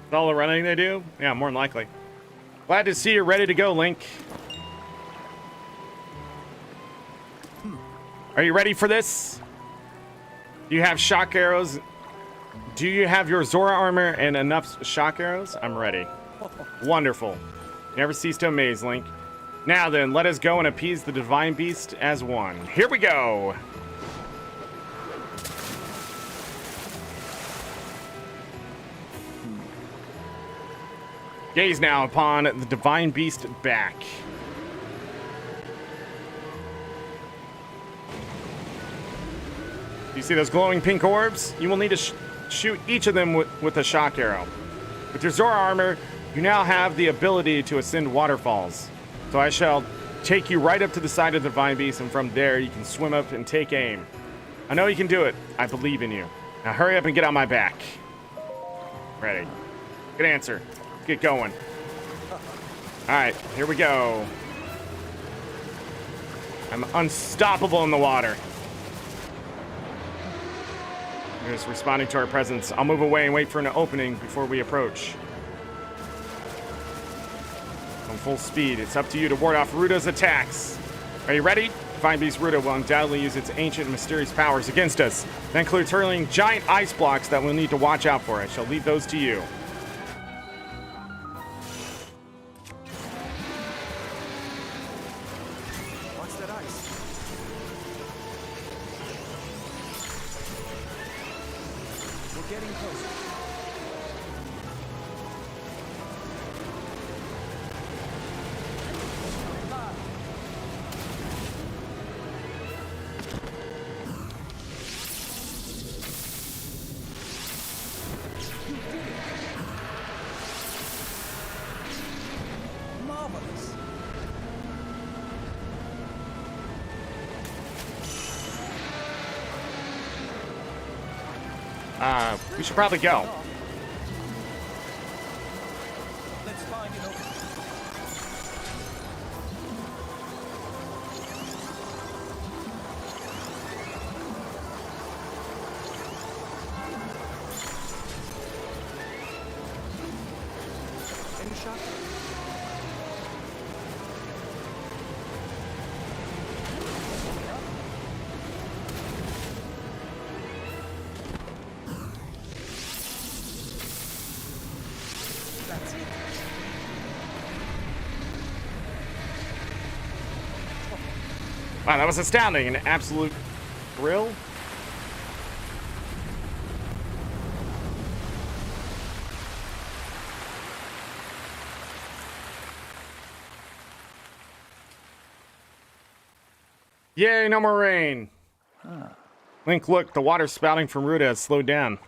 Is all the running they do? Yeah, more than likely. Glad to see you're ready to go, Link. Are you ready for this? Do you have shock arrows? Do you have your Zora armor and enough shock arrows? I'm ready. Wonderful. Never cease to amaze, Link. Now then, let us go and appease the Divine Beast as one. Here we go! Gaze now upon the Divine Beast back. You see those glowing pink orbs? You will need to shoot each of them with a shock arrow. With your Zora armor, you now have the ability to ascend waterfalls. So I shall take you right up to the side of the Divine Beast, and from there you can swim up and take aim. I know you can do it. I believe in you. Now hurry up and get on my back. Ready. Good answer. Get going. Alright, here we go. I'm unstoppable in the water. You're just responding to our presence. I'll move away and wait for an opening before we approach. On full speed, it's up to you to ward off Ruda's attacks. Are you ready? Divine Beast Ruda will undoubtedly use its ancient mysterious powers against us. That includes hurling giant ice blocks that we'll need to watch out for. I shall leave those to you. We should probably go. Let's find an opening. Any shot? That's it. Wow, that was astounding. An absolute thrill. Yay, no more rain. Link, look, the water spouting from Ruda has slowed down.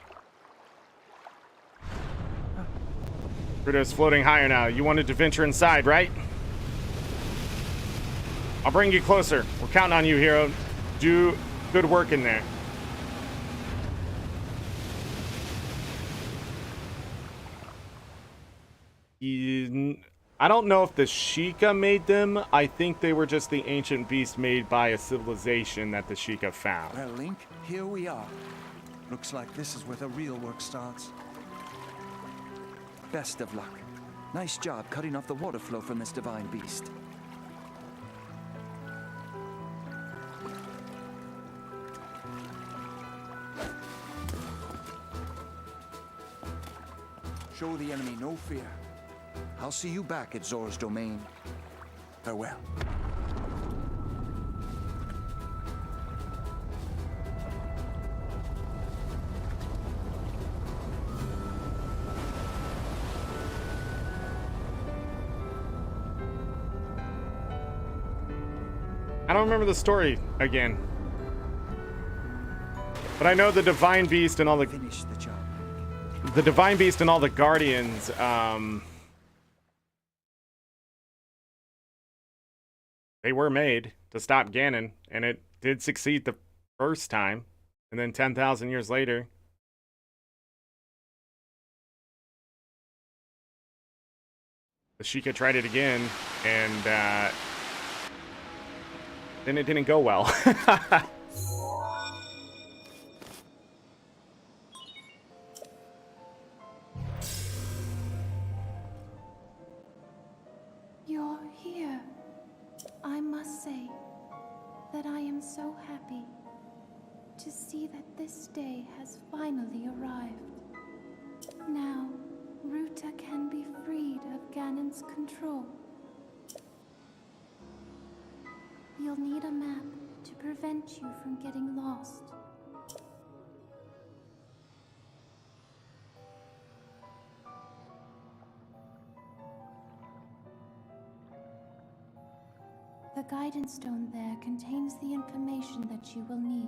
Ruda is floating higher now. You wanted to venture inside, right? I'll bring you closer. We're counting on you, hero. Do good work in there. I don't know if the Sheikah made them. I think they were just the ancient beasts made by a civilization that the Sheikah found. Well, Link, here we are. Looks like this is where the real work starts. Best of luck. Nice job cutting off the water flow from this divine beast. Show the enemy no fear. I'll see you back at Zora's domain. Farewell. I don't remember the story again. But I know the Divine Beast and all the... Finish the job. The Divine Beast and all the Guardians, they were made to stop Ganon, and it did succeed the first time. And then 10,000 years later, the Sheikah tried it again, and then it didn't go well. You're here. I must say that I am so happy to see that this day has finally arrived. Now, Ruta can be freed of Ganon's control. You'll need a map to prevent you from getting lost. The guidance stone there contains the information that you will need.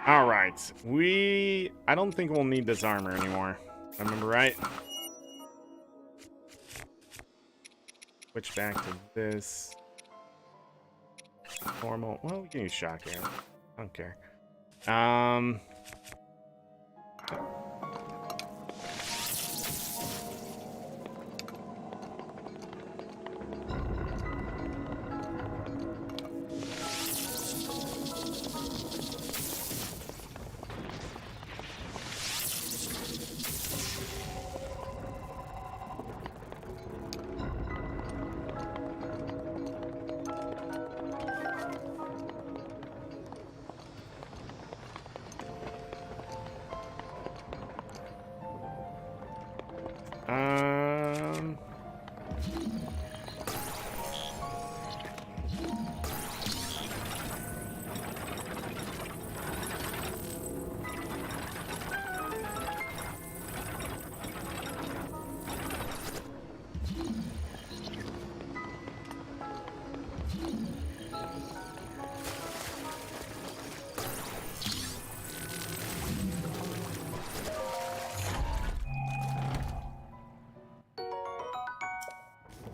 All right, I don't think we'll need this armor anymore. If I remember right. Switch back to this. Normal. Well, we can use shotgun. I don't care.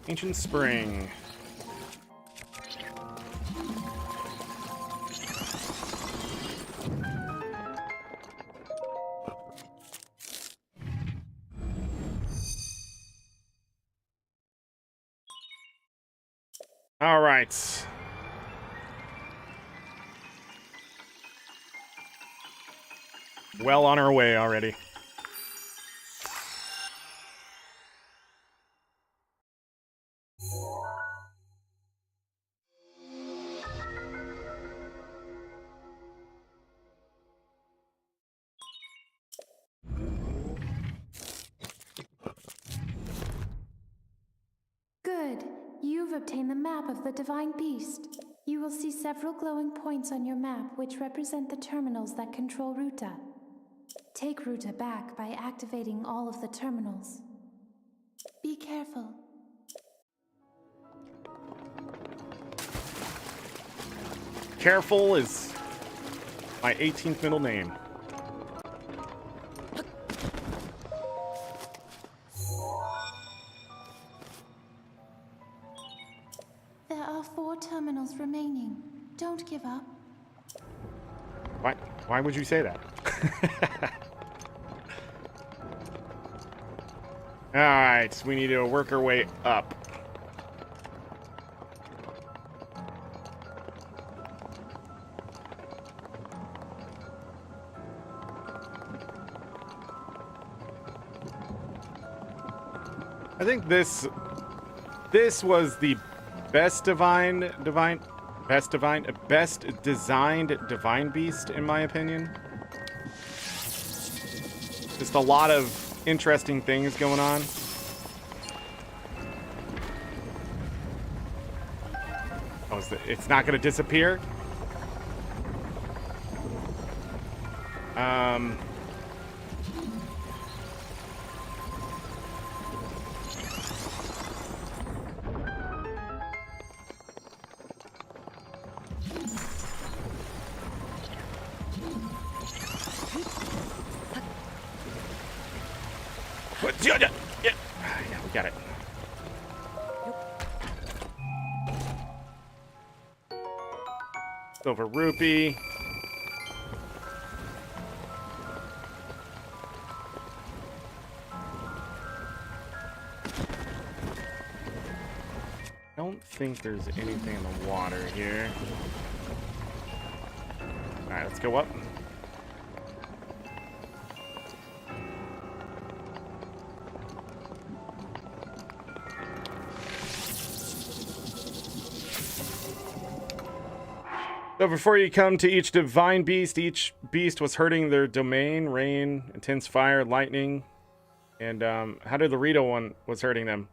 Ancient Spring. All right. Well on our way already. Good. You've obtained the map of the Divine Beast. You will see several glowing points on your map which represent the terminals that control Ruta. Take Ruta back by activating all of the terminals. Be careful. Careful is my 18th middle name. There are 4 terminals remaining. Don't give up. Why would you say that? Alright, we need to work our way up. I think this was the best designed Divine Beast, in my opinion. Just a lot of interesting things going on. Oh, it's not going to disappear? Yeah, we got it. Silver rupee. I don't think there's anything in the water here. Alright, let's go up. So before you come to each divine beast was hurting their domain, rain, intense fire, lightning, and how did the Rito one was hurting them?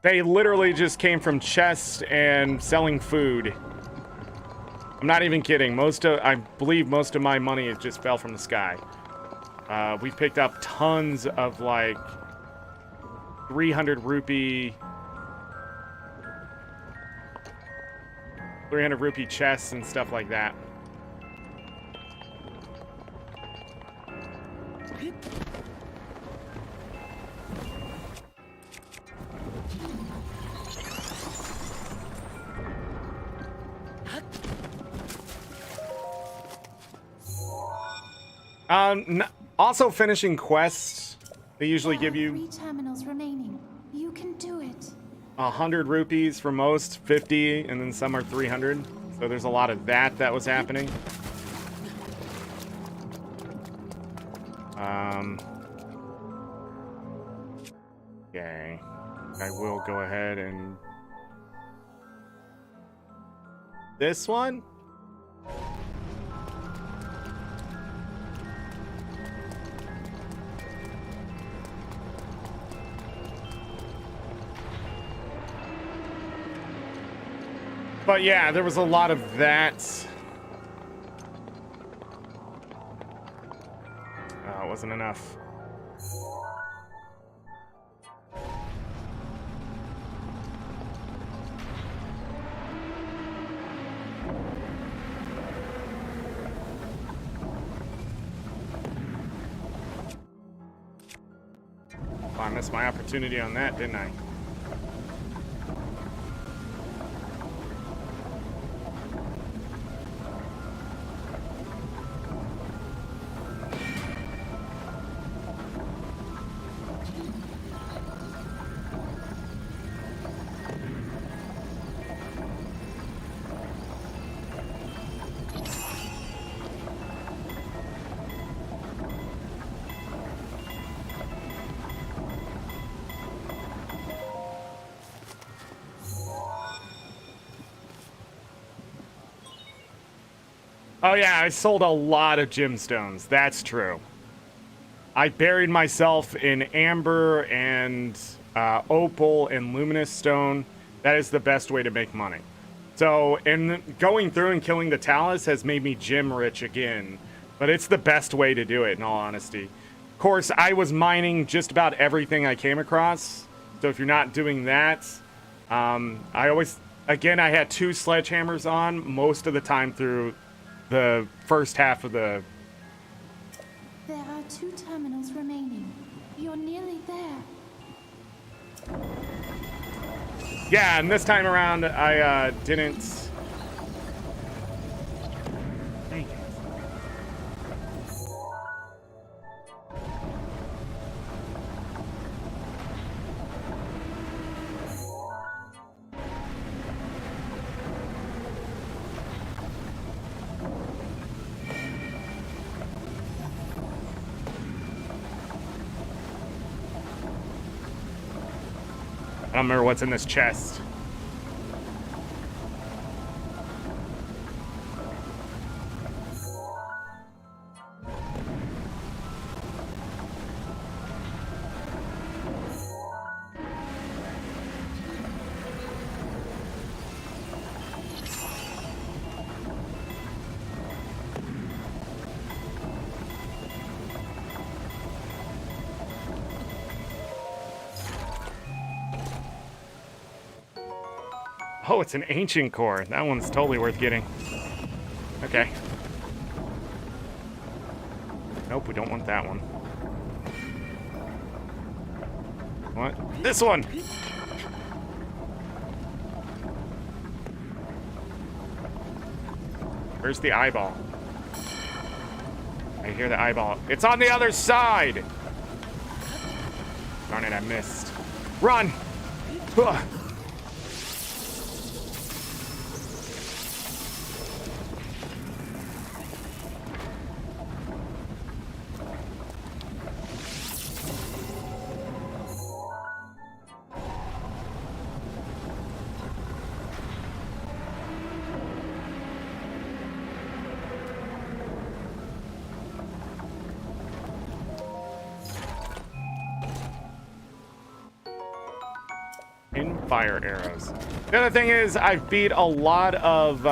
They literally just came from chests and selling food. I'm not even kidding. I believe most of my money just fell from the sky. We picked up tons of like 300 rupee chests and stuff like that. Also finishing quests, they usually give you 3 terminals remaining. You can do it. 100 rupees for most, 50, and then some are 300. So there's a lot of that was happening. Okay. I will go ahead and... This one? But yeah, there was a lot of that. Oh, it wasn't enough. Oh, I missed my opportunity on that, didn't I? Oh yeah, I sold a lot of gemstones. That's true. I buried myself in amber and opal and luminous stone. That is the best way to make money. So, and going through and killing the Talus has made me gem rich again. But it's the best way to do it, in all honesty. Of course, I was mining just about everything I came across. So if you're not doing that, I had 2 sledgehammers on most of the time through the first half of the... There are 2 terminals remaining. You're nearly there. Yeah, and this time around, I didn't... Thank you. I don't remember what's in this chest. Oh, it's an ancient core. That one's totally worth getting. Okay. Nope, we don't want that one. What? This one! Where's the eyeball? I hear the eyeball. It's on the other side! Darn it, I missed. Run! Ugh. Fire arrows. The other thing is, I've beat a lot of,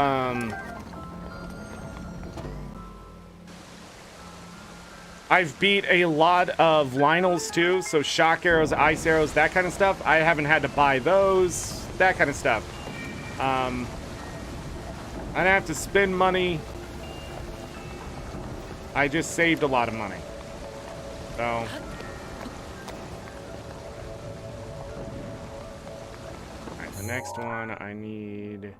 I've beat a lot of Lionels too, so shock arrows, ice arrows, that kind of stuff. I haven't had to buy those, that kind of stuff. I don't have to spend money. I just saved a lot of money. So... the next one, I need...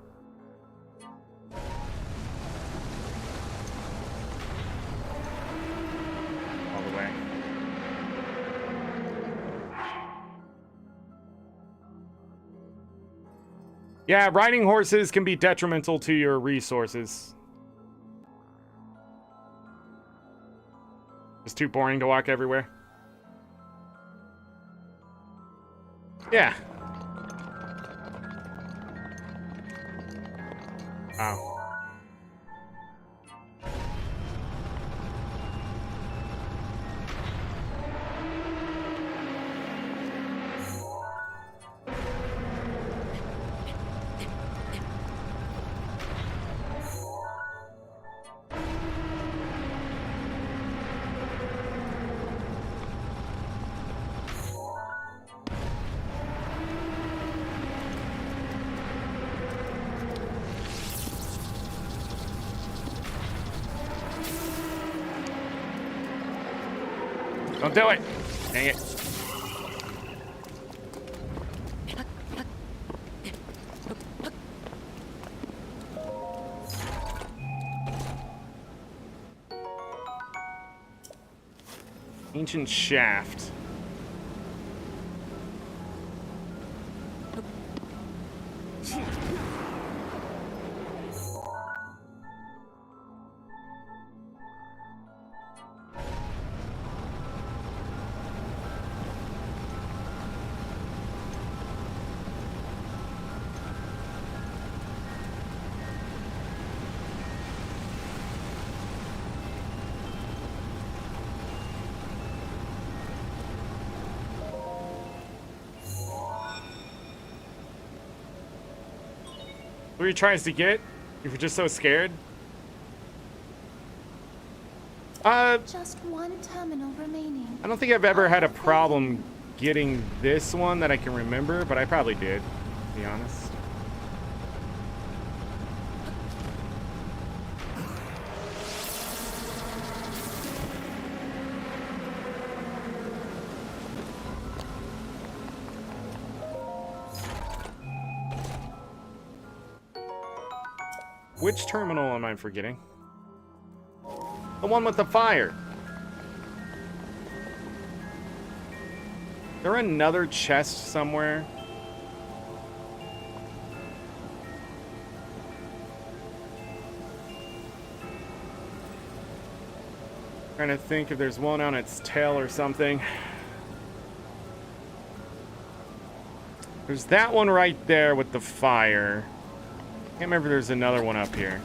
all the way. Yeah, riding horses can be detrimental to your resources. It's too boring to walk everywhere. Yeah. Wow. Don't do it! Dang it. Ancient shaft. Who he tries to get? You were just so scared? Just one terminal remaining. I don't think I've ever had a problem getting this one that I can remember, but I probably did, to be honest. Which terminal am I forgetting? The one with the fire. Is there another chest somewhere? Trying to think if there's one on its tail or something. There's that one right there with the fire. Can't remember if there's another one up here.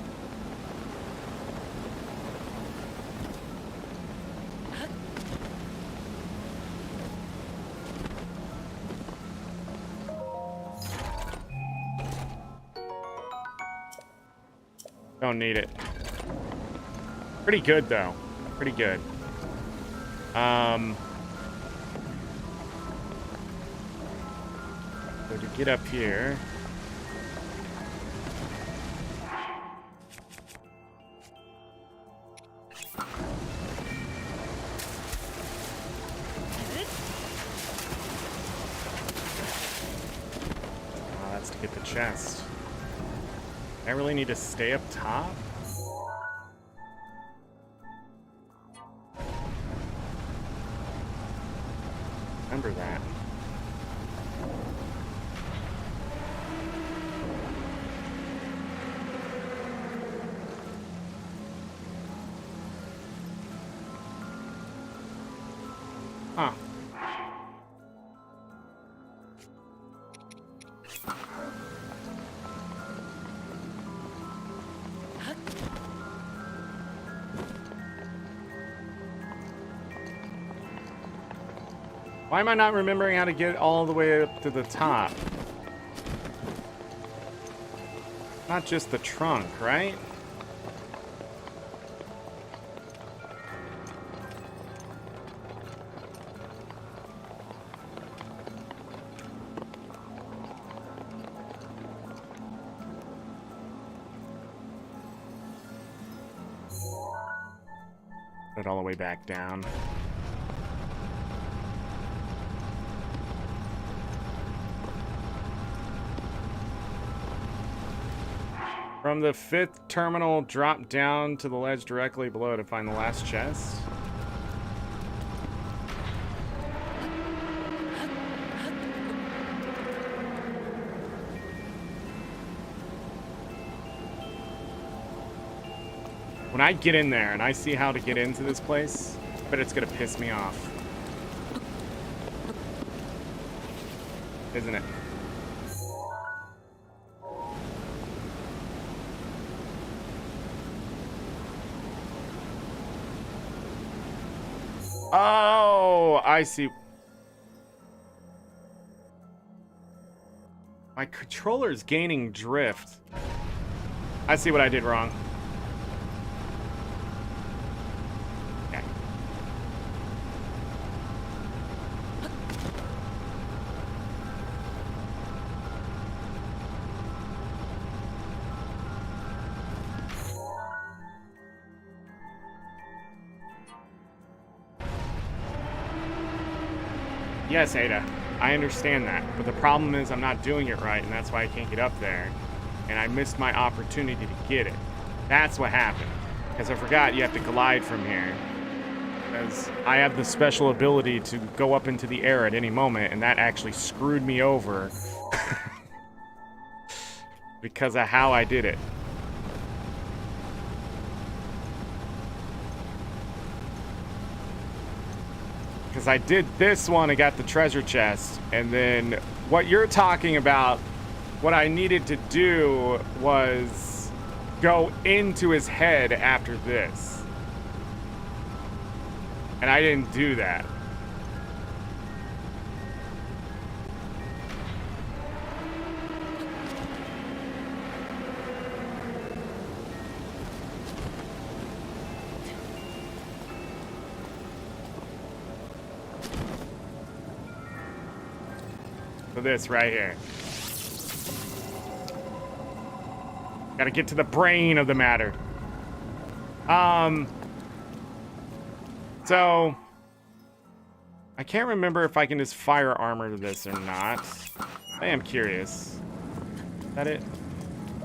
Don't need it. Pretty good though. Pretty good. So to get up here. to get the chest. I really need to stay up top? Remember that. Huh. Why am I not remembering how to get all the way up to the top? Not just the trunk, right? Put it all the way back down. From the 5th terminal, drop down to the ledge directly below to find the last chest. When I get in there and I see how to get into this place, but it's gonna piss me off. Isn't it? Oh, I see. My controller is gaining drift. I see what I did wrong. Okay. Yes, Ada, I understand that, but the problem is I'm not doing it right, and that's why I can't get up there. And I missed my opportunity to get it. That's what happened. Because I forgot you have to glide from here. Because I have the special ability to go up into the air at any moment, and that actually screwed me over. Because of how I did it. Because I did this one, I got the treasure chest, and then what you're talking about, what I needed to do was go into his head after this. And I didn't do that. So this right here. Gotta get to the brain of the matter. So I can't remember if I can just fire armor to this or not. I am curious. Is that it?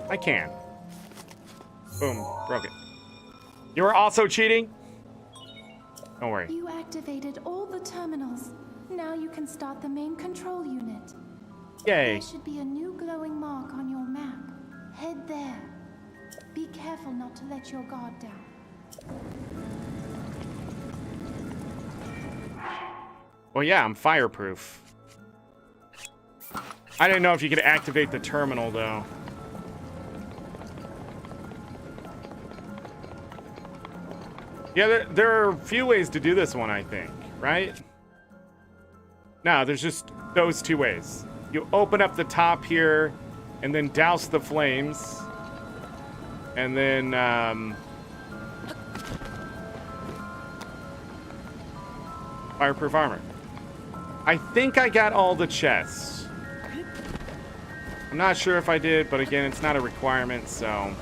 I can. Boom, broke it. You were also cheating? Don't worry. You activated all the terminals. Now you can start the main control unit. Yay. There should be a new glowing mark on your map. Head there. Be careful not to let your guard down. Well, yeah, I'm fireproof. I didn't know if you could activate the terminal, though. Yeah, there are a few ways to do this one, I think, right? No, there's just those two ways. You open up the top here, and then douse the flames. And then, fireproof armor. I think I got all the chests. I'm not sure if I did, but again, it's not a requirement, so...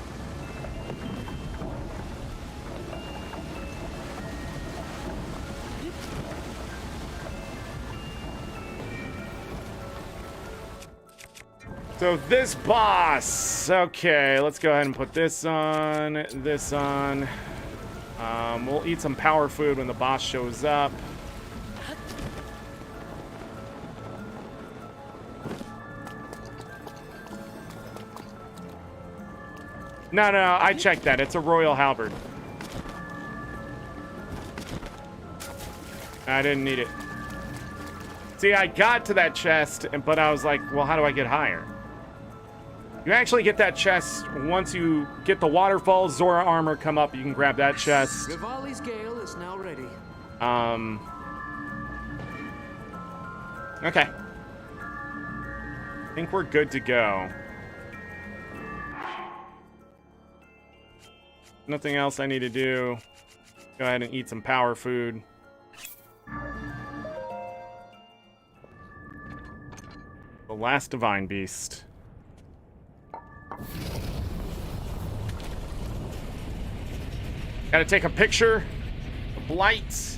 So this boss. Okay, let's go ahead and put this on. This on. We'll eat some power food when the boss shows up. No, no, I checked that. It's a royal halberd. I didn't need it. See, I got to that chest, but I was like, well, how do I get higher? You actually get that chest once you get the waterfall, Zora armor come up, you can grab that chest. Rivali's gale is now ready. Okay. I think we're good to go. Nothing else I need to do. Go ahead and eat some power food. The last divine beast. Gotta take a picture of Blight.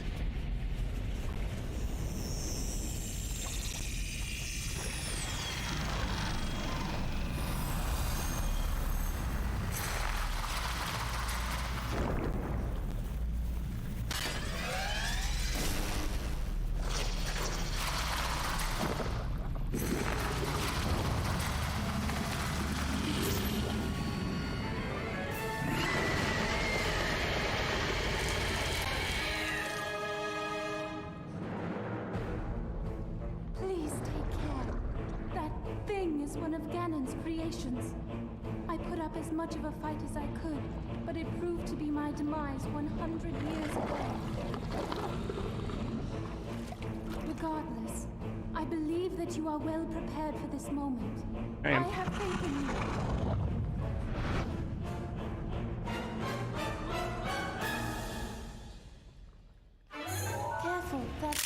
Please take care. That thing is one of Ganon's creations. I put up as much of a fight as I could, but it proved to be my demise 100 years ago. Regardless, I believe that you are well prepared for this moment. I am. I have faith in you. Careful, that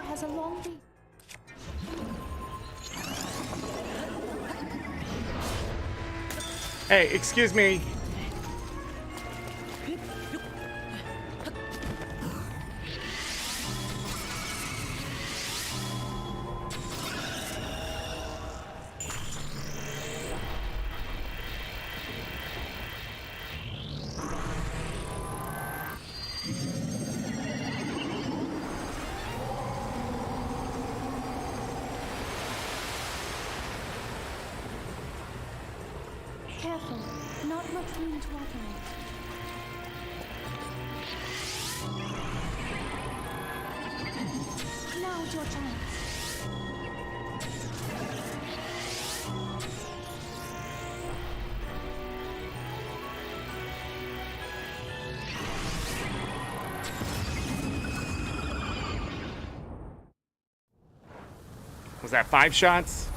has a long reach. Hey, excuse me. Careful, not much room to operate. Now's your chance. Was that 5 shots?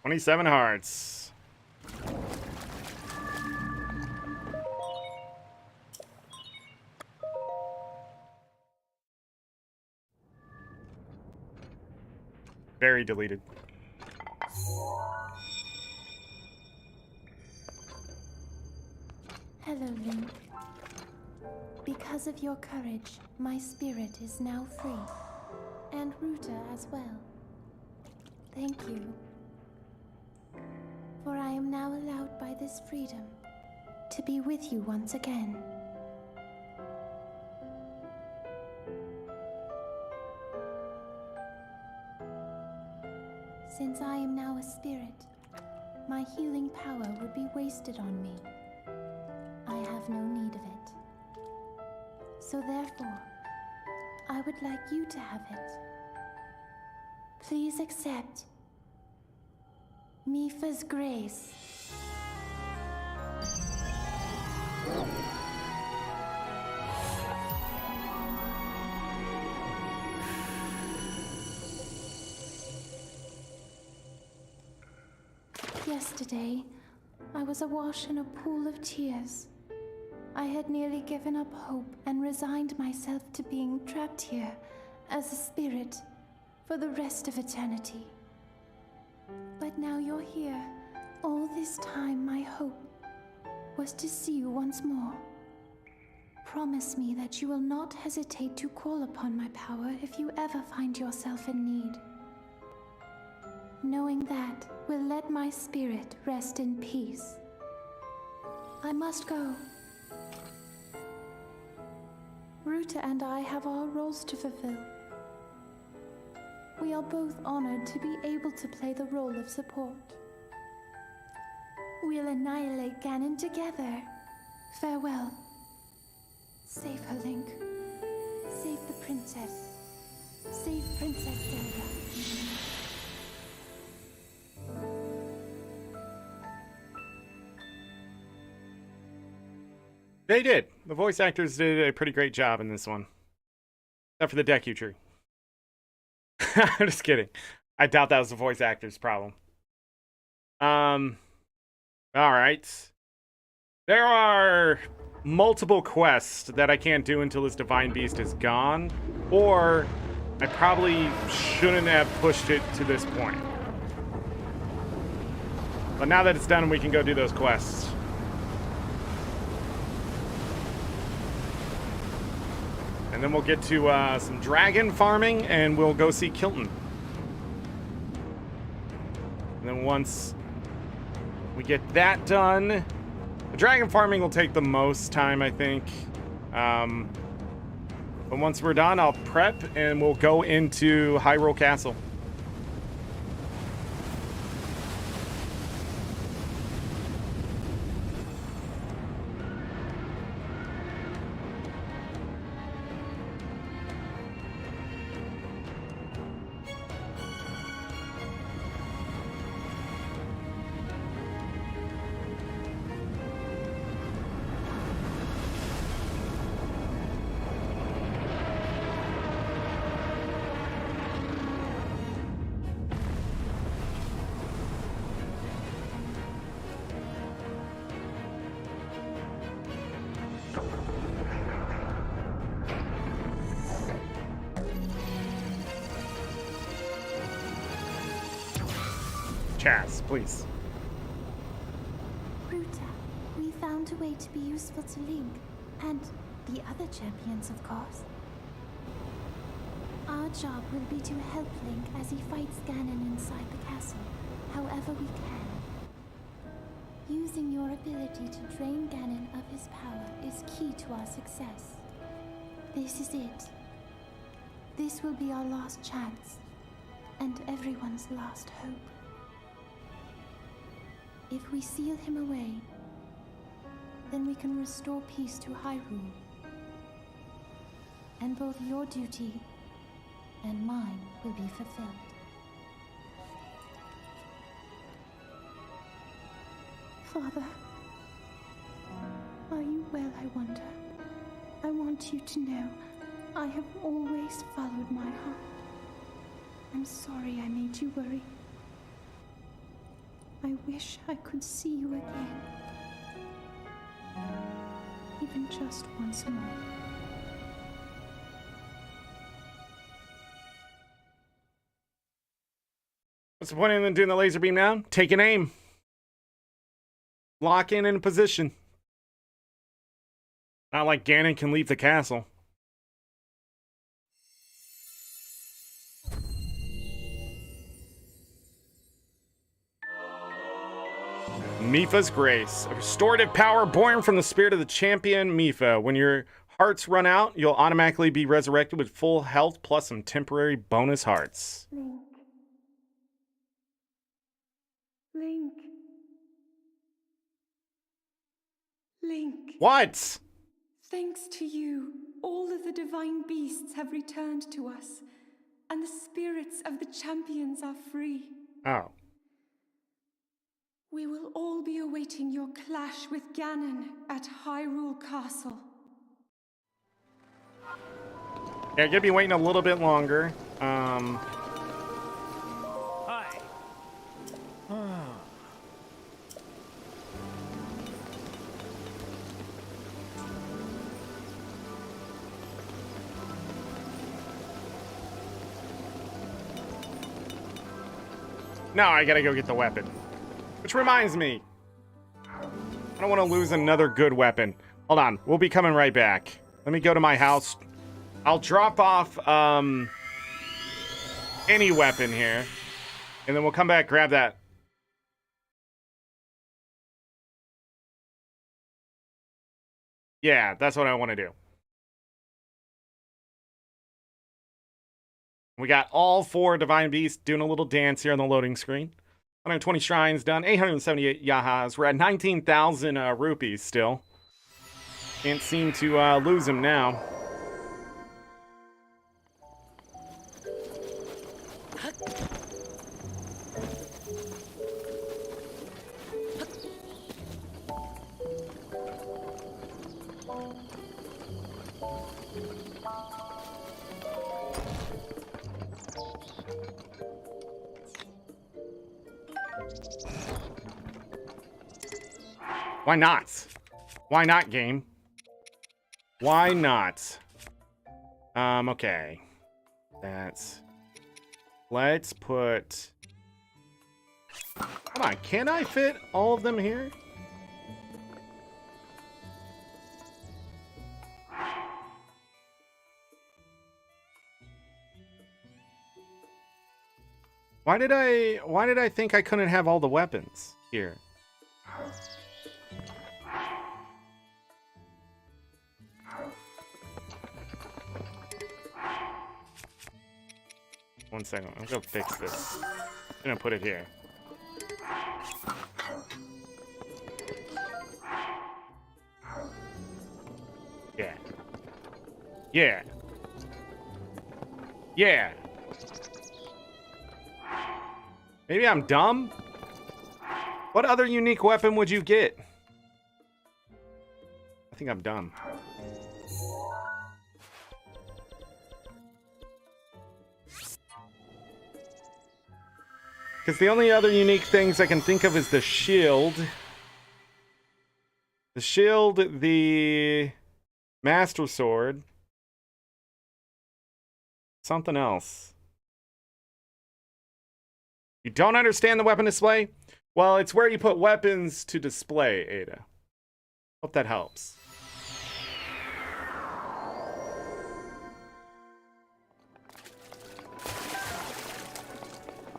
$27 hearts. Very deleted. Hello, Link. Because of your courage, my spirit is now free. And Ruta as well. Thank you. For I am now allowed by this freedom to be with you once again. Since I am now a spirit, my healing power would be wasted on me. I have no need of it. So therefore, I would like you to have it. Please accept Mipha's grace. Yesterday, I was awash in a pool of tears. I had nearly given up hope and resigned myself to being trapped here as a spirit for the rest of eternity. But now you're here. All this time, my hope was to see you once more. Promise me that you will not hesitate to call upon my power if you ever find yourself in need. Knowing that will let my spirit rest in peace. I must go. Ruta and I have our roles to fulfill. We are both honored to be able to play the role of support. We'll annihilate Ganon together. Farewell. Save her, Link. Save the princess. Save Princess Zelda. They did. The voice actors did a pretty great job in this one. Except for the Deku Tree. I'm just kidding. I doubt that was the voice actor's problem. Alright. There are multiple quests that I can't do until this Divine Beast is gone. Or I probably shouldn't have pushed it to this point. But now that it's done, we can go do those quests. And then we'll get to some dragon farming, and we'll go see Kilton. And then once we get that done, the dragon farming will take the most time, I think. But once we're done, I'll prep, and we'll go into Hyrule Castle. Chaz, please. Ruta, we found a way to be useful to Link, and the other champions, of course. Our job will be to help Link as he fights Ganon inside the castle, however we can. Using your ability to drain Ganon of his power is key to our success. This is it. This will be our last chance, and everyone's last hope. If we seal him away, then we can restore peace to Hyrule. And both your duty and mine will be fulfilled. Father, are you well, I wonder? I want you to know I have always followed my heart. I'm sorry I made you worry. I wish I could see you again. Even just once more. What's the point in doing the laser beam now? Take an aim. Lock in position. Not like Ganon can leave the castle. Mipha's Grace, a restorative power born from the spirit of the champion Mipha. When your hearts run out, you'll automatically be resurrected with full health plus some temporary bonus hearts. Link, Link, What? thanks to you, all of the divine beasts have returned to us, and the spirits of the champions are free. Oh. We will all be awaiting your clash with Ganon at Hyrule Castle. Yeah, gonna be waiting a little bit longer. Hi. No, I gotta go get the weapon. Which reminds me, I don't want to lose another good weapon. Hold on, we'll be coming right back. Let me go to my house. I'll drop off any weapon here, and then we'll come back, grab that. Yeah, that's what I want to do. We got all 4 divine beasts doing a little dance here on the loading screen. 120 shrines done, 878 yahas. We're at 19,000 rupees still. Can't seem to lose them now. Why not? Why not, game? Why not? Okay. Let's put... Come on, can I fit all of them here? Why did I think I couldn't have all the weapons here? One second, I'm gonna fix this. I'm gonna put it here. Yeah. Yeah. Yeah. Maybe I'm dumb? What other unique weapon would you get? I think I'm dumb. Because the only other unique things I can think of is the shield. The shield, the Master Sword. Something else. You don't understand the weapon display? Well, it's where you put weapons to display, Ada. Hope that helps.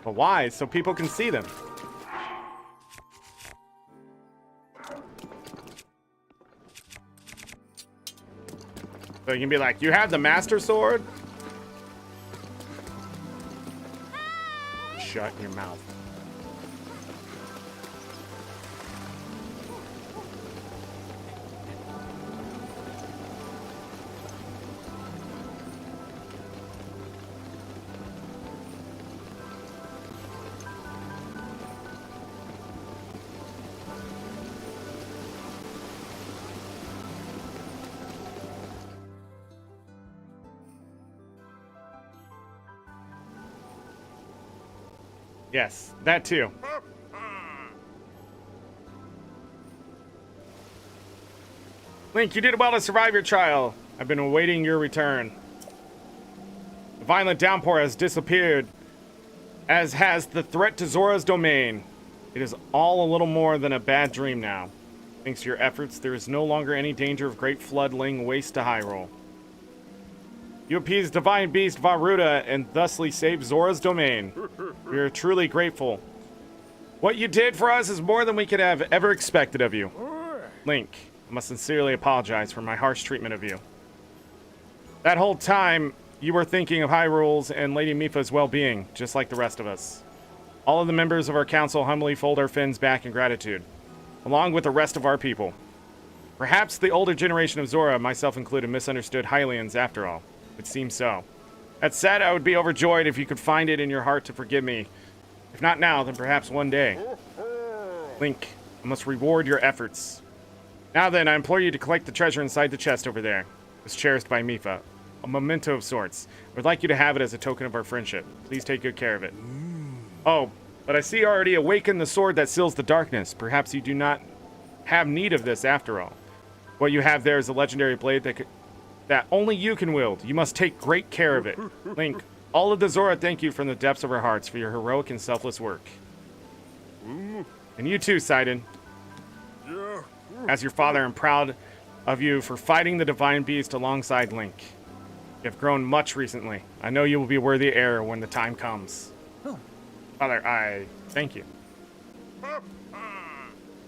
But why? So people can see them. So you can be like, you have the Master Sword? Shut your mouth. Yes, that too. Link, you did well to survive your trial. I've been awaiting your return. The violent downpour has disappeared, as has the threat to Zora's domain. It is all a little more than a bad dream now. Thanks to your efforts, there is no longer any danger of great flood laying waste to Hyrule. You appeased Divine Beast Varuda and thusly saved Zora's domain. We are truly grateful. What you did for us is more than we could have ever expected of you. Link, I must sincerely apologize for my harsh treatment of you. That whole time, you were thinking of Hyrule's and Lady Mipha's well-being, just like the rest of us. All of the members of our council humbly fold our fins back in gratitude, along with the rest of our people. Perhaps the older generation of Zora, myself included, misunderstood Hylians after all. It seems so. That said, I would be overjoyed if you could find it in your heart to forgive me. If not now, then perhaps one day. Link, I must reward your efforts. Now then, I implore you to collect the treasure inside the chest over there. It's cherished by Mifa. A memento of sorts. I would like you to have it as a token of our friendship. Please take good care of it. Oh, but I see you already awakened the sword that seals the darkness. Perhaps you do not have need of this after all. What you have there is a legendary blade that only you can wield. You must take great care of it. Link, all of the Zora thank you from the depths of our hearts for your heroic and selfless work. And you too, Sidon. As your father, I'm proud of you for fighting the Divine Beast alongside Link. You have grown much recently. I know you will be a worthy heir when the time comes. Father, I thank you.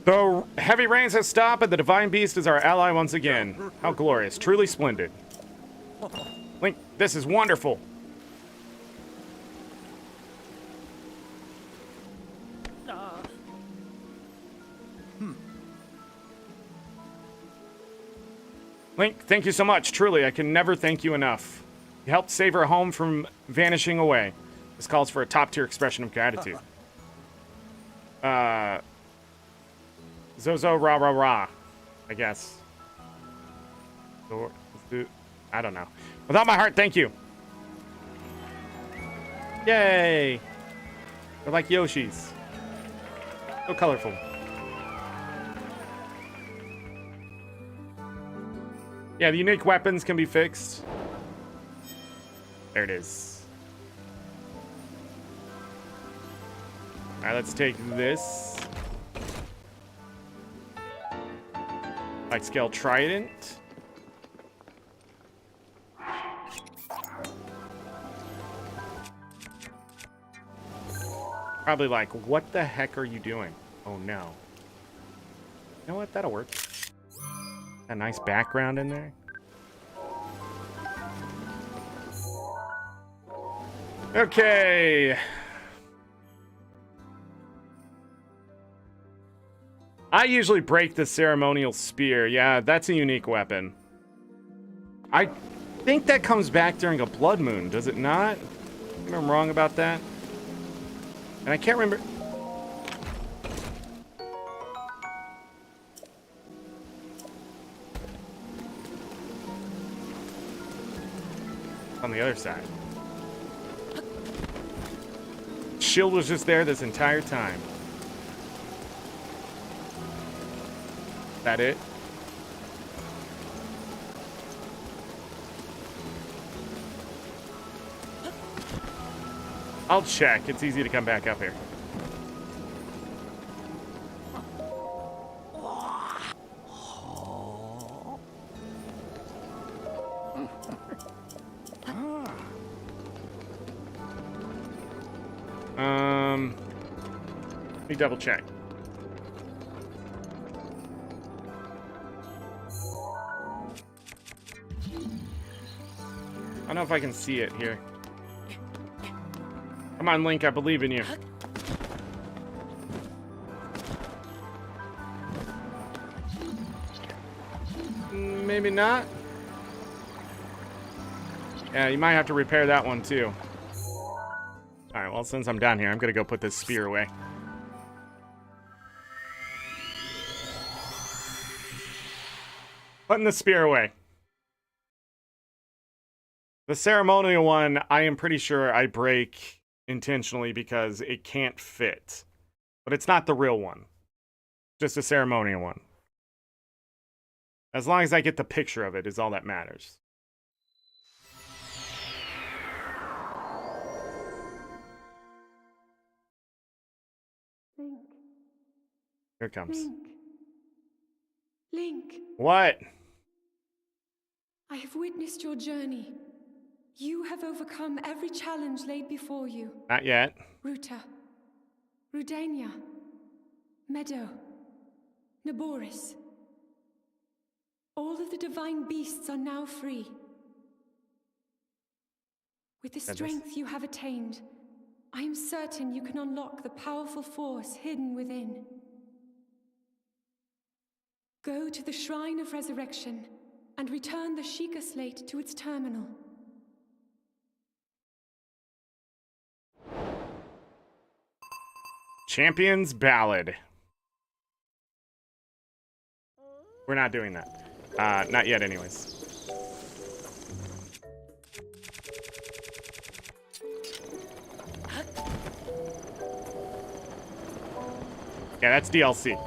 The heavy rains have stopped, and the Divine Beast is our ally once again. How glorious. Truly splendid. Link, this is wonderful. Link, thank you so much. Truly, I can never thank you enough. You helped save our home from vanishing away. This calls for a top-tier expression of gratitude. Zozo rah rah rah, I guess. I don't know. Without my heart, thank you. Yay! They're like Yoshis. So colorful. Yeah, the unique weapons can be fixed. There it is. Alright, let's take this. Light scale trident. Probably like, what the heck are you doing? Oh no. You know what? That'll work. A nice background in there. Okay. I usually break the ceremonial spear. Yeah, that's a unique weapon. I think that comes back during a blood moon, does it not? Maybe I'm wrong about that. And I can't remember. On the other side. Shield was just there this entire time. Is that it? I'll check. It's easy to come back up here. Let me double check. I don't know if I can see it here. Come on, Link, I believe in you. Maybe not. Yeah, you might have to repair that one too. Alright, well, since I'm down here, I'm gonna go put this spear away. Putting the spear away. The ceremonial one, I am pretty sure I break intentionally because it can't fit. But it's not the real one. Just a ceremonial one. As long as I get the picture of it is all that matters. Link. Here it comes. Link. Link. What? I have witnessed your journey. You have overcome every challenge laid before you. Not yet. Ruta, Rudania, Meadow, Naboris. All of the divine beasts are now free. With the strength you have attained, I am certain you can unlock the powerful force hidden within. Go to the Shrine of Resurrection and return the Sheikah Slate to its terminal. Champion's Ballad. We're not doing that. Not yet, anyways. Yeah, that's DLC.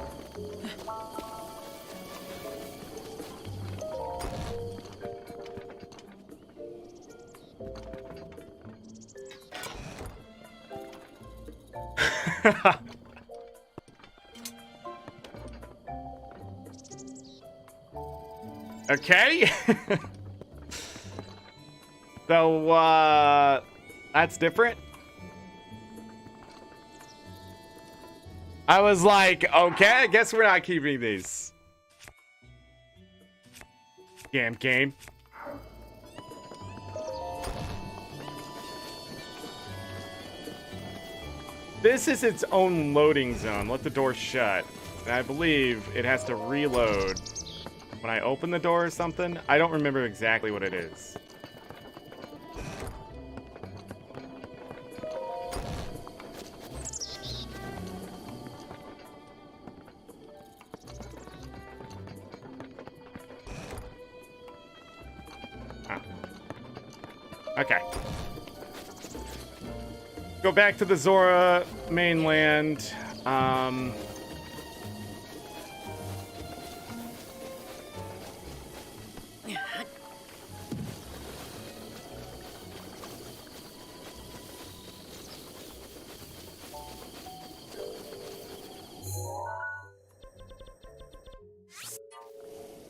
Okay. So, that's different. I was like, okay, I guess we're not keeping these. Damn game. This is its own loading zone. Let the door shut. And I believe it has to reload when I open the door or something. I don't remember exactly what it is. Okay. Go back to the Zora mainland.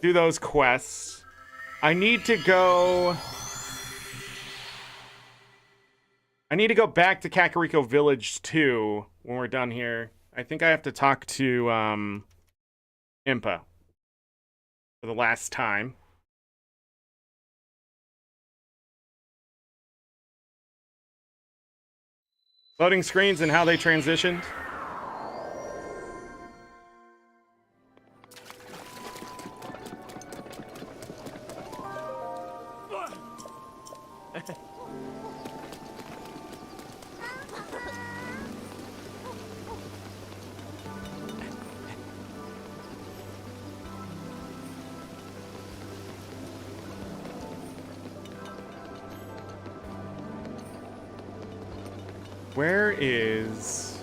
Do those quests. I need to go back to Kakariko Village 2 when we're done here. I think I have to talk to Impa for the last time. Loading screens and how they transitioned. Where is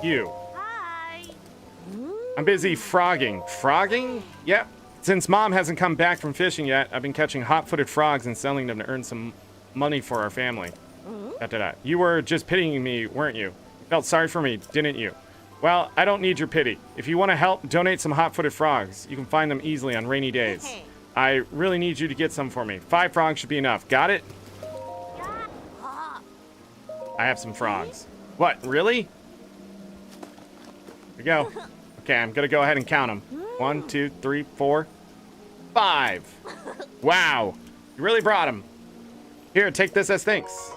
you? Hi. I'm busy frogging. Frogging? Yep. Since Mom hasn't come back from fishing yet, I've been catching hot-footed frogs and selling them to earn some money for our family. You were just pitying me, weren't you? You felt sorry for me, didn't you? Well, I don't need your pity. If you want to help, donate some hot-footed frogs. You can find them easily on rainy days. I really need you to get some for me. 5 frogs should be enough. Got it? I have some frogs. What, really? Here we go. Okay, I'm gonna go ahead and count them. 1, 2, 3, 4, 5. Wow, you really brought them. Here, take this as thanks.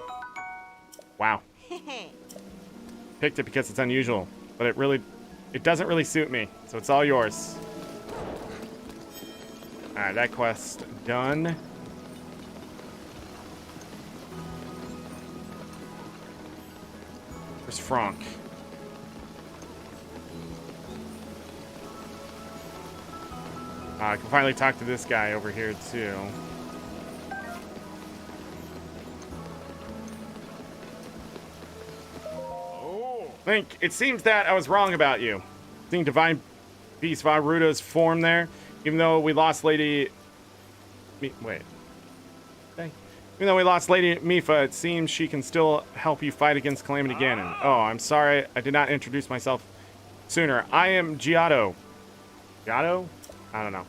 Wow. Picked it because it's unusual, but it doesn't really suit me, so it's all yours. All right, that quest done. Where's Franck? I can finally talk to this guy over here, too. Link, it seems that I was wrong about you. Seeing Divine Beast Varudo's form there, even though we lost Lady... Wait. Okay. Even though we lost Lady Mifa, it seems she can still help you fight against Calamity Ganon. Oh, I'm sorry I did not introduce myself sooner. I am Giotto. Giotto? I don't know.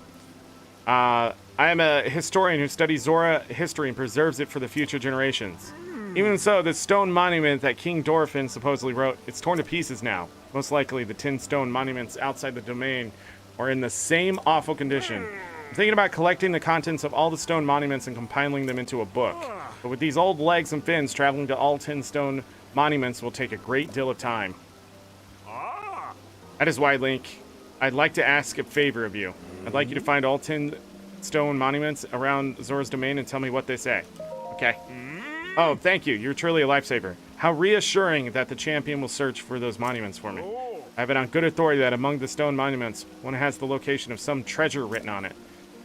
I am a historian who studies Zora history and preserves it for the future generations. Even so, the stone monument that King Dorfin supposedly wrote, it's torn to pieces now. Most likely, the 10 stone monuments outside the domain are in the same awful condition. I'm thinking about collecting the contents of all the stone monuments and compiling them into a book. But with these old legs and fins, traveling to all 10 stone monuments will take a great deal of time. That is why, Link, I'd like to ask a favor of you. I'd like you to find all 10 stone monuments around Zora's domain and tell me what they say. Okay. Oh, thank you. You're truly a lifesaver. How reassuring that the champion will search for those monuments for me. I have it on good authority that among the stone monuments, one has the location of some treasure written on it.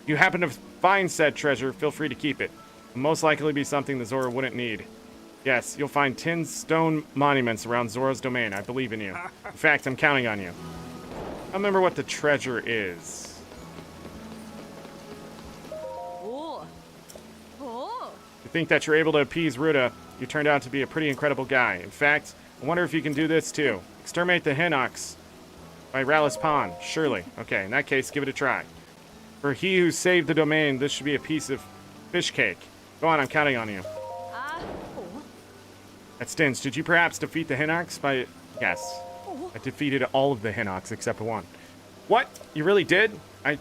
If you happen to find said treasure, feel free to keep it. It'll most likely be something that Zora wouldn't need. Yes, you'll find 10 stone monuments around Zora's domain. I believe in you. In fact, I'm counting on you. I remember what the treasure is. Oh. Oh. You think that you're able to appease Ruta, you turned out to be a pretty incredible guy. In fact, I wonder if you can do this too. Exterminate the Hinox by Rallis Pond. Surely. Okay, in that case, give it a try. For he who saved the domain, this should be a piece of fish cake. Go on, I'm counting on you. Oh. At Stins, did you perhaps defeat the Hinox by... Yes. I defeated all of the Hinox except one. What? You really did? I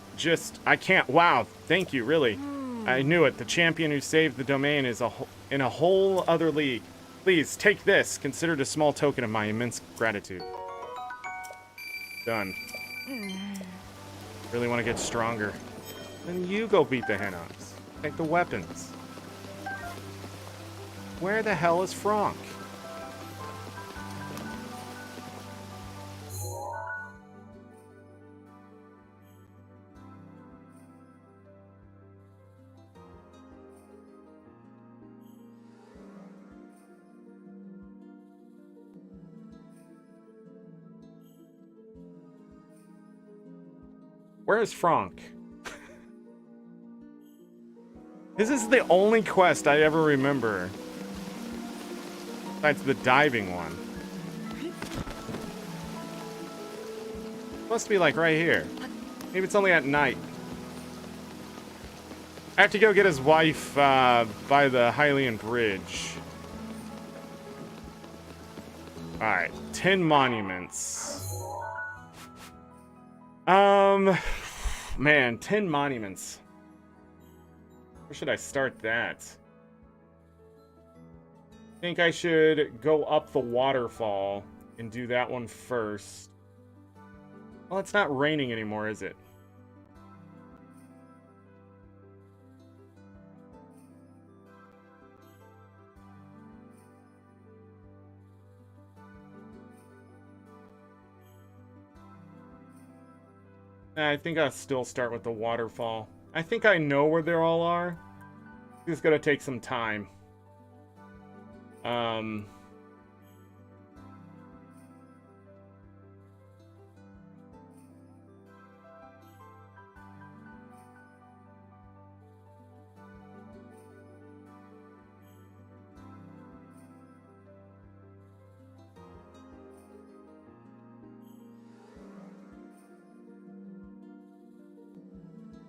can't. Wow. Thank you, really. I knew it. The champion who saved the domain is in a whole other league. Please, take this. Consider it a small token of my immense gratitude. Done. Really want to get stronger. Then you go beat the Hinox. Take the weapons. Where the hell is Franck? Where is Franck? This is the only quest I ever remember. Besides the diving one. Must be like right here. Maybe it's only at night. I have to go get his wife by the Hylian Bridge. Alright, 10 monuments. Man, 10 monuments. Where should I start that? I think I should go up the waterfall and do that one first. Well, it's not raining anymore, is it? I think I'll still start with the waterfall. I think I know where they all are. It's gonna take some time.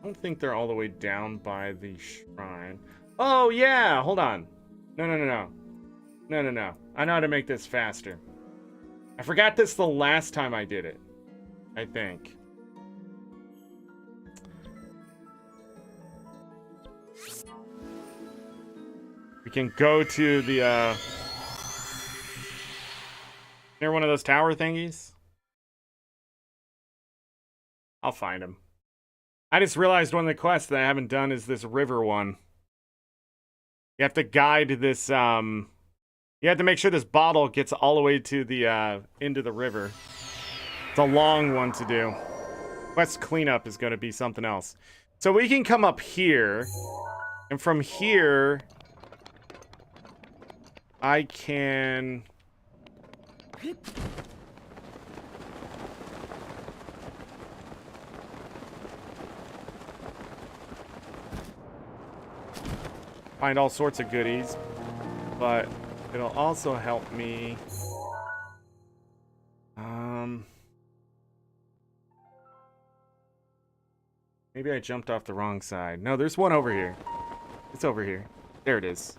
I don't think they're all the way down by the shrine. Oh, yeah! Hold on. No. No. I know how to make this faster. I forgot this the last time I did it. I think. We can go to the, near one of those tower thingies? I'll find him. I just realized one of the quests that I haven't done is this river one. You have to guide this, you have to make sure this bottle gets all the way to the, into the river. It's a long one to do. Quest cleanup is going to be something else. So we can come up here, and from here, I can... find all sorts of goodies, but it'll also help me maybe I jumped off the wrong side. No, there's one over here. It's over here. There it is.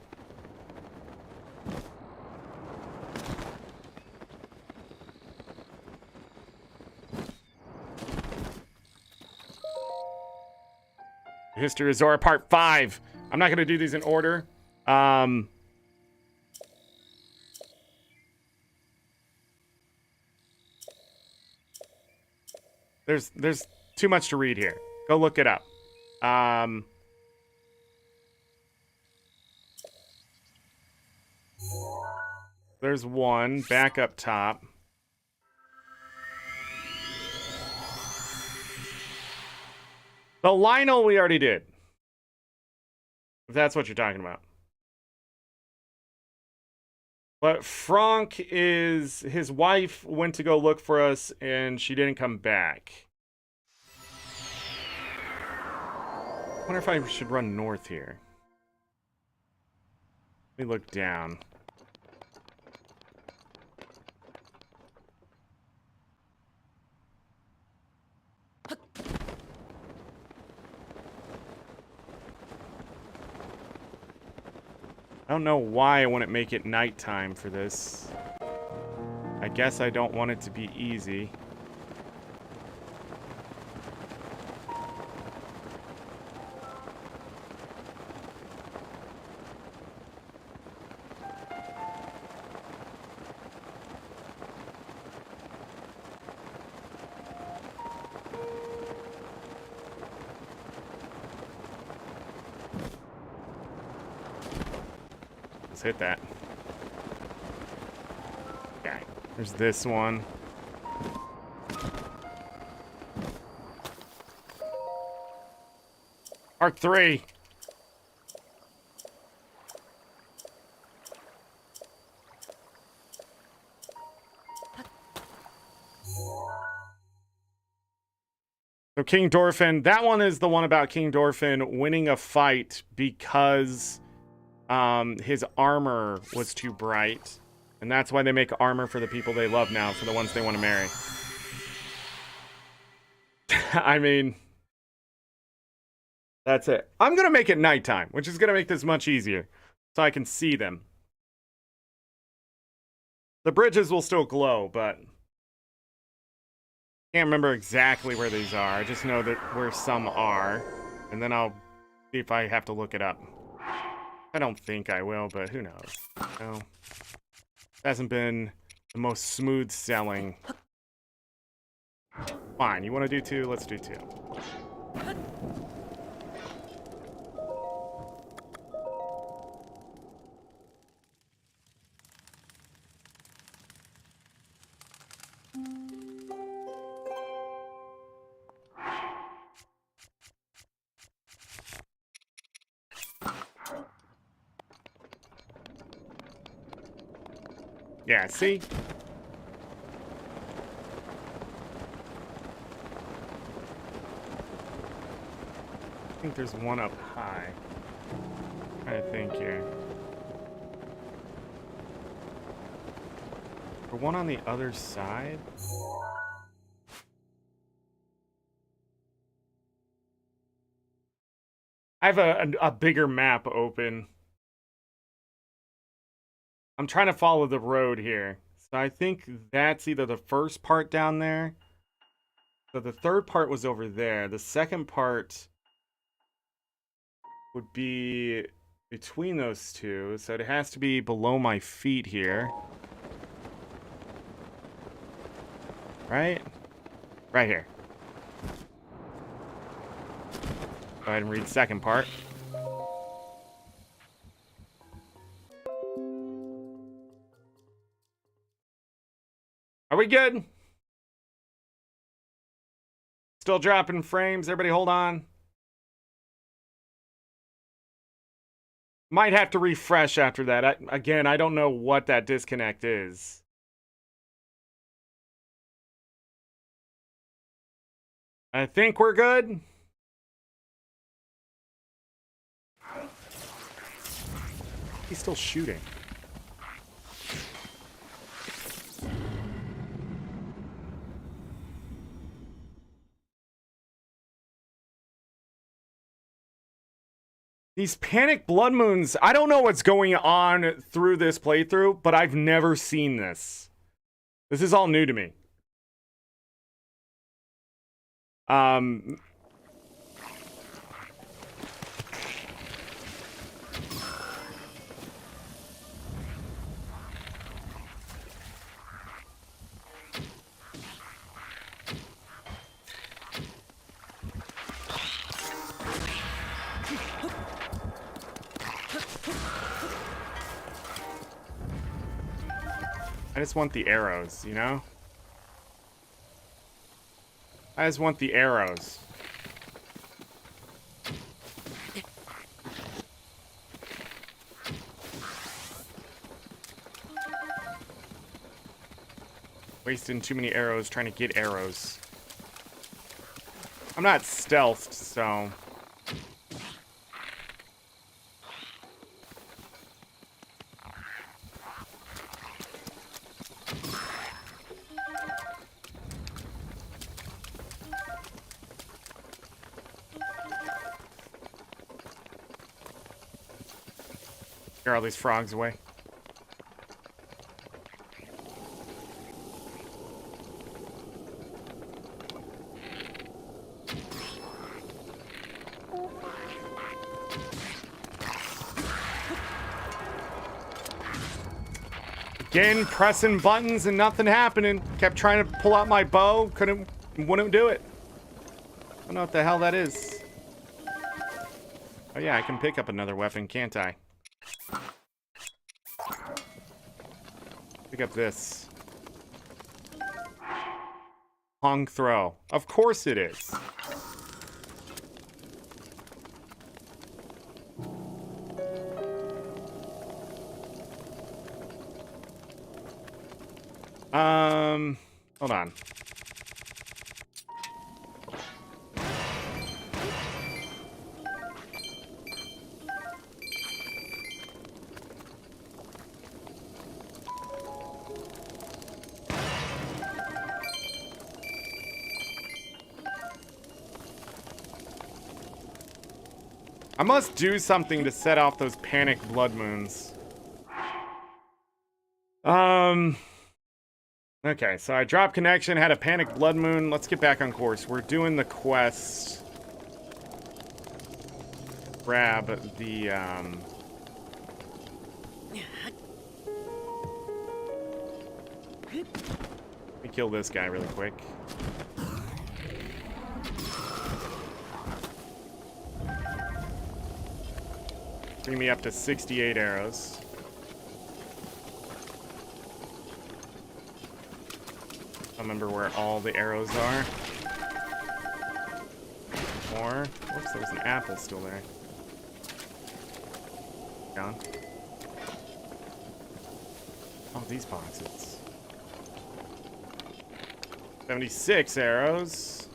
History of Zora Part 5. I'm not going to do these in order. There's too much to read here. Go look it up. There's one back up top. The Lionel we already did. If that's what you're talking about. But Franck is... His wife went to go look for us, and she didn't come back. I wonder if I should run north here. Let me look down. I don't know why I wouldn't make it nighttime for this. I guess I don't want it to be easy. Hit that. Okay, there's this one. Arc 3. So King Dorfin, that one is the one about King Dorfin winning a fight because his armor was too bright, and that's why they make armor for the people they love now, for the ones they want to marry. I mean, that's it. I'm gonna make it nighttime, which is gonna make this much easier, so I can see them. The bridges will still glow, but can't remember exactly where these are. I just know that where some are, and then I'll see if I have to look it up. I don't think I will, but who knows? No. Hasn't been the most smooth selling. Fine, you want to do 2? Let's do 2. Yeah, see? I think there's one up high. I think here. Or one on the other side? I have a bigger map open. I'm trying to follow the road here. So I think that's either the first part down there. So the third part was over there. The second part would be between those two. So it has to be below my feet here. Right? Right here. Go ahead and read the second part. Are we good? Still dropping frames. Everybody hold on. Might have to refresh after that. Again, I don't know what that disconnect is. I think we're good. He's still shooting. These panic blood moons, I don't know what's going on through this playthrough, but I've never seen this. This is all new to me. I just want the arrows, you know? I just want the arrows. Wasting too many arrows trying to get arrows. I'm not stealthed, so... Scare all these frogs away. Again, pressing buttons and nothing happening. Kept trying to pull out my bow, wouldn't do it. I don't know what the hell that is. Oh yeah, I can pick up another weapon, can't I? Pick up this. Hung throw. Of course it is. Hold on. I must do something to set off those panic blood moons. Okay, so I dropped connection, had a panic blood moon. Let's get back on course. We're doing the quest. Grab the, Let me kill this guy really quick. Bring me up to 68 arrows. I remember where all the arrows are. More. Oops, there's an apple still there. Gone. Oh, these boxes. 76 arrows.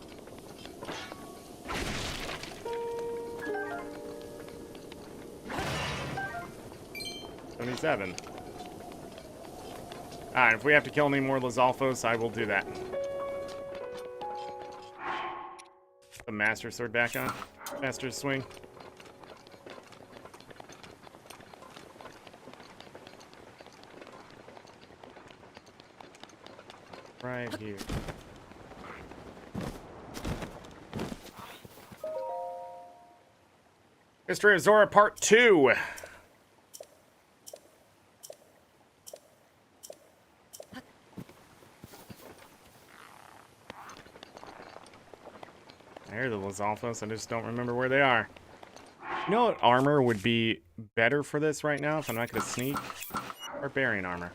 $77. Alright, if we have to kill any more Lizalfos, I will do that. The Master Sword back on. Master Swing. Right here. History of Zora Part 2. I hear the Lizalfos, I just don't remember where they are. You know what armor would be better for this right now if I'm not going to sneak? Barbarian armor.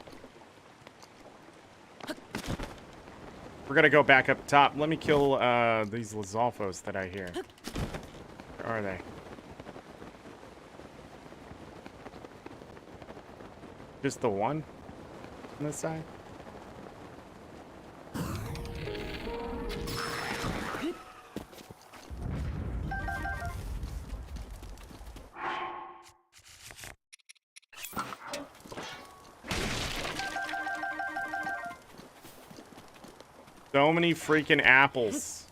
We're going to go back up top. Let me kill these Lizalfos that I hear. Where are they? Just the one on this side? So many freaking apples.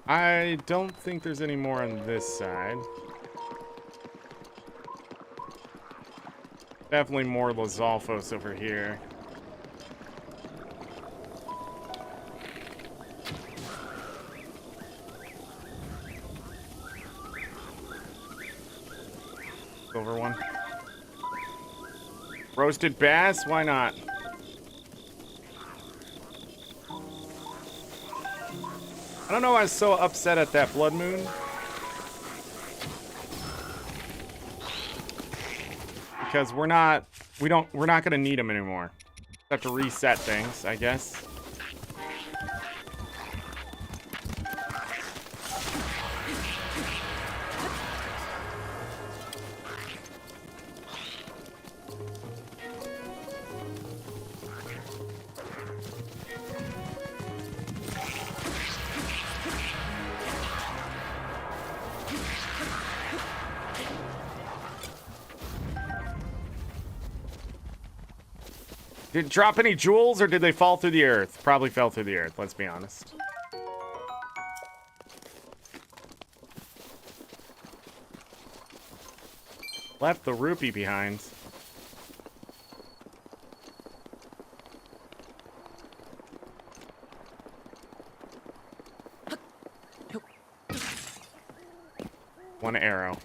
I don't think there's any more on this side. Definitely more Lizalfos over here. Silver one. Roasted bass? Why not? I don't know why I was so upset at that blood moon. Because we're not gonna need them anymore. Have to reset things, I guess. Did it drop any jewels or did they fall through the earth? Probably fell through the earth, let's be honest. Left the rupee behind. One arrow.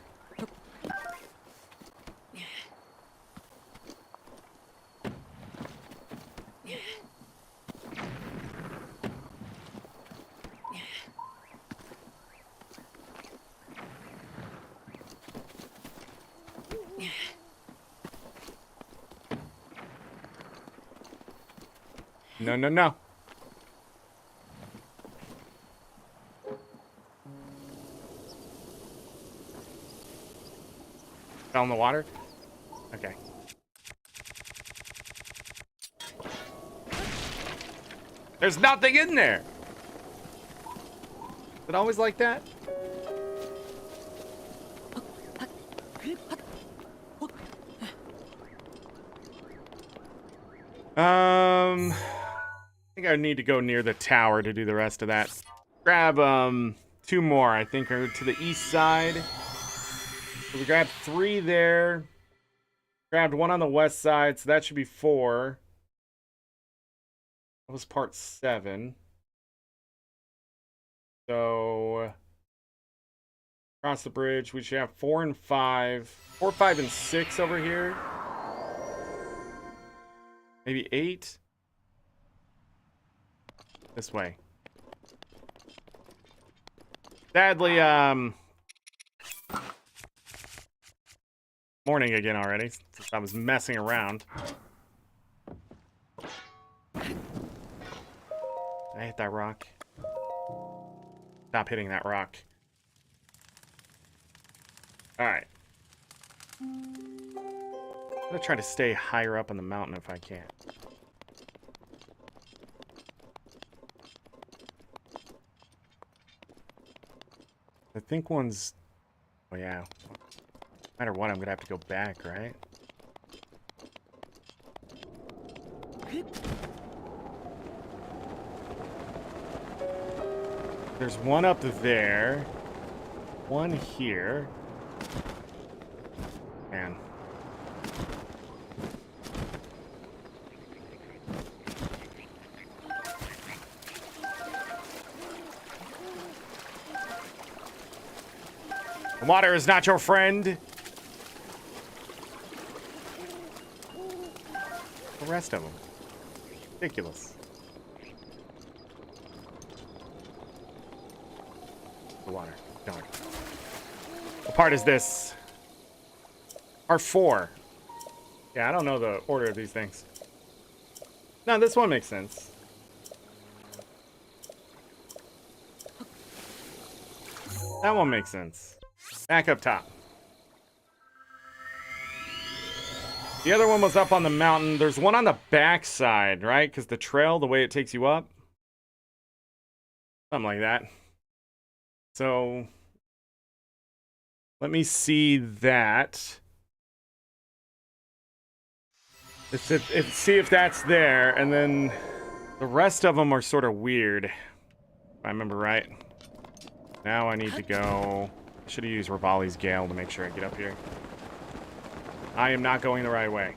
No, no, no. Fell in the water? Okay. There's nothing in there! Is it always like that? I think I need to go near the tower to do the rest of that. Grab, 2 more, I think, are to the east side. So we grabbed 3 there. Grabbed 1 on the west side, so that should be 4. That was part 7. So across the bridge, we should have 4 and 5. 4, 5, and 6 over here. Maybe 8. This way. Sadly, morning again already, since I was messing around. Did I hit that rock? Stop hitting that rock. Alright. I'm gonna try to stay higher up on the mountain if I can. I think one's... Oh, yeah. No matter what, I'm gonna have to go back, right? There's one up there. One here. Man. Water is not your friend. The rest of them. Ridiculous. The water. Darn. What part is this? Part 4. Yeah, I don't know the order of these things. No, this one makes sense. That one makes sense. Back up top. The other one was up on the mountain. There's one on the back side, right? Because the trail, the way it takes you up. Something like that. So, let me see that. See if that's there. And then the rest of them are sort of weird. If I remember right. Now I need to go... I should have used Rivali's Gale to make sure I get up here. I am not going the right way.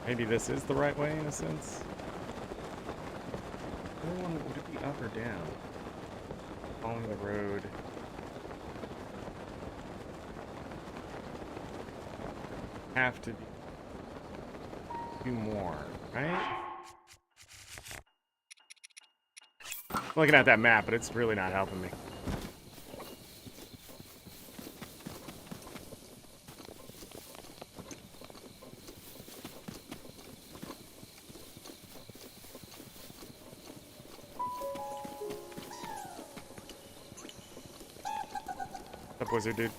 Maybe this is the right way in a sense. Would it be up or down? Following the road. have to do more, right? I'm looking at that map, but it's really not helping me. What's up, wizard dude?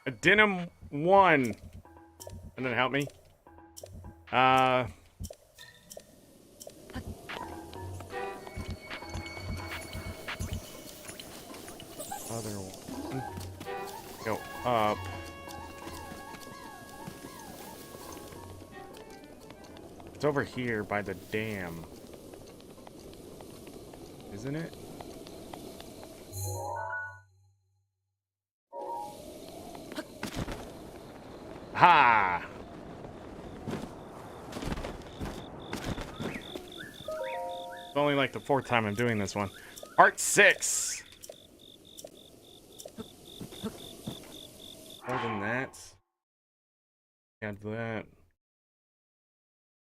Adenum 1. That didn't help me. Other one. Go up. It's over here by the dam. Isn't it? Ha! It's only like the 4th time I'm doing this one. Part 6! More than that. Add that.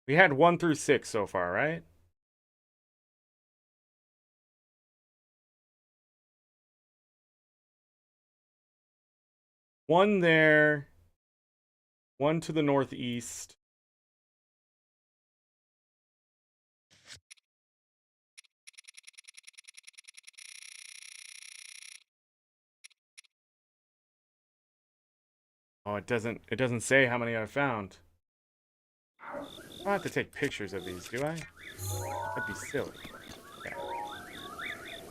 We had 1 through 6 so far, right? One there. 1 to the northeast. Oh, it doesn't say how many I found. I don't have to take pictures of these, do I? That'd be silly. Yeah.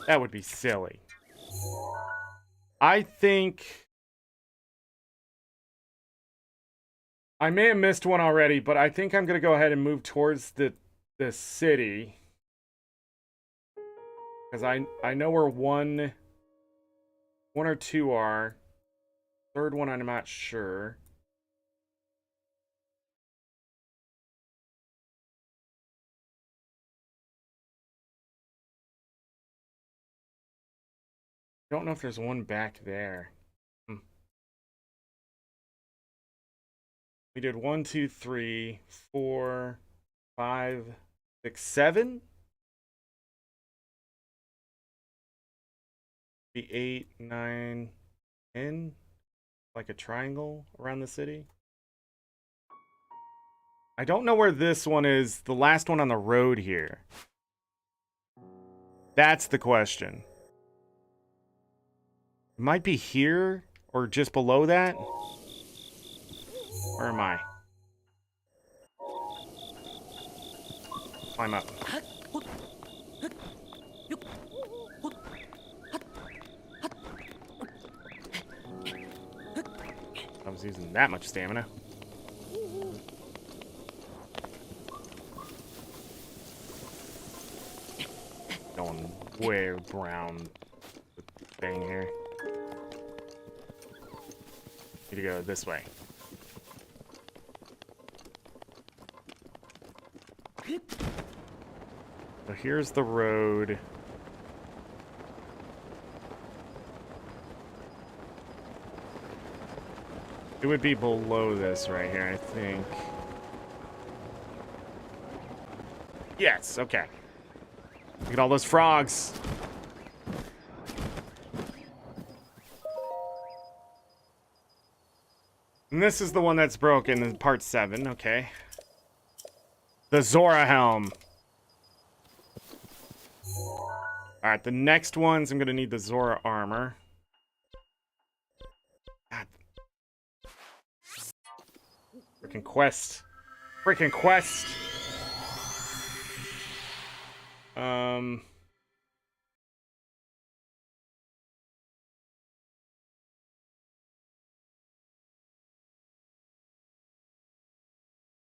That would be silly. I think I may have missed one already, but I think I'm gonna go ahead and move towards the city. Because I know where one or two are. Third one I'm not sure. Don't know if there's one back there. We did 1, 2, 3, 4, 5, 6, 7. The 8, 9, 10. Like a triangle around the city. I don't know where this one is. The last one on the road here. That's the question. It might be here or just below that. Where am I? Climb up. I was using that much stamina. Going way brown thing here. Need to go this way. So here's the road. It would be below this right here, I think. Yes, okay. Look at all those frogs. And this is the one that's broken in part 7, okay. The Zora helm. Alright, the next ones I'm gonna need the Zora armor. God. Freaking quest. Freaking quest.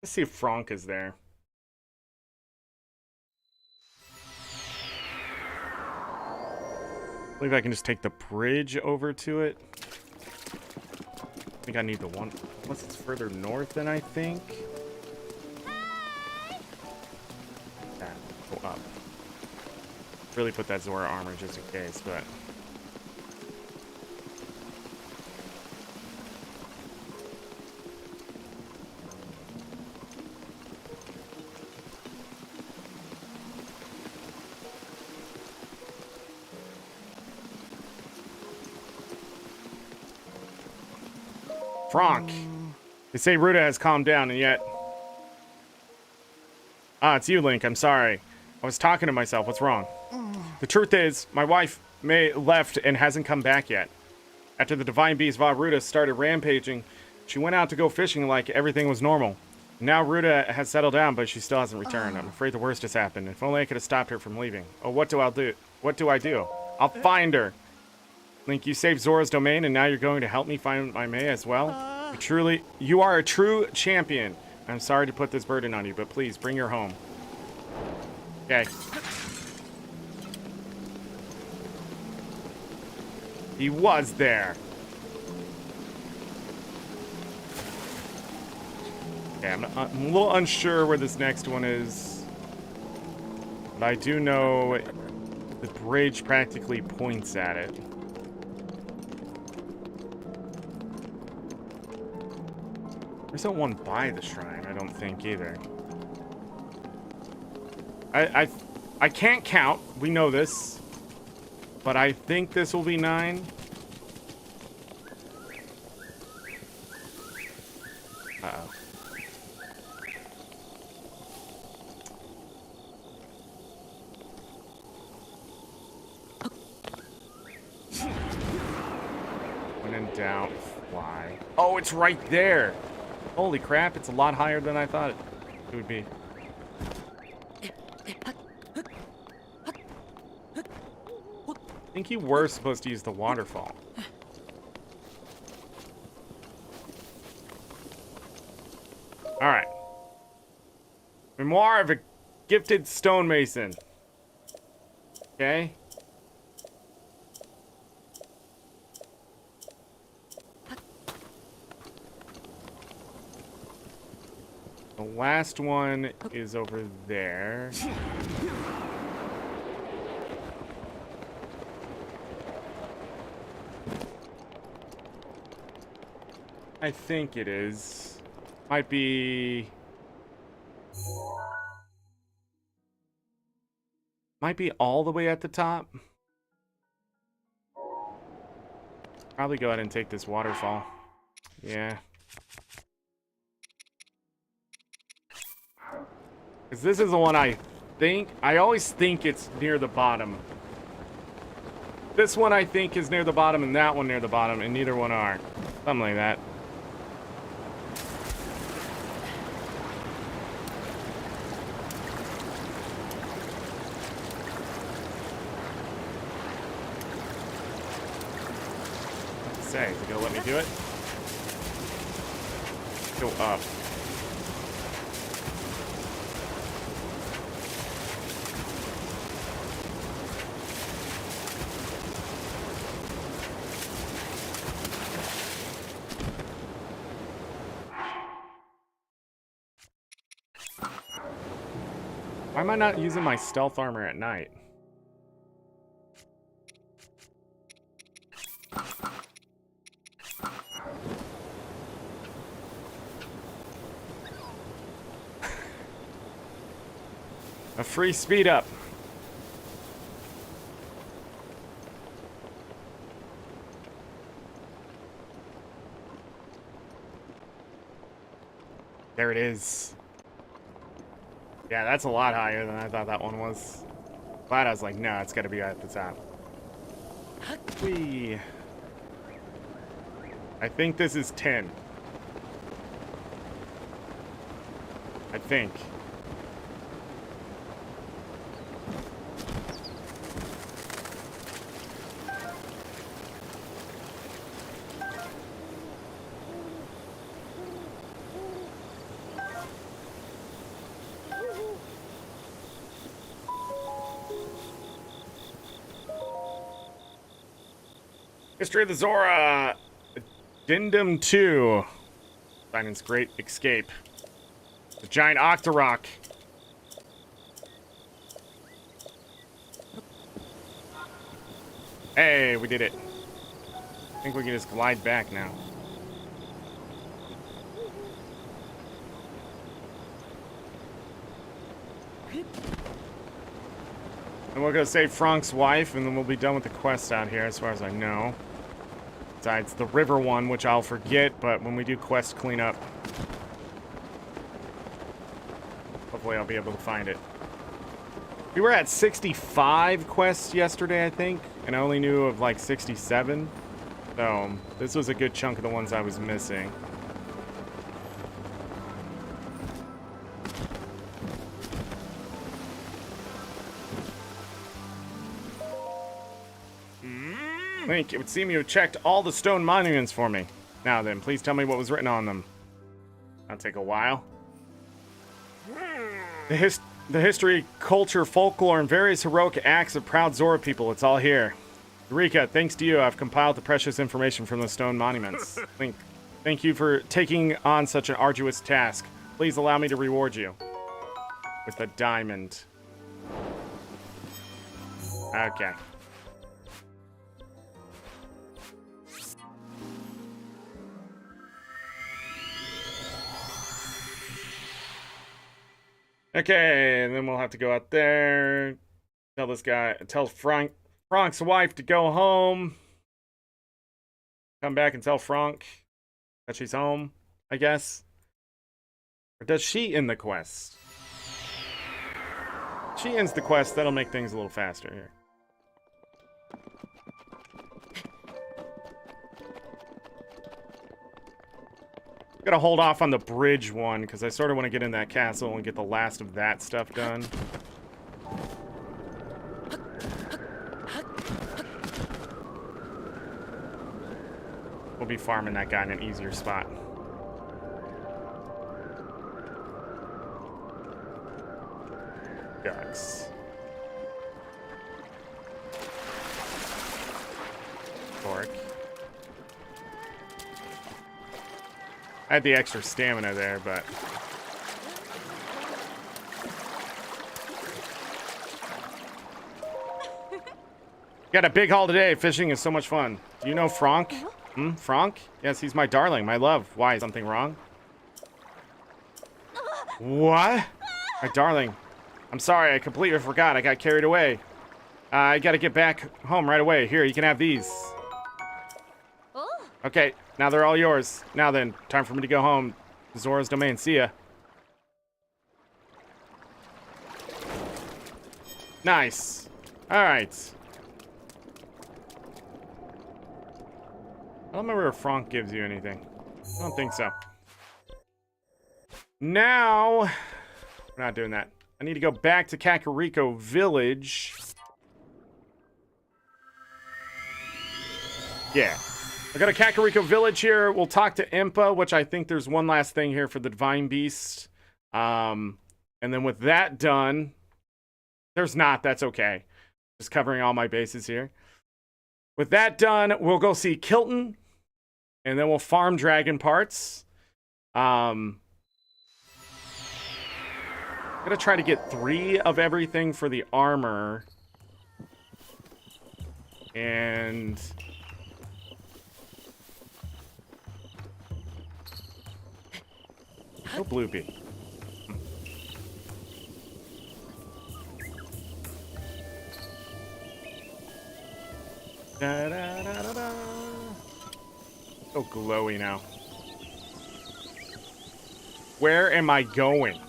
Let's see if Frank is there. I believe I can just take the bridge over to it. I think I need the one, unless it's further north than I think. Yeah, go up. Really put that Zora armor just in case, but Frank. They say Ruta has calmed down, and yet... Ah, it's you, Link. I'm sorry. I was talking to myself. What's wrong? The truth is, my wife May left and hasn't come back yet. After the Divine Beast Va Ruta started rampaging, she went out to go fishing like everything was normal. Now Ruta has settled down, but she still hasn't returned. I'm afraid the worst has happened. If only I could have stopped her from leaving. Oh, what do I do? What do I do? I'll find her. Link, you saved Zora's domain, and now you're going to help me find my May as well? You are a true champion. I'm sorry to put this burden on you, but please, bring her home. Okay. He was there. Okay, I'm a little unsure where this next one is. But I do know the bridge practically points at it. There's no one by the shrine, I don't think either. I can't count. We know this. But I think this will be 9. Uh-oh. When in doubt, fly. Oh, it's right there. Holy crap, it's a lot higher than I thought it would be. I think you were supposed to use the waterfall. Alright. Memoir of a Gifted Stonemason. Okay. The last one is over there. I think it is. Might be all the way at the top. Probably go ahead and take this waterfall. Yeah. Because this is the one I always think it's near the bottom. This one I think is near the bottom and that one near the bottom, and neither one are. Something like that. Say, is it gonna let me do it? Go up. Why am I not using my stealth armor at night? A free speed up. There it is. Yeah, that's a lot higher than I thought that one was. Glad I was like, no, it's gotta be at the top. Whee. I think this is 10. I think. History of the Zora, Addendum 2. Simon's Great Escape. The giant Octorok. Hey, we did it. I think we can just glide back now. And we're gonna save Frank's wife, and then we'll be done with the quest out here, as far as I know. Besides the river one, which I'll forget, but when we do quest cleanup, hopefully I'll be able to find it. We were at 65 quests yesterday, I think, and I only knew of like 67. So this was a good chunk of the ones I was missing. Link, it would seem you have checked all the stone monuments for me. Now then, please tell me what was written on them. That'll take a while. The history, culture, folklore, and various heroic acts of proud Zora people, it's all here. Eureka, thanks to you, I've compiled the precious information from the stone monuments. Link, thank you for taking on such an arduous task. Please allow me to reward you with a diamond. Okay. Okay, and then we'll have to go out there, tell this guy, tell Frank's wife to go home. Come back and tell Frank that she's home, I guess. Or does she end the quest? She ends the quest, that'll make things a little faster here. Gotta hold off on the bridge one, because I sort of want to get in that castle and get the last of that stuff done. We'll be farming that guy in an easier spot. Ducks. Torque. I had the extra stamina there, but... Got a big haul today. Fishing is so much fun. Do you know Frank? Frank? Yes, he's my darling, my love. Why? Is something wrong? What? My darling. I'm sorry, I completely forgot. I got carried away. I gotta get back home right away. Here, you can have these. Okay, now they're all yours. Now then, time for me to go home. Zora's domain. See ya. Nice. Alright. I don't remember if Frank gives you anything. I don't think so. Now, we're not doing that. I need to go back to Kakariko Village. Yeah. I got a Kakariko Village here. We'll talk to Impa, which I think there's one last thing here for the Divine Beast. And then with that done, there's not. That's okay. Just covering all my bases here. With that done, we'll go see Kilton. And then we'll farm dragon parts. I'm gonna try to get 3 of everything for the armor. And... oh, Bloopy. Da, da, da, da, da. So glowy now. Where am I going?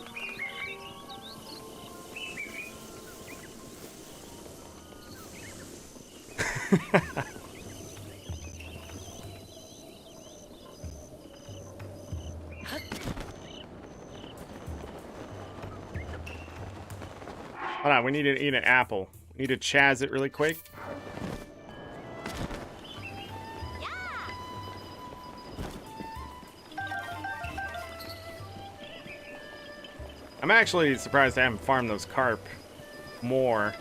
Hold on, we need to eat an apple. We need to chaz it really quick. I'm actually surprised I haven't farmed those carp more.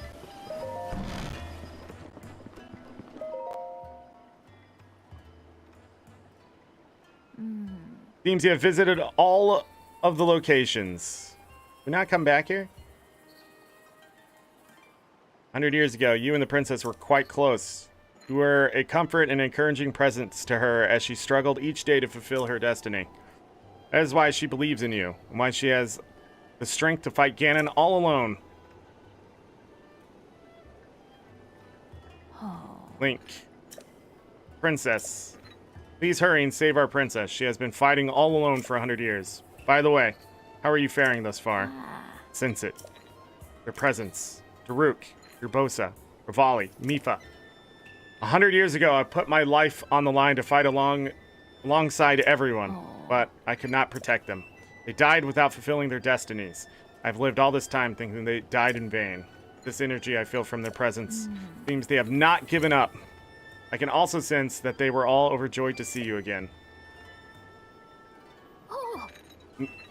Seems you have visited all of the locations. Did we not come back here? 100 years ago, you and the princess were quite close. You were a comfort and encouraging presence to her as she struggled each day to fulfill her destiny. That is why she believes in you, and why she has the strength to fight Ganon all alone. Oh. Link. Princess. Please hurry and save our princess. She has been fighting all alone for 100 years. By the way, how are you faring thus far? Sense it. Your presence. Daruk, Urbosa, Rivali, Mifa. 100 years ago, I put my life on the line to fight alongside everyone, but I could not protect them. They died without fulfilling their destinies. I've lived all this time thinking they died in vain. This energy I feel from their presence seems they have not given up. I can also sense that they were all overjoyed to see you again.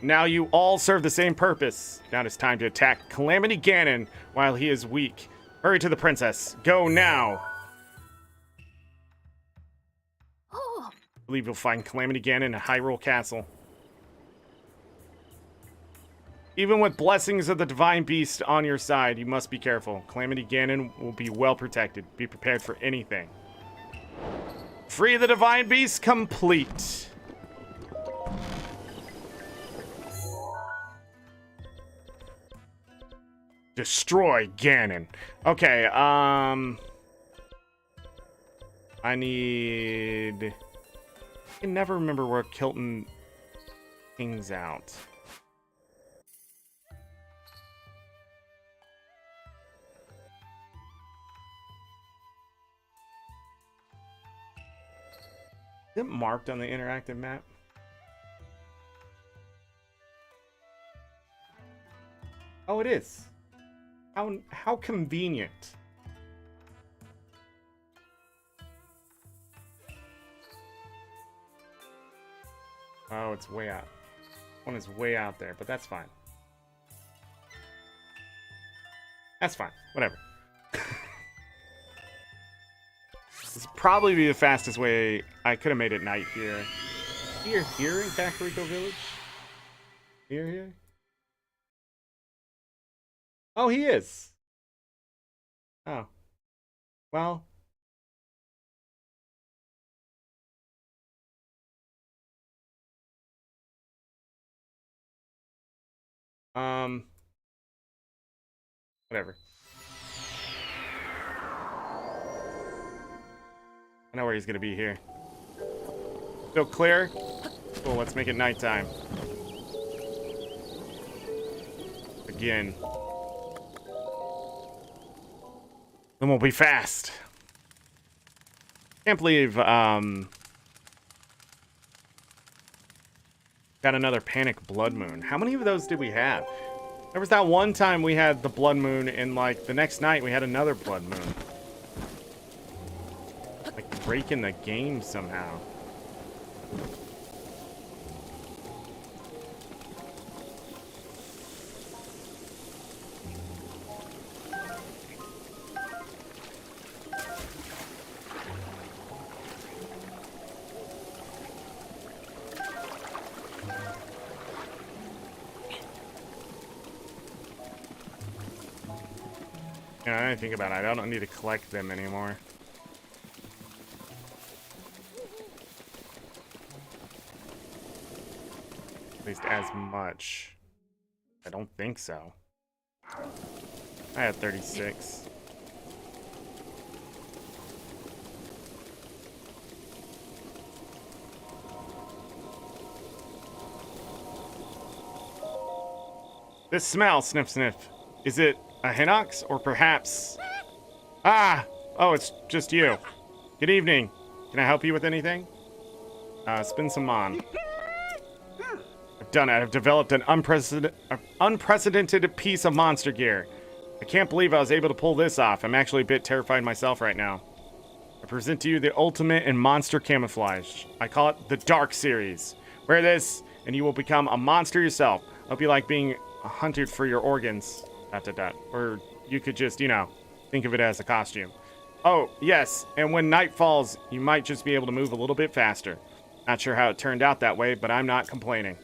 Now you all serve the same purpose. Now it's time to attack Calamity Ganon while he is weak. Hurry to the princess. Go now. I believe you'll find Calamity Ganon in Hyrule Castle. Even with blessings of the Divine Beast on your side, you must be careful. Calamity Ganon will be well protected. Be prepared for anything. Free the Divine Beast complete. Destroy Ganon. Okay, I can never remember where Kilton hangs out. Is it marked on the interactive map? Oh, it is. How convenient. Oh, it's way out. One is way out there, but that's fine. That's fine. Whatever. This would probably be the fastest way. I could have made it night here. Here in Kakariko Village? Here? Oh, he is. Oh. Well. Whatever. I know where he's gonna be here. Still clear? Cool, let's make it nighttime. Again. Then we'll be fast. Can't believe, got another Panic Blood Moon. How many of those did we have? There was that one time we had the Blood Moon, and like the next night we had another Blood Moon. Like breaking the game somehow. Yeah, I didn't think about it. I don't need to collect them anymore. At least as much. I don't think so. I had 36. This smell, sniff sniff. Is it a Hinox or perhaps... Ah! Oh, it's just you. Good evening. Can I help you with anything? Spin some Mon. I've done it. I've developed an unprecedented piece of monster gear. I can't believe I was able to pull this off. I'm actually a bit terrified myself right now. I present to you the ultimate in monster camouflage. I call it the Dark Series. Wear this, and you will become a monster yourself. Hope you like being hunted for your organs. ... Or you could just, you know, think of it as a costume. Oh, yes, and when night falls, you might just be able to move a little bit faster. Not sure how it turned out that way, but I'm not complaining.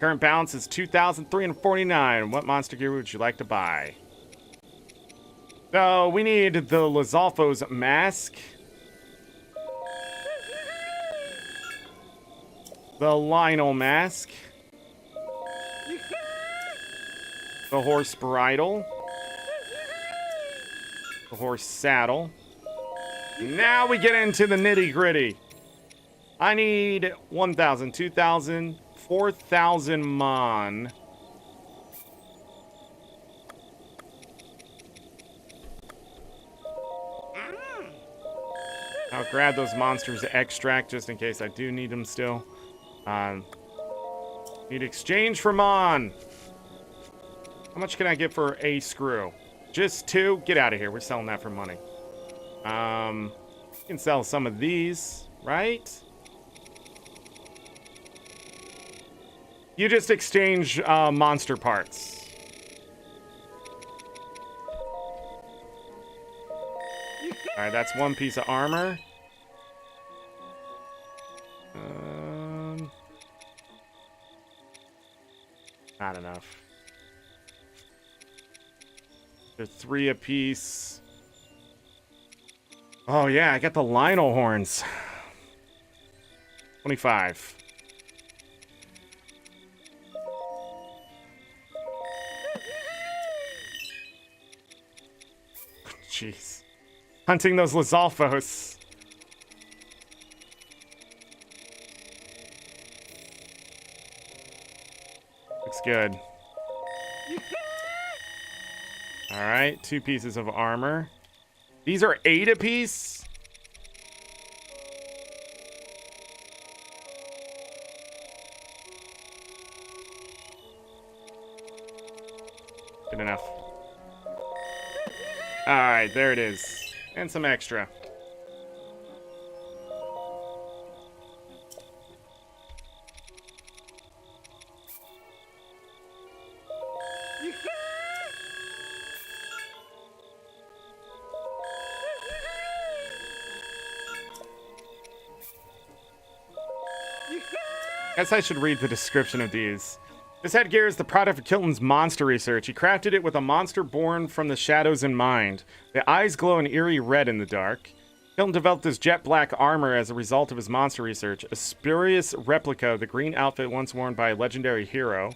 Current balance is 2,349. What monster gear would you like to buy? So, we need the Lizalfo's mask. The Lionel mask. The horse bridle. The horse saddle. Now we get into the nitty-gritty. I need 1,000, 2,000, 4,000 mon. I'll grab those monsters extract just in case I do need them still. Need exchange for mon. How much can I get for a screw? Just 2? Get out of here. We're selling that for money. You can sell some of these, right? You just exchange monster parts. Alright, that's 1 piece of armor. Not enough. They're 3 apiece. Oh yeah, I got the Lionel horns. 25. Jeez. Hunting those Lizalfos. Looks good. Alright, 2 pieces of armor. These are 8 apiece? Good enough. Alright, there it is. And some extra. Guess I should read the description of these. This headgear is the product of Kilton's monster research. He crafted it with a monster born from the shadows in mind. The eyes glow an eerie red in the dark. Kilton developed this jet black armor as a result of his monster research, a spurious replica of the green outfit once worn by a legendary hero.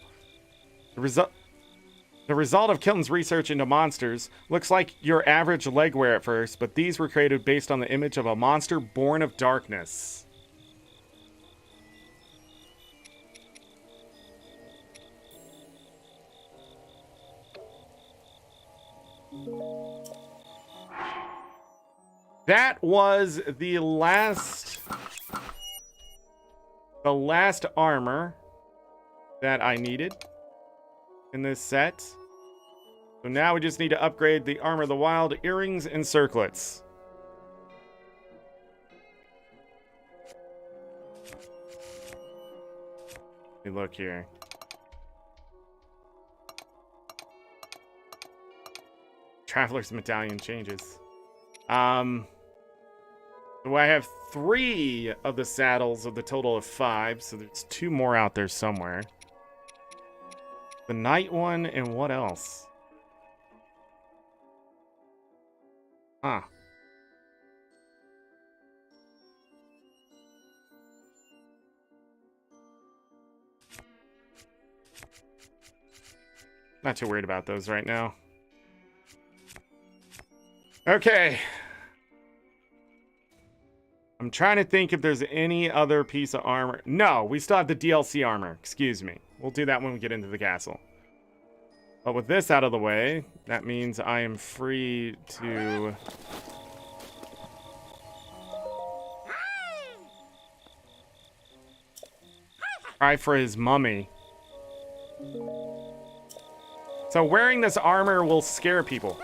The result of Kilton's research into monsters looks like your average legwear at first, but these were created based on the image of a monster born of darkness. That was the last armor that I needed in this set. So now we just need to upgrade the Armor of the Wild earrings and circlets. Let me look here. Traveler's Medallion changes. So I have 3 of the saddles of the total of 5, so there's 2 more out there somewhere. The night one, and what else? Huh. Not too worried about those right now. Okay. I'm trying to think if there's any other piece of armor. No, we still have the DLC armor. Excuse me. We'll do that when we get into the castle. But with this out of the way, that means I am free to... try for his mummy. So wearing this armor will scare people.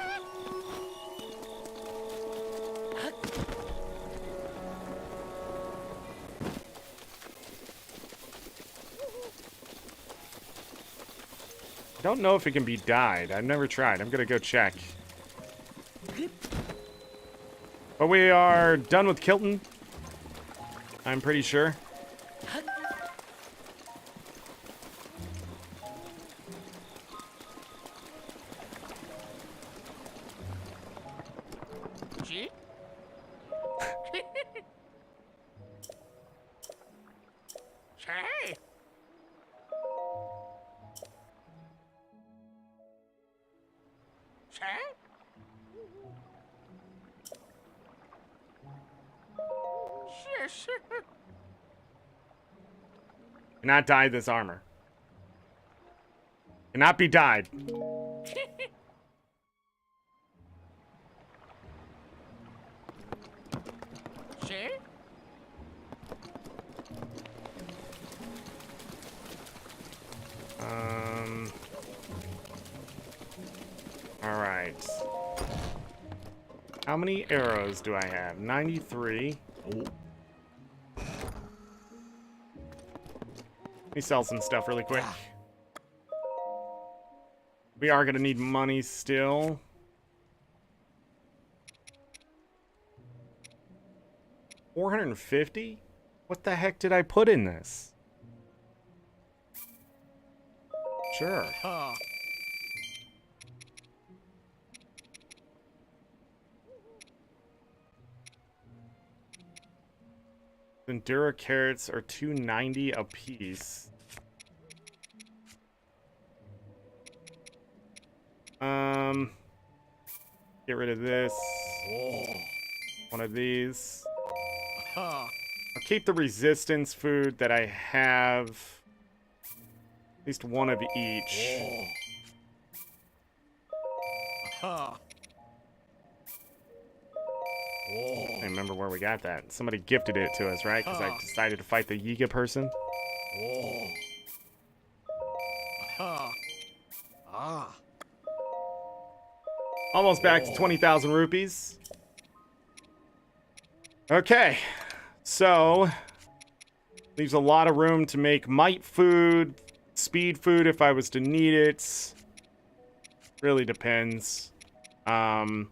I don't know if it can be dyed. I've never tried. I'm gonna go check. But we are done with Kilton. I'm pretty sure. Cannot dye this armor. Cannot be dyed. Sure? All right. How many arrows do I have? 93. Oh. Let me sell some stuff really quick. We are gonna need money still. $450? What the heck did I put in this? Sure. Endura carrots are $2.90 a piece. Get rid of this. One of these. I'll keep the resistance food that I have. At least one of each. I don't remember where we got that. Somebody gifted it to us, right? Because I decided to fight the Yiga person. Almost back to 20,000 rupees. Okay. So, leaves a lot of room to make might food, speed food if I was to need it. Really depends. I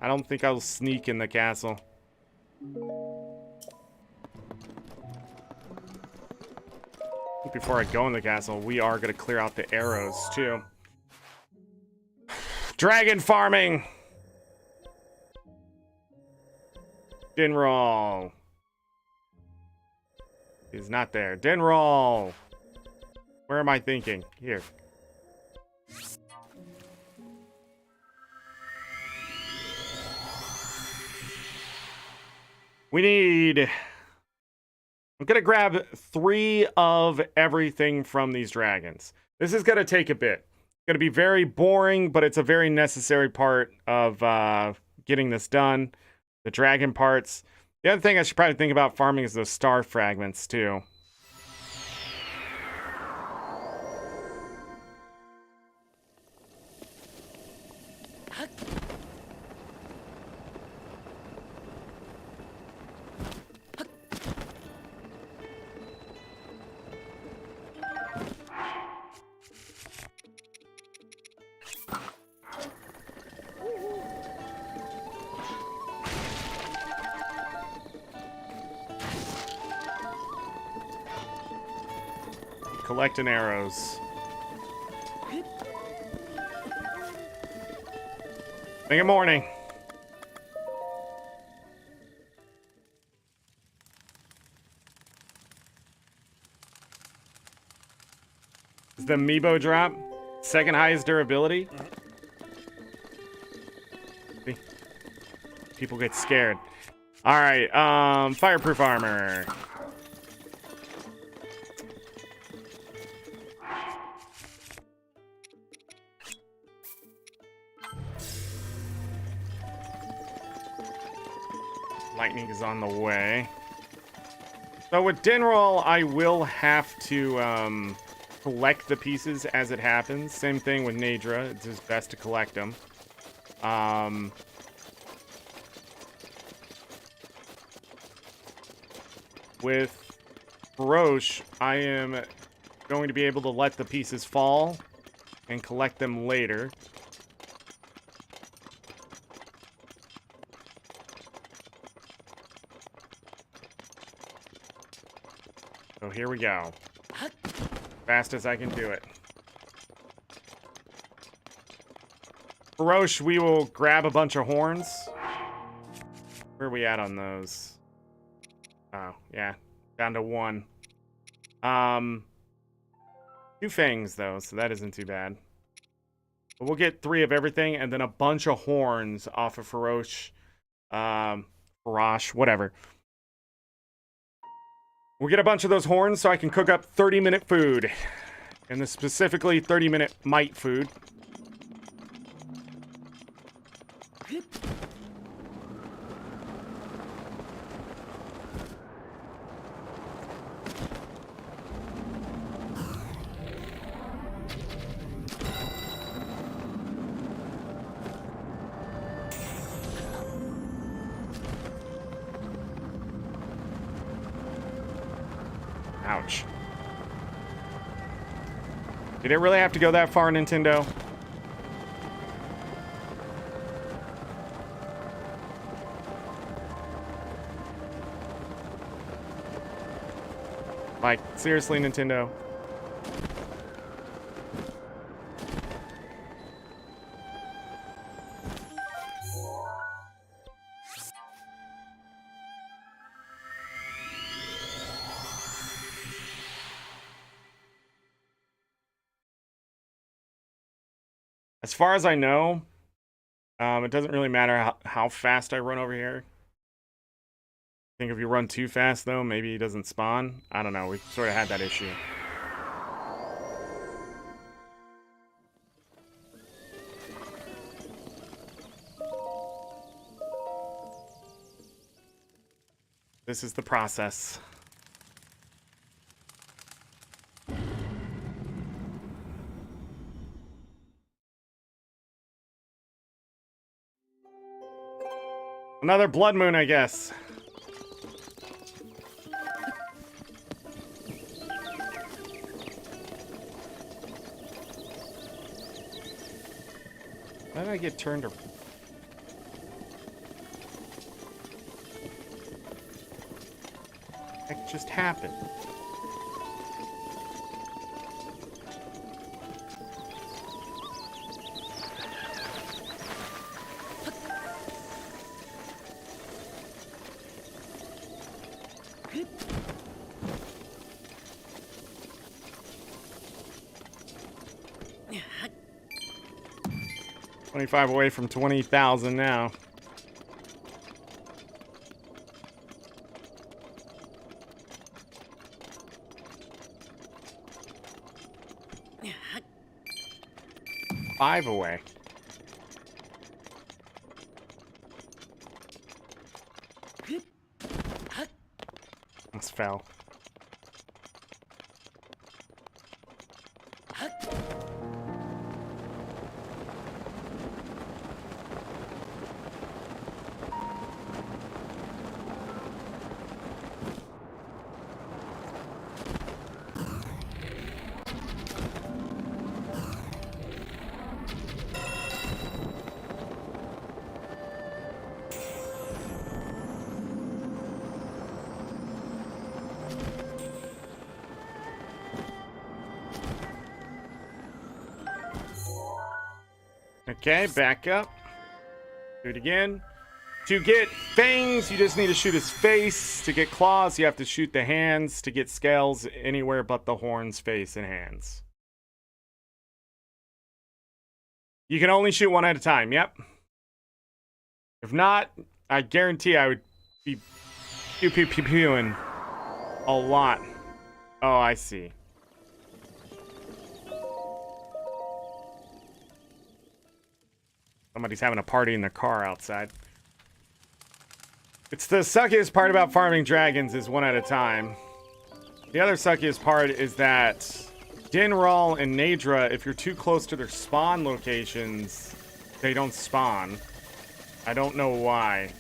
don't think I'll sneak in the castle. Before I go in the castle, we are going to clear out the arrows, too. Dragon farming! Dinroll. He's not there. Dinroll! Where am I thinking? Here. We need... I'm going to grab 3 of everything from these dragons. This is going to take a bit. It's going to be very boring, but it's a very necessary part of getting this done. The dragon parts. The other thing I should probably think about farming is those star fragments, too. Collecting arrows. Make it morning. Is the amiibo drop? Second highest durability? See? People get scared. Alright, fireproof armor. Lightning is on the way. So with Dinroll, I will have to collect the pieces as it happens. Same thing with Nadra. It's just best to collect them. With Roche, I am going to be able to let the pieces fall and collect them later. So here we go. Fast as I can do it. For Roche, we will grab a bunch of horns. Where are we at on those? Oh, yeah. Down to 1. 2 fangs, though, so that isn't too bad. But we'll get 3 of everything, and then a bunch of horns off of Faroche. Faroche, whatever. We'll get a bunch of those horns so I can cook up 30-minute food. And this specifically 30-minute might food. Ouch. Did it really have to go that far, Nintendo? Like, seriously, Nintendo? As far as I know, it doesn't really matter how fast I run over here. I think if you run too fast, though, maybe he doesn't spawn. I don't know. We sort of had that issue. This is the process. Another blood moon, I guess. How did I get turned around? What just happened? $25 away from 20,000 now. $5 away. Almost fell. Okay, back up. Do it again. To get fangs, you just need to shoot his face. To get claws, you have to shoot the hands. To get scales, anywhere but the horns, face, and hands. You can only shoot one at a time, yep. If not, I guarantee I would be pew-pew-pew-pewing a lot. Oh, I see. Somebody's having a party in their car outside. It's the suckiest part about farming dragons is one at a time. The other suckiest part is that Dinral and Nadra, if you're too close to their spawn locations, they don't spawn. I don't know why.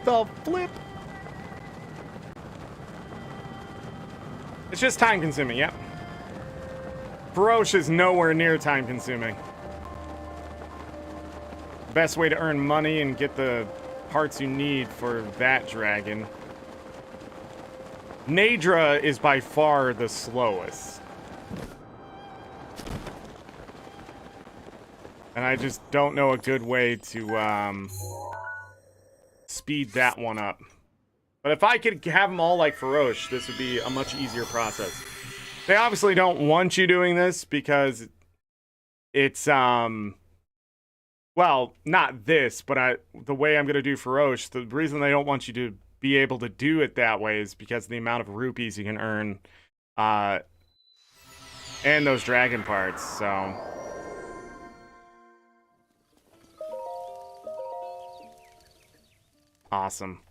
the flip? It's just time consuming, yep. Feroce is nowhere near time consuming. Best way to earn money and get the parts you need for that dragon. Nadra is by far the slowest. And I just don't know a good way to speed that one up. But if I could have them all like Feroce, this would be a much easier process. They obviously don't want you doing this because it's, well, not this, but the way I'm going to do Feroce, the reason they don't want you to be able to do it that way is because of the amount of rupees you can earn, and those dragon parts, so... Awesome.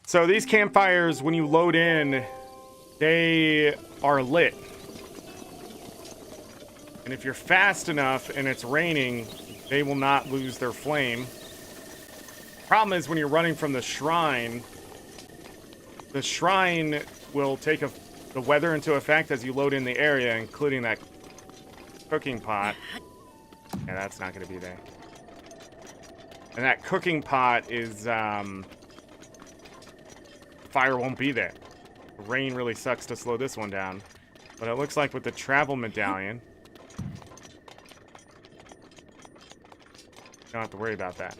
So these campfires, when you load in, they are lit. And if you're fast enough and it's raining, they will not lose their flame. Problem is when you're running from the shrine will take the weather into effect as you load in the area, including that cooking pot. Yeah, that's not going to be there. And that cooking pot is, fire won't be there. The rain really sucks to slow this one down. But it looks like with the travel medallion, don't have to worry about that.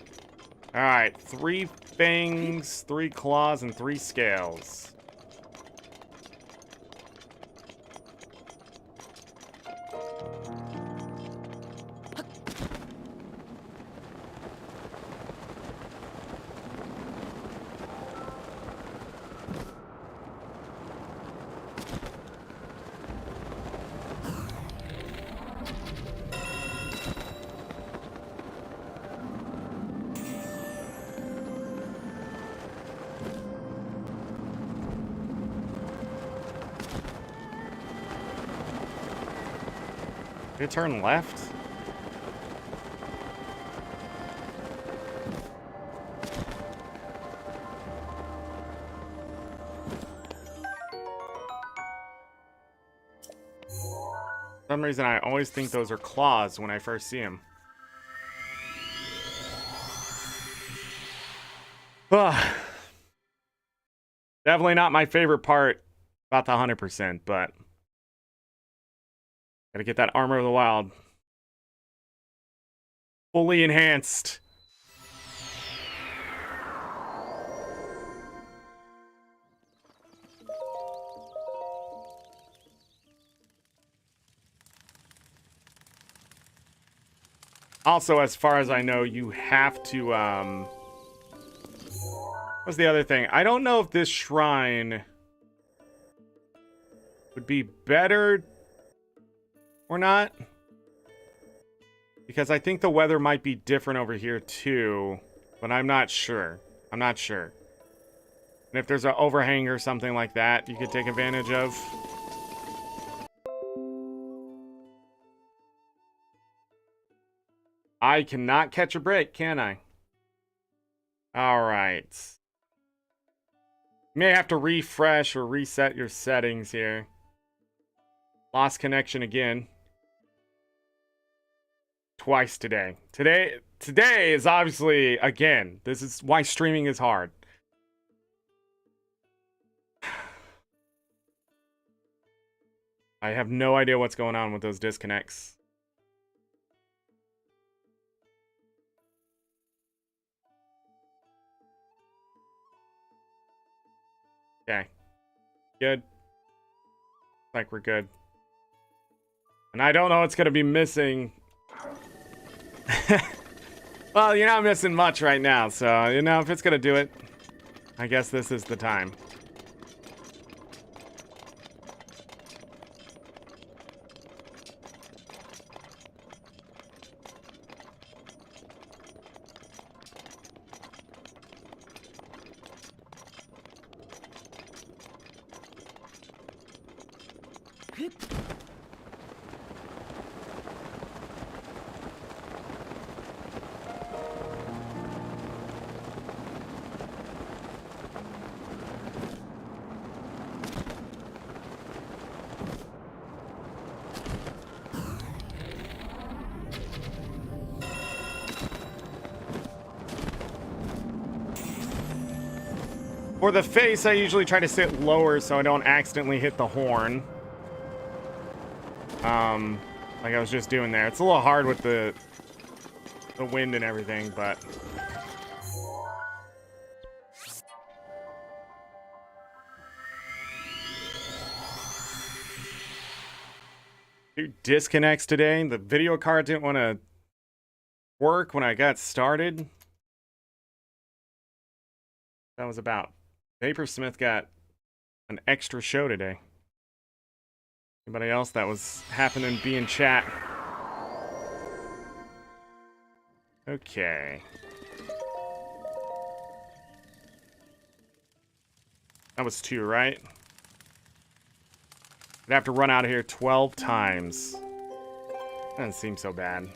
Alright, 3 fangs, 3 claws, and 3 scales. Did it turn left? For some reason, I always think those are claws when I first see them. Definitely not my favorite part about the 100%, but gotta get that Armor of the Wild fully enhanced. Also, as far as I know, you have to, what's the other thing? I don't know if this shrine would be better or not. Because I think the weather might be different over here too. But I'm not sure. I'm not sure. And if there's an overhang or something like that you could take advantage of. I cannot catch a break, can I? Alright. You may have to refresh or reset your settings here. Lost connection again. Twice today. Today is obviously, again, this is why streaming is hard. I have no idea what's going on with those disconnects. Okay. Good. Like we're good. And I don't know what's gonna be missing. Well, you're not missing much right now, so, you know, if it's gonna do it, I guess this is the time. For the face, I usually try to sit lower so I don't accidentally hit the horn. Like I was just doing there. It's a little hard with the wind and everything, but... Two disconnects today. The video card didn't want to work when I got started. That was about. Vaporsmith got an extra show today. Anybody else that was happening be in chat? Okay. That was 2, right? I'd have to run out of here 12 times. Doesn't seem so bad.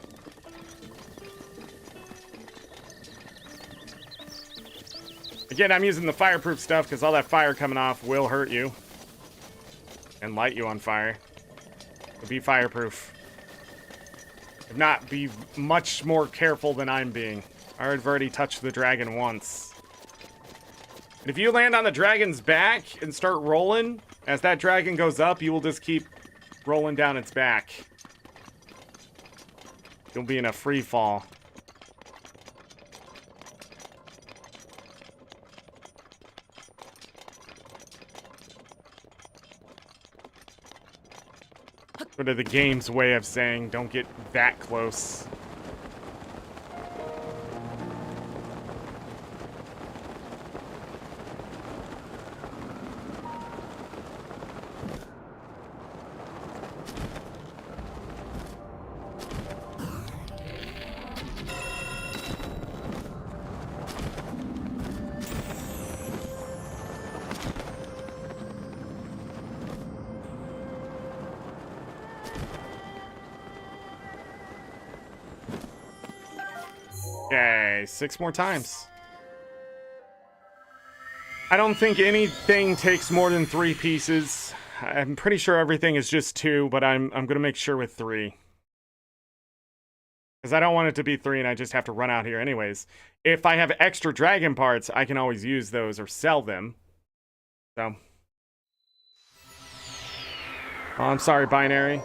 Again, I'm using the fireproof stuff because all that fire coming off will hurt you. And light you on fire. So be fireproof. If not, be much more careful than I'm being. I've already touched the dragon once. And if you land on the dragon's back and start rolling, as that dragon goes up, you will just keep rolling down its back. You'll be in a free fall. Sort of the game's way of saying, don't get that close. Okay, 6 more times. I don't think anything takes more than 3 pieces. I'm pretty sure everything is just 2, but I'm gonna make sure with 3. Because I don't want it to be 3 and I just have to run out here anyways. If I have extra dragon parts, I can always use those or sell them. So. Oh, I'm sorry, Binary.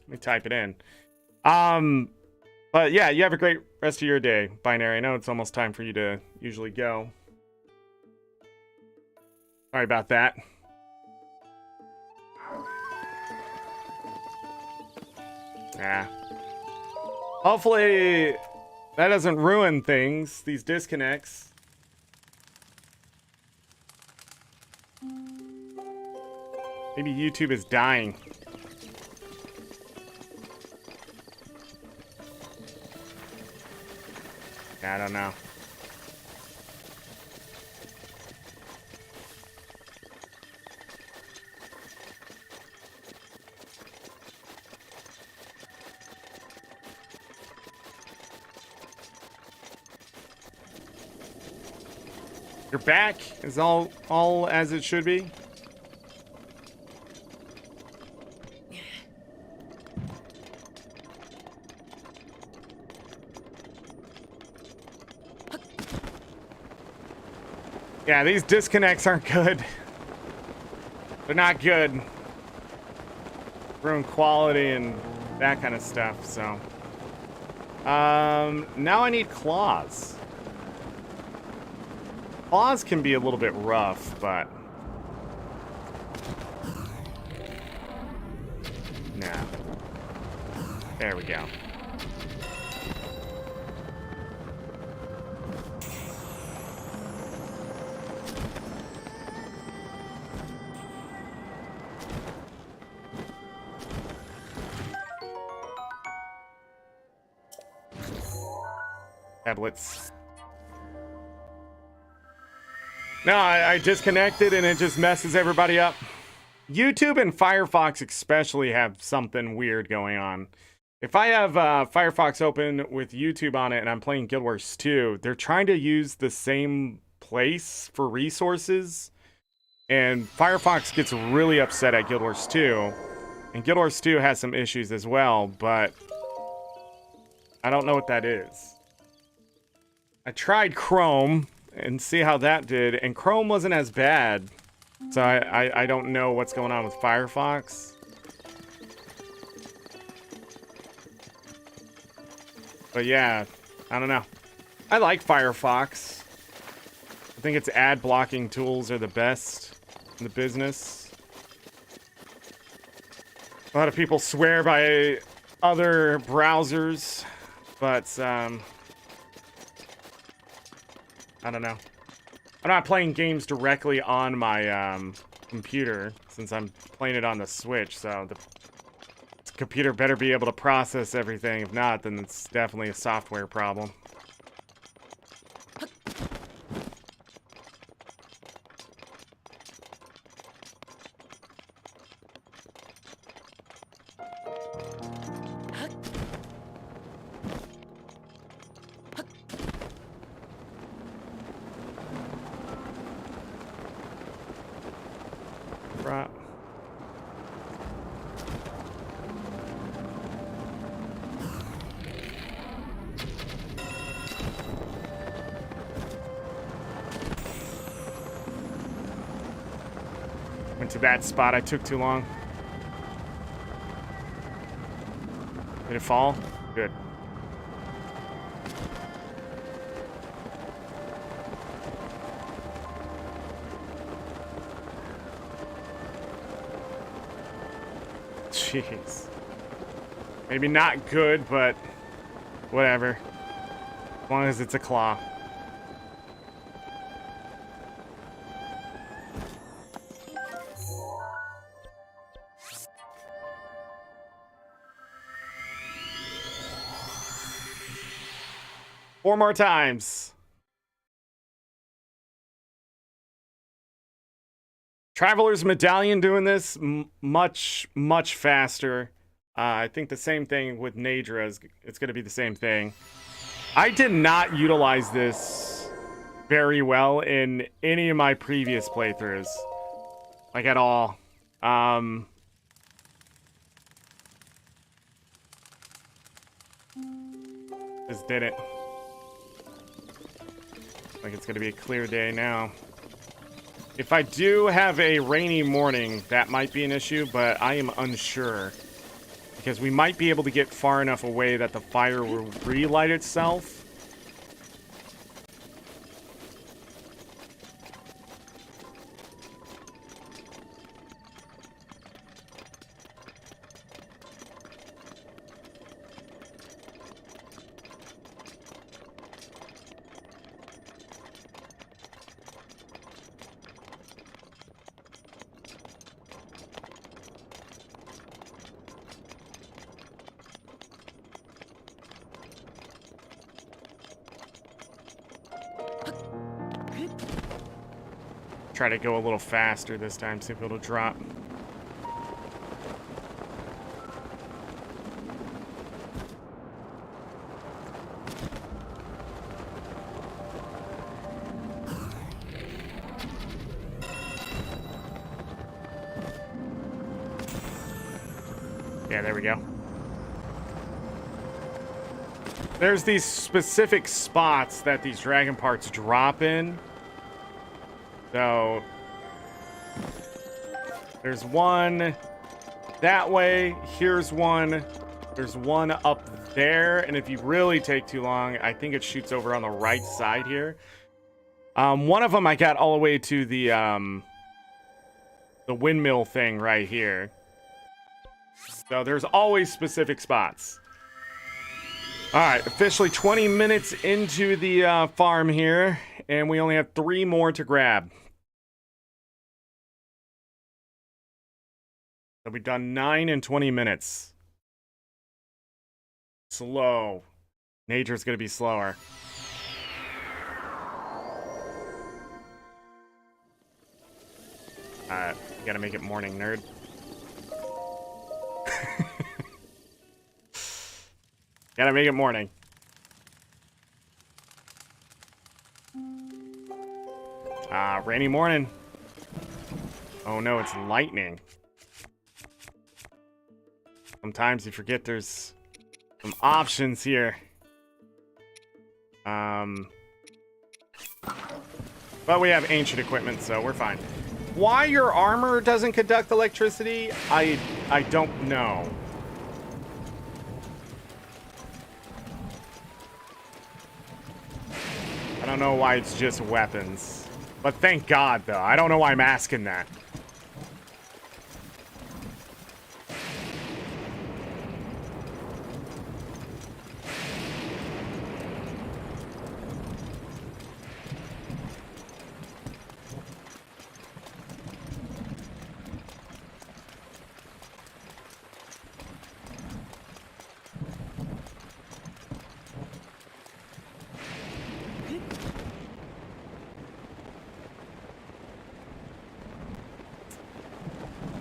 Let me type it in. But yeah, you have a great rest of your day, Binary. I know it's almost time for you to usually go. Sorry about that. Yeah. Hopefully that doesn't ruin things, these disconnects. Maybe YouTube is dying. I don't know. Your back is all as it should be. Yeah, these disconnects aren't good. They're not good. Ruin quality and that kind of stuff, so. Now I need claws. Claws can be a little bit rough, but. No. There we go. Tablets. No, I disconnected and it just messes everybody up. YouTube and Firefox especially have something weird going on. If I have Firefox open with YouTube on it and I'm playing Guild Wars 2, they're trying to use the same place for resources. And Firefox gets really upset at Guild Wars 2 And Guild Wars 2 has some issues as well, but I don't know what that is. I tried Chrome and see how that did, and Chrome wasn't as bad. So I don't know what's going on with Firefox. But yeah, I don't know. I like Firefox. I think its ad blocking tools are the best in the business. A lot of people swear by other browsers, but I don't know. I'm not playing games directly on my computer since I'm playing it on the Switch, so the computer better be able to process everything. If not, then it's definitely a software problem. Right. Went to that spot. I took too long. Did it fall? Good. Jeez. Maybe not good, but whatever. As long as it's a claw. Four more times. Traveler's Medallion doing this much faster. I think the same thing with Nadra is it's going to be the same thing. I did not utilize this very well in any of my previous playthroughs, like at all. Just did it. Like it's going to be a clear day now. If I do have a rainy morning, that might be an issue, but I am unsure. Because we might be able to get far enough away that the fire will relight itself. Try to go a little faster this time, see if it'll drop. Yeah, there we go. There's these specific spots that these dragon parts drop in. So, there's one that way, here's one, there's one up there, and if you really take too long, I think it shoots over on the right side here. One of them I got all the way to the windmill thing right here. So there's always specific spots. Alright, officially 20 minutes into the farm here, and we only have 3 more to grab. So we've done 9 in 20 minutes. Slow. Nature's gonna be slower. You gotta make it morning, nerd. Gotta make it morning. Rainy morning. Oh no, it's lightning. Sometimes you forget there's some options here. But we have ancient equipment, so we're fine. Why your armor doesn't conduct electricity, I don't know. I don't know why it's just weapons. But thank God, though. I don't know why I'm asking that.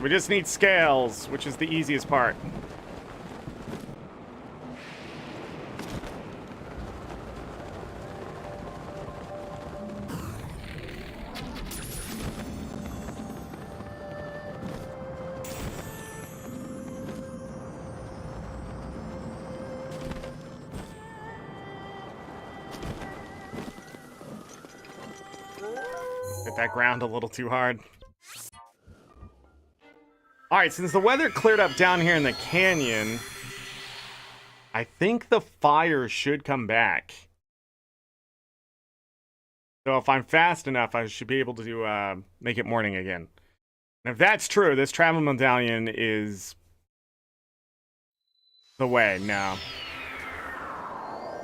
We just need scales, which is the easiest part. Hit that ground a little too hard. Alright, since the weather cleared up down here in the canyon, I think the fire should come back. So if I'm fast enough, I should be able to make it morning again. And if that's true, this travel medallion is the way. No.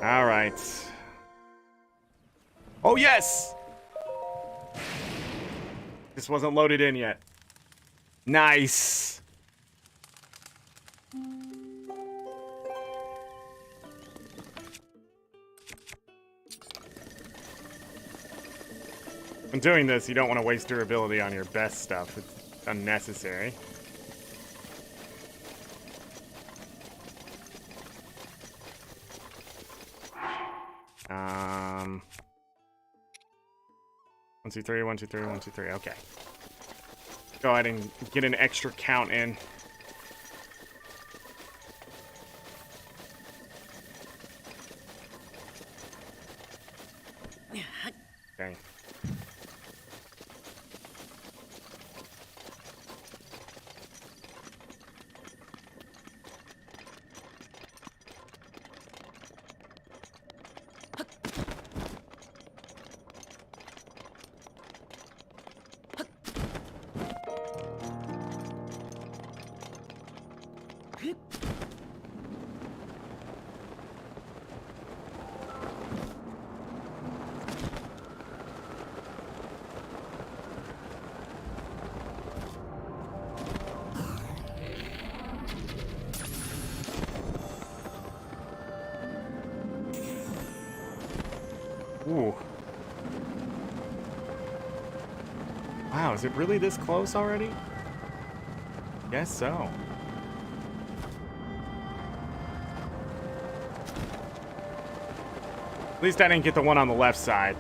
Alright. Oh, yes! This wasn't loaded in yet. Nice. When doing this, you don't want to waste durability on your best stuff. It's unnecessary. One, two, three, 1, 2, 3, 1, 2, 3. Okay. Go ahead and get an extra count in. Okay. Ooh. Wow, is it really this close already? Guess so. At least I didn't get the one on the left side.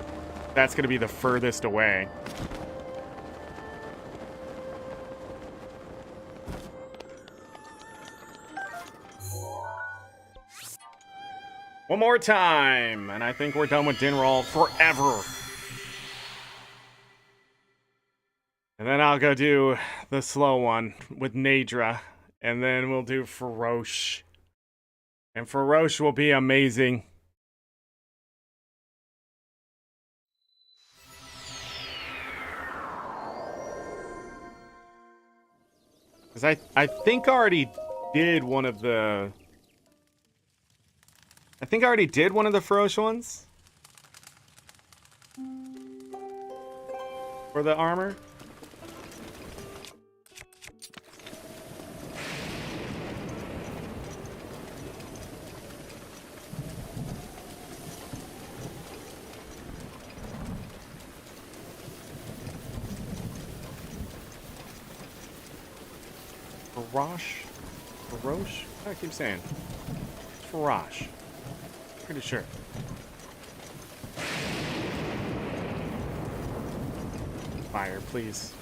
That's gonna be the furthest away. One more time, and I think we're done with Dinroll forever. And then I'll go do the slow one with Nadra, and then we'll do Faroche. And Faroche will be amazing. Because I think I already did one of the... I think I already did one of the Faroche ones. For the armor. Faroche? Faroche? I keep saying. Faroche. Pretty sure. Fire, please.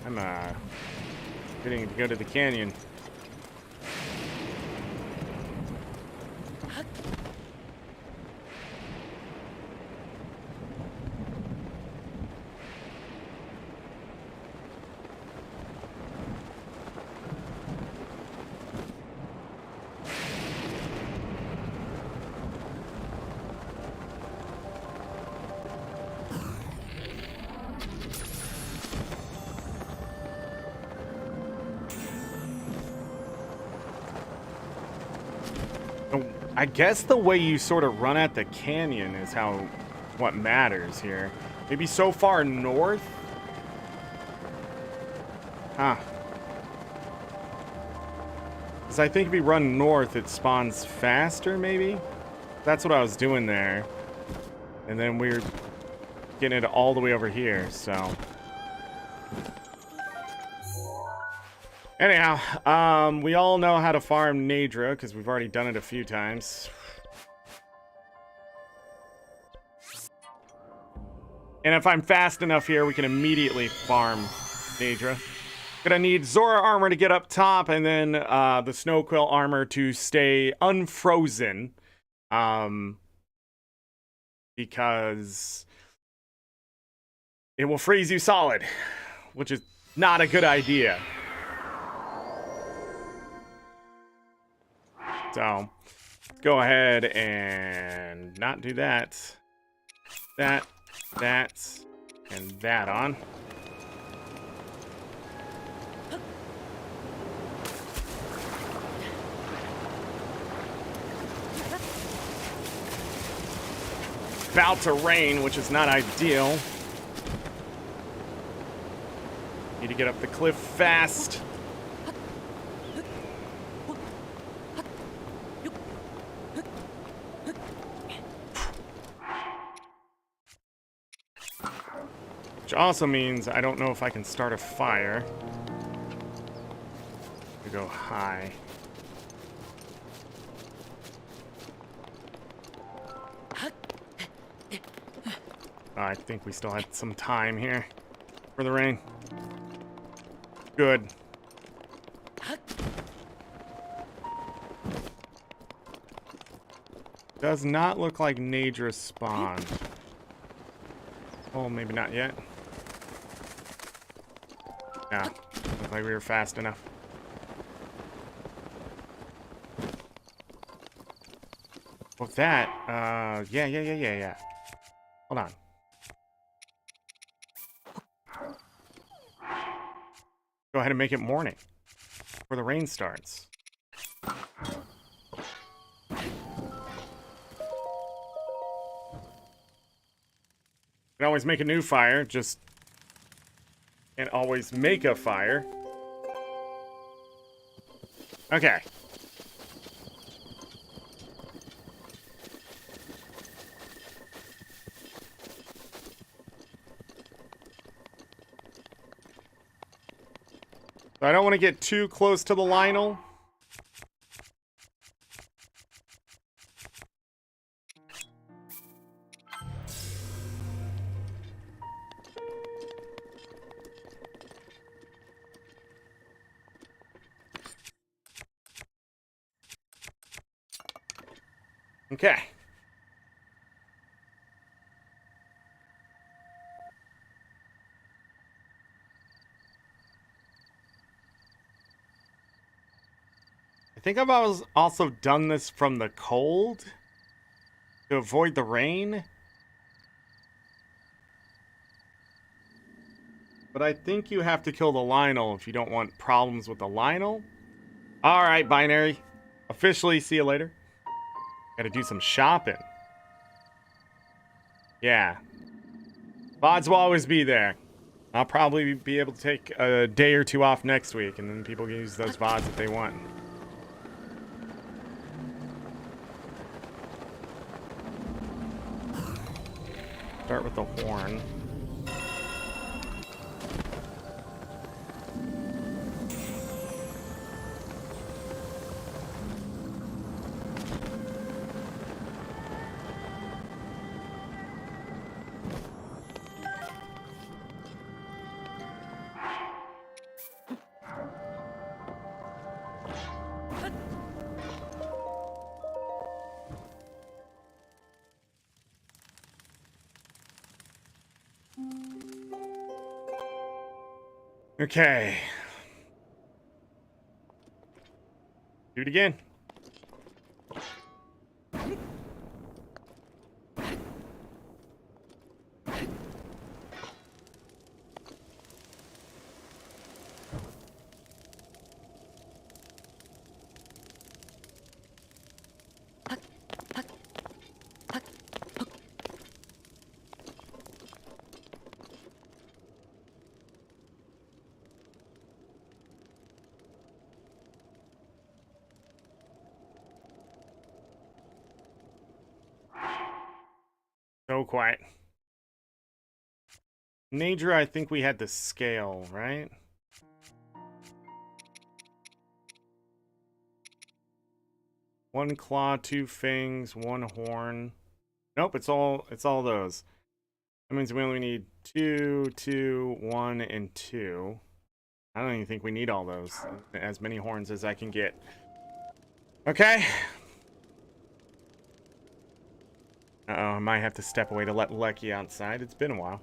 I I'm getting to go to the canyon. I guess the way you sort of run at the canyon is what matters here. Maybe so far north? Huh. Because I think if you run north, it spawns faster, maybe? That's what I was doing there. And then we're getting it all the way over here, so... Anyhow, we all know how to farm Nadra, because we've already done it a few times. And if I'm fast enough here, we can immediately farm Nadra. Gonna need Zora armor to get up top, and then the Snow Quill armor to stay unfrozen. Because it will freeze you solid, which is not a good idea. So, let's go ahead and not do that. That, and that on. About to rain, which is not ideal. Need to get up the cliff fast. Which also means I don't know if I can start a fire. To go high. I think we still had some time here for the rain. Good. Does not look like Nadra spawned. Oh, maybe not yet. Yeah, looked like we were fast enough. Well, that, yeah. Hold on. Go ahead and make it morning before the rain starts. You can always make a new fire, just can't always make a fire. Okay. So I don't want to get too close to the Lionel. Okay. I think I've also done this from the cold to avoid the rain. But I think you have to kill the Lionel if you don't want problems with the Lionel. Alright, Binary. Officially, see you later. Gotta do some shopping. Yeah. VODs will always be there. I'll probably be able to take a day or two off next week, and then people can use those VODs if they want. Start with the horn. Okay. Do it again. So quiet. Nadra, I think we had the scale, right? One claw, two fangs, one horn. Nope, it's all those. That means we only need 2, 2, 1, and 2. I don't even think we need all those. As many horns as I can get. Okay. Uh-oh, I might have to step away to let Lucky outside. It's been a while.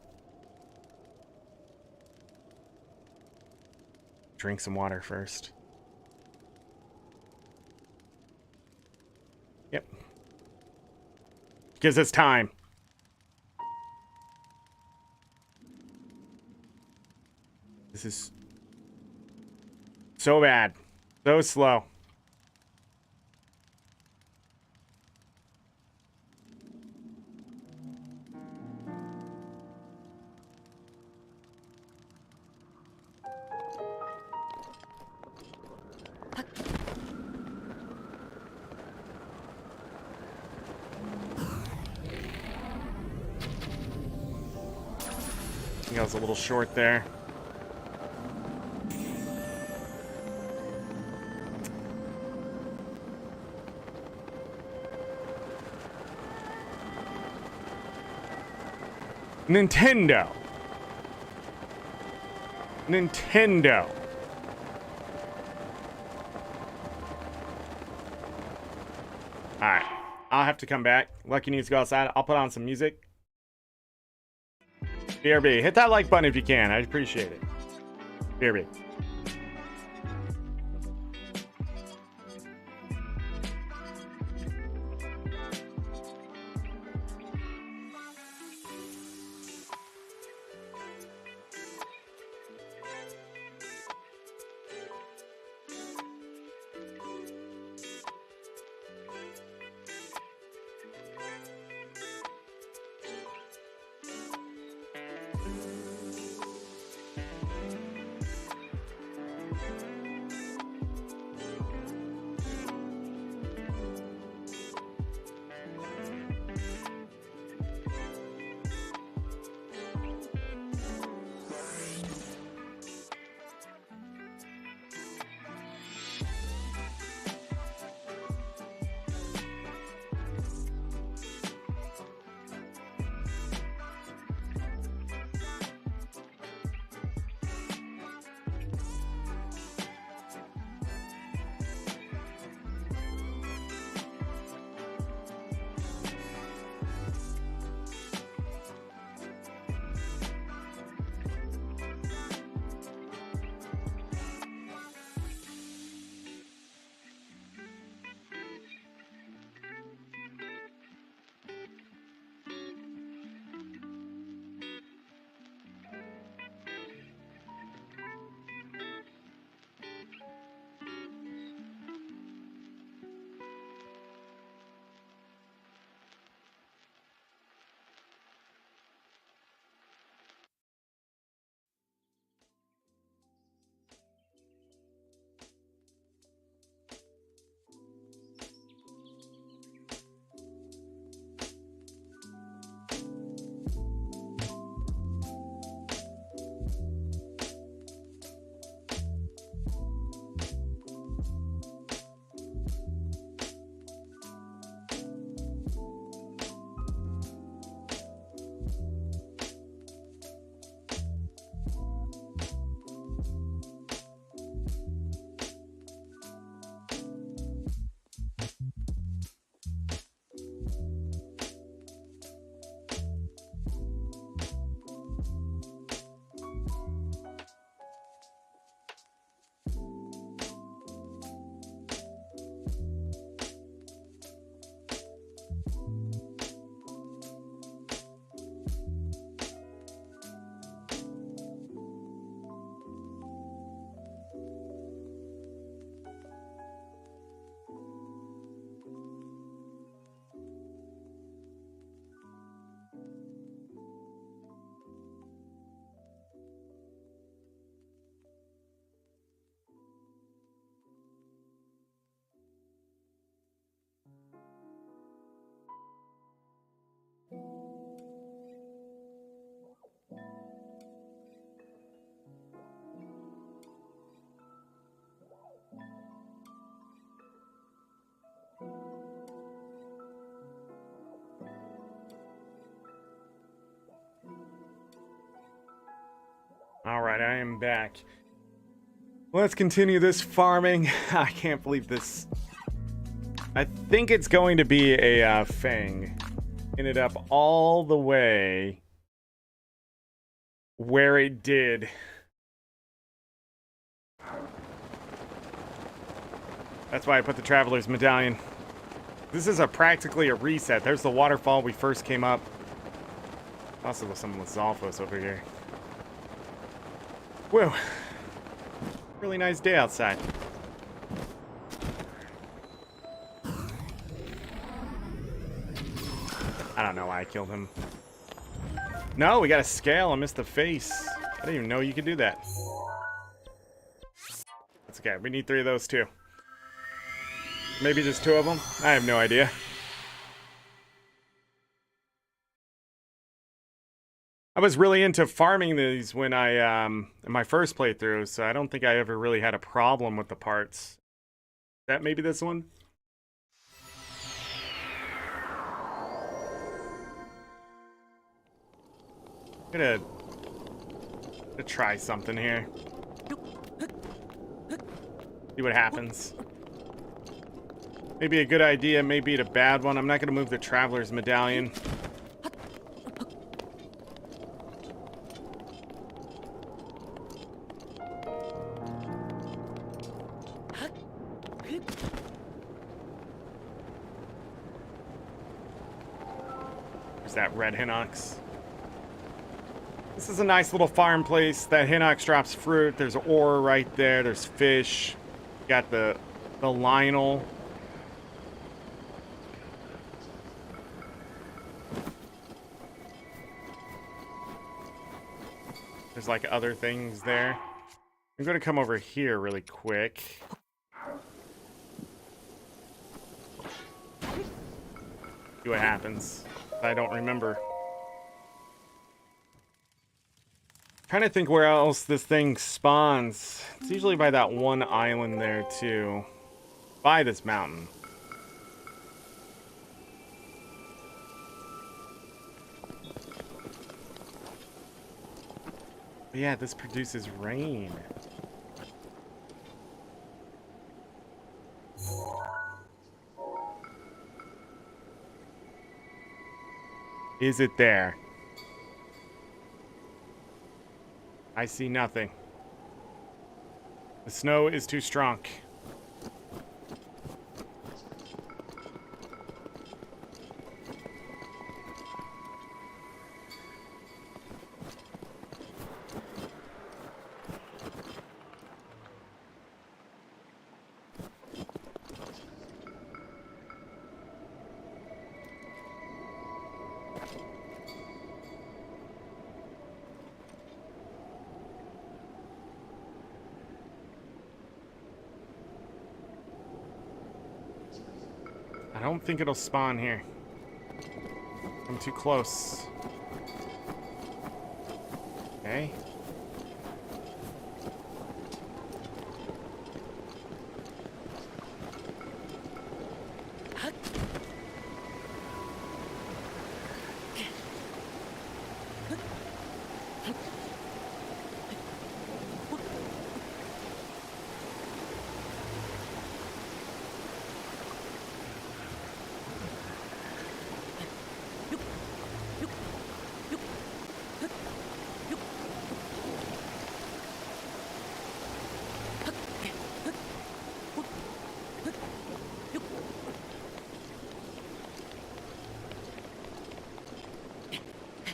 Drink some water first. Yep. Gives us time. This is so bad. So slow. I think I was a little short there. Nintendo. Nintendo. Alright. I'll have to come back. Lucky needs to go outside. I'll put on some music. BRB. Hit that like button if you can. I'd appreciate it. BRB. Alright, I am back. Let's continue this farming. I can't believe this. I think it's going to be a Fang. Ended up all the way where it did. That's why I put the Traveler's Medallion. This is practically a reset. There's the waterfall we first came up. Also some Lizalfos over here. Whoa. Really nice day outside. I don't know why I killed him. No, we got a scale. I missed the face. I didn't even know you could do that. That's okay. We need 3 of those too. Maybe just 2 of them? I have no idea. I was really into farming these when I, in my first playthrough, so I don't think I ever really had a problem with the parts. That maybe this one? Gonna try something here. See what happens. Maybe a good idea, maybe a bad one. I'm not gonna move the Traveler's Medallion. There's that red Hinox. This is a nice little farm place. That Hinox drops fruit. There's ore right there. There's fish. Got the Lionel. There's like other things there. I'm going to come over here really quick. See what happens. I don't remember. Trying to think where else this thing spawns. It's usually by that one island there too. By this mountain. But yeah, this produces rain. Is it there? I see nothing. The snow is too strong. I don't think it'll spawn here. I'm too close. Okay.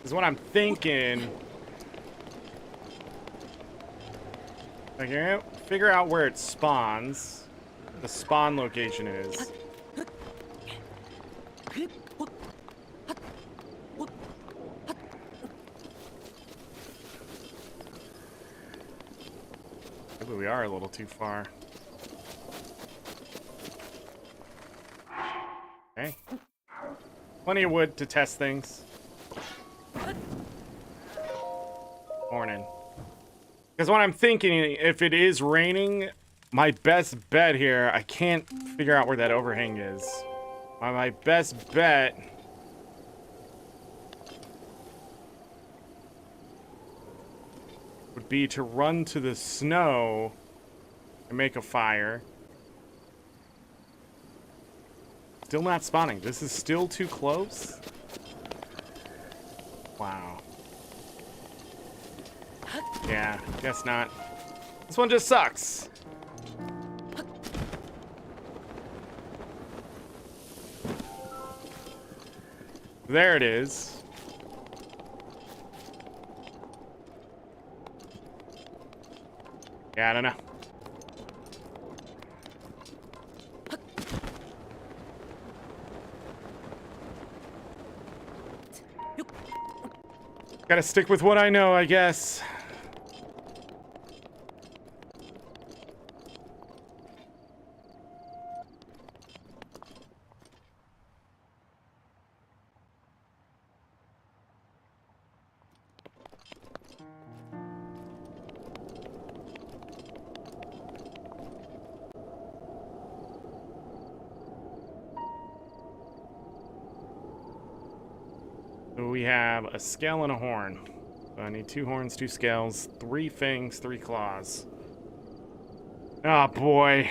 Is what I'm thinking. I can figure out where it spawns. The spawn location is. Maybe we are a little too far. Okay. Plenty of wood to test things. Morning. Because what I'm thinking, if it is raining, my best bet here, I can't figure out where that overhang is. My best bet would be to run to the snow and make a fire. Still not spawning. This is still too close? Wow. Yeah, guess not. This one just sucks. There it is. Yeah, I don't know. Gotta stick with what I know, I guess. So we have a scale and a horn. So I need 2 horns, 2 scales, 3 fangs, 3 claws. Oh boy.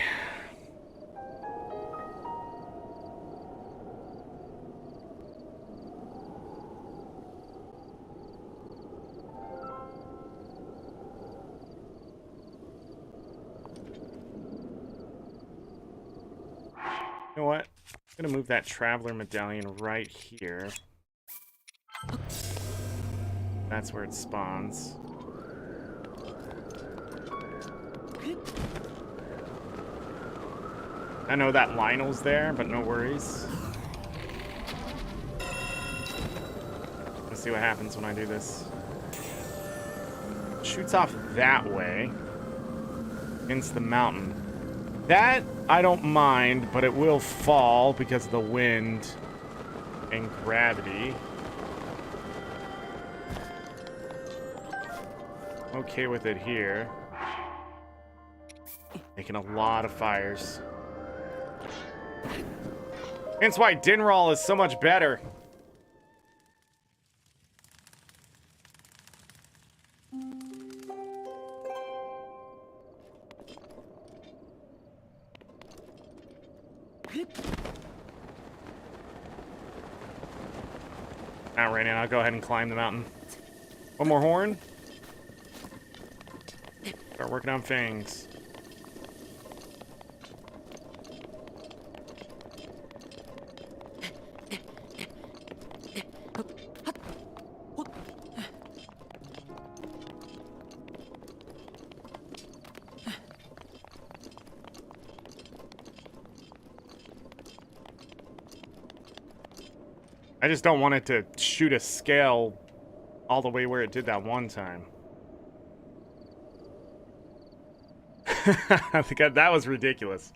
You know what? I'm gonna move that traveler medallion right here. That's where it spawns. I know that Lionel's there, but no worries. Let's see what happens when I do this. Shoots off that way against the mountain. That I don't mind, but it will fall because of the wind and gravity. Okay with it here. Making a lot of fires. Hence why Dinral is so much better. Not right now. I'll go ahead and climb the mountain. One more horn. Start working on fangs. I just don't want it to shoot a scale all the way where it did that one time. I think that was ridiculous.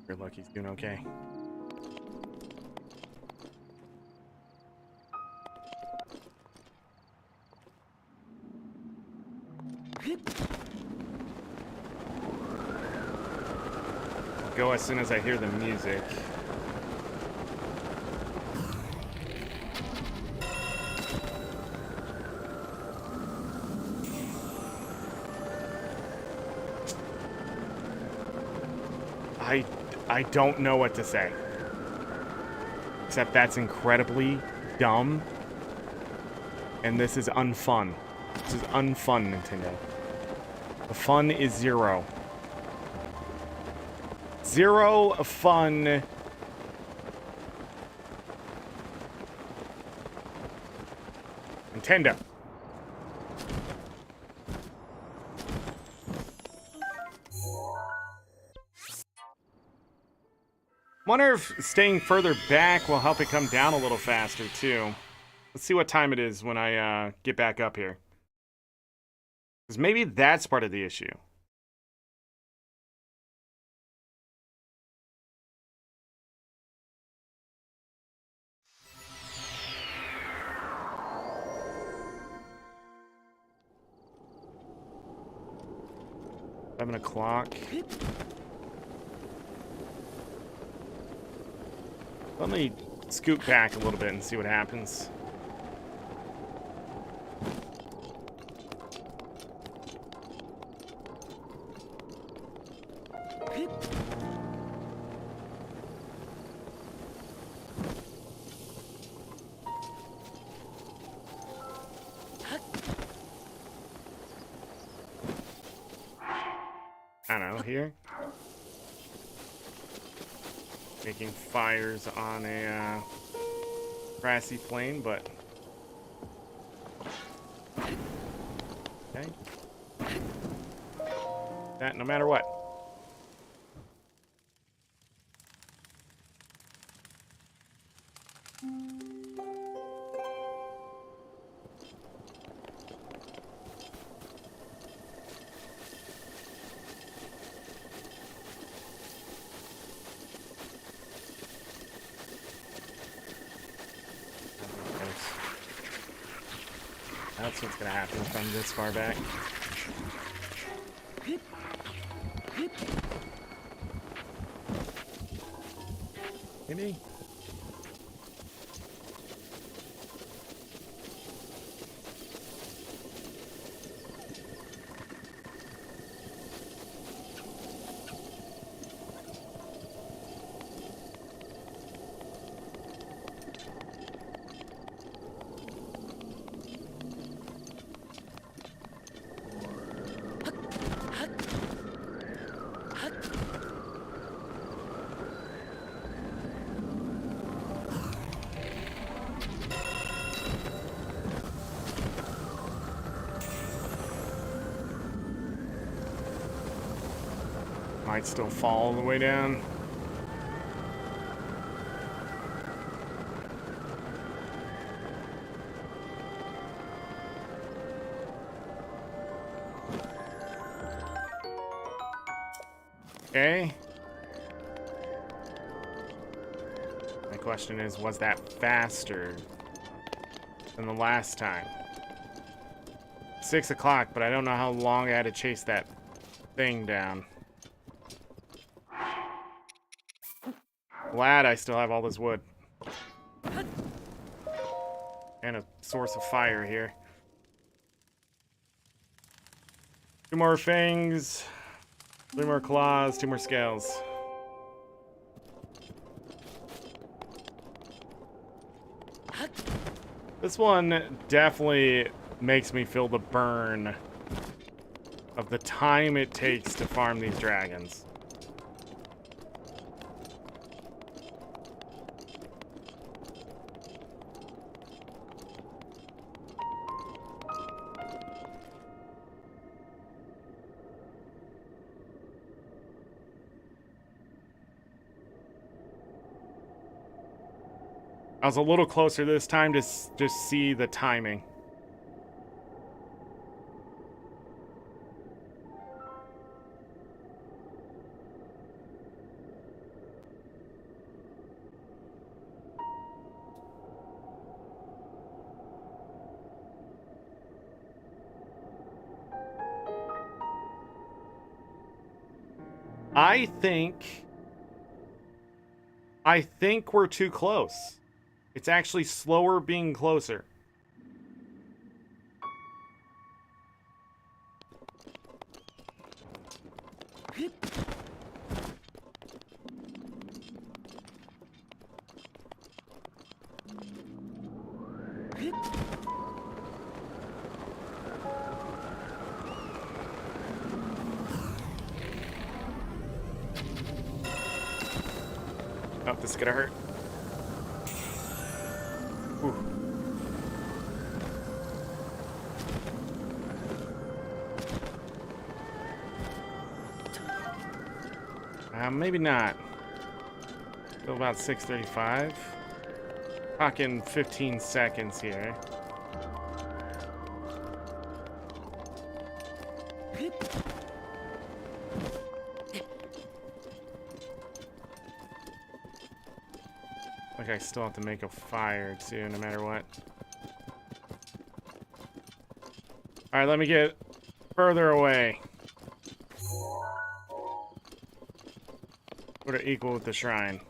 You're lucky he's doing okay. I'll go as soon as I hear the music. I don't know what to say. Except that's incredibly dumb. And this is unfun. This is unfun, Nintendo. The fun is 0. 0 fun. Nintendo. Wonder if staying further back will help it come down a little faster, too. Let's see what time it is when I get back up here. Because maybe that's part of the issue. 11 o'clock. Let me scoot back a little bit and see what happens. I don't know, here. Making fires on a grassy plain, but okay. That no matter what. That's what's gonna happen if I'm this far back. Maybe. Might still fall all the way down. Okay. My question is, was that faster than the last time? 6 o'clock, but I don't know how long I had to chase that thing down. Glad I still have all this wood. And a source of fire here. 2 more fangs. 3 more claws, 2 more scales. This one definitely makes me feel the burn of the time it takes to farm these dragons. I was a little closer this time to just see the timing. I think we're too close. It's actually slower being closer. Oh, this is gonna hurt. Whew. Maybe not. Still about 6:35. Talking 15 seconds here. Like I still have to make a fire too, no matter what. All right, let me get further away. Sort of equal with the shrine.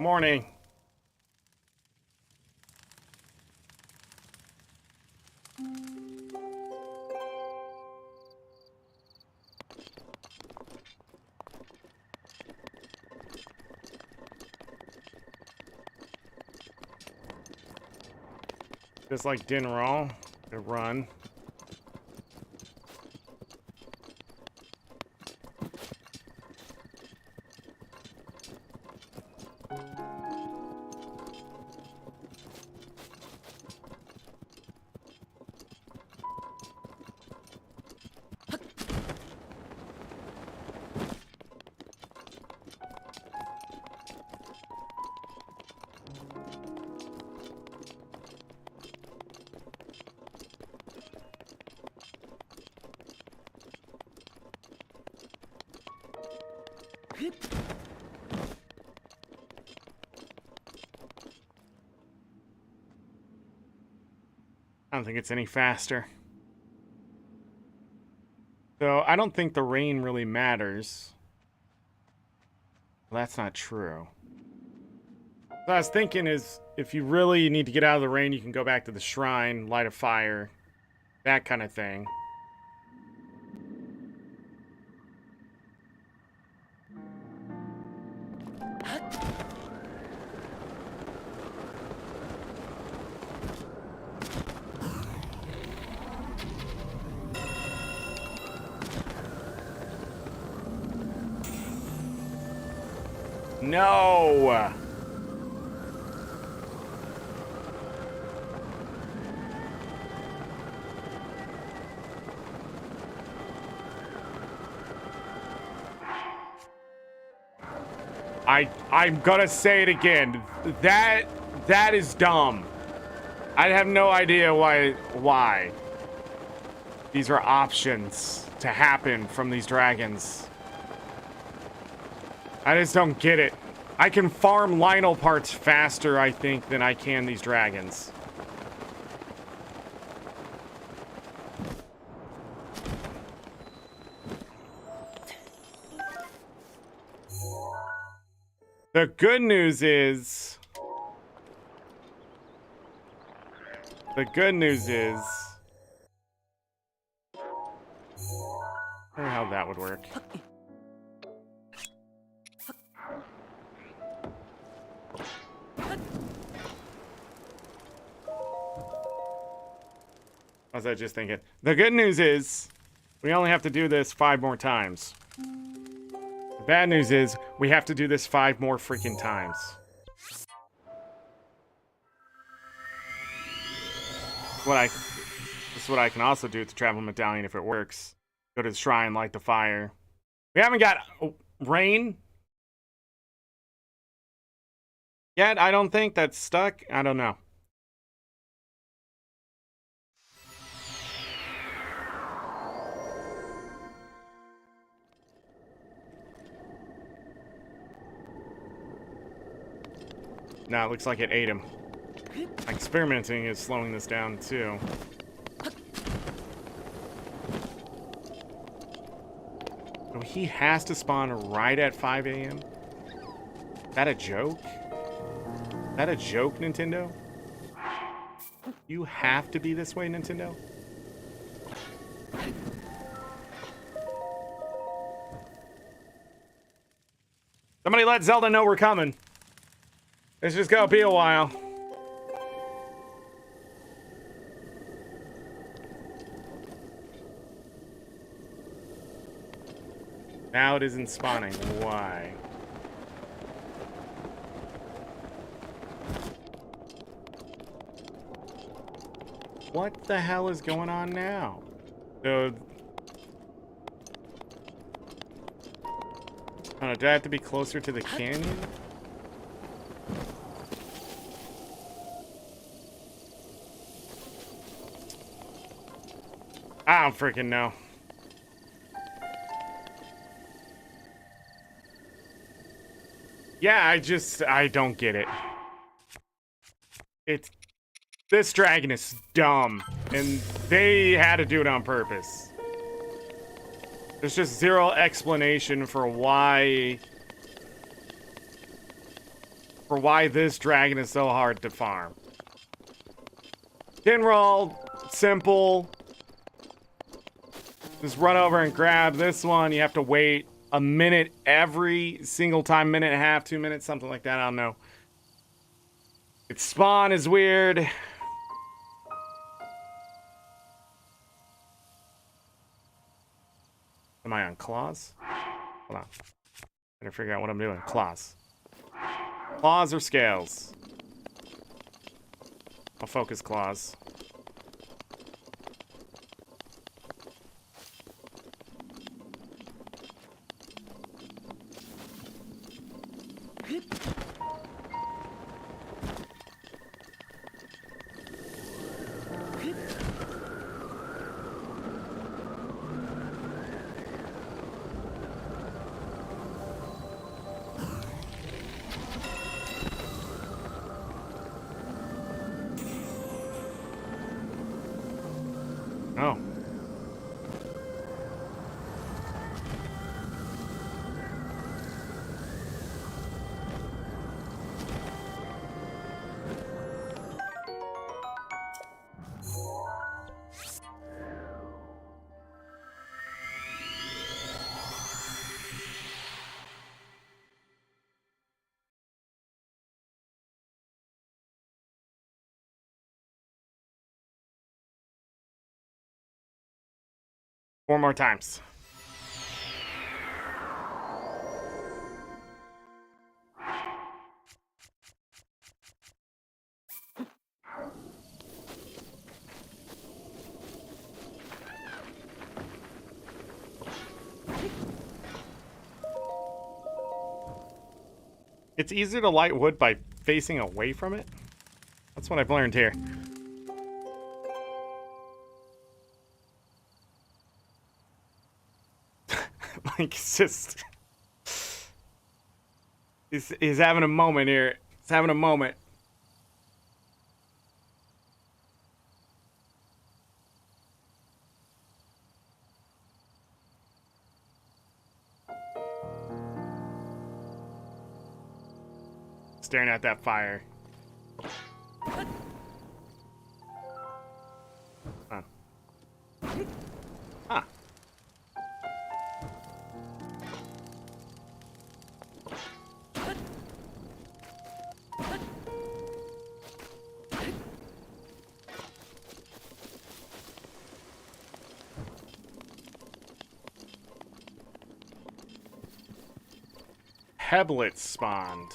Morning. Just like Dinral, to run. I don't think it's any faster. So I don't think the rain really matters. Well, that's not true. What I was thinking is, if you really need to get out of the rain, you can go back to the shrine, light a fire, that kind of thing. No! I'm gonna say it again. That is dumb. I have no idea why. These are options to happen from these dragons. I just don't get it. I can farm Lionel parts faster, I think, than I can these dragons. The good news is... I don't know how that would work. What was I just thinking? The good news is, we only have to do this 5 more times. The bad news is, we have to do this 5 more freaking times. This is what I can also do with the travel medallion if it works. Go to the shrine, light the fire. We haven't got rain yet, I don't think. That's stuck. I don't know. No, it looks like it ate him. Experimenting is slowing this down too. So he has to spawn right at 5 a.m.? Is that a joke? Is that a joke, Nintendo? You have to be this way, Nintendo? Somebody let Zelda know we're coming. It's just gonna be a while. Now it isn't spawning. Why? What the hell is going on now? So I don't know, do I have to be closer to the canyon? I don't freaking know. Yeah, I don't get it. This dragon is dumb, and they had to do it on purpose. There's just zero explanation for why this dragon is so hard to farm. General, simple. Just run over and grab this one. You have to wait a minute every single time, minute and a half, 2 minutes, something like that. I don't know. Its spawn is weird. Am I on claws? Hold on. Better figure out what I'm doing. Claws. Claws or scales? I'll focus claws. Oh. Four more times. It's easier to light wood by facing away from it. That's what I've learned here. Like, it's just... He's having a moment here. He's having a moment. Staring at that fire. Huh. Huh. Heblets spawned.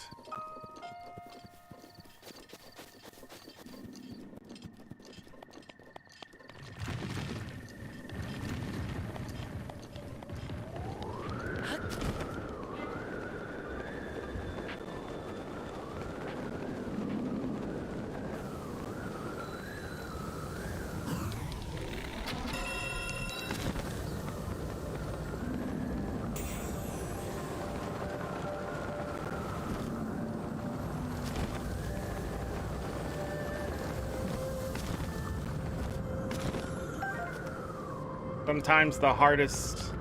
Sometimes the hardest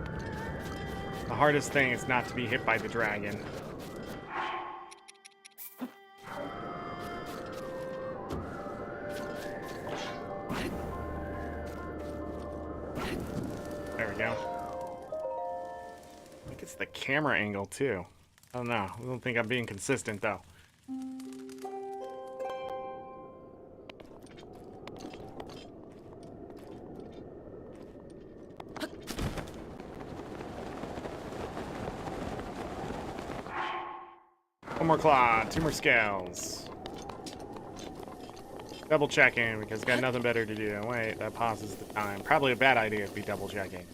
thing is not to be hit by the dragon. There we go. I think it's the camera angle too. I don't know. I don't think I'm being consistent though. One more claw, 2 more scales. Double checking because got nothing better to do. Wait, that pauses the time. Probably a bad idea to be double checking.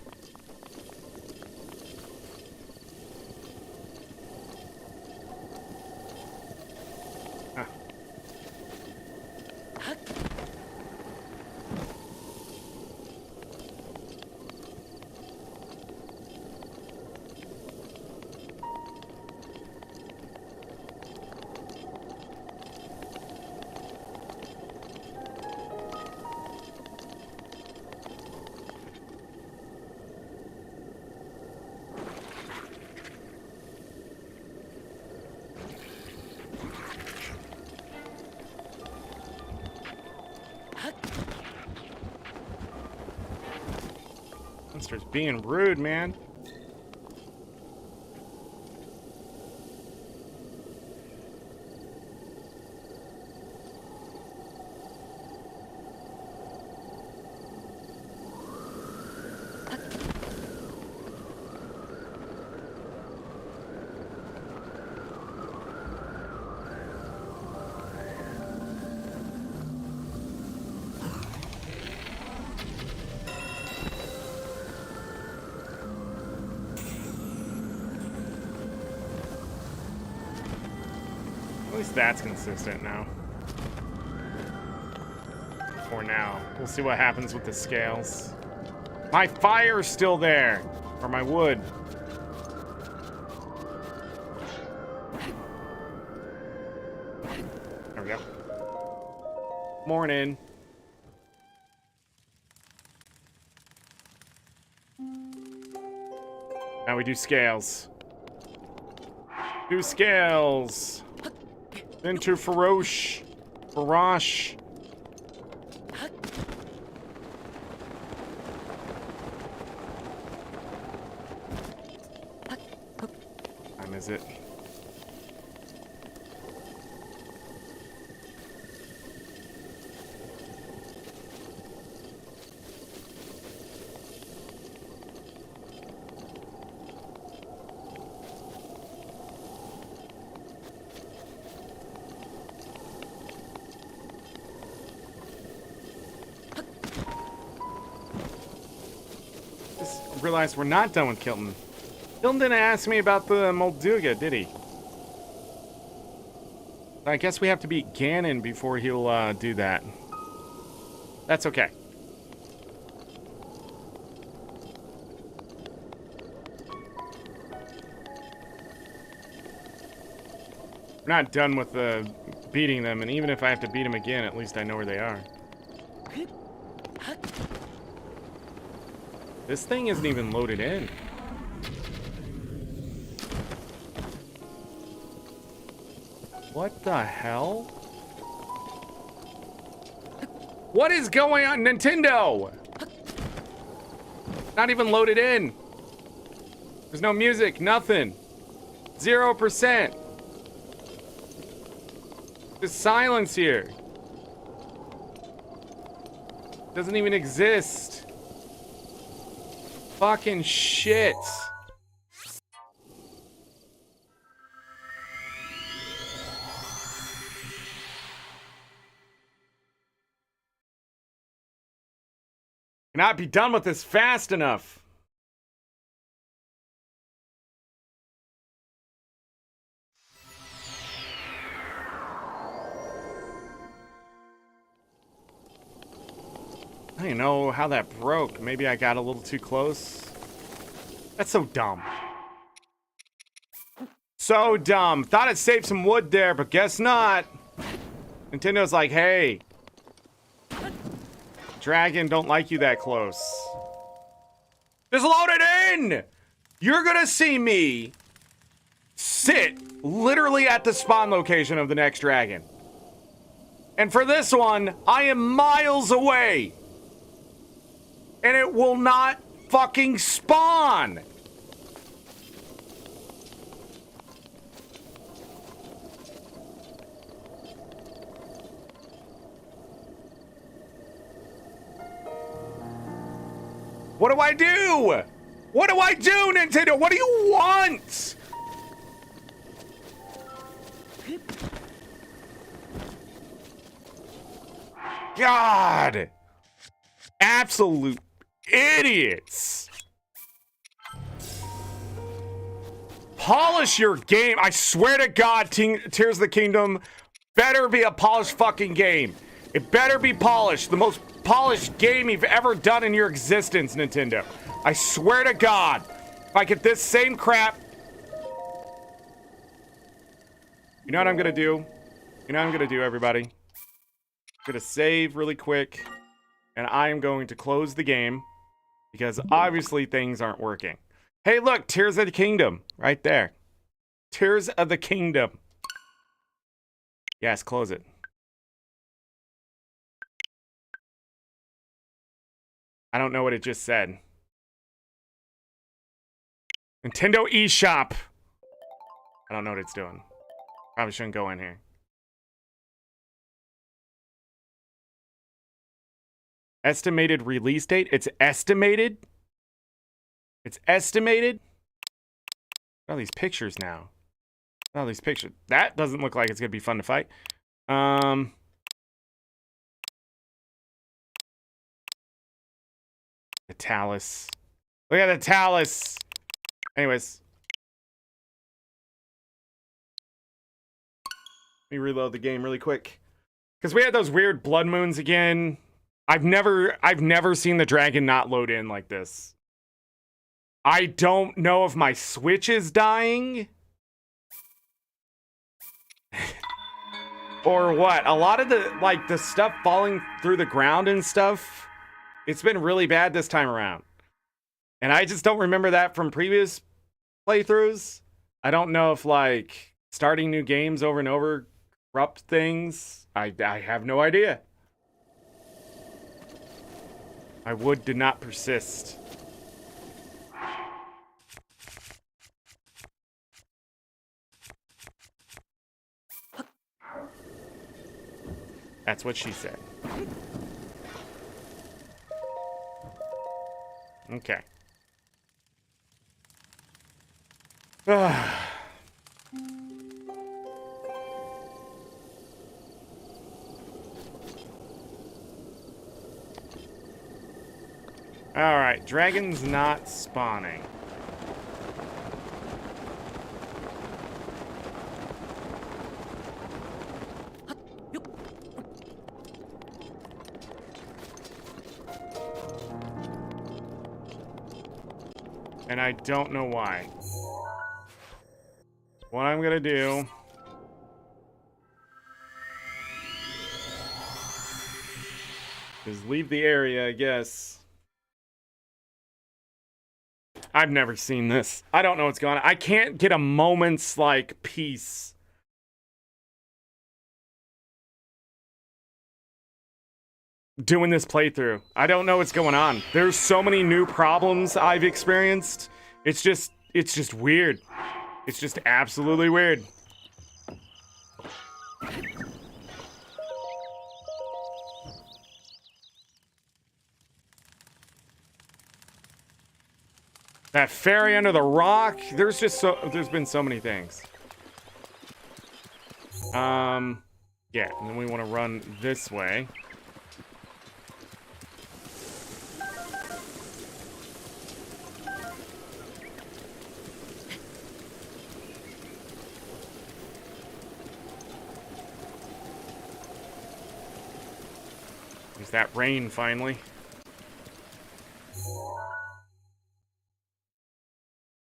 Monster's being rude, man. At least that's consistent now. For now. We'll see what happens with the scales. My fire's still there. Or my wood. There we go. Morning. Now we do scales. Do scales. Then to Farosh. Farosh. Time is it? Realize we're not done with Kilton. Kilton didn't ask me about the Molduga, did he? I guess we have to beat Ganon before he'll do that. That's okay. We're not done with beating them, and even if I have to beat them again, at least I know where they are. This thing isn't even loaded in. What the hell? What is going on, Nintendo? Not even loaded in. There's no music, nothing. 0%. There's silence here. Doesn't even exist. Fucking shit. Cannot be done with this fast enough. I don't know how that broke. Maybe I got a little too close. That's so dumb. So dumb. Thought it saved some wood there, but guess not. Nintendo's like, hey, Dragon don't like you that close. Just load it in! You're gonna see me sit literally at the spawn location of the next dragon. And for this one, I am miles away. And it will not fucking spawn. What do I do? What do I do, Nintendo? What do you want? God. Absolute idiots. Polish your game. I swear to God, Tears of the Kingdom better be a polished fucking game. It better be polished. The most polished game you've ever done in your existence, Nintendo. I swear to God. If I get this same crap. You know what I'm gonna do? You know what I'm gonna do, everybody? I'm gonna save really quick. And I am going to close the game. Because obviously things aren't working. Hey, look, Tears of the Kingdom. Right there. Tears of the Kingdom. Yes, close it. I don't know what it just said. Nintendo eShop. I don't know what it's doing. Probably shouldn't go in here. Estimated release date? It's estimated? It's estimated? Look at all these pictures now. Look at all these pictures. That doesn't look like it's gonna be fun to fight. The Talus. Look at the Talus. Anyways. Let me reload the game really quick. Because we had those weird blood moons again. I've never seen the dragon not load in like this. I don't know if my Switch is dying. Or what. A lot of the stuff falling through the ground and stuff, it's been really bad this time around. And I just don't remember that from previous playthroughs. I don't know if like starting new games over and over corrupt things. I have no idea. My wood did not persist. That's what she said. Okay. Alright, dragon's not spawning. And I don't know why. What I'm gonna do is leave the area, I guess. I've never seen this. I don't know what's going on. I can't get a moment's, like, peace. Doing this playthrough. I don't know what's going on. There's so many new problems I've experienced. It's just weird. It's just absolutely weird. That fairy under the rock. There's been so many things. Yeah, and then we want to run this way. There's that rain finally.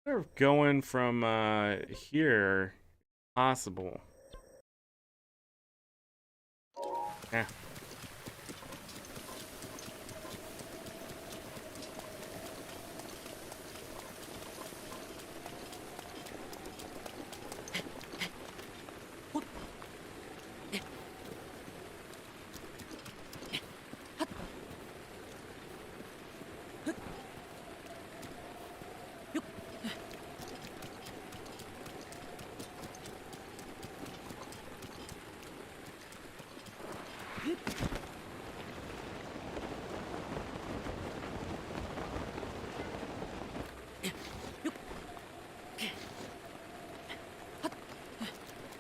We're going from here, possible. Yeah.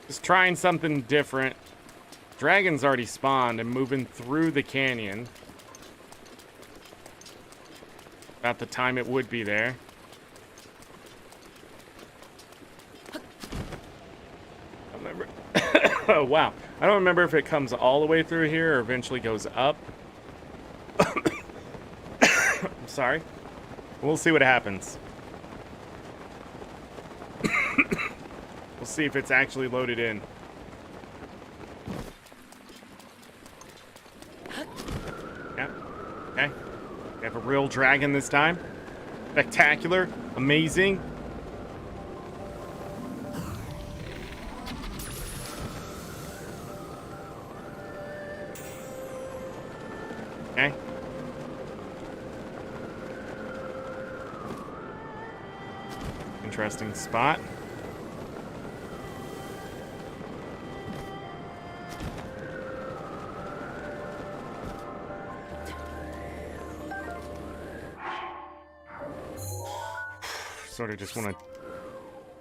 Just trying something different. Dragon's already spawned and moving through the canyon. About the time it would be there. I don't remember. Oh, wow. I don't remember if it comes all the way through here or eventually goes up. I'm sorry. We'll see what happens. We'll see if it's actually loaded in. Yeah. Okay. We have a real dragon this time. Spectacular. Amazing. Okay. interesting spot. Sort of just want to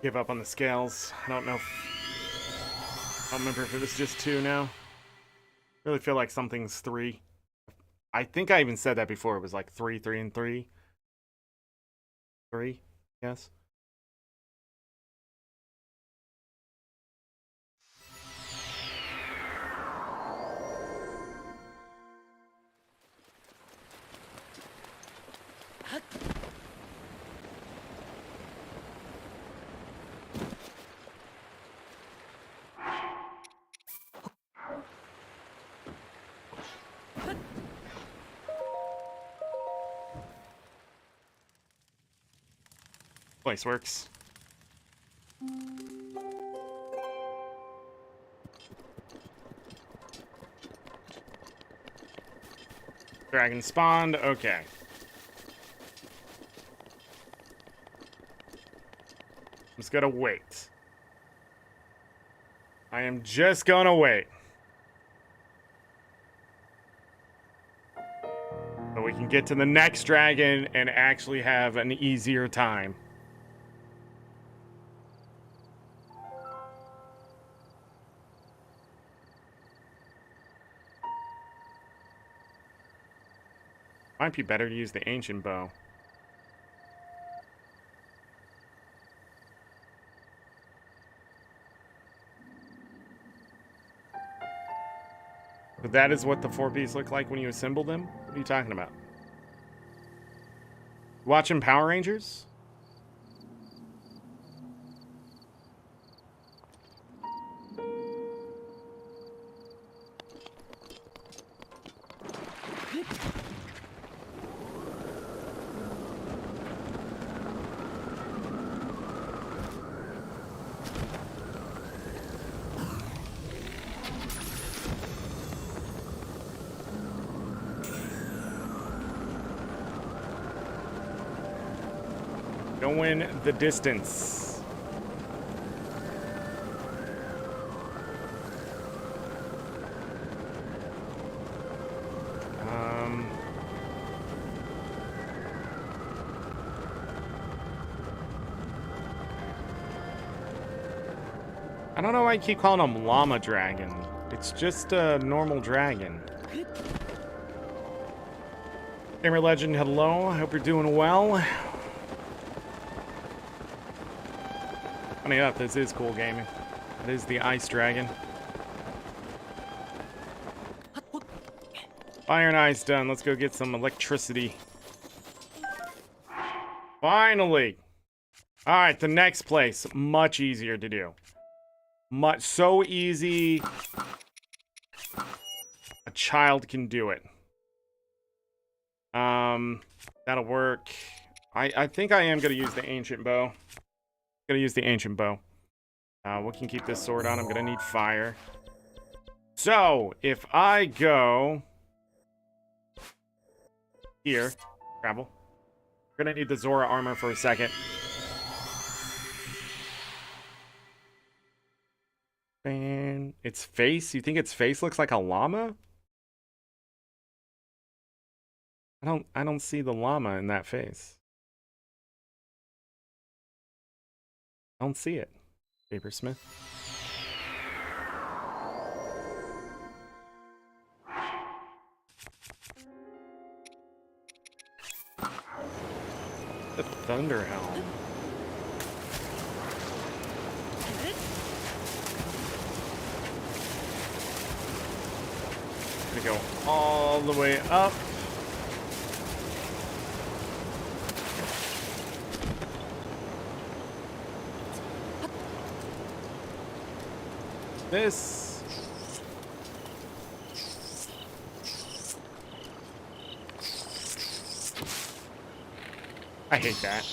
give up on the scales. I don't know I don't remember if it was just 2 now. Really feel like something's 3. I think I even said that before. It was like 3, 3, and 3. 3, yes. Place works. Dragon spawned. Okay. I'm just gonna wait. I am just gonna wait. So we can get to the next dragon and actually have an easier time. Might be better to use the ancient bow. But that is what the 4-piece look like when you assemble them? What are you talking about? Watching Power Rangers? Going the distance. I don't know why I keep calling him Llama Dragon. It's just a normal dragon. Gamer Legend, hello. I hope you're doing well. Funny enough, this is cool gaming. It is the Ice Dragon. Fire and ice done. Let's go get some electricity. Finally! Alright, the next place. Much easier to do. So easy. A child can do it. That'll work. I think I am going to use the ancient bow. Gonna use the ancient bow. We can keep this sword on. I'm gonna need fire. So if I go here, travel. We're gonna need the Zora armor for a second. And its face. You think its face looks like a llama? I don't see the llama in that face. I don't see it. Papersmith. The Thunder Helm. Gonna go all the way up. This. I hate that.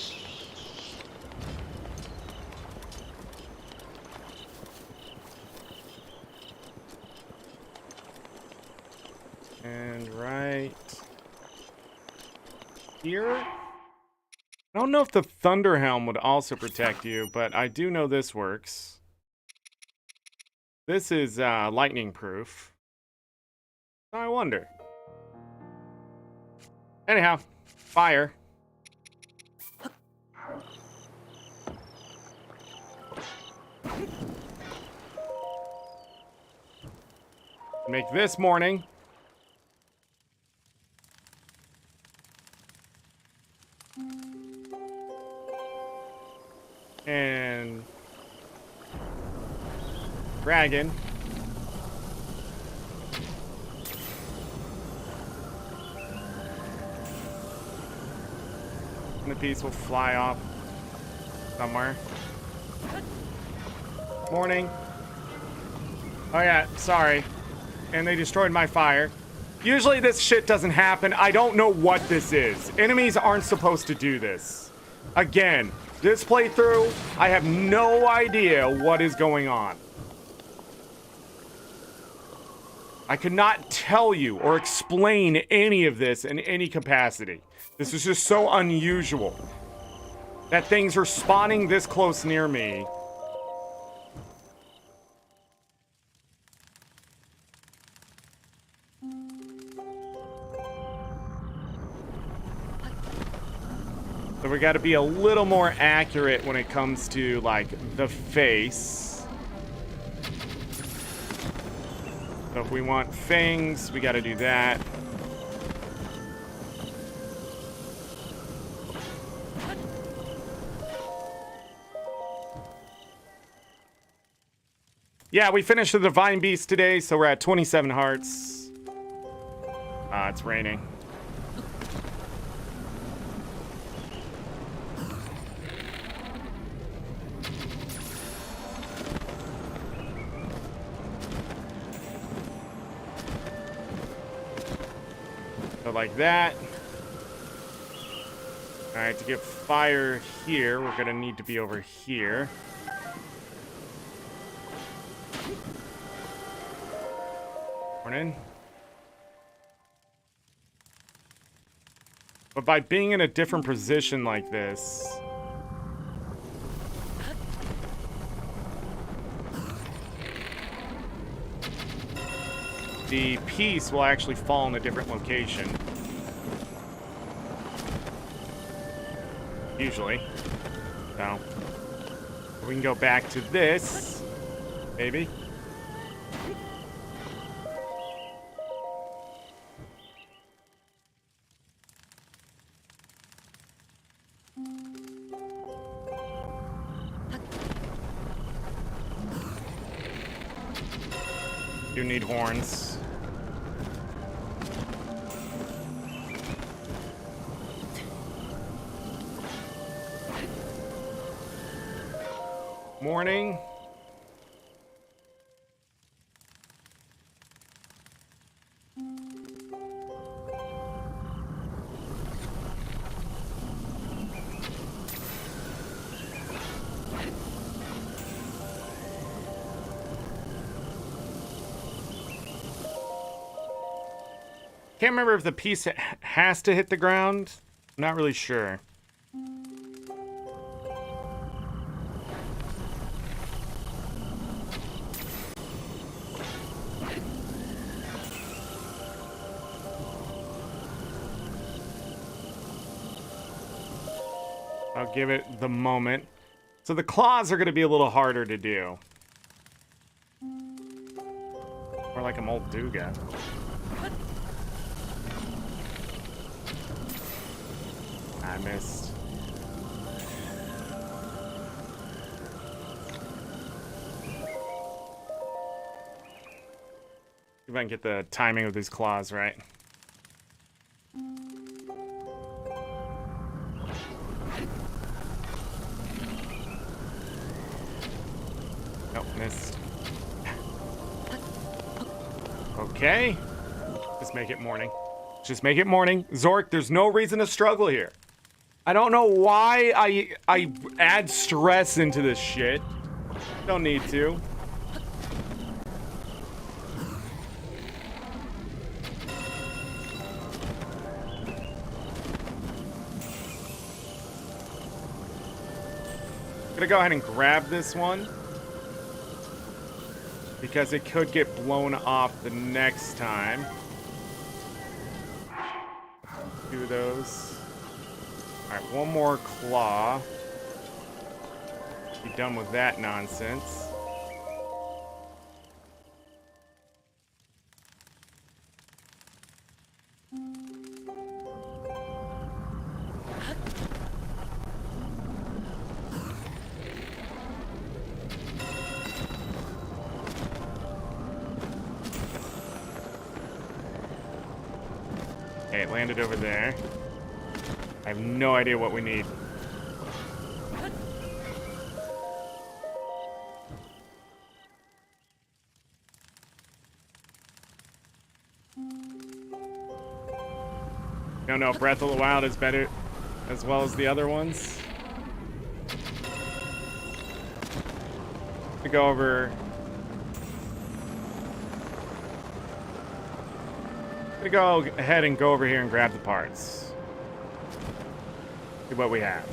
And right here. I don't know if the Thunder Helm would also protect you, but I do know this works. This is lightning proof. I wonder. Anyhow, fire. Make this morning. And dragon. And the piece will fly off somewhere. Morning. Oh yeah, sorry. And they destroyed my fire. Usually this shit doesn't happen. I don't know what this is. Enemies aren't supposed to do this. Again, this playthrough, I have no idea what is going on. I could not tell you or explain any of this in any capacity. This is just so unusual that things are spawning this close near me. So we got to be a little more accurate when it comes to, like, the face. So if we want fangs, we got to do that. Yeah, we finished the Divine Beast today, so we're at 27 hearts. It's raining. So like that. Alright, to get fire here, we're gonna need to be over here. Morning. But by being in a different position like this, the piece will actually fall in a different location. Usually. So we can go back to this, maybe. Do need horns. Morning. Can't remember if the piece has to hit the ground. I'm not really sure. I'll give it the moment. So the claws are going to be a little harder to do. More like a Molduga. I missed. See if I can get the timing of these claws right. Nope, missed. Okay. Just make it morning. Just make it morning. Zorric, there's no reason to struggle here. I don't know why I add stress into this shit. Don't need to. Gonna go ahead and grab this one because it could get blown off the next time. Do those. All right, one more claw. Be done with that nonsense. Okay, it landed over there. I have no idea what we need. No, Breath of the Wild is better as well as the other ones. To go over. I'm gonna go ahead and go over here and grab the parts. See what we have.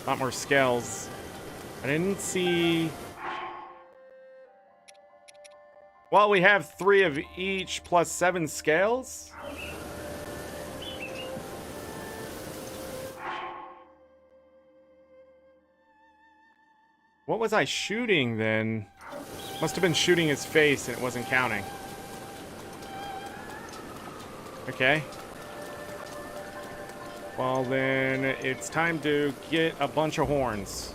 A lot more scales. I didn't see. Well, we have 3 of each plus 7 scales. What was I shooting then? Must have been shooting his face and it wasn't counting. Okay. Well then, it's time to get a bunch of horns.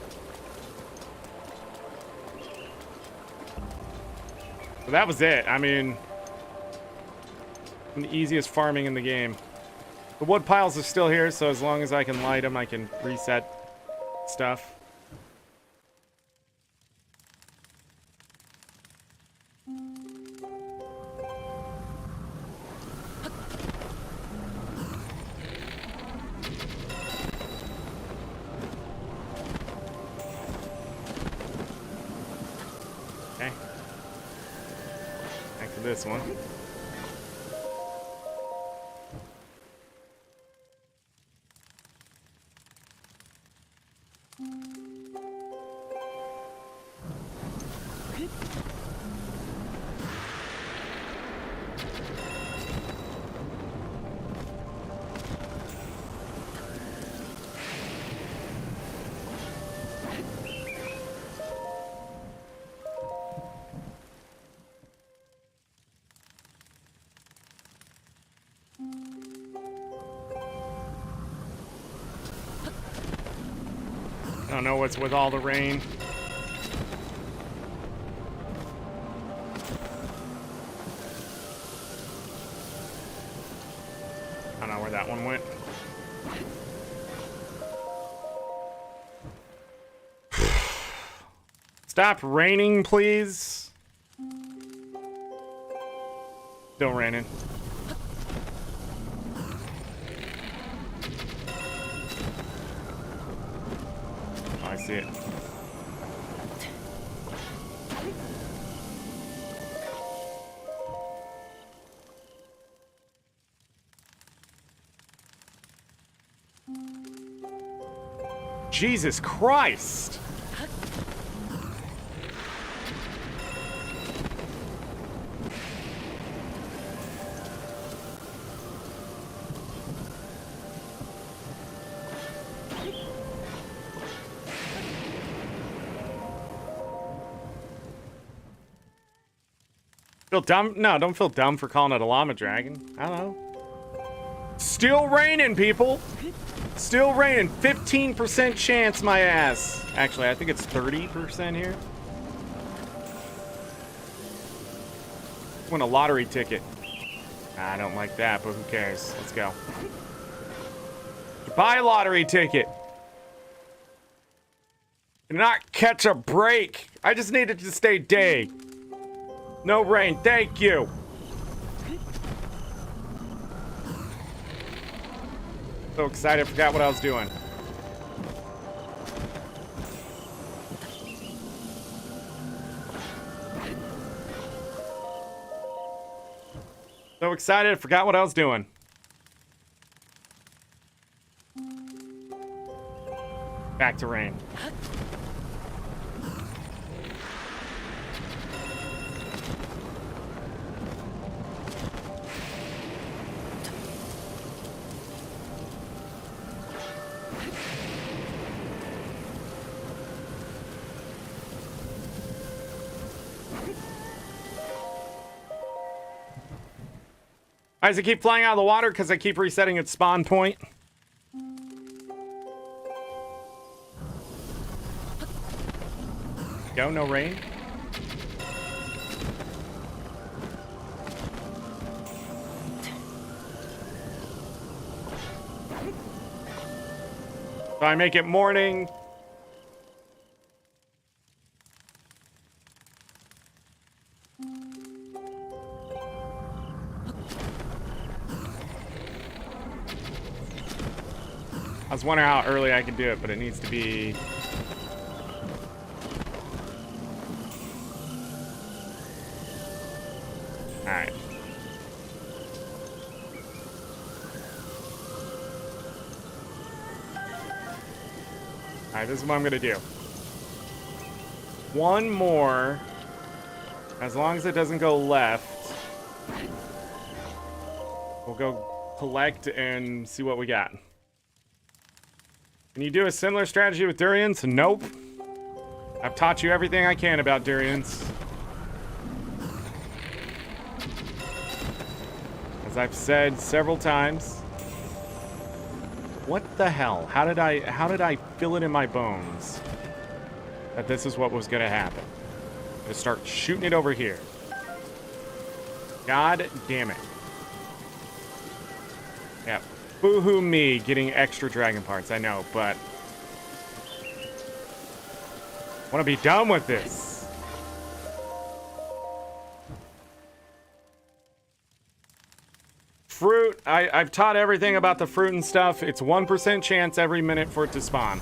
So that was it. I mean, the easiest farming in the game. The wood piles are still here, so as long as I can light them, I can reset stuff. Okay. Back to this one. I don't know what's with all the rain. I don't know where that one went. Stop raining, please. Still raining. I see it. Jesus Christ! Feel dumb? No, don't feel dumb for calling it a llama dragon. I don't know. Still raining, people. Still raining. 15% chance, my ass. Actually, I think it's 30% here. Win a lottery ticket. I don't like that, but who cares? Let's go. Buy a lottery ticket. Did not catch a break. I just needed to stay day. No rain, thank you. So excited, I forgot what I was doing. So excited, I forgot what I was doing. Back to rain. Why does it keep flying out of the water? Because I keep resetting its spawn point. Go, no rain. So I make it morning. I was wondering how early I could do it, but it needs to be... Alright. Alright, this is what I'm gonna do. One more. As long as it doesn't go left, we'll go collect and see what we got. Can you do a similar strategy with durians? Nope. I've taught you everything I can about durians. As I've said several times. What the hell? How did I feel it in my bones that this is what was gonna happen? Just start shooting it over here. God damn it. Yeah. Boo-hoo me getting extra dragon parts, I know, but I want to be done with this. Fruit, I've taught everything about the fruit and stuff. It's 1% chance every minute for it to spawn.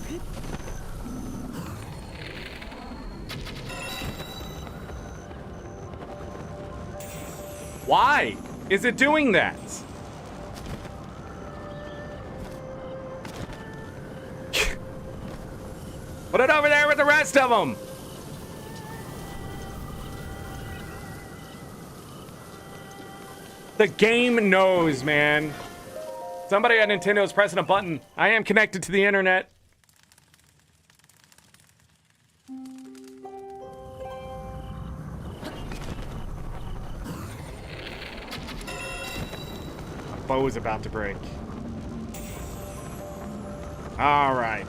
Why is it doing that? Put it over there with the rest of them. The game knows, man. Somebody at Nintendo is pressing a button. I am connected to the internet. My bow is about to break. All right.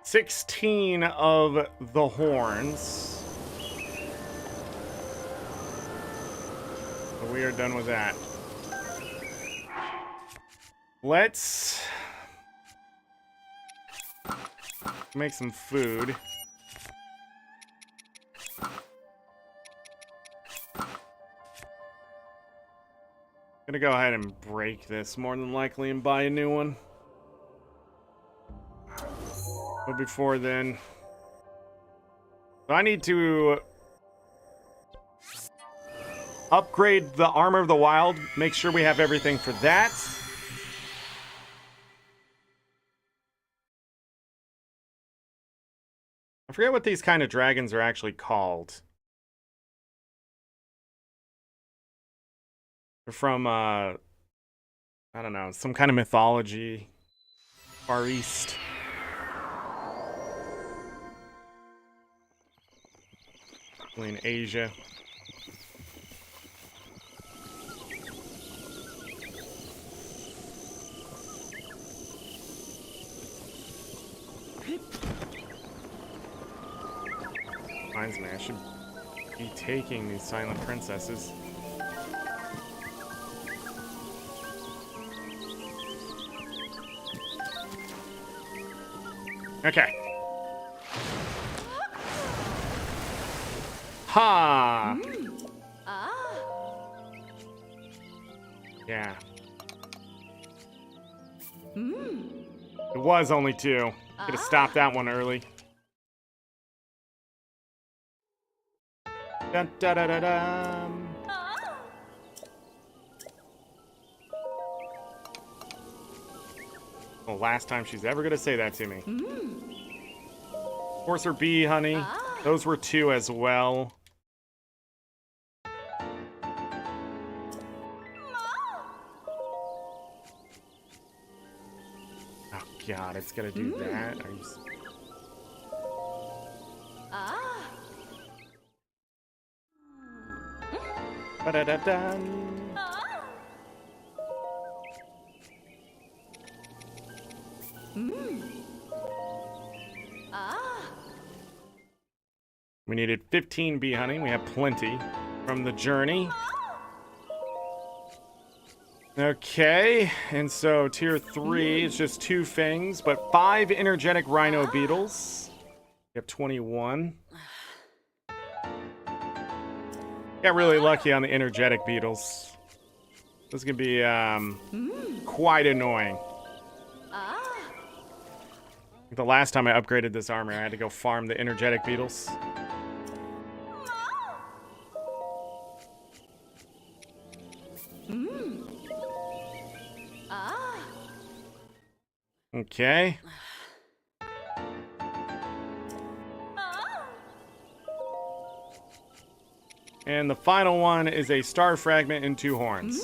$16 of the horns. So we are done with that. Let's make some food. Gonna go ahead and break this more than likely and buy a new one. But before then, so I need to upgrade the Armor of the Wild. Make sure we have everything for that. I forget what these kind of dragons are actually called. They're from, I don't know, some kind of mythology. Far East. In Asia. Reminds me, I should be taking these silent princesses. Okay. Ha! Ah. Yeah. It was only 2. Could have stopped that one early. Dun, da, da, da, dum. The last time she's ever gonna say that to me. Of course, her bee, honey. Those were 2 as well. Oh God, it's gonna do that. Are you... Ba-da-da-dun. We needed 15 bee honey. We have plenty from the journey. Okay, and so tier 3 is just 2 fangs, but 5 energetic rhino beetles. We have 21. Got really lucky on the energetic beetles. This is gonna be quite annoying. The last time I upgraded this armor, I had to go farm the energetic beetles. Okay. And the final one is a star fragment and 2 horns.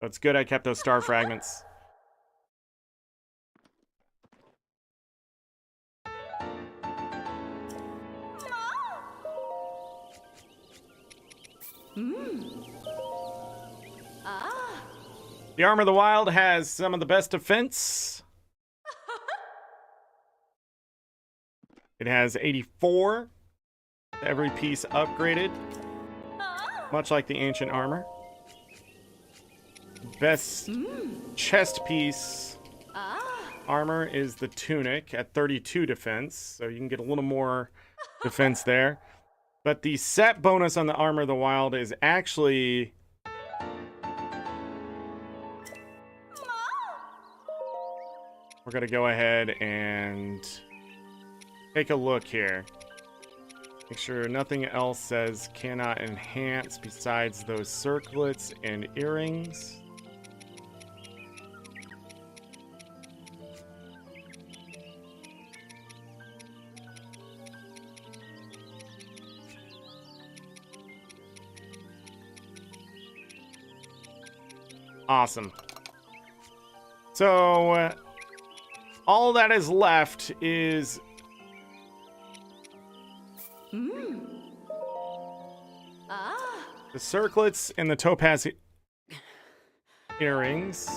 So it's good I kept those star fragments. The Armor of the Wild has some of the best defense. It has 84. Every piece upgraded. Much like the ancient armor. Best chest piece armor is the tunic at 32 defense. So you can get a little more defense there. But the set bonus on the Armor of the Wild is actually... We're going to go ahead and take a look here. Make sure nothing else says cannot enhance besides those circlets and earrings. Awesome. So, all that is left is... the circlets and the topaz earrings.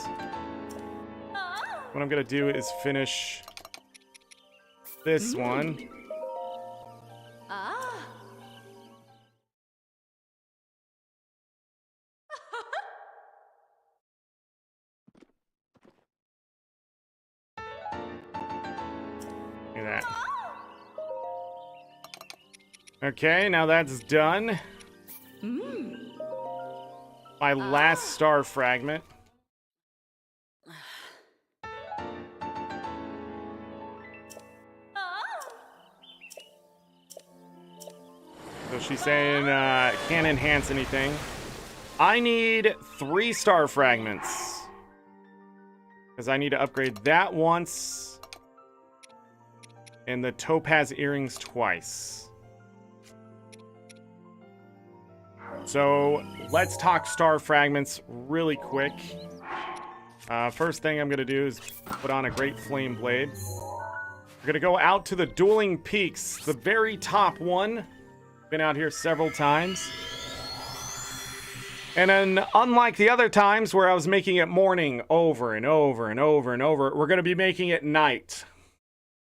What I'm gonna do is finish this one. Look at that. Okay, now that's done. My last star fragment. So she's saying can't enhance anything. I need 3 star fragments. Because I need to upgrade that once. And the topaz earrings twice. So let's talk star fragments really quick. First thing I'm going to do is put on a great flame blade. We're going to go out to the dueling peaks, the very top one. Been out here several times. And then, unlike the other times where I was making it morning over and over and over and over, we're going to be making it night.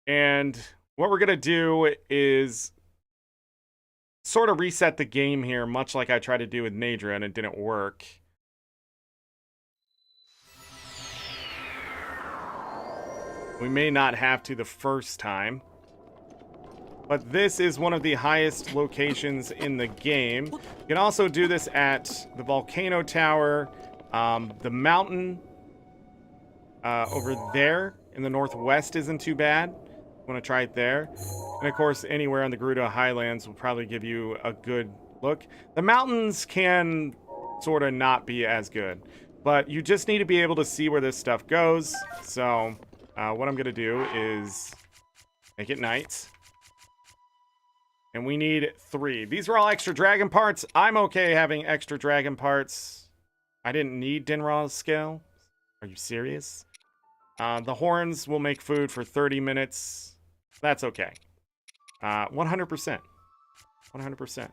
And what we're going to do is sort of reset the game here, much like I tried to do with Nadra, and it didn't work. We may not have to the first time. but this is one of the highest locations in the game. You can also do this at the volcano tower, the mountain over there in the northwest isn't too bad. Want to try it there. And of course, anywhere on the Gerudo Highlands will probably give you a good look. The mountains can sort of not be as good, but you just need to be able to see where this stuff goes. So what I'm going to do is make it night. And we need 3. These are all extra dragon parts. I'm okay having extra dragon parts. I didn't need Dinra's scale. Are you serious? The horns will make food for 30 minutes. That's okay. 100%. 100%.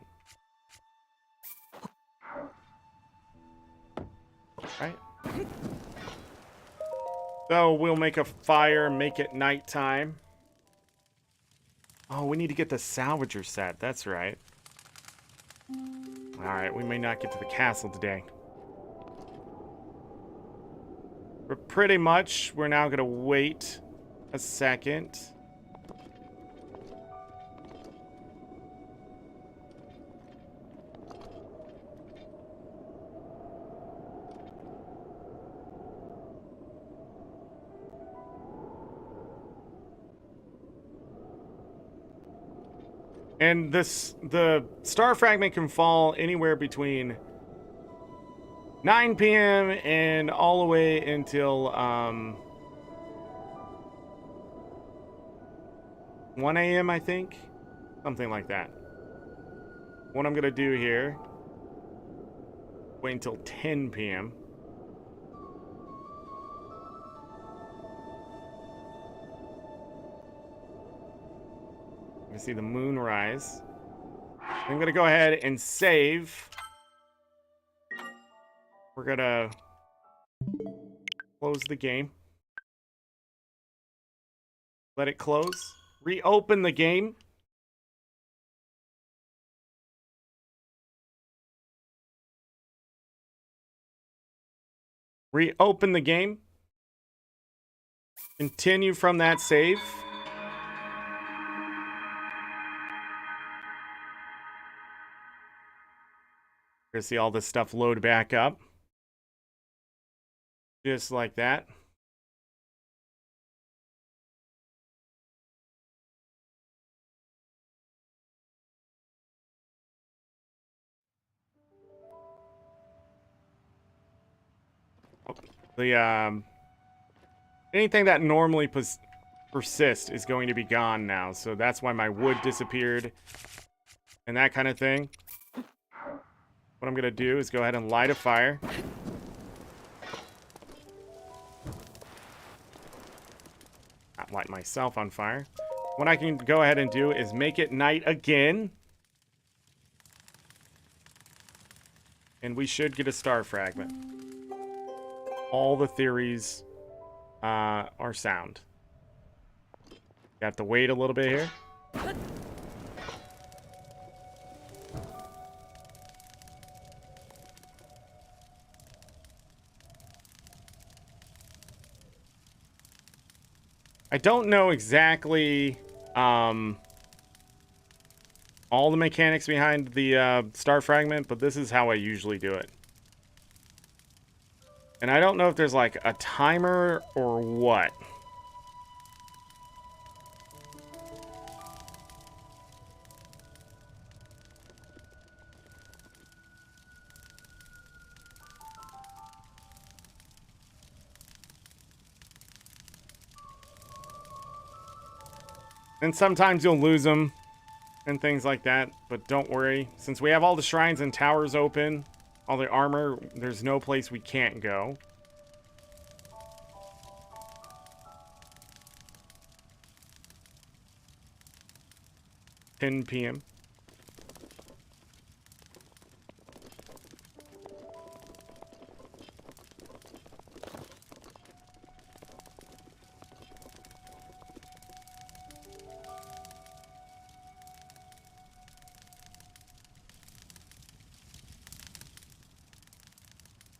Right. So we'll make a fire, make it nighttime. Oh, we need to get the salvager set. That's right. Alright, we may not get to the castle today. But pretty much, we're now going to wait a second. And the star fragment can fall anywhere between 9 p.m. and all the way until 1 a.m. I think, something like that. What I'm gonna do here, wait until 10 p.m. You see the moon rise. I'm gonna go ahead and save. We're gonna close the game. Let it close. Reopen the game. Reopen the game. Continue from that save. You're gonna see all this stuff load back up. Just like that. The anything that normally persist is going to be gone now, so that's why my wood disappeared and that kind of thing. What I'm gonna do is go ahead and light a fire. Not light myself on fire. What I can go ahead and do is make it night again. And we should get a star fragment. All the theories are sound. Got to wait a little bit here. I don't know exactly all the mechanics behind the star fragment, but this is how I usually do it. And I don't know if there's like a timer or what. And sometimes you'll lose them and things like that, but don't worry. Since we have all the shrines and towers open, all the armor, there's no place we can't go. PM.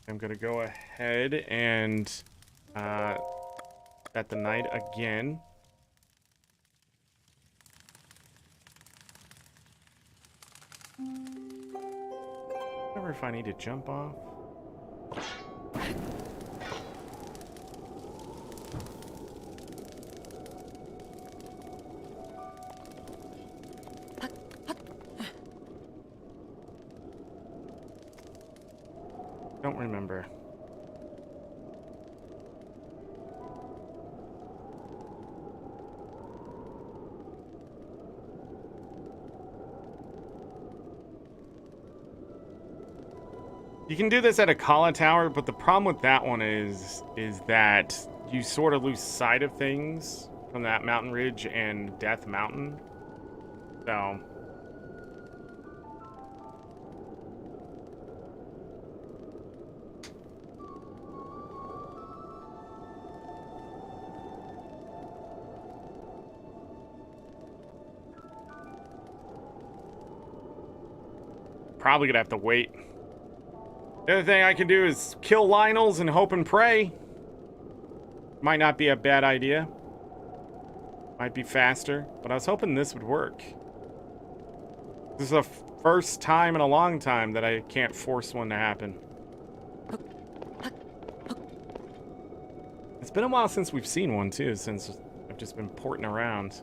I'm gonna go ahead and set the night again. Remember if I need to jump off. Don't remember. You can do this at a Kala Tower, but the problem with that one is that you sort of lose sight of things from that mountain ridge and Death Mountain. So probably gonna have to wait. The other thing I can do is kill Lionels and hope and pray. Might not be a bad idea. Might be faster, but I was hoping this would work. This is the first time in a long time that I can't force one to happen. It's been a while since we've seen one too, since I've just been porting around.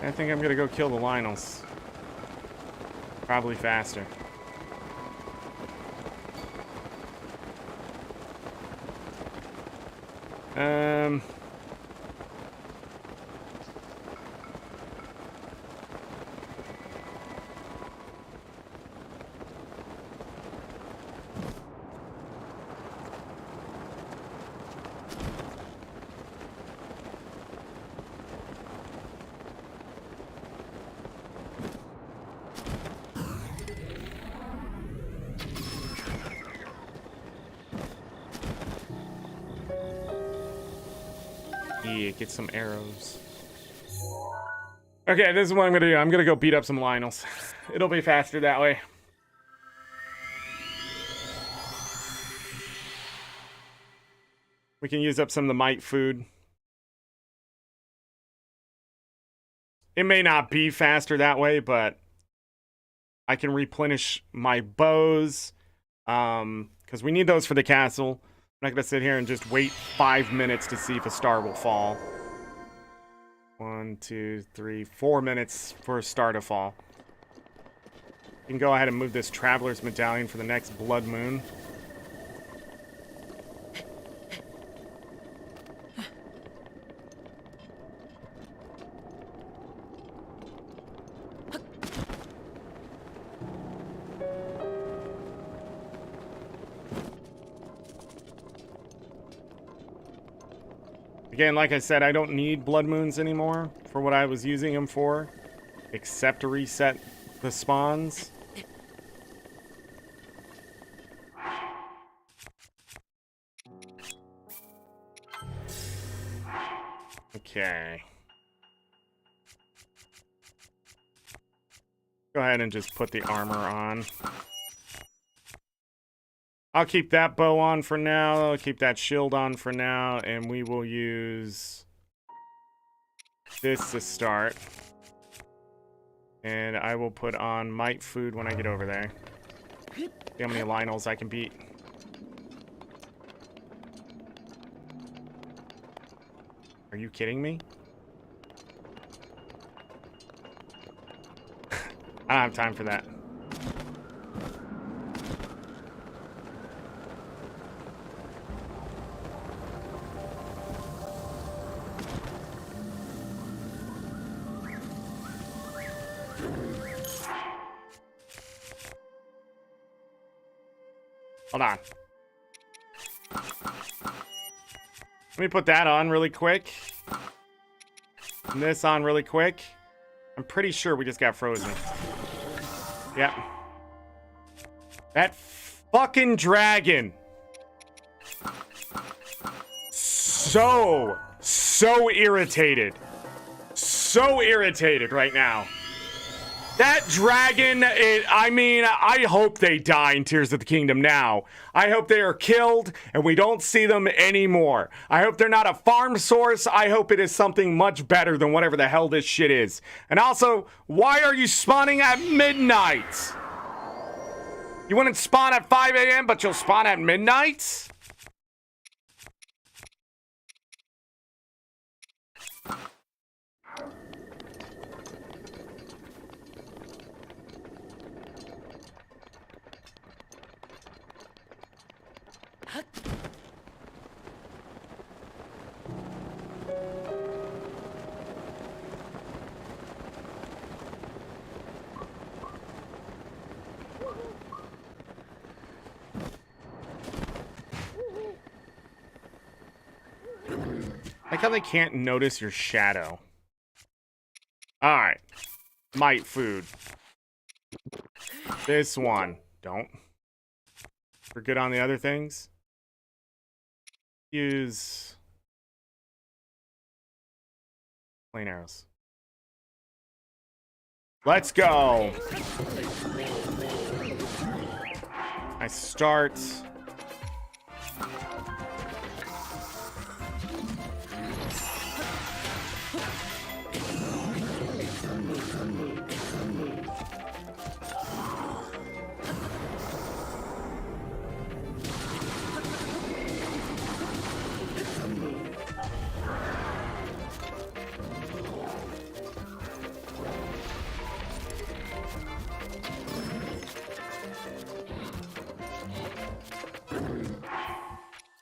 I think I'm gonna go kill the Lionels. Probably faster. Yeah, get some arrows. Okay, this is what I'm gonna do. I'm gonna go beat up some Lionels. It'll be faster that way. We can use up some of the might food. It may not be faster that way, but I can replenish my bows. Because we need those for the castle. I'm not gonna sit here and just wait 5 minutes to see if a star will fall. 1, 2, 3, 4 minutes for a star to fall. You can go ahead and move this Traveler's Medallion for the next Blood Moon. Again, like I said, I don't need Blood Moons anymore for what I was using them for, except to reset the spawns. Okay. Go ahead and just put the armor on. I'll keep that bow on for now. I'll keep that shield on for now. And we will use this to start. And I will put on might food when I get over there. See how many Lionels I can beat. Are you kidding me? I don't have time for that. Hold on. Let me put that on really quick. Turn this on really quick. I'm pretty sure we just got frozen. Yep. That fucking dragon. So irritated. So irritated right now. That dragon, I hope they die in Tears of the Kingdom now. I hope they are killed and we don't see them anymore. I hope they're not a farm source. I hope it is something much better than whatever the hell this shit is. And also, why are you spawning at midnight? You wouldn't spawn at 5 a.m., but you'll spawn at midnight? Like how they can't notice your shadow. Alright. Mite food. This one. Don't. We're good on the other things. Use plain arrows. Let's go. I start.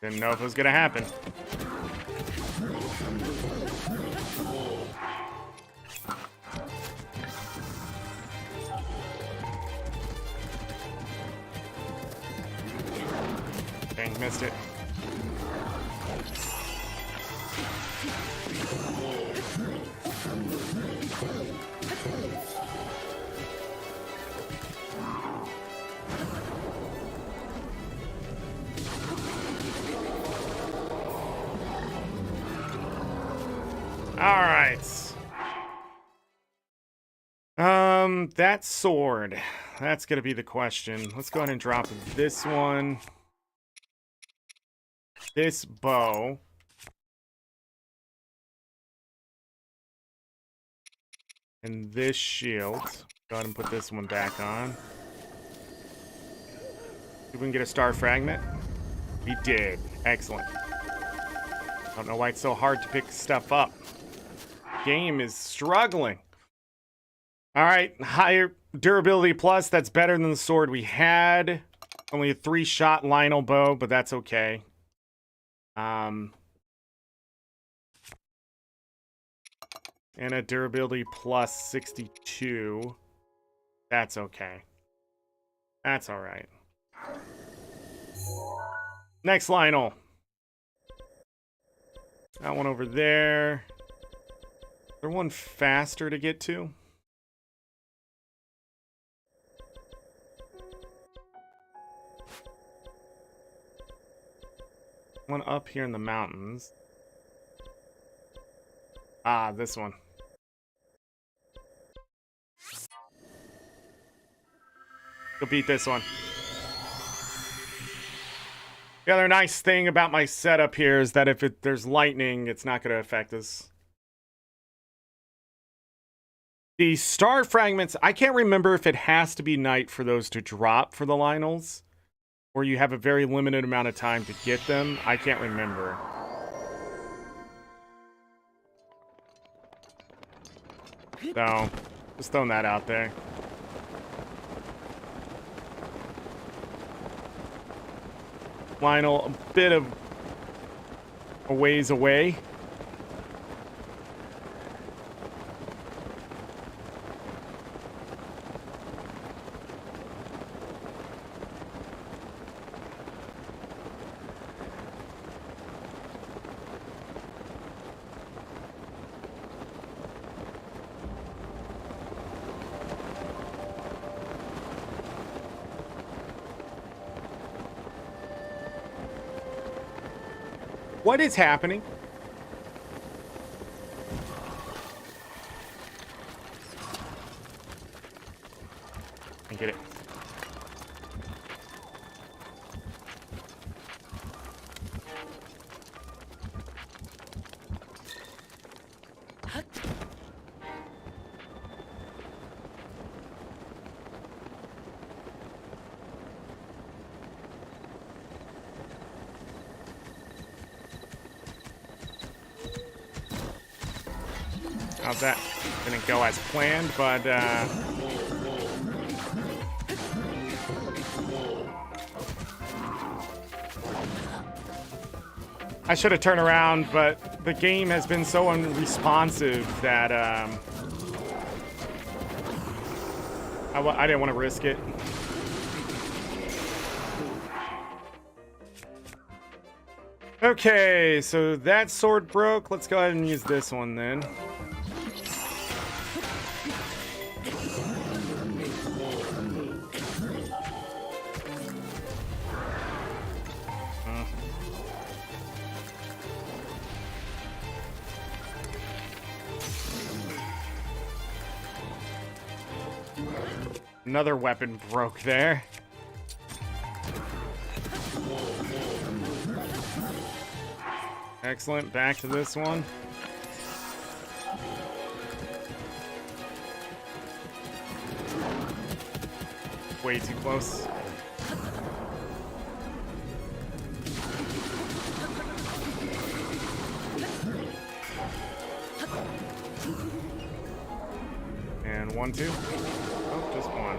Didn't know if it was gonna happen. Dang, missed it. Alright. That sword. That's gonna be the question. Let's go ahead and drop this one. This bow. And this shield. Go ahead and put this one back on. Did we can get a star fragment? We did. Excellent. Don't know why it's so hard to pick stuff up. Game is struggling. Alright, higher durability plus. That's better than the sword we had. Only a 3-shot Lionel bow, but that's okay. And a durability plus 62. That's okay. That's alright. Next Lionel. That one over there. Is there one faster to get to? One up here in the mountains. Ah, this one. Go beat this one. The other nice thing about my setup here is that if there's lightning, it's not going to affect us. The star fragments, I can't remember if it has to be night for those to drop for the Lionels, or you have a very limited amount of time to get them. I can't remember. So, just throwing that out there. Lionel, a bit of a ways away. What is happening? I get it. How's that? Didn't go as planned, but I should have turned around, but the game has been so unresponsive that I didn't want to risk it. Okay, so that sword broke. Let's go ahead and use this one then. Another weapon broke there. Excellent. Back to this one. Way too close. And 1, 2. Oh, just one.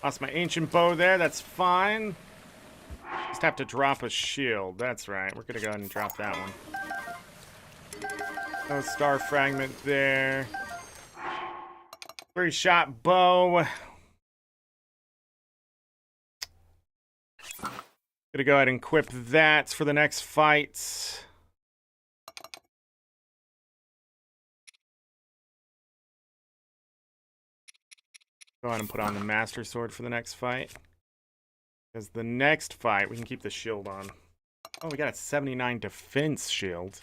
Lost my ancient bow there. That's fine. Just have to drop a shield. That's right. We're gonna go ahead and drop that one. No star fragment there. 3-shot bow. Gonna go ahead and equip that for the next fight. Go ahead and put on the Master Sword for the next fight. Because the next fight, we can keep the shield on. Oh, we got a 79 defense shield.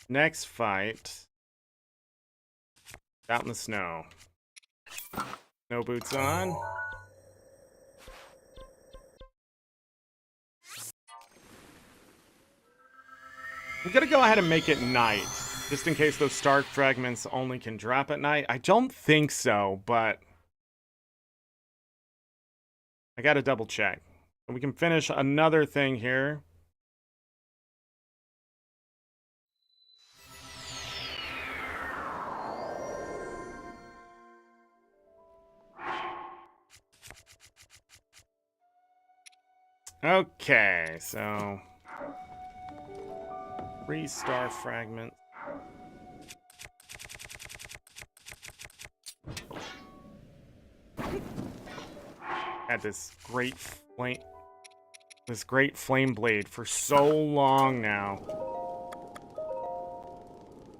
Next fight. Out in the snow. No boots on. I'm gonna go ahead and make it night. Just in case those star fragments only can drop at night. I don't think so, but I gotta double check. We can finish another thing here. Okay, so 3 star fragments. Had this great flame blade for so long now.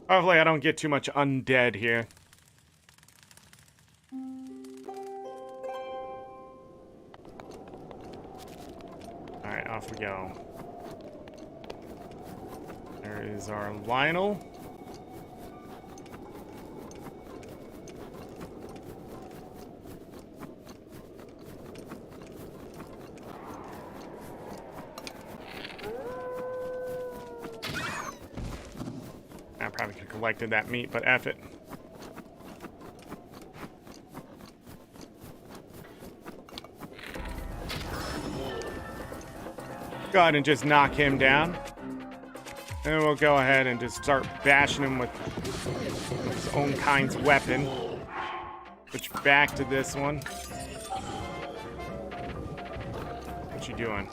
Hopefully I don't get too much undead here. Alright, off we go. There is our Lionel. I probably could have collected that meat, but F it. Go ahead and just knock him down. And we'll go ahead and just start bashing him with his own kind's weapon. Switch back to this one. What you doing?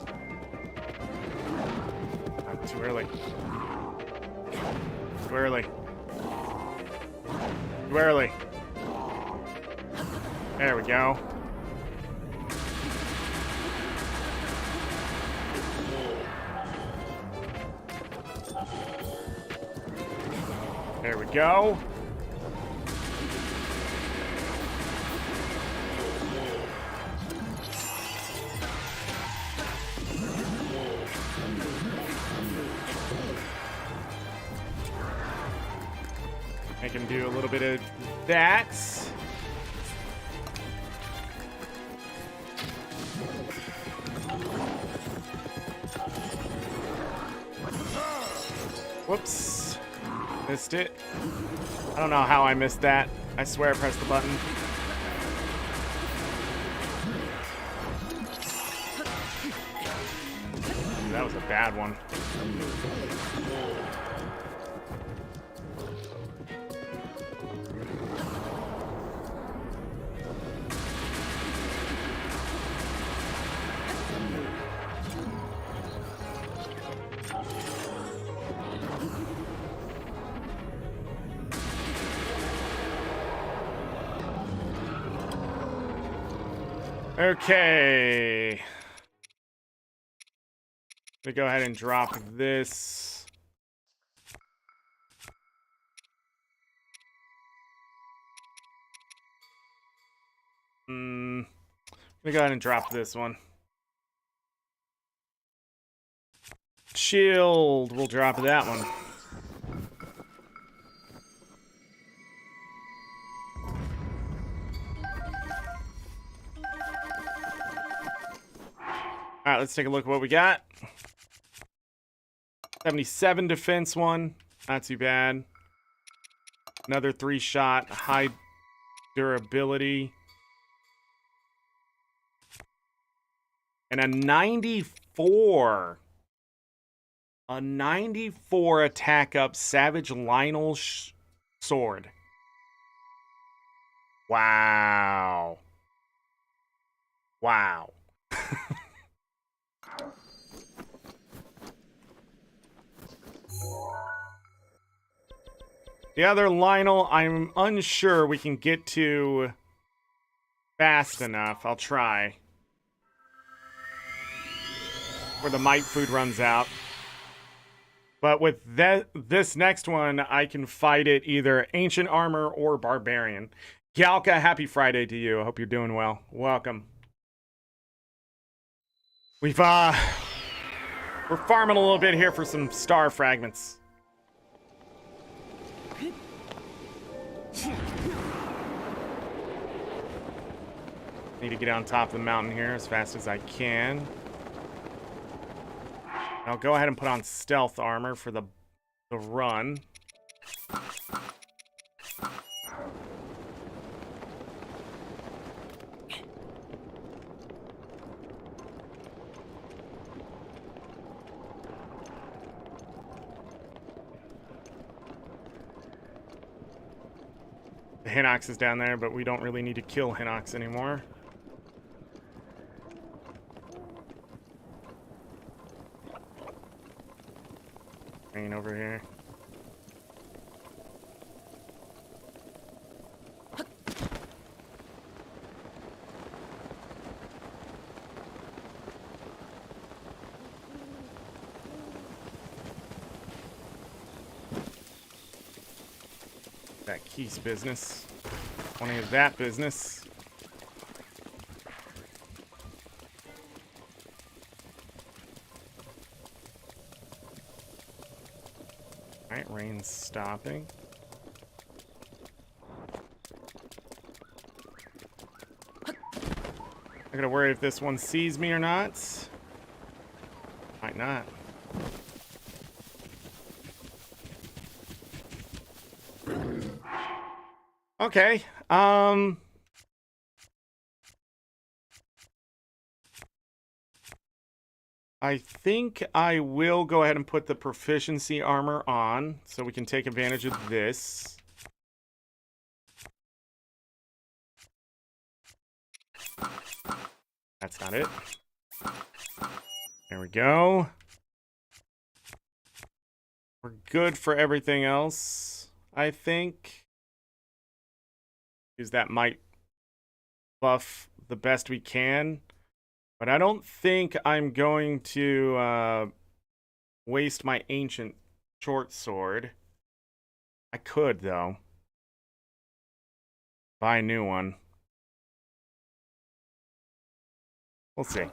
Too early. Too early. Too early. There we go. There we go. Make him do a little bit of that. Whoops. Missed it. I don't know how I missed that. I swear I pressed the button. That was a bad one. Okay. We go ahead and drop this. Let me go ahead and drop this one. Shield. We'll drop that one. All right, let's take a look at what we got. 77 defense one. Not too bad. Another 3-shot. High durability. And a 94. A 94 attack up Savage Lionel sword. Wow. Wow. The other Lionel, I'm unsure we can get to fast enough. I'll try. Where the might food runs out. But with this next one, I can fight it either Ancient Armor or Barbarian. Galka, happy Friday to you. I hope you're doing well. Welcome. We're farming a little bit here for some star fragments. Need to get on top of the mountain here as fast as I can. I'll go ahead and put on stealth armor for the run. The Hinox is down there, but we don't really need to kill Hinox anymore. Rain over here. That Keys business. Plenty of that business. Alright, rain's stopping. I gotta worry if this one sees me or not. Might not. Okay, I think I will go ahead and put the proficiency armor on so we can take advantage of this. That's not it. There we go. We're good for everything else, I think. Use that might buff the best we can. But I don't think I'm going to waste my ancient short sword. I could, though. Buy a new one. We'll see.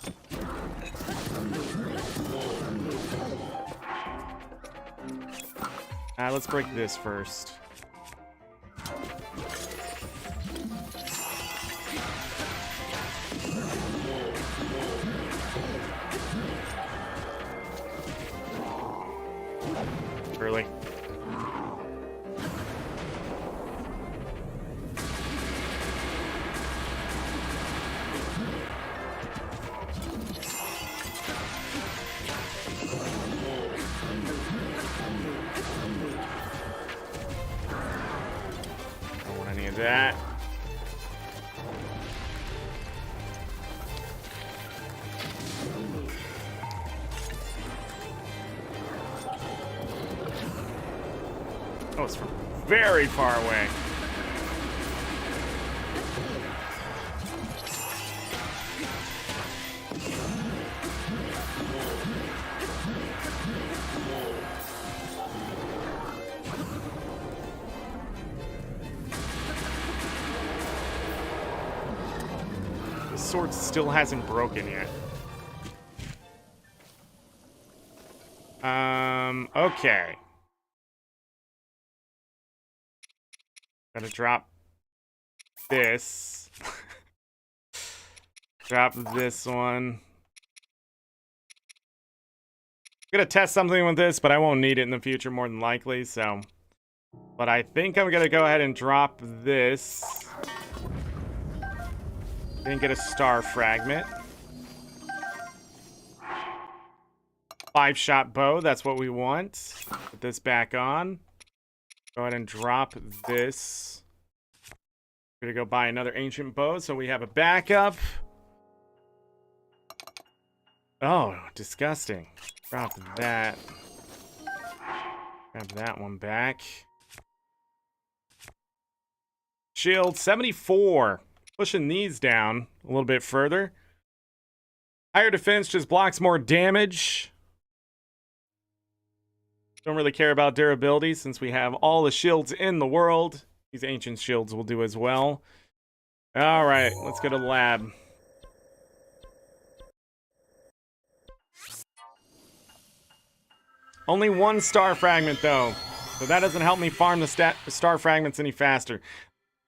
Let's break this first. that. Oh, it's from very far away. The sword still hasn't broken yet. Okay. Gotta drop this. Drop this one. I'm gonna test something with this, but I won't need it in the future more than likely, so. But I think I'm gonna go ahead and drop this. Then get a star fragment. 5-shot bow, that's what we want. Put this back on. Go ahead and drop this. Gonna go buy another ancient bow so we have a backup. Oh, disgusting. Drop that. Grab that one back. Shield 74. Pushing these down a little bit further. Higher defense just blocks more damage. Don't really care about durability since we have all the shields in the world. These ancient shields will do as well. All right, let's go to the lab. Only one star fragment though, so that doesn't help me farm the star fragments any faster.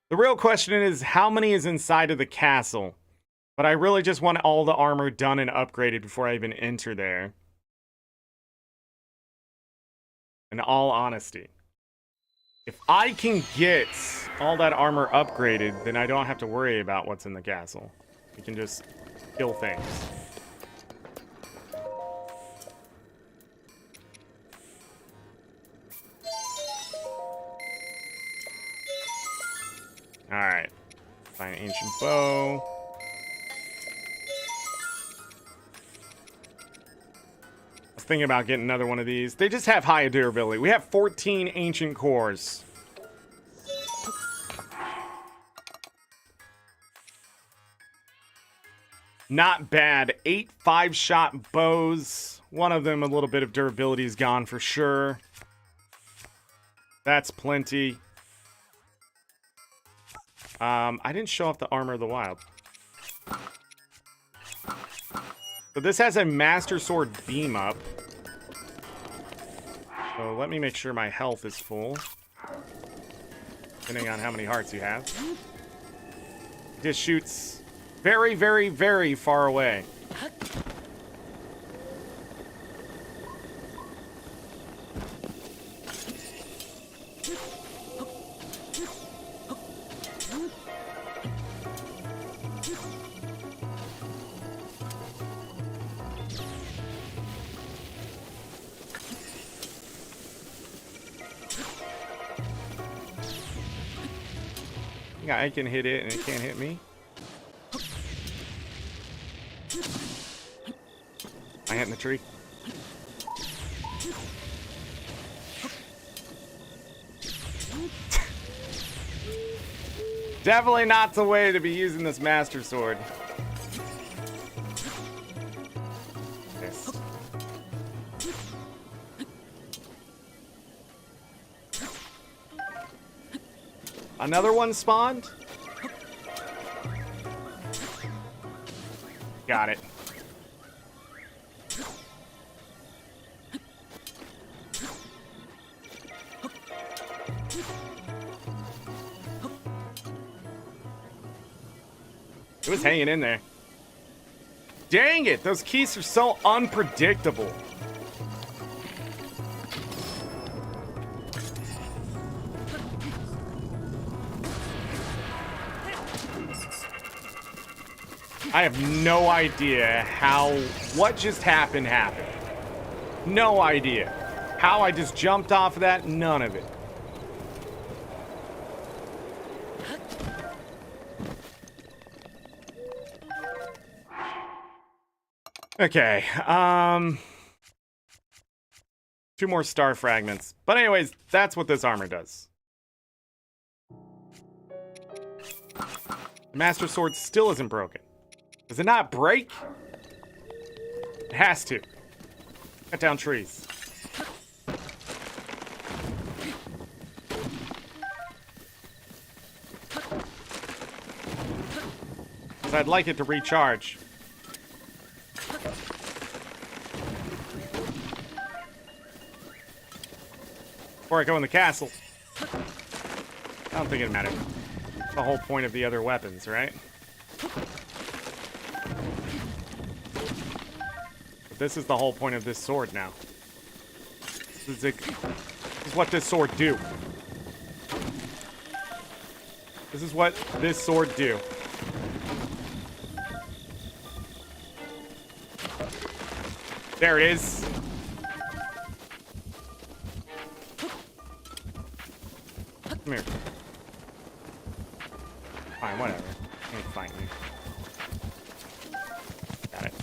The real question is how many is inside of the castle? But I really just want all the armor done and upgraded before I even enter there. In all honesty. If I can get all that armor upgraded, then I don't have to worry about what's in the castle. We can just kill things. Alright. Find an ancient bow. I was thinking about getting another one of these. They just have high durability. We have 14 ancient cores. Not bad. 8 5-shot bows. One of them, a little bit of durability is gone for sure. That's plenty. I didn't show off the armor of the wild. So this has a Master Sword beam up. So let me make sure my health is full. Depending on how many hearts you have. It just shoots very, very, very far away. Yeah, I can hit it and it can't hit me. I hit in the tree. Definitely not the way to be using this Master Sword. Yes. Another one spawned? Got it. It was hanging in there. Dang it, those keys are so unpredictable. I have no idea what just happened. No idea. How I just jumped off of that, none of it. Okay, 2 more star fragments. But anyways, that's what this armor does. The Master Sword still isn't broken. Does it not break? It has to. Cut down trees. So I'd like it to recharge. Before I go in the castle. I don't think it matters. That's the whole point of the other weapons, right? But this is the whole point of this sword now. This is what this sword do. This is what this sword do. There it is. Come here. Fine, whatever. Can't fight me. Got it.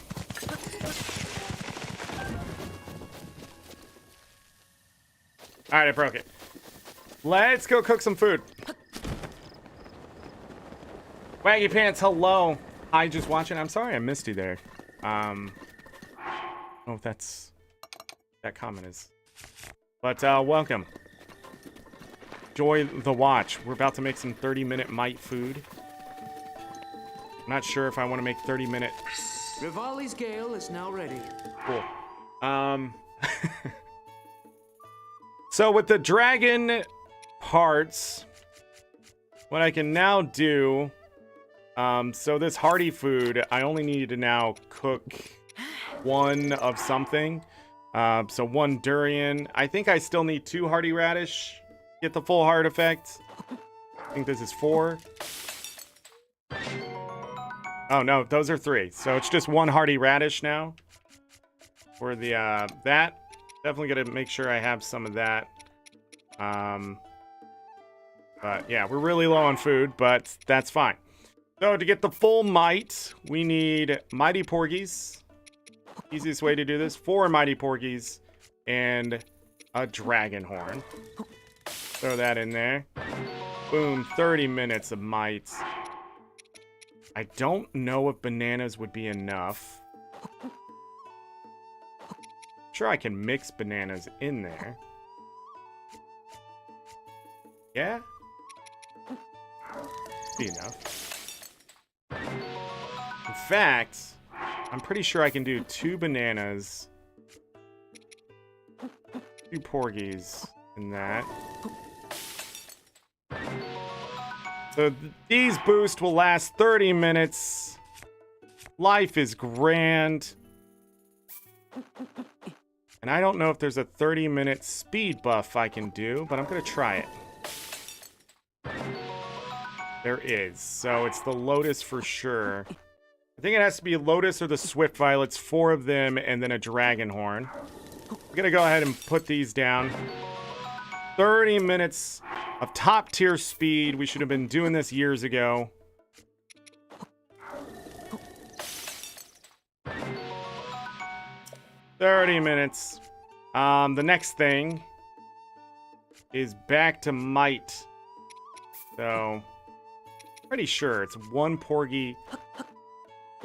Alright, I broke it. Let's go cook some food. Waggy Pants, hello. Hi, just watching. I'm sorry I missed you there. Oh, if that comment is. But welcome. Enjoy the watch. We're about to make some 30-minute might food. I'm not sure if I want to make 30-minute. Rivali's Gale is now ready. Cool. So with the dragon parts, what I can now do. So this hearty food, I only need to now cook 1 of something. So 1 durian. I think I still need 2 hearty radish. Get the full heart effect. I think this is 4. Oh no, those are 3. So it's just 1 hearty radish now. For the that. Definitely gotta make sure I have some of that. But yeah, we're really low on food, but that's fine. So to get the full might, we need mighty porgies. Easiest way to do this, 4 mighty porgies and a dragon horn. Throw that in there. Boom, 30 minutes of might. I don't know if bananas would be enough. Sure, I can mix bananas in there. Yeah? Be enough. In fact, I'm pretty sure I can do 2 bananas, 2 porgies in that. So these boosts will last 30 minutes. Life is grand. And I don't know if there's a 30-minute speed buff I can do, but I'm going to try it. There is. So it's the Lotus for sure. I think it has to be a Lotus or the Swift Violets, 4 of them, and then a Dragon Horn. We're going to go ahead and put these down. 30 minutes of top tier speed. We should have been doing this years ago. $30 minutes. The next thing is back to might. So, pretty sure it's 1 porgy,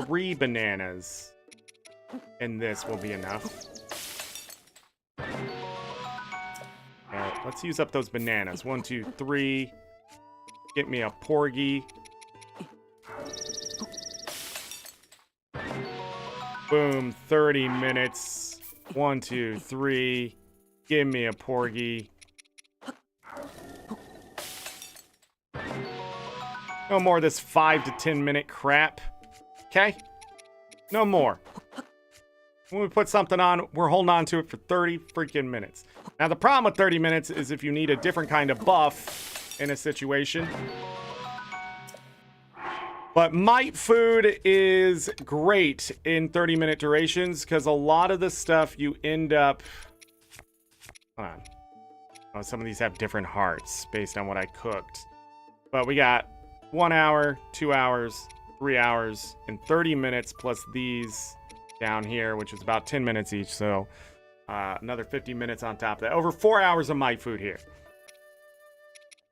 3 bananas, and this will be enough. Let's use up those bananas. 1, 2, 3. Get me a porgy. Boom, 30 minutes. 1, 2, 3. Give me a porgy. No more of this 5 to 10 minute crap. Okay? No more. When we put something on, we're holding on to it for 30 freaking minutes. Now, the problem with 30 minutes is if you need a different kind of buff in a situation. But might food is great in 30-minute durations because a lot of the stuff you end up... Hold on. Oh, some of these have different hearts based on what I cooked. But we got 1 hour, 2 hours, 3 hours, and 30 minutes plus these down here, which is about 10 minutes each. So another 50 minutes on top of that. Over 4 hours of my food here.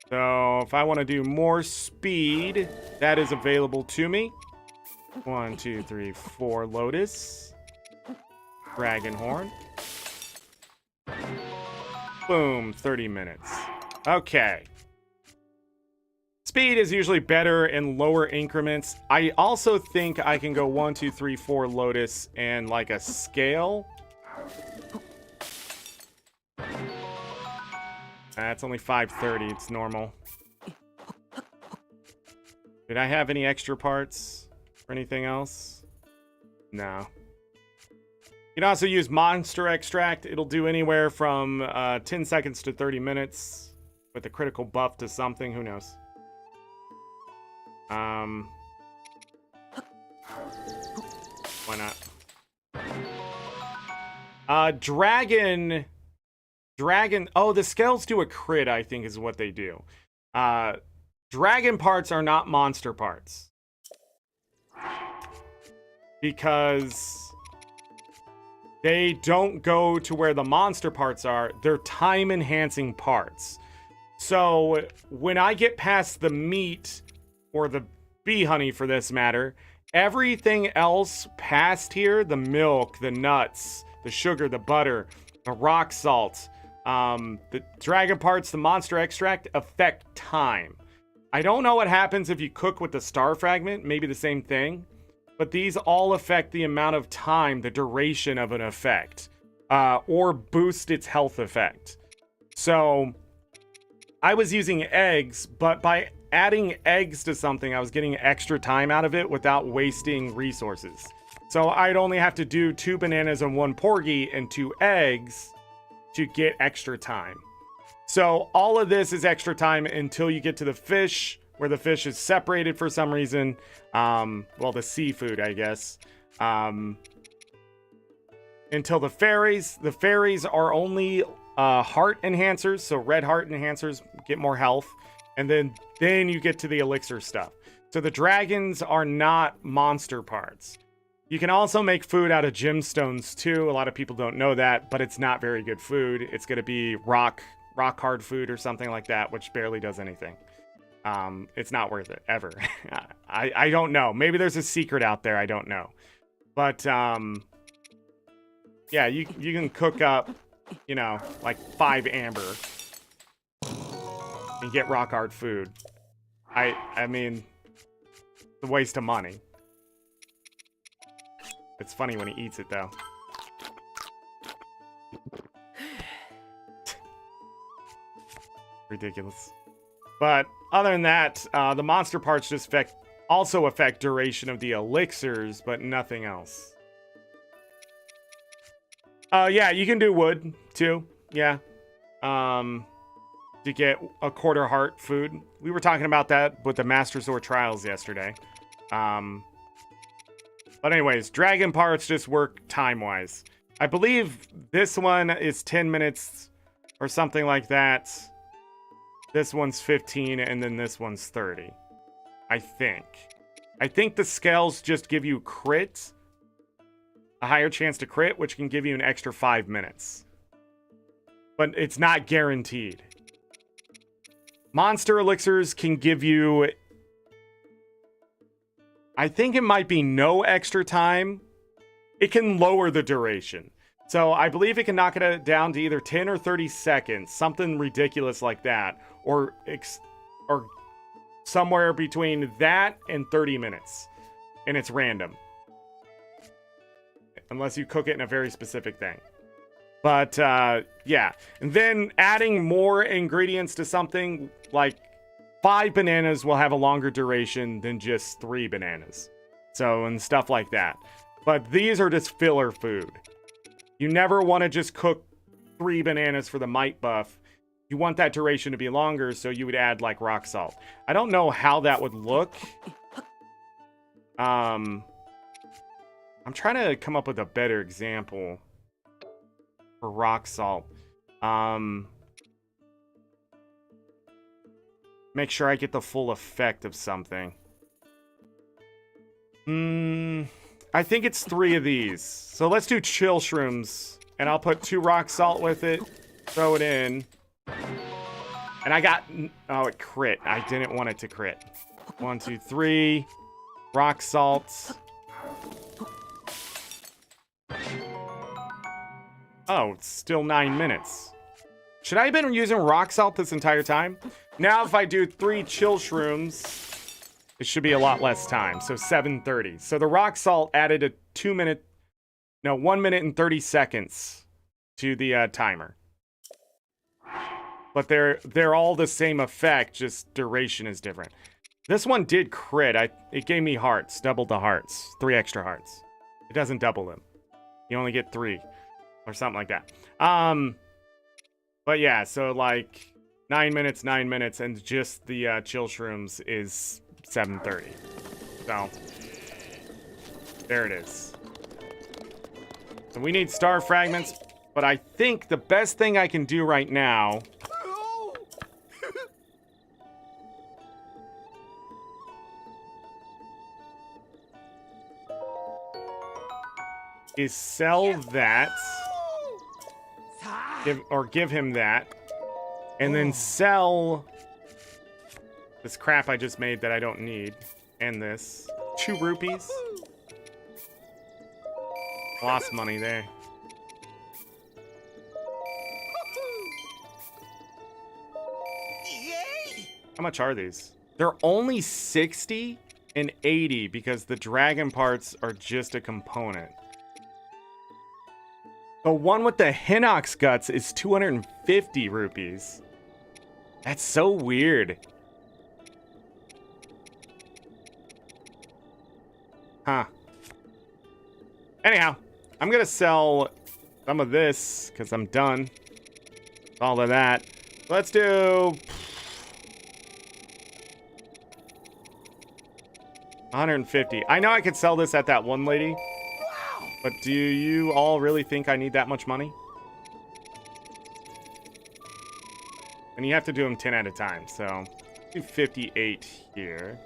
So if I want to do more speed, that is available to me. 1, 2, 3, 4 Lotus. Dragon Horn. Boom, 30 minutes. Okay. Speed is usually better in lower increments. I also think I can go 1, 2, 3, 4 Lotus and like a scale. That's only 530. It's normal. Did I have any extra parts or anything else? No. You can also use Monster Extract. It'll do anywhere from 10 seconds to 30 minutes with a critical buff to something. Who knows? Why not? Dragon. Oh, the scales do a crit, I think is what they do. Dragon parts are not monster parts. Because they don't go to where the monster parts are. They're time enhancing parts. So when I get past the meat, or the bee honey for this matter, everything else past here, the milk, the nuts, the sugar, the butter, the rock salt, the dragon parts, the monster extract, affect time. I don't know what happens if you cook with the star fragment, maybe the same thing, but these all affect the amount of time, the duration of an effect, or boost its health effect. So I was using eggs, but by adding eggs to something, I was getting extra time out of it without wasting resources. So I'd only have to do 2 bananas and 1 porgy and 2 eggs to get extra time. So all of this is extra time until you get to the fish, where the fish is separated for some reason. Well, the seafood, I guess. Until the fairies. The fairies are only heart enhancers, so red heart enhancers get more health. And then you get to the elixir stuff. So the dragons are not monster parts. You can also make food out of gemstones too. A lot of people don't know that, but it's not very good food. It's going to be rock hard food or something like that, which barely does anything. It's not worth it ever. I don't know. Maybe there's a secret out there. I don't know. But yeah, you can cook up, you know, like 5 amber and get rock hard food. I mean, it's a waste of money. It's funny when he eats it though. Ridiculous. But other than that, the monster parts just also affect duration of the elixirs, but nothing else. Yeah, you can do wood too. Yeah. To get a quarter heart food. We were talking about that with the Master Sword Trials yesterday. But anyways, dragon parts just work time-wise. I believe this one is 10 minutes or something like that. This one's 15, and then this one's 30. I think. I think the scales just give you crit. A higher chance to crit, which can give you an extra 5 minutes. But it's not guaranteed. Monster elixirs can give you... I think it might be no extra time. It can lower the duration. So I believe it can knock it down to either 10 or 30 seconds. Something ridiculous like that. Or somewhere between that and 30 minutes. And it's random. Unless you cook it in a very specific thing. But, yeah. And then adding more ingredients to something, like 5 bananas will have a longer duration than just 3 bananas. So, and stuff like that. But these are just filler food. You never want to just cook 3 bananas for the might buff. You want that duration to be longer, so you would add, like, rock salt. I don't know how that would look. I'm trying to come up with a better example for rock salt. Make sure I get the full effect of something. I think it's 3 of these. So let's do chill shrooms. And I'll put 2 rock salt with it. Throw it in. And I got... Oh, it crit. I didn't want it to crit. 1, 2, 3. Rock salt. Oh, it's still 9 minutes. Should I have been using rock salt this entire time? Now if I do 3 chill shrooms... It should be a lot less time, so 7:30. So the rock salt added a 1 minute and 30 seconds to the timer. But they're all the same effect, just duration is different. This one did crit. It gave me hearts, doubled the hearts, 3 extra hearts. It doesn't double them. You only get 3 or something like that. But yeah, so like 9 minutes, and just the chill shrooms is 7:30. So there it is. So we need star fragments, but I think the best thing I can do right now is sell that, give him that, and then sell this crap I just made that I don't need, and this 2 rupees. Lost money there. How much are these? They're only 60 and 80 because the dragon parts are just a component. The one with the Hinox guts is 250 rupees. That's so weird. Huh. Anyhow, I'm gonna sell some of this because I'm done with all of that. Let's do 150. I know I could sell this at that one lady, but do you all really think I need that much money? And you have to do them 10 at a time, so do 58 here.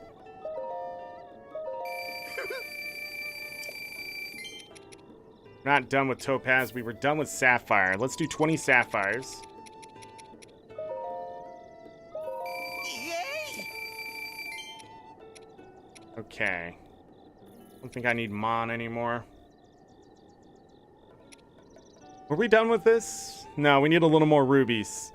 Not done with topaz. We were done with sapphire. Let's do 20 sapphires. Okay. I don't think I need Mon anymore. Were we done with this? No, we need a little more rubies.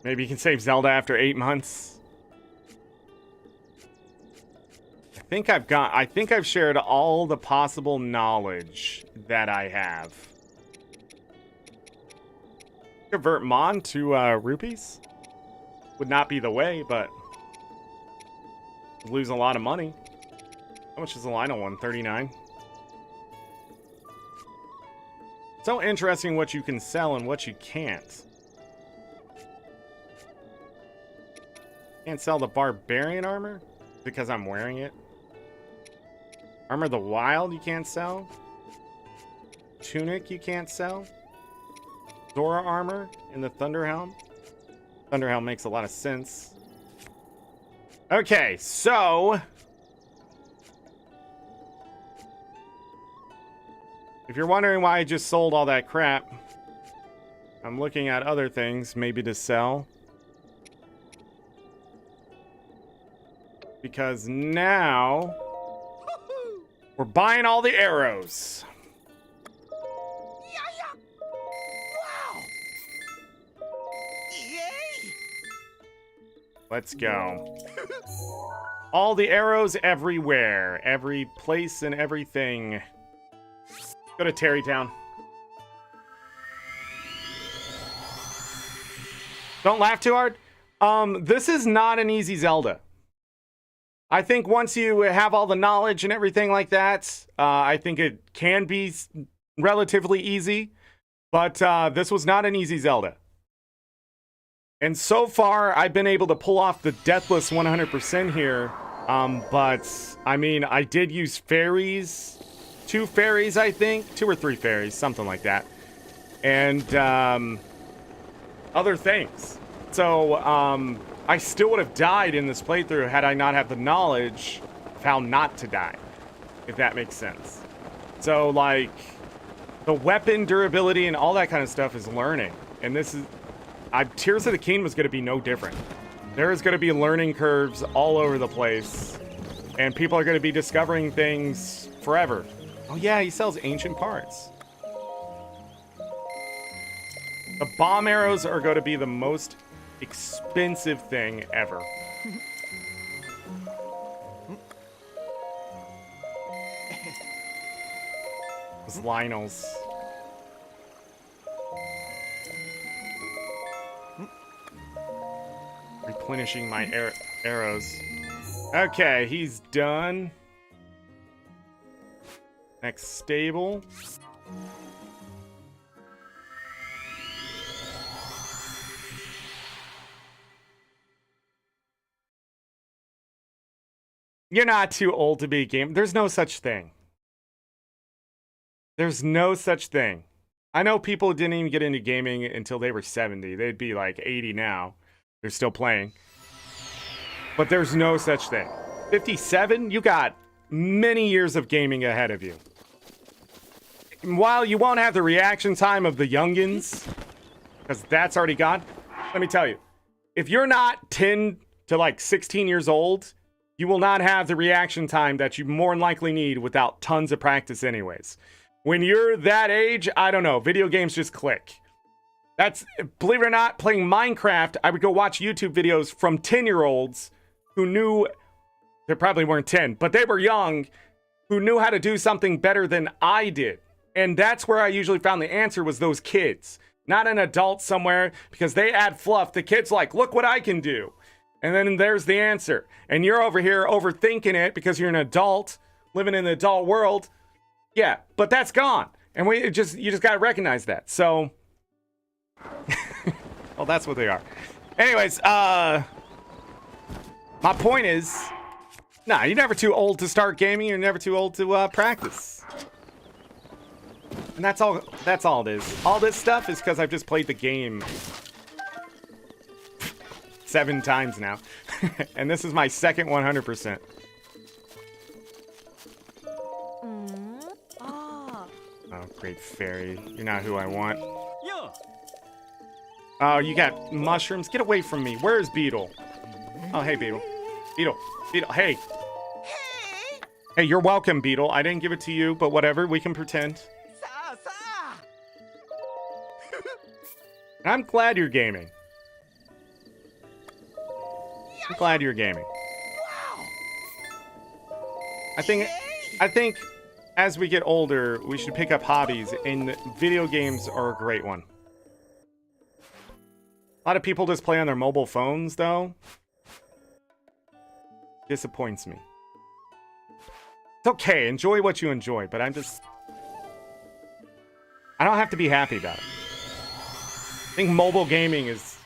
Maybe you can save Zelda after 8 months. I think I've shared all the possible knowledge that I have. Convert Mon to rupees? Would not be the way, but lose a lot of money. How much is the Lionel one? 39. So interesting what you can sell and what you can't. Can't sell the barbarian armor because I'm wearing it. Armor of the Wild you can't sell. Tunic you can't sell. Zora armor in the Thunder Helm. Thunder Helm makes a lot of sense. Okay, so if you're wondering why I just sold all that crap, I'm looking at other things maybe to sell. Because now we're buying all the arrows. Let's go. All the arrows everywhere. Every place and everything. Go to Terrytown. Don't laugh too hard. This is not an easy Zelda. I think once you have all the knowledge and everything like that, I think it can be relatively easy. But this was not an easy Zelda. And so far, I've been able to pull off the Deathless 100% here. But, I mean, I did use fairies. 2 fairies, I think. 2 or 3 fairies, something like that. And other things. So, I still would have died in this playthrough had I not had the knowledge of how not to die, if that makes sense. So, like, the weapon durability and all that kind of stuff is learning. And this is... Tears of the Kingdom is going to be no different. There is going to be learning curves all over the place. And people are going to be discovering things forever. Oh yeah, he sells ancient parts. The bomb arrows are going to be the most expensive thing ever. Those Lionels. Replenishing my arrows. Okay, he's done. Next stable. You're not too old to be a gamer. There's no such thing. There's no such thing. I know people who didn't even get into gaming until they were 70. They'd be like 80 now. They're still playing. But there's no such thing. 57? You got many years of gaming ahead of you. And while you won't have the reaction time of the youngins, because that's already gone, let me tell you. If you're not 10 to like 16 years old, you will not have the reaction time that you more than likely need without tons of practice anyways. When you're that age, I don't know, video games just click. That's, believe it or not, playing Minecraft, I would go watch YouTube videos from 10-year-olds who knew, they probably weren't 10, but they were young, who knew how to do something better than I did. And that's where I usually found the answer, was those kids. Not an adult somewhere, because they add fluff. The kid's like, look what I can do. And then there's the answer. And you're over here overthinking it because you're an adult, living in the adult world. Yeah, but that's gone. And you just got to recognize that. So, well, that's what they are. Anyways, my point is, nah, you're never too old to start gaming. You're never too old to practice. And that's all it is. All this stuff is because I've just played the game 7 times now. And this is my second 100%. Oh, great fairy. You're not who I want. Oh, you got mushrooms? Get away from me. Where is Beetle? Oh, hey, Beetle. Beetle. Hey. Hey, you're welcome, Beetle. I didn't give it to you, but whatever. We can pretend. I'm glad you're gaming. I'm glad you're gaming. I think as we get older, we should pick up hobbies, and video games are a great one. A lot of people just play on their mobile phones, though. Disappoints me. It's okay, enjoy what you enjoy, but I don't have to be happy about it. I think mobile gaming is...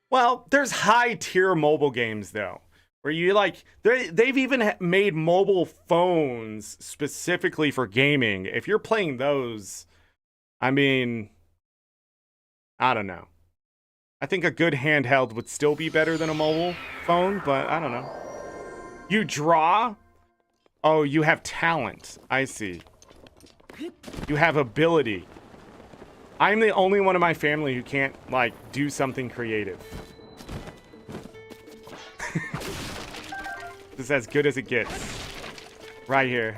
Well, there's high-tier mobile games, though. Where you, like... They've even made mobile phones specifically for gaming. If you're playing those... I mean... I don't know. I think a good handheld would still be better than a mobile phone, but I don't know. You draw? Oh, you have talent. I see. You have ability. I'm the only one in my family who can't, like, do something creative. This is as good as it gets. Right here.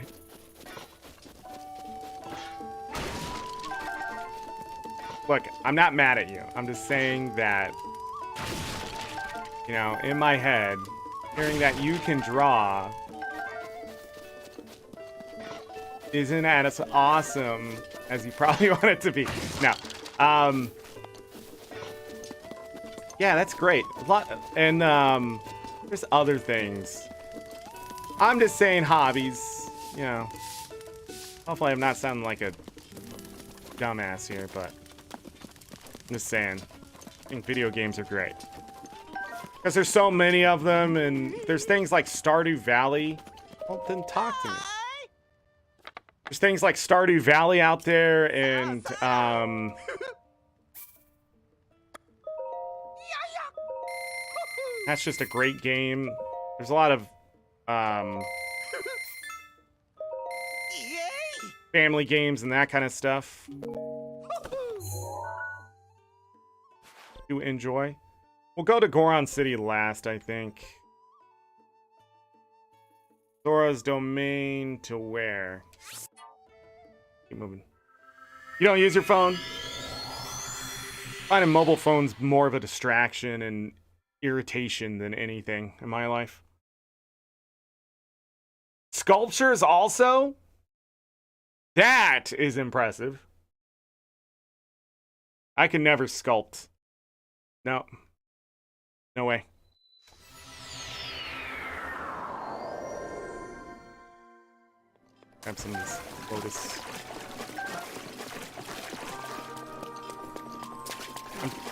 Look, I'm not mad at you. I'm just saying that, you know, in my head, hearing that you can draw isn't as awesome as you probably want it to be. No. Yeah, that's great. And there's other things. I'm just saying hobbies, you know. Hopefully I'm not sounding like a dumbass here, but I'm just saying. I think video games are great. Because there's so many of them, and there's things like Stardew Valley. Well, then talk to me. There's things like Stardew Valley out there, and That's just a great game. There's a lot of family games and that kind of stuff to enjoy. We'll go to Goron City last, I think. Zora's domain to where? Keep moving. You don't use your phone? Finding mobile phones more of a distraction and irritation than anything in my life. Sculptures also? That is impressive. I can never sculpt. No. No way. Grab some of this lotus.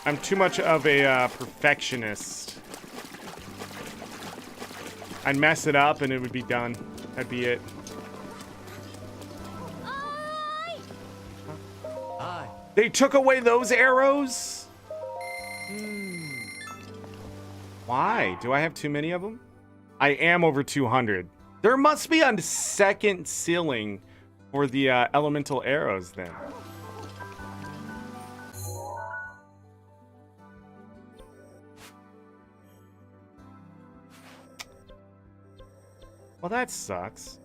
I'm too much of a perfectionist. I'd mess it up and it would be done. That'd be it. Hi. They took away those arrows? Why? Do I have too many of them? I am over 200. There must be a second ceiling for the elemental arrows then. Well, that sucks.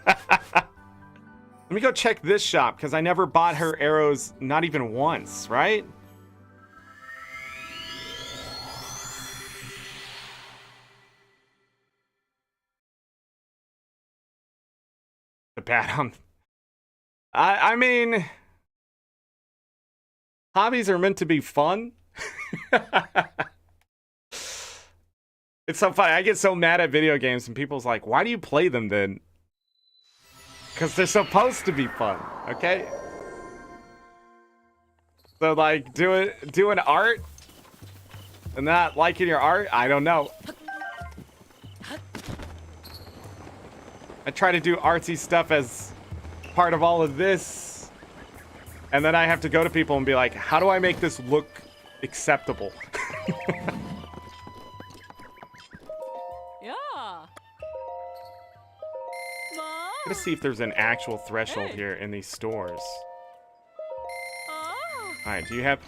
Let me go check this shop, because I never bought her arrows, not even once, right? The pat on... I mean... Hobbies are meant to be fun. It's so funny. I get so mad at video games and people's like, why do you play them then? Because they're supposed to be fun, okay? So like, doing art and not liking your art? I don't know. I try to do artsy stuff as part of all of this. And then I have to go to people and be like, how do I make this look acceptable? Yeah. Let's see if there's an actual threshold here in these stores. Alright, do you have...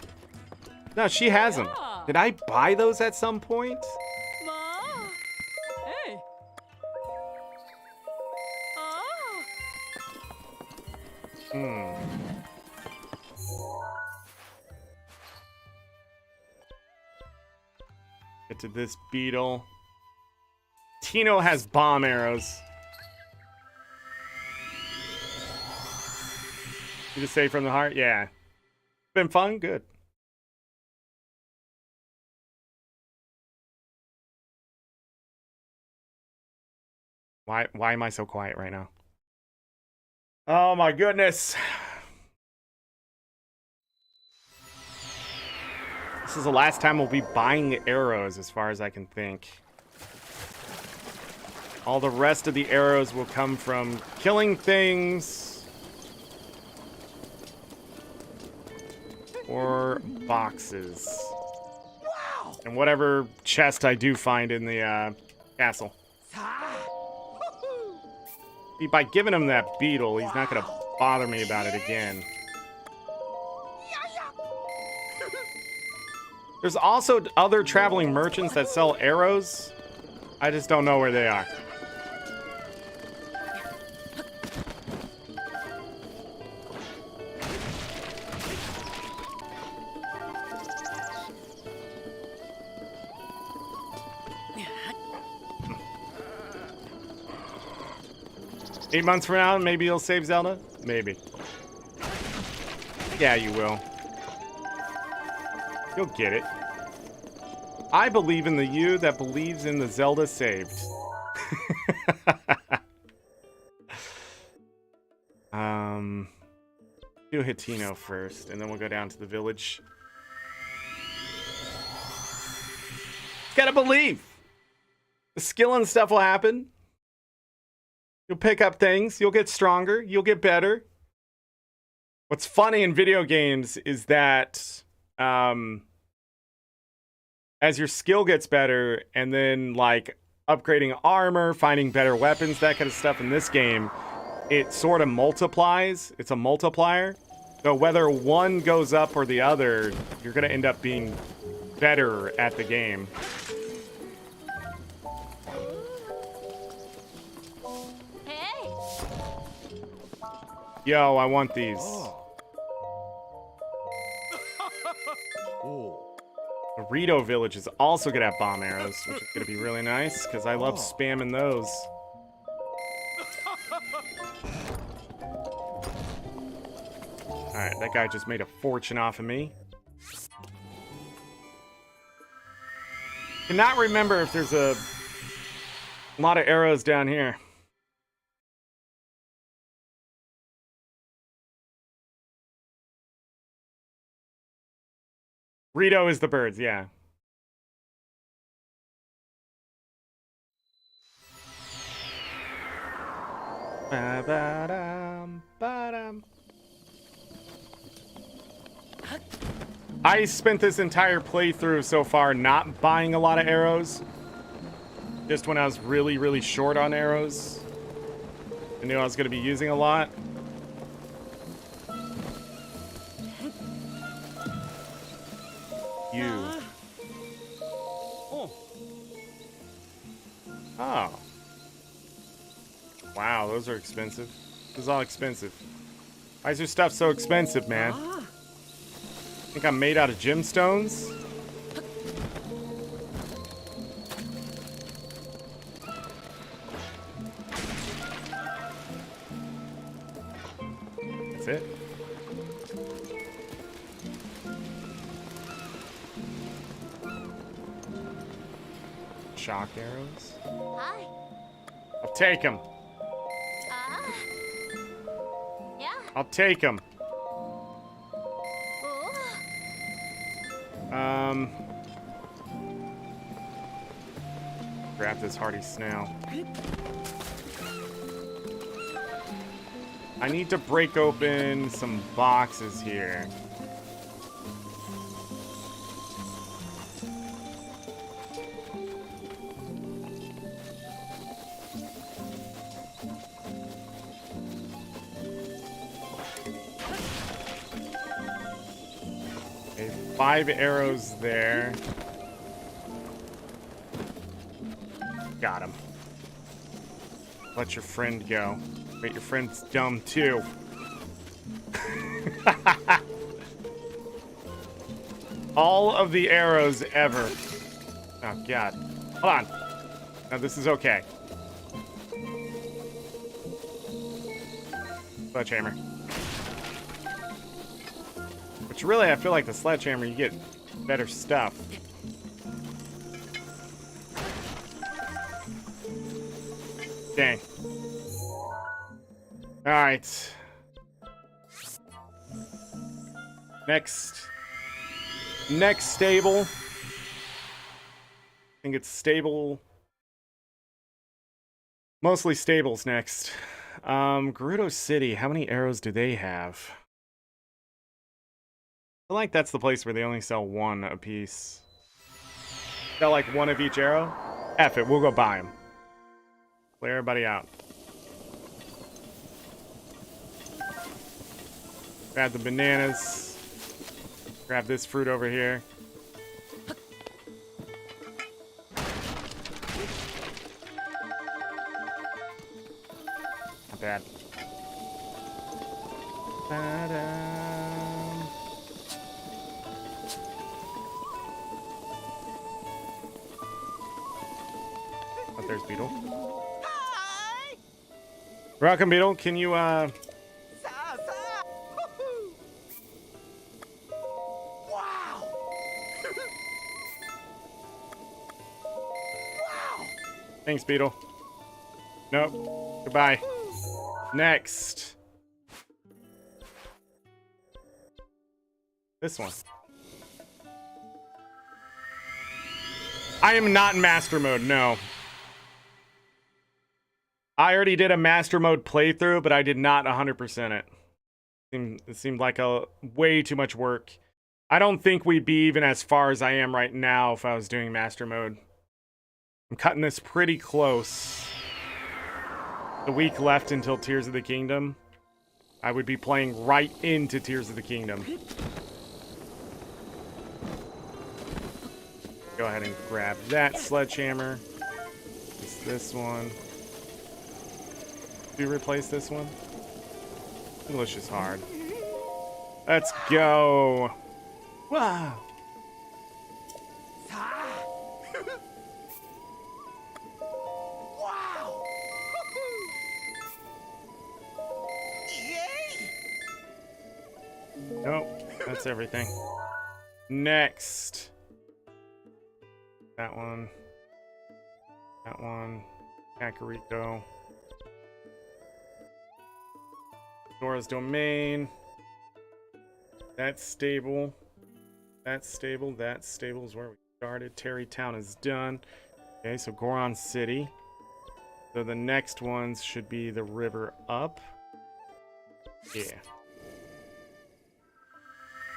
No, she has them. Did I buy those at some point? Hey. Get to this beetle. Tino has bomb arrows. You just say from the heart? Yeah. Been fun? Good. Why am I so quiet right now? Oh my goodness. This is the last time we'll be buying arrows as far as I can think. All the rest of the arrows will come from killing things or boxes. Wow! And whatever chest I do find in the castle. See, by giving him that beetle, he's not going to bother me about it again. There's also other traveling merchants that sell arrows. I just don't know where they are. Eight months from now, maybe you'll save Zelda? Maybe. Yeah, you will. You'll get it. I believe in the you that believes in the Zelda saved. Do Hitino first, and then we'll go down to the village. Gotta believe. The skill and stuff will happen. You'll pick up things. You'll get stronger. You'll get better. What's funny in video games is that as your skill gets better, and then like upgrading armor, finding better weapons, that kind of stuff in this game, it sort of multiplies. It's a multiplier. So whether one goes up or the other, you're going to end up being better at the game. Hey. Yo, I want these. The Rito village is also going to have bomb arrows, which is going to be really nice, because I love spamming those. Alright, that guy just made a fortune off of me. Cannot remember if there's a lot of arrows down here. Rito is the birds, yeah. Ba-ba-dum, ba-dum. I spent this entire playthrough so far not buying a lot of arrows. Just when I was really, really short on arrows. I knew I was going to be using a lot. You. Oh. Wow, those are expensive. This is all expensive. Why is your stuff so expensive, man? Think I'm made out of gemstones? That's it. Shock arrows. Hi. I'll take them. Yeah. I'll take them. Grab this hardy snail. I need to break open some boxes here. Okay, 5 arrows there. Got him. Let your friend go. Wait, your friend's dumb too. All of the arrows ever. Oh, God. Hold on. No, this is okay. Sledgehammer. Which really, I feel like the sledgehammer, you get better stuff. Dang. Alright. Next stable. I think it's stable. Mostly stables next. Gerudo City, how many arrows do they have? I feel like that's the place where they only sell 1 a piece. Sell like 1 of each arrow? F it, we'll go buy them. Clear everybody out. Grab the bananas. Grab this fruit over here. Not bad. Ta-da. Oh, there's Beetle. Hi! Welcome, Beetle. Can you, Wow! Wow! Thanks, Beetle. Nope. Goodbye. Next. This one. I am not in master mode, no. I already did a master mode playthrough, but I did not 100% it. It seemed like a way too much work. I don't think we'd be even as far as I am right now if I was doing master mode. I'm cutting this pretty close. The week left until Tears of the Kingdom. I would be playing right into Tears of the Kingdom. Go ahead and grab that sledgehammer. Just this one. Do you replace this one? English is hard. Let's go. Wow. Wow! Yay! Nope, that's everything. Next. That one. That one. Kakariko. Dora's Domain. That's stable. That's stable. That's stable is where we started. Terrytown is done. Okay, so Goron City. So the next ones should be the river up. Yeah.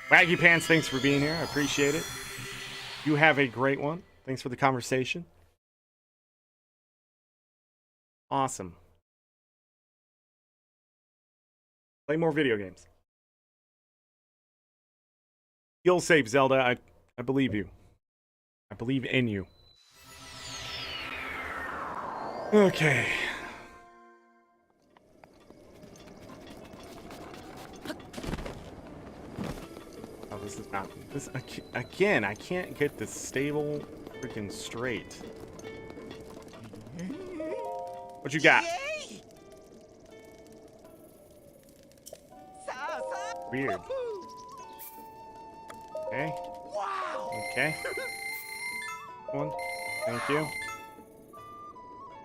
Waggy Pants, thanks for being here. I appreciate it. You have a great one. Thanks for the conversation. Awesome. Play more video games. You'll save Zelda. I believe you. I believe in you. Okay. Oh, this is not... This, again, I can't get this stable freaking straight. What you got? Weird. Okay. Wow! Okay. One. Thank you.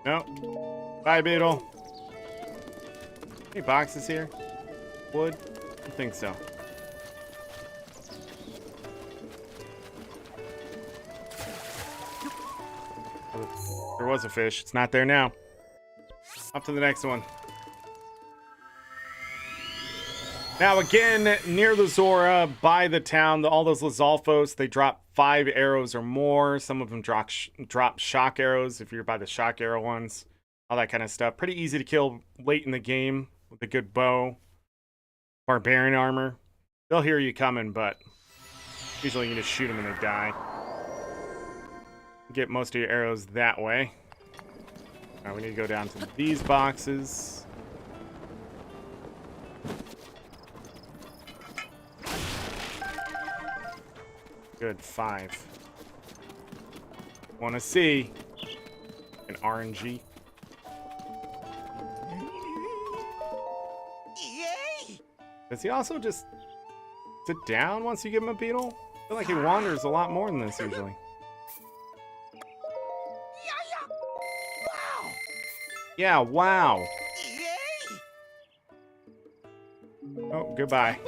No. Bye, Beetle. Any boxes here? Wood? I think so. There was a fish. It's not there now. Up to the next one. Now again, near the Zora, by the town, all those Lizalfos, they drop 5 arrows or more. Some of them drop shock arrows if you're by the shock arrow ones. All that kind of stuff. Pretty easy to kill late in the game with a good bow. Barbarian armor. They'll hear you coming, but usually you can just shoot them and they die. Get most of your arrows that way. Now we need to go down to these boxes. Good, 5. Want to see an RNG? Yay! Does he also just sit down once you give him a beetle? I feel like he wanders a lot more than this usually. Wow! Yeah, wow. Yay! Oh, goodbye.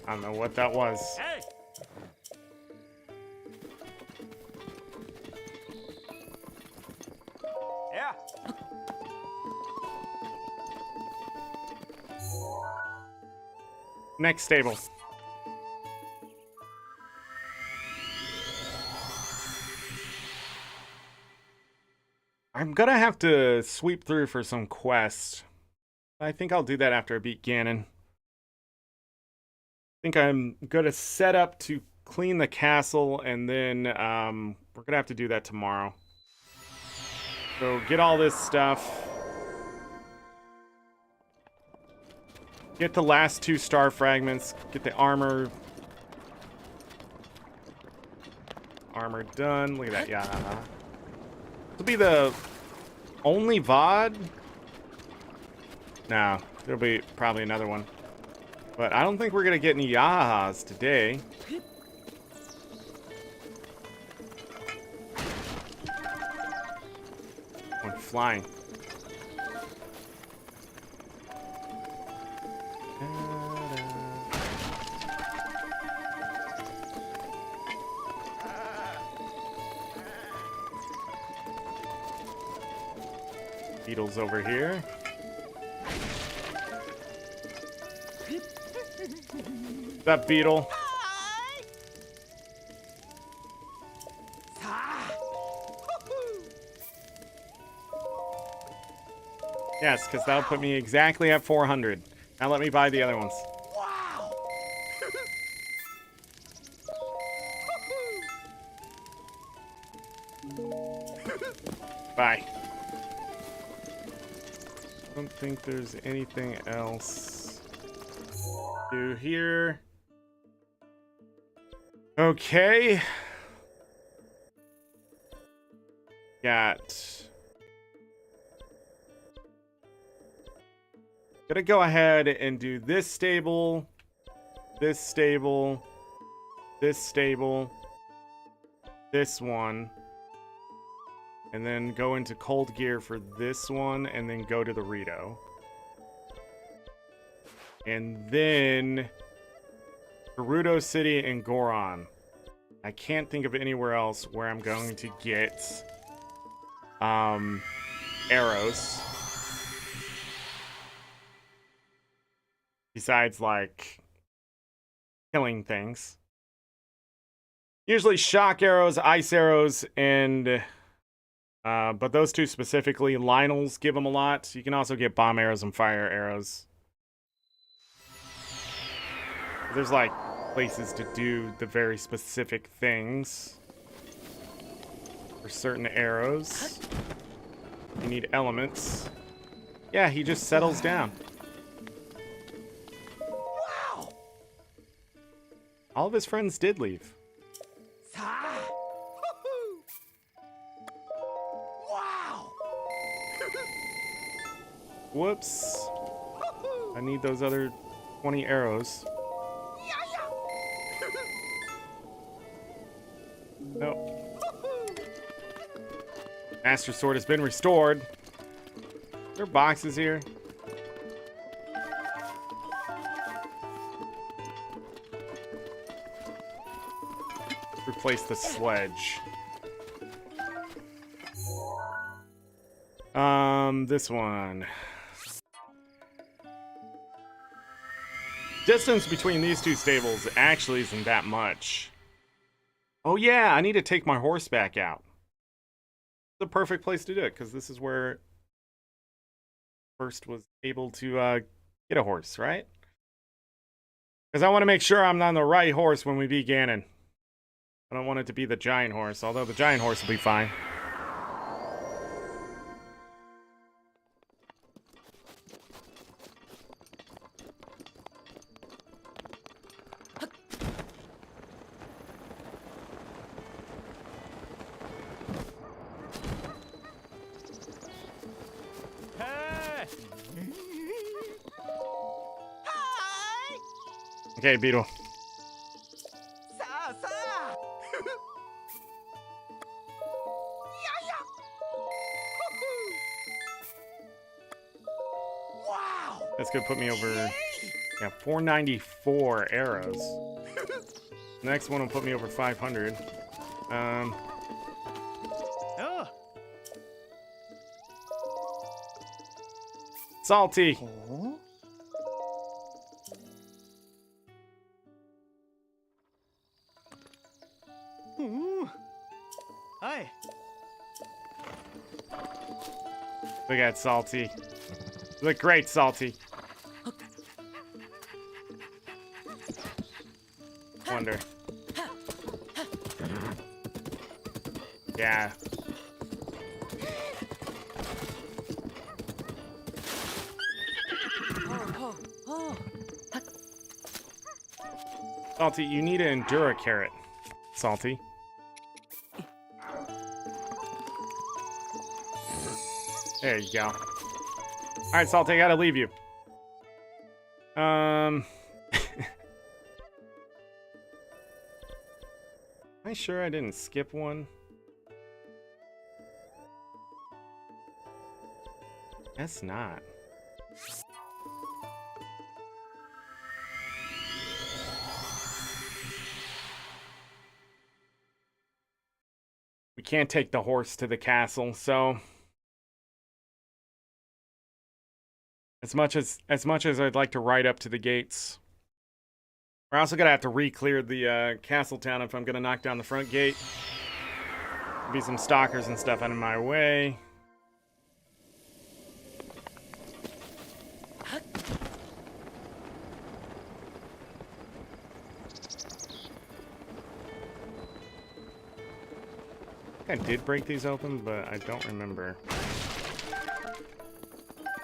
I don't know what that was. Hey! Yeah. Next stable. I'm gonna have to sweep through for some quests. I think I'll do that after I beat Ganon. I think I'm gonna set up to clean the castle, and then we're gonna have to do that tomorrow. So get all this stuff. Get the last 2 star fragments. Get the armor. Armor done. Look at that. Yeah. This will be the only VOD. No, There'll be probably another one. But I don't think we're gonna get any Yahas today. I'm flying. Beetle's over here. That beetle. Yes, because that'll put me exactly at 400. Now let me buy the other ones. Wow! Bye. I don't think there's anything else to here. Okay. Gonna go ahead and do this stable, this stable, this stable, this one, and then go into cold gear for this one, and then go to the Rito. And then Gerudo City and Goron. I can't think of anywhere else where I'm going to get arrows. Besides, like, killing things. Usually shock arrows, ice arrows, and but those two specifically, Lionel's give them a lot. You can also get bomb arrows and fire arrows. There's like places to do the very specific things for certain arrows. You need elements. Yeah, he just settles down. Wow! All of his friends did leave. Wow! Whoops. I need those other 20 arrows. Nope. Master Sword has been restored. There are boxes here. Replace the sledge. This one. Distance between these two stables actually isn't that much. Oh yeah, I need to take my horse back out. It's the perfect place to do it, because this is where first was able to get a horse, right? Because I want to make sure I'm on the right horse when we beat Ganon. I don't want it to be the giant horse, although the giant horse will be fine. Okay, Beetle. Wow! That's gonna put me over, yeah, 494 arrows. Next one will put me over 500. Salty. Hi. Look at Salty. You look great, Salty. Wonder. Yeah. Salty, you need an Endura carrot. Salty. There you go. Alright, Salty, I gotta leave you. Am I sure I didn't skip one? Guess not. We can't take the horse to the castle, so as much as I'd like to ride up to the gates, we're also gonna have to re-clear the castle town if I'm gonna knock down the front gate. Be some stalkers and stuff out of my way. I did break these open, but I don't remember.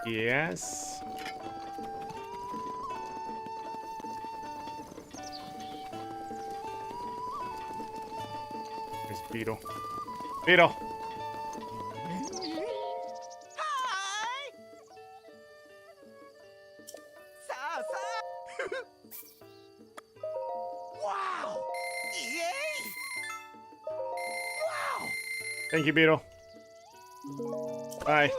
Yes. There's Beetle. Beetle! Hi! Wow! Yay! Wow! Thank you, Beetle. Bye.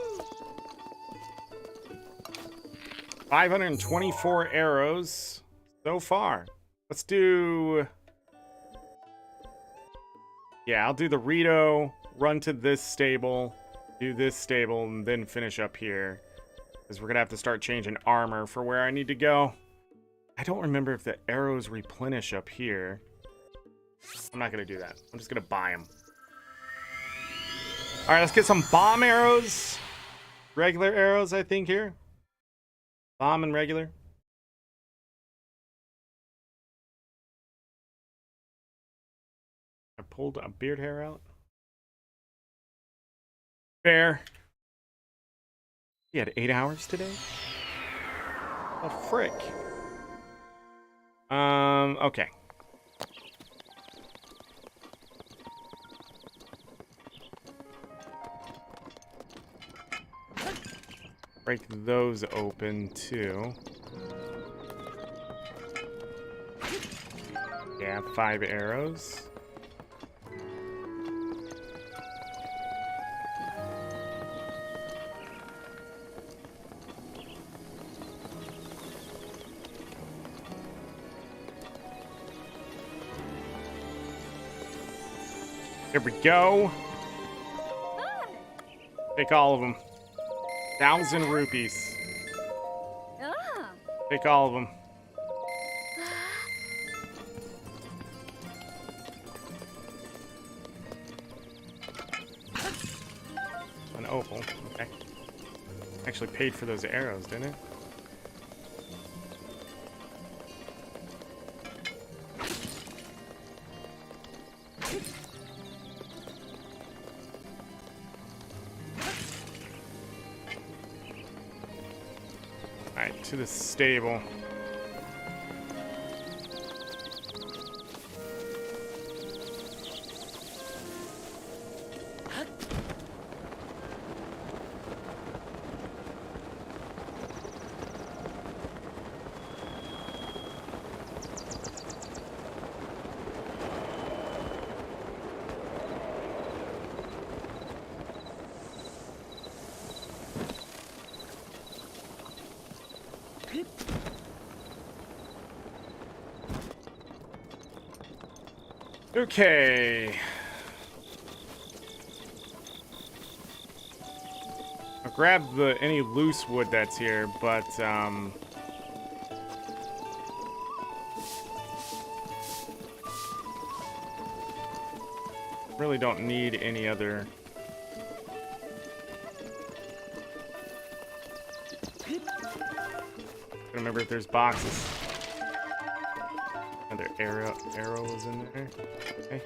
524 arrows so far. Let's do... Yeah, I'll do the Rito, run to this stable, do this stable, and then finish up here. Because we're going to have to start changing armor for where I need to go. I don't remember if the arrows replenish up here. I'm not going to do that. I'm just going to buy them. Alright, let's get some bomb arrows. Regular arrows, I think, here. Bomb and regular. I pulled a beard hair out. Fair. He had 8 hours today? Oh, frick. Okay. Break those open, too. Yeah, 5 arrows. Here we go. Take all of them. 1,000 rupees. Ah. Take all of them. An opal. Okay. Actually paid for those arrows, didn't it? Alright, to the stable. Okay. I'll grab any loose wood that's here, but really don't need any other. Remember if there's boxes. Another arrow was in there. Okay.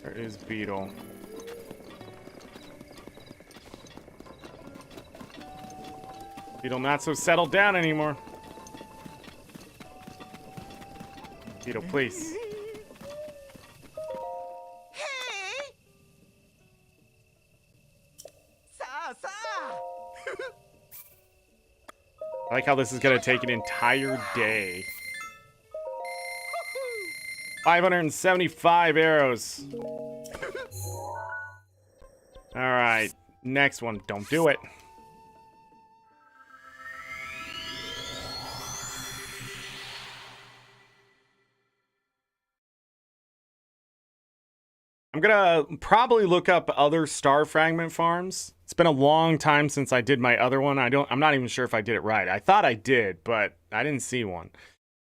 There is Beetle. Beetle not so settled down anymore. Beetle, please. Hey! Sa! like how this is gonna take an entire day. 575 arrows. Alright, next one. Don't do it. I'm gonna probably look up other star fragment farms. It's been a long time since I did my other one. I'm not even sure if I did it right. I thought I did, but I didn't see one.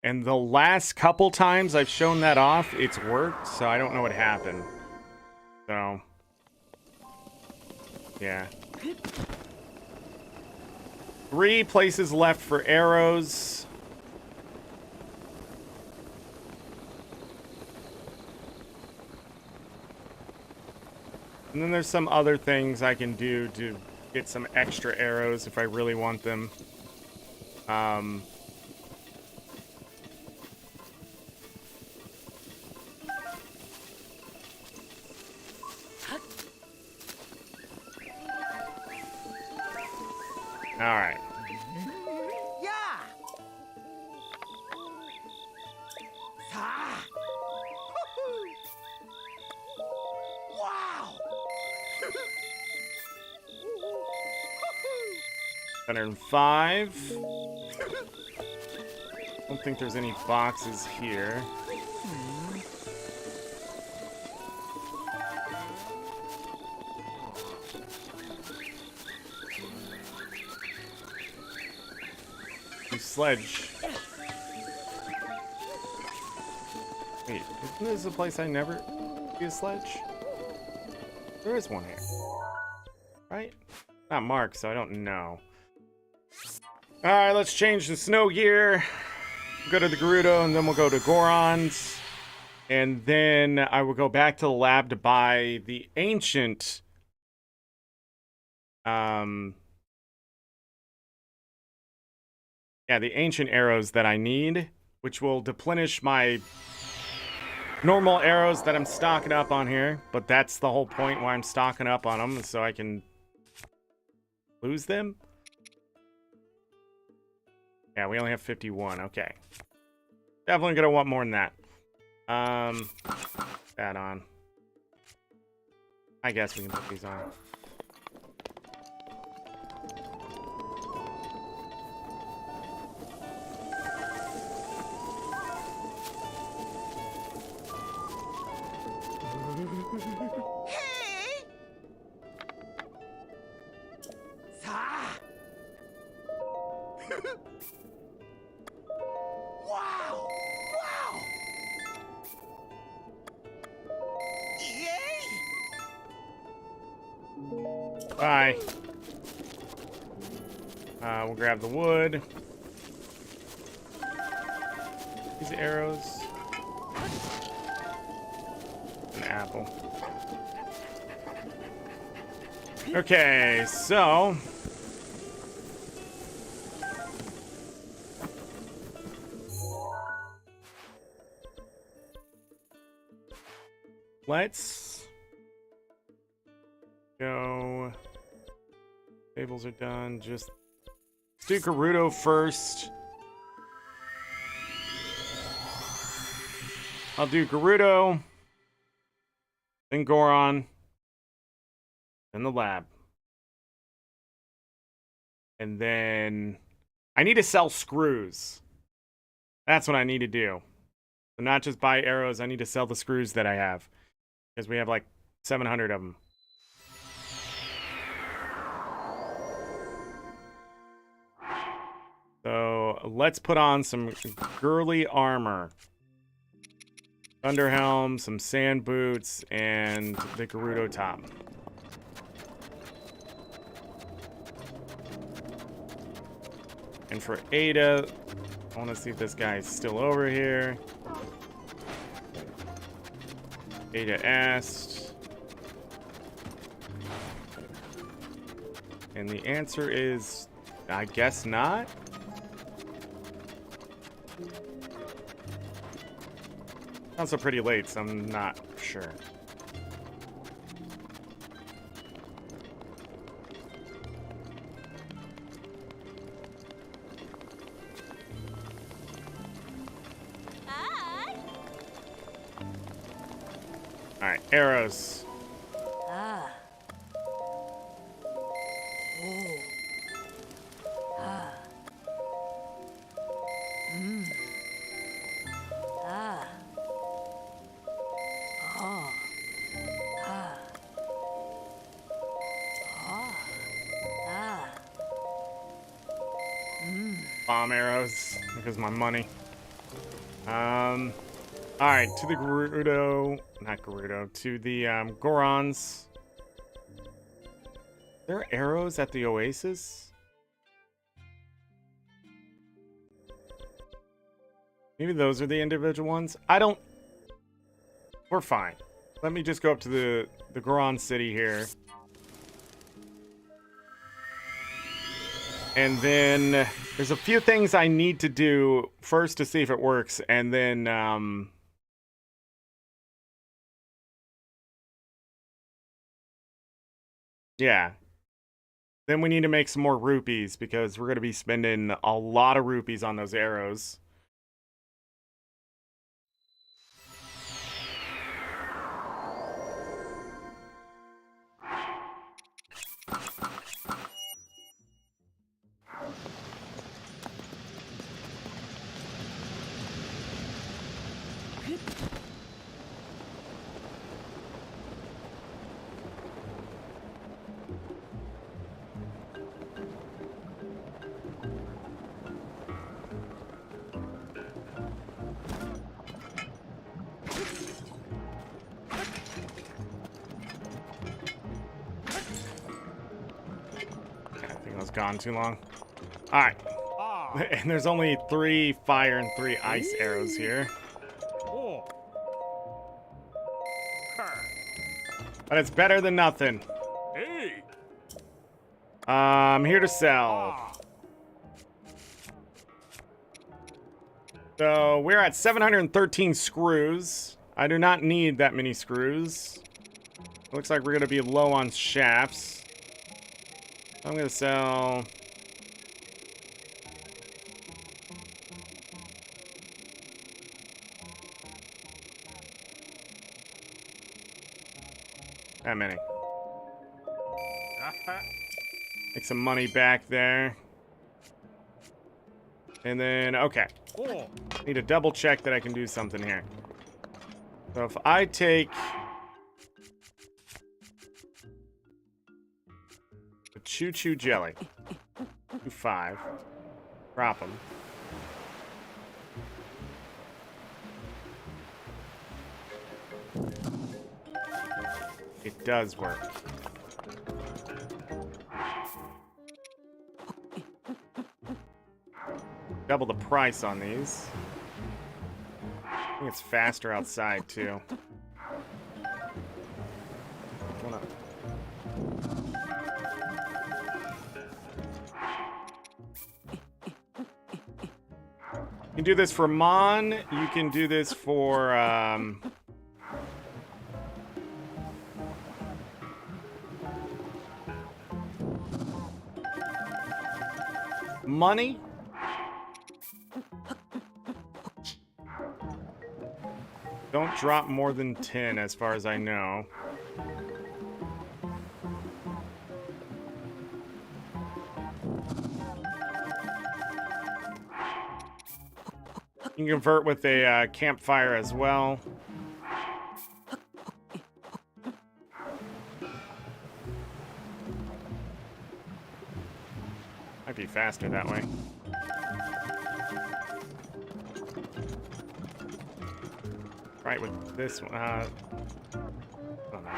And the last couple times I've shown that off, it's worked, so I don't know what happened. So, yeah. 3 places left for arrows. And then there's some other things I can do to get some extra arrows if I really want them. All right. Yeah. Ah. Wow. 105. Don't think there's any boxes here. Sledge. Wait, isn't this a place I never see a sledge? There is one here. Right? Not marked, so I don't know. Alright, let's change the snow gear. Go to the Gerudo, and then we'll go to Goron's. And then I will go back to the lab to buy the ancient... Yeah, the ancient arrows that I need, which will deplenish my normal arrows that I'm stocking up on here. But that's the whole point why I'm stocking up on them, so I can lose them. Yeah, we only have 51. Okay. Definitely gonna want more than that. That on. I guess we can put these on. Hey! Ah. Wow! Wow! Yay! Bye. We'll grab the wood. These arrows. An apple. Okay, so let's go. Tables are done. Just let's do Gerudo first. I'll do Gerudo, then Goron, then the lab. And then I need to sell screws. That's what I need to do. So not just buy arrows, I need to sell the screws that I have. Because we have like 700 of them. So let's put on some girly armor. Thunder helm, some sand boots, and the Gerudo top. And for Ada, I want to see if this guy is still over here. Ada asked. And the answer is, I guess not. Also pretty late, so I'm not sure. Alright, arrows. Ah. Oh. Ah. Ah. Oh. Ah. Oh. Ah. Bomb arrows. There goes my money. Alright, to the Gerudo. Not Gerudo. To the Gorons. There are arrows at the Oasis? Maybe those are the individual ones? I don't... We're fine. Let me just go up to the Goron city here. And then there's a few things I need to do first to see if it works, and then yeah. Then we need to make some more rupees because we're going to be spending a lot of rupees on those arrows. Gone too long. All right. And there's only 3 fire and 3 ice arrows here. But it's better than nothing. I'm here to sell. So we're at 713 screws. I do not need that many screws. Looks like we're going to be low on shafts. I'm gonna sell that many. Make some money back there. And then, okay. Need to double check that I can do something here. So if I take Choo-choo jelly. 2-5. Drop them. It does work. Double the price on these. I think it's faster outside too. You can do this for Mon. You can do this for money. Don't drop more than 10 as far as I know. You can convert with a campfire as well. Might be faster that way. Right with this one. I don't know.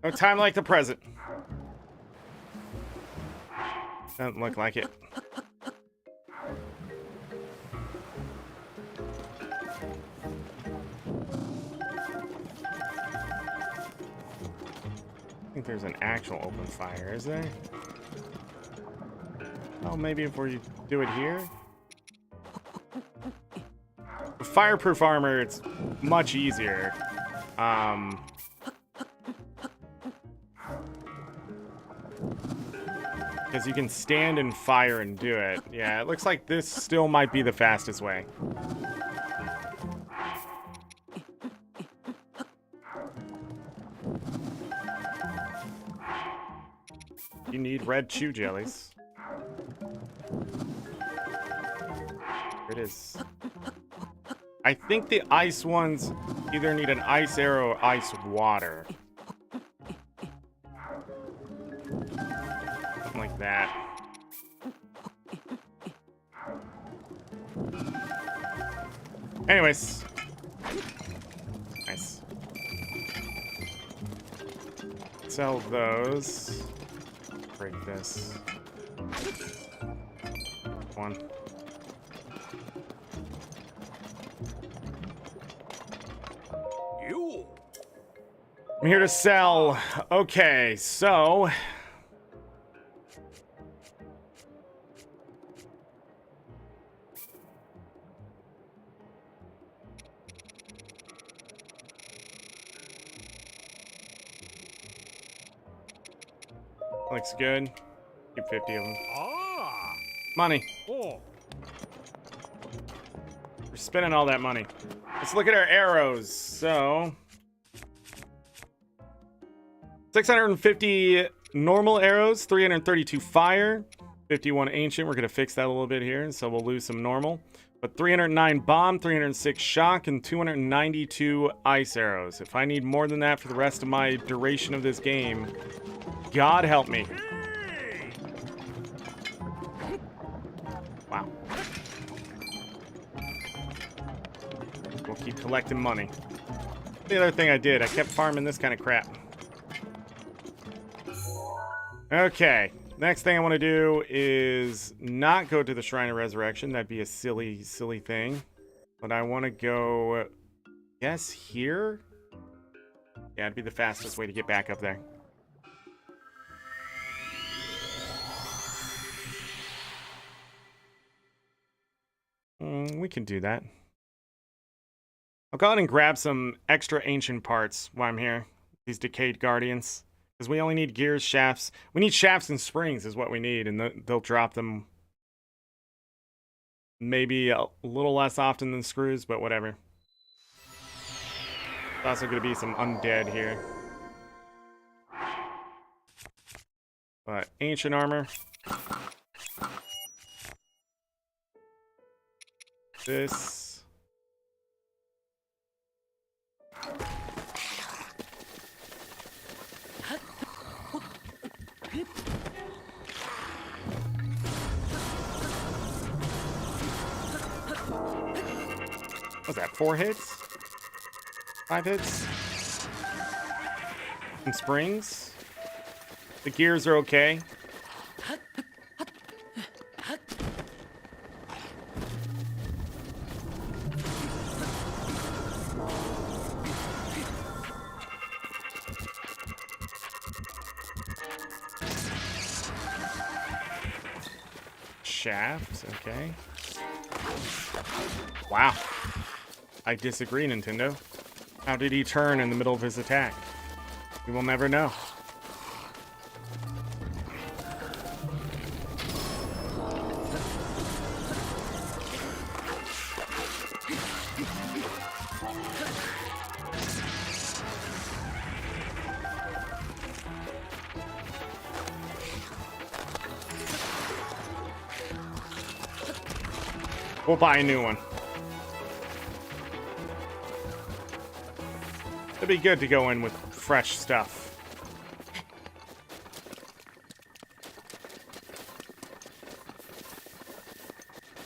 No time like the present. Doesn't look like it. I think there's an actual open fire, is there? Oh, maybe if we do it here? With fireproof armor, it's much easier. Because you can stand and fire and do it. Yeah, it looks like this still might be the fastest way. You need red chew jellies. Here it is. I think the ice ones either need an ice arrow or ice water. Something like that. Anyways. Nice. Sell those. Break this. One. I'm here to sell. Okay, so looks good. Keep 50 of them. Money. We're spending all that money. Let's look at our arrows. So 650 normal arrows, 332 fire, 51 ancient. We're going to fix that a little bit here, so we'll lose some normal. But 309 bomb, 306 shock, and 292 ice arrows. If I need more than that for the rest of my duration of this game, God help me. Wow. We'll keep collecting money. The other thing I did, I kept farming this kind of crap. Okay, next thing I want to do is not go to the Shrine of Resurrection. That'd be a silly, silly thing. But I want to go, yes, here? Yeah, it'd be the fastest way to get back up there. We can do that. I'll go ahead and grab some extra ancient parts while I'm here. These decayed guardians. Because we only need gears, shafts. We need shafts and springs is what we need. And they'll drop them maybe a little less often than screws, but whatever. There's also going to be some undead here. But ancient armor. This. What's that, 4 hits? 5 hits? Some springs? The gears are okay. Shaft, okay. Wow. I disagree, Nintendo. How did he turn in the middle of his attack? We will never know. We'll buy a new one. It'd be good to go in with fresh stuff.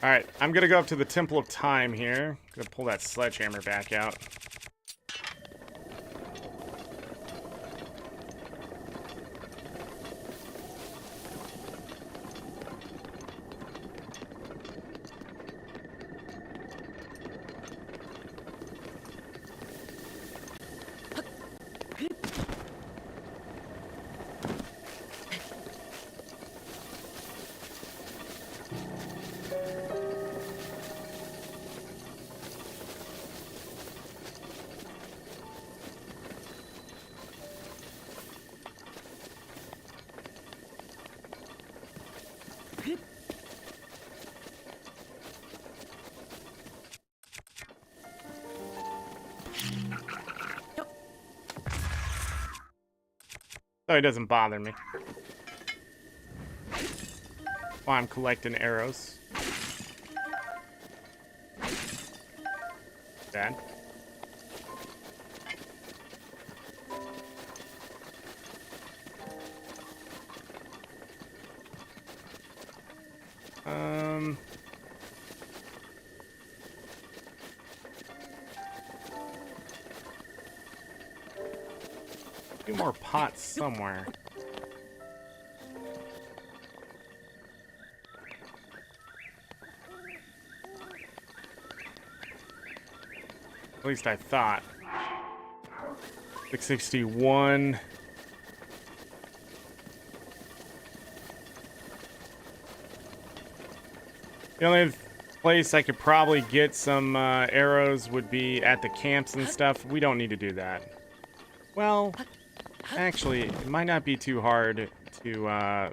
Alright, I'm gonna go up to the Temple of Time here. Gonna pull that sledgehammer back out. So it doesn't bother me. while I'm collecting arrows. Bad. A few more pots somewhere. At least I thought. 661. The only place I could probably get some arrows would be at the camps and stuff. We don't need to do that. Well, actually, it might not be too hard to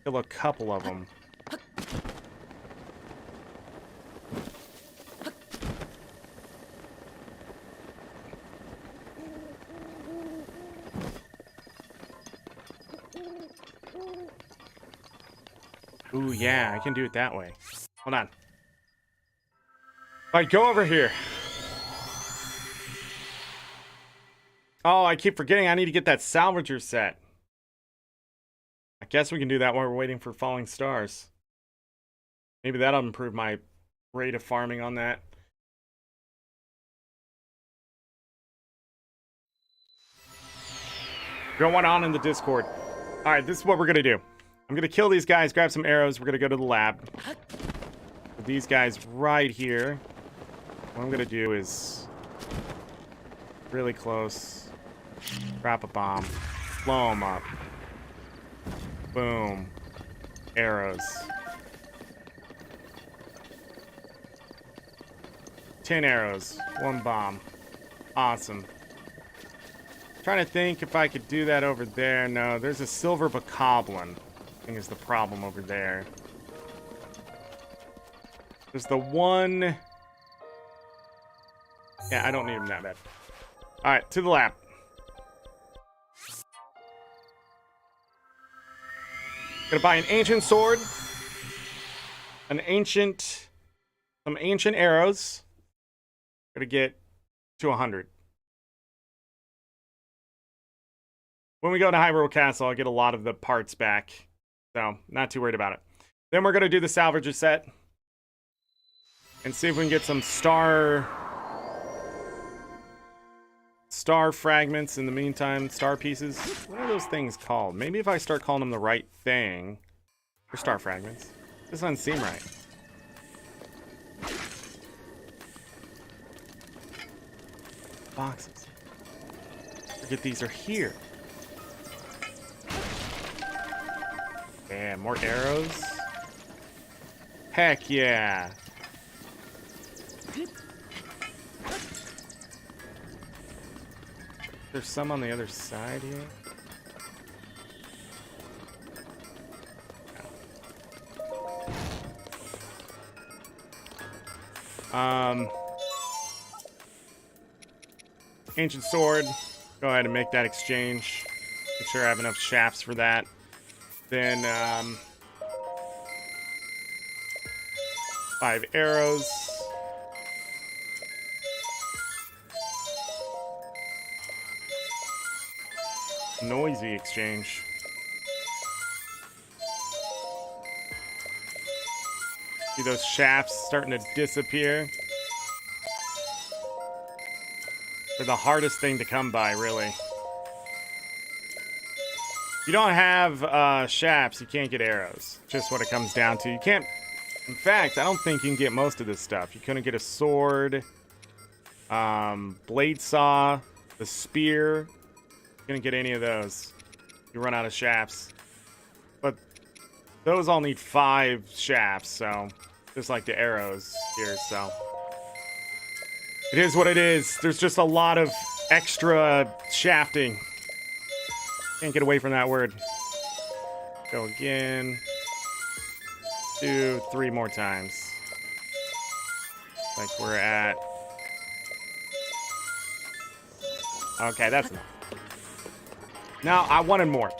kill a couple of them. Ooh, yeah, I can do it that way. Hold on. Alright, go over here. Oh, I keep forgetting I need to get that salvager set. I guess we can do that while we're waiting for falling stars. Maybe that'll improve my rate of farming on that. Going on in the Discord. Alright, this is what we're gonna do. I'm gonna kill these guys, grab some arrows, we're gonna go to the lab. With these guys right here. What I'm gonna do is really close. Drop a bomb. Blow them up. Boom. Arrows. 10 arrows. 1 bomb. Awesome. Trying to think if I could do that over there. No, there's a silver bokoblin. I think is the problem over there. There's the one... Yeah, I don't need him that bad. Alright, to the lab. Gonna buy an ancient sword. Some ancient arrows. Gonna get to 100. When we go to Hyrule Castle, I'll get a lot of the parts back. So, not too worried about it. Then we're gonna do the salvager set. And see if we can get some star fragments in the meantime. Star pieces. What are those things called? Maybe if I start calling them the right thing. Or star fragments. This doesn't seem right. Boxes. Forget these are here. Damn, more arrows. Heck yeah. There's some on the other side here. Ancient sword. Go ahead and make that exchange. Make sure I have enough shafts for that. Then, 5 arrows. Noisy exchange. See those shafts starting to disappear? They're the hardest thing to come by, really. If you don't have shafts, you can't get arrows. Just what it comes down to. You can't... In fact, I don't think you can get most of this stuff. You couldn't get a sword, blade saw, the spear. You couldn't get any of those. You run out of shafts. But those all need 5 shafts, so... Just like the arrows here, so... It is what it is. There's just a lot of extra shafting. Can't get away from that word. Go again. 2, 3 more times. Like we're at... Okay, that's enough. Now, I wanted more.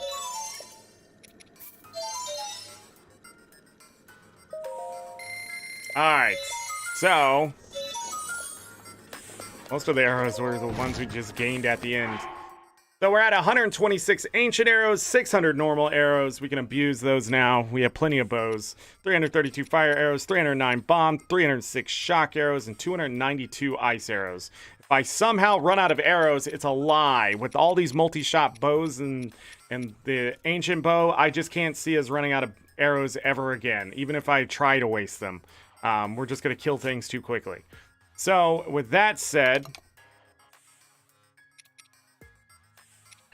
Alright, so most of the arrows were the ones we just gained at the end. So we're at 126 ancient arrows, 600 normal arrows. We can abuse those now. We have plenty of bows. 332 fire arrows, 309 bomb, 306 shock arrows, and 292 ice arrows. If I somehow run out of arrows, it's a lie. With all these multi-shot bows and the ancient bow, I just can't see us running out of arrows ever again, even if I try to waste them. We're just going to kill things too quickly. So, with that said,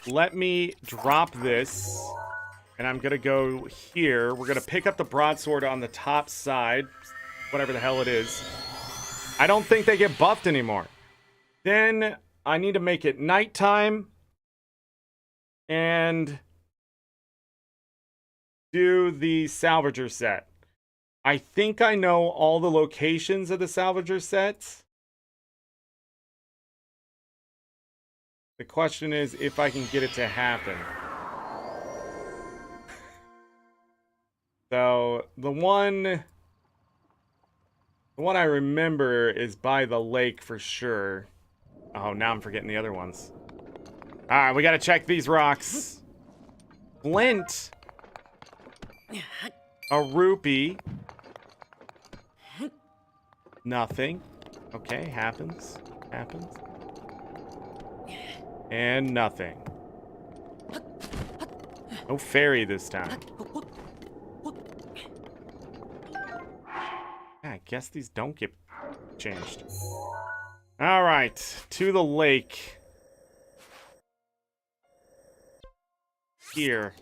let me drop this, and I'm going to go here. We're going to pick up the broadsword on the top side, whatever the hell it is. I don't think they get buffed anymore. Then I need to make it nighttime and do the salvager set. I think I know all the locations of the salvager sets. The question is if I can get it to happen. So the one I remember is by the lake for sure. Oh, now I'm forgetting the other ones. All right, we got to check these rocks. Flint. A rupee. Nothing. Okay, happens. Happens. And nothing. No fairy this time. Yeah, I guess these don't get changed. All right, to the lake. Here.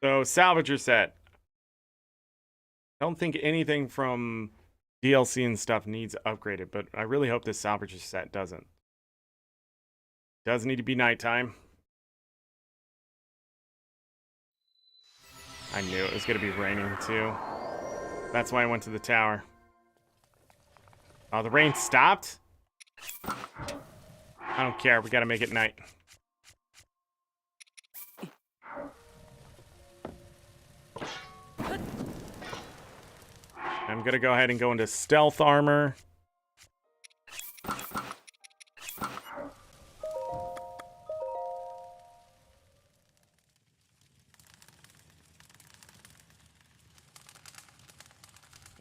So, salvager set. I don't think anything from DLC and stuff needs upgraded, but I really hope this salvager set doesn't. Does need to be nighttime. I knew it was going to be raining too. That's why I went to the tower. Oh, the rain stopped? I don't care. We got to make it night. I'm going to go ahead and go into stealth armor.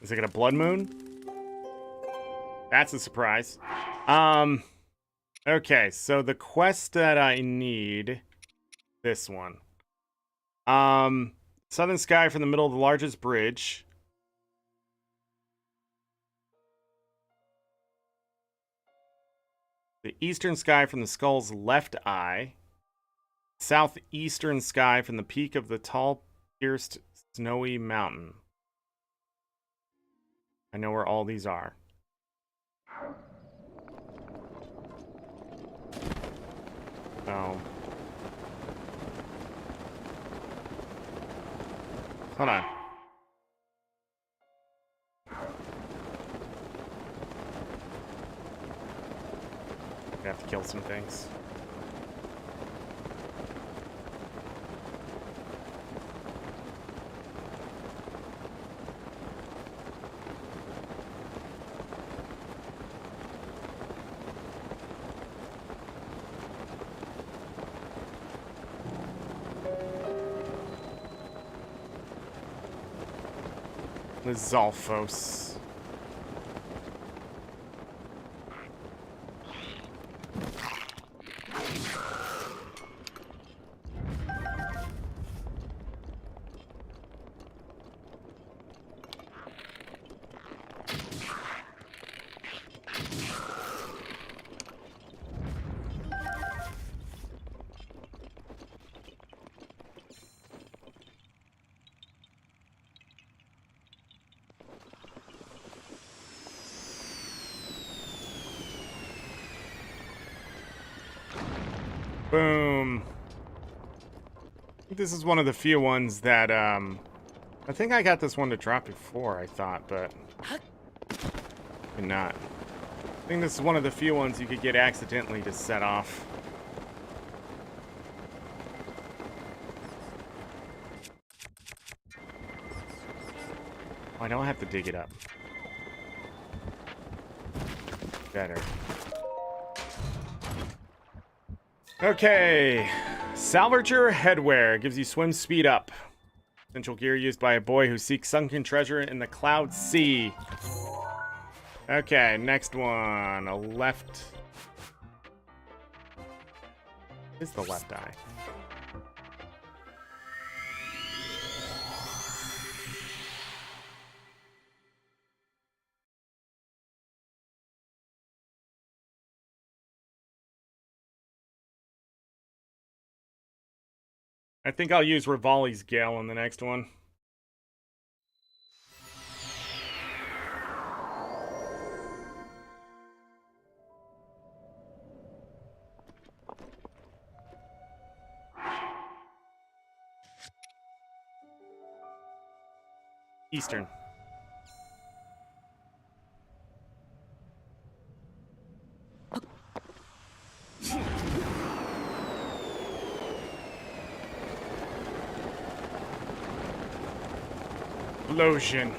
Is it got a blood moon? That's a surprise. Okay, so the quest that I need, this one. Southern sky from the middle of the largest bridge. The eastern sky from the skull's left eye. Southeastern sky from the peak of the tall, pierced, snowy mountain. I know where all these are. Oh. Hold on. I have to kill some things. The Zolfos. Boom. I think this is one of the few ones that, I think I got this one to drop before, I thought, but maybe not. I think this is one of the few ones you could get accidentally to set off. I don't have to dig it up. Better. Okay. Salvager headwear gives you swim speed up. Essential gear used by a boy who seeks sunken treasure in the cloud sea. Okay, next one. A left. What is the left eye? I think I'll use Rivali's Gale in the next one. Eastern. Lotion.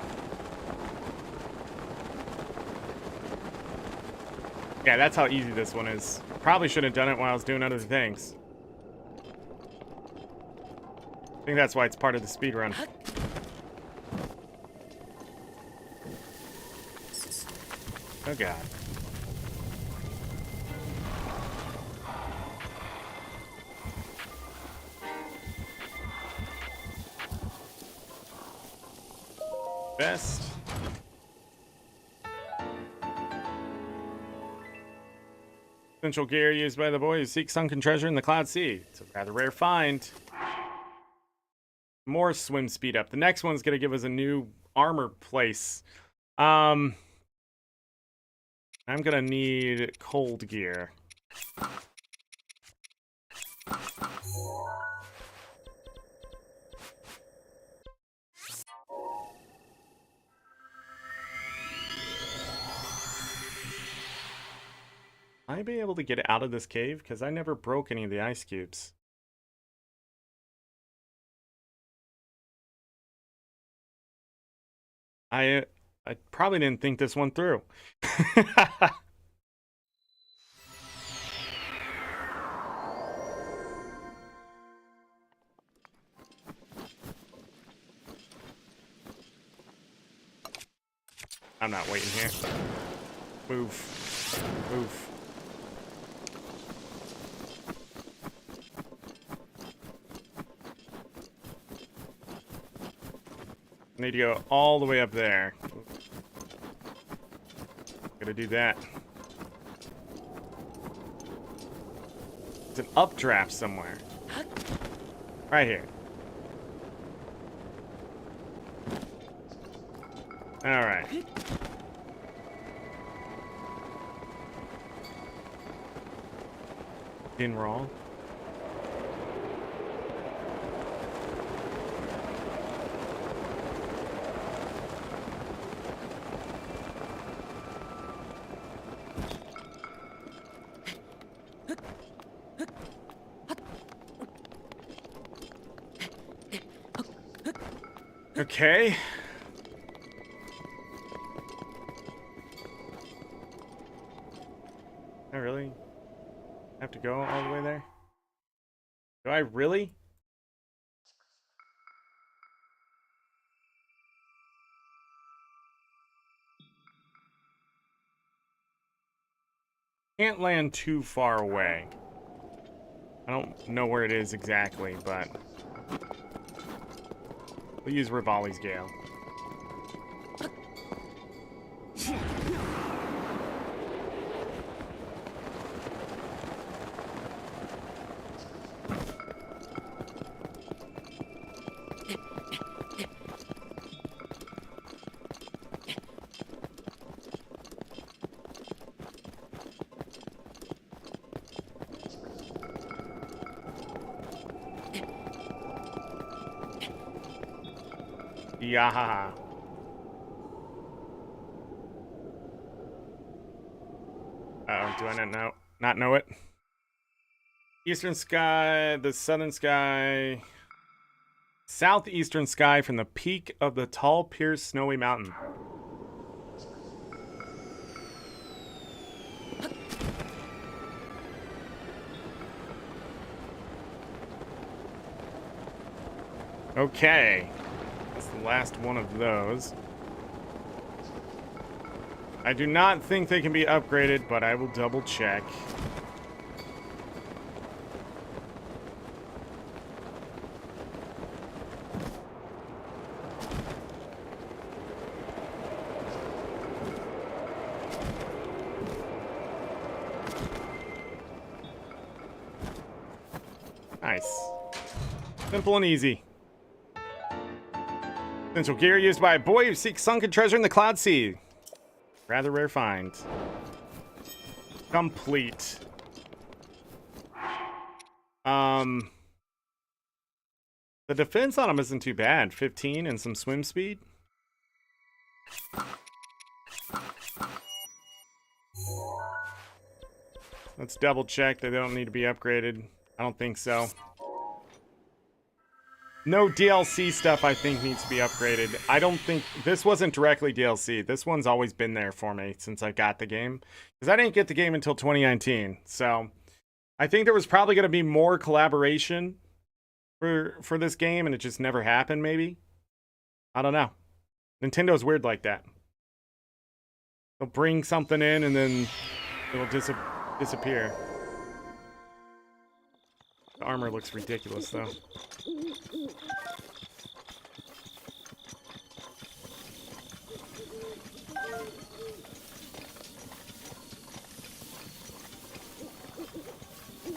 Yeah, that's how easy this one is. Probably should have done it while I was doing other things. I think that's why it's part of the speed run. Oh god. Best. Essential gear used by the boy who seeks sunken treasure in the Cloud Sea. It's a rather rare find. More swim speed up. The next one's gonna give us a new armor place. I'm gonna need cold gear. I'd be able to get out of this cave because I never broke any of the ice cubes. I probably didn't think this one through. I'm not waiting here. Move. Move. I need to go all the way up there. Gotta do that. It's an updraft somewhere. Right here. Alright. In raw. Okay. I really have to go all the way there? Do I really? Can't land too far away. I don't know where it is exactly, but we'll use Rivali's Gale. Yeah. Uh-oh, do I not know it? Eastern sky, the southern sky. Southeastern sky from the peak of the tall, pierced, snowy mountain. Okay. That's the last one of those. I do not think they can be upgraded, but I will double check. Nice. Simple and easy. Essential gear used by a boy who seeks sunken treasure in the Cloud Sea. Rather rare find. Complete. The defense on him isn't too bad. 15 and some swim speed. Let's double check that they don't need to be upgraded. I don't think so. No DLC stuff, I think, needs to be upgraded. I don't think... This wasn't directly DLC. This one's always been there for me since I got the game. Because I didn't get the game until 2019. So, I think there was probably going to be more collaboration for this game, and it just never happened, maybe? I don't know. Nintendo's weird like that. They'll bring something in, and then it'll disappear. The armor looks ridiculous, though.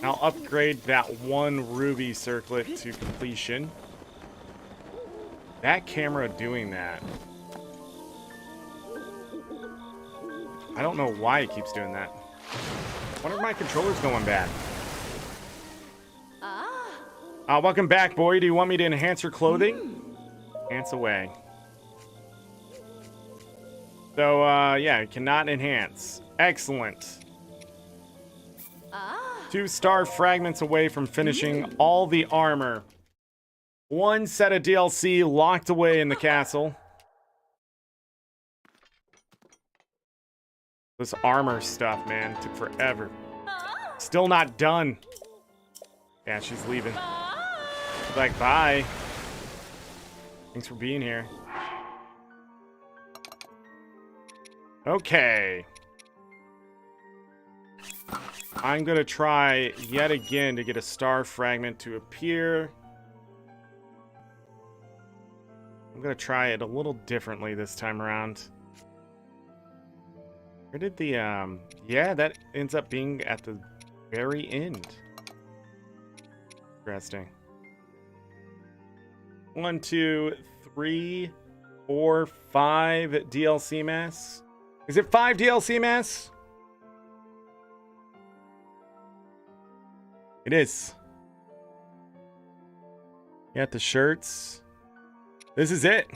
I'll upgrade that one ruby circlet to completion. That camera doing that. I don't know why it keeps doing that. I wonder if my controller's going bad. Welcome back, boy. Do you want me to enhance your clothing? Enhance away. So, yeah, it cannot enhance. Excellent. 2-star fragments away from finishing all the armor. 1 set of DLC locked away in the castle. This armor stuff, man, took forever. Still not done. Yeah, she's leaving. Like, bye. Thanks for being here. Okay. I'm gonna try yet again to get a star fragment to appear. I'm gonna try it a little differently this time around. Where did the, yeah, that ends up being at the very end. Interesting. 1, 2, 3, 4, 5 DLC masks. Is it 5 DLC masks? It is. You got the shirts. This is it.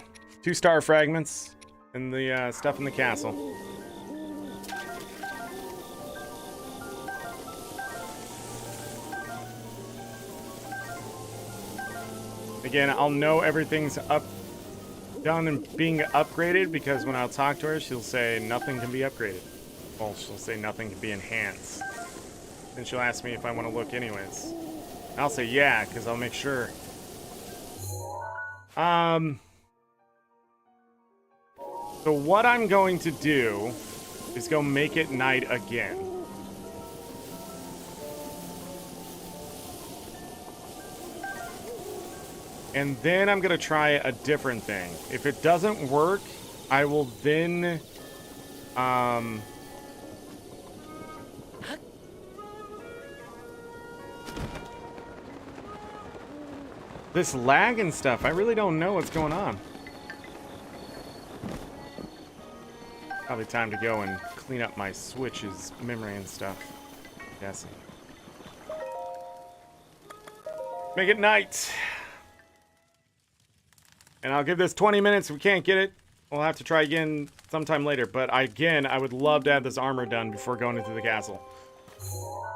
2-star fragments and the stuff in the castle. Again, I'll know everything's done and being upgraded because when I'll talk to her, she'll say nothing can be upgraded. Well, she'll say nothing can be enhanced. Then she'll ask me if I want to look anyways. I'll say yeah, because I'll make sure. So what I'm going to do is go make it night again. And then I'm going to try a different thing. If it doesn't work, I will then... This lag and stuff, I really don't know what's going on. Probably time to go and clean up my Switch's memory and stuff. I'm guessing. Make it night. And I'll give this 20 minutes. If we can't get it, we'll have to try again sometime later. But again, I would love to have this armor done before going into the castle.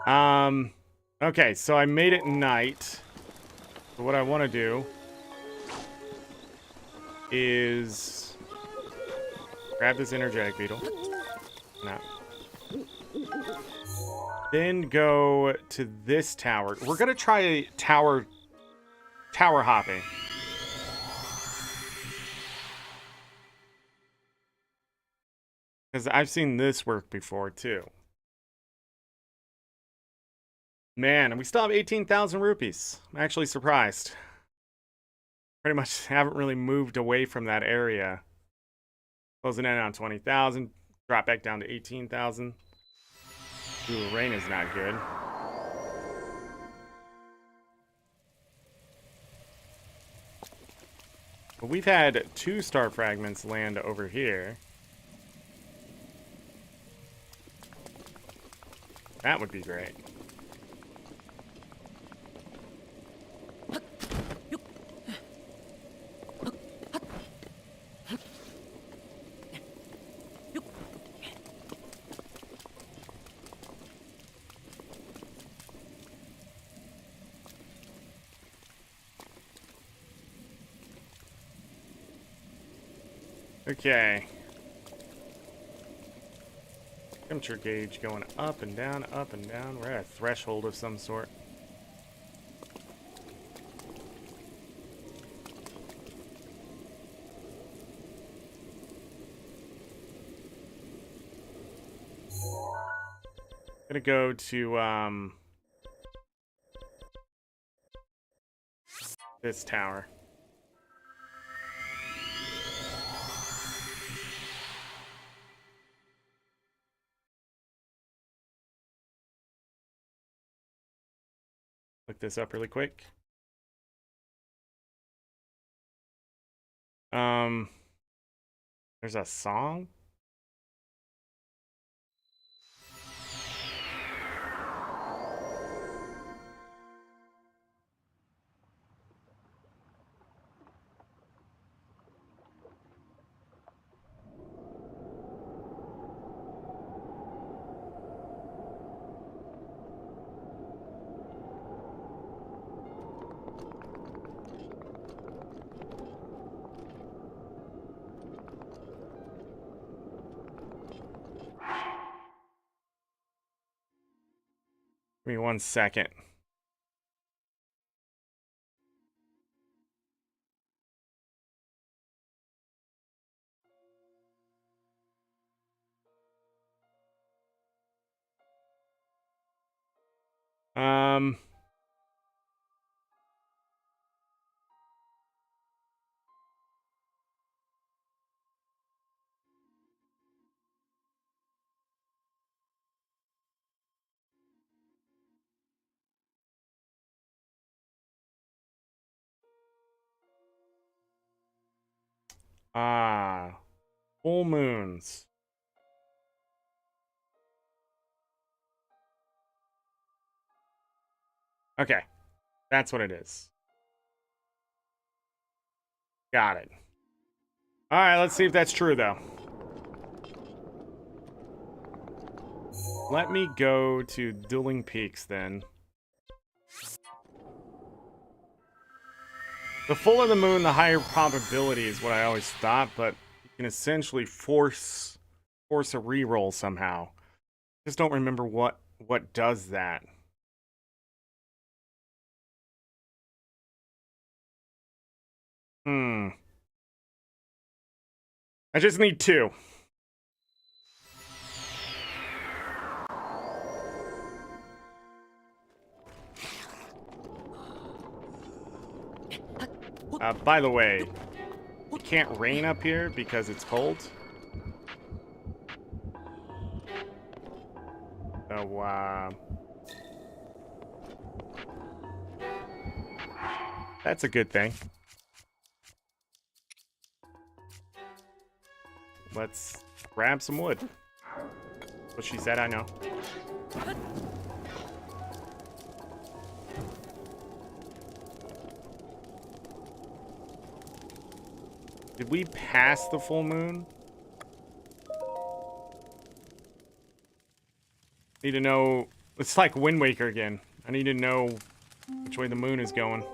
Okay, so I made it night. So what I want to do is grab this energetic beetle. No. Then go to this tower. We're gonna try tower hopping. Because I've seen this work before too. Man, and we still have 18,000 rupees. I'm actually surprised. Pretty much haven't really moved away from that area. Closing in on 20,000. Drop back down to 18,000. Ooh, rain is not good. But we've had 2 star fragments land over here. That would be great. Okay. Temperature gauge going up and down, up and down. We're at a threshold of some sort. Gonna go to this tower. Look this up really quick. There's a song. Give me 1 second. Um, full moons. Okay, that's what it is. Got it. All right, let's see if that's true, though. Let me go to Dueling Peaks, then. The fuller the moon, the higher probability is what I always thought, but you can essentially force a reroll somehow. Just don't remember what does that. I just need 2. By the way, you can't rain up here because it's cold. So, that's a good thing. Let's grab some wood. That's what she said, I know. Did we pass the full moon? Need to know. It's like Wind Waker again. I need to know which way the moon is going.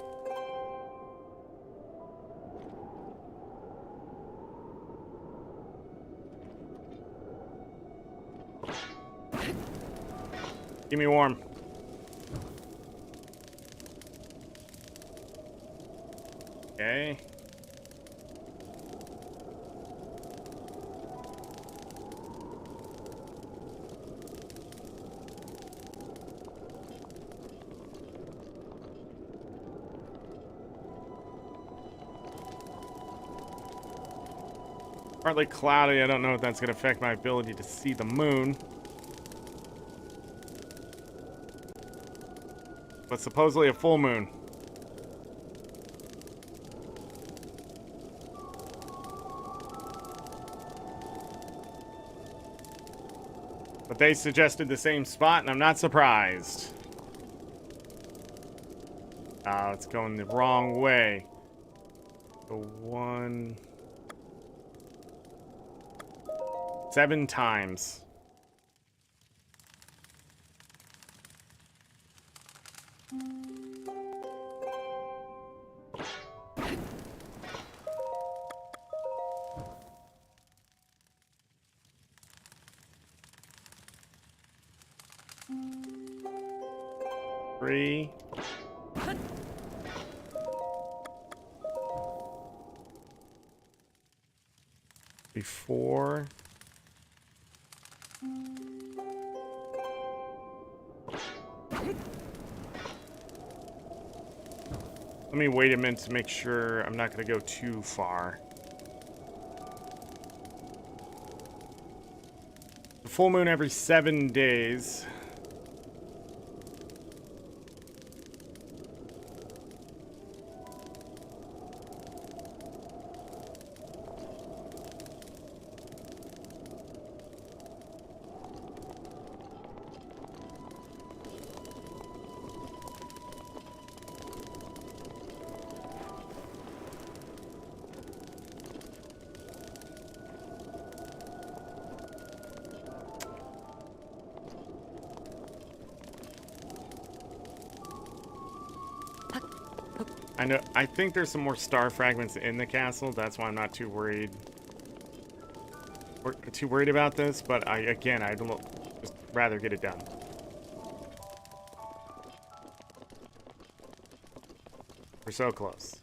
Keep me warm. Okay. Partly cloudy. I don't know if that's going to affect my ability to see the moon. But supposedly a full moon. But they suggested the same spot, and I'm not surprised. Oh, it's going the wrong way. The one... 7 times. Three. Before. Let me wait a minute to make sure I'm not going to go too far. The full moon every 7 days. I know. I think there's some more star fragments in the castle. That's why I'm not too worried. Too worried about this. But I'd just rather get it done. We're so close.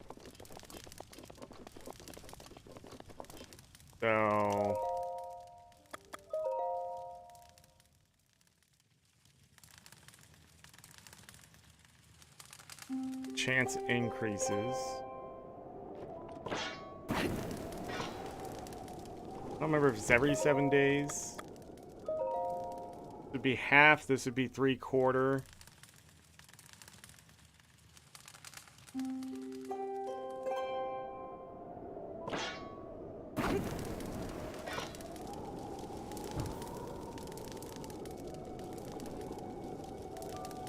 So. Chance increases. I don't remember if it's every 7 days. This would be half, this would be 3/4.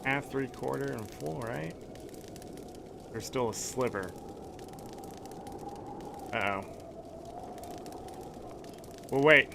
Half, 3/4, and full, right? There's still a sliver. Uh-oh. Well, wait.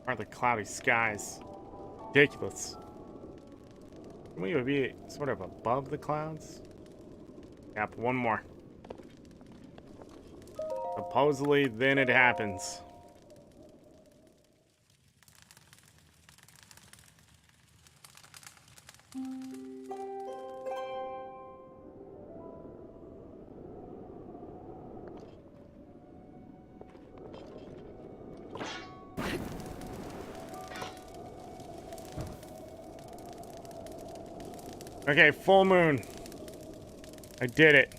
Are the cloudy skies. Ridiculous. We would be sort of above the clouds. Yep, one more. Supposedly, then it happens. Okay, full moon. I did it.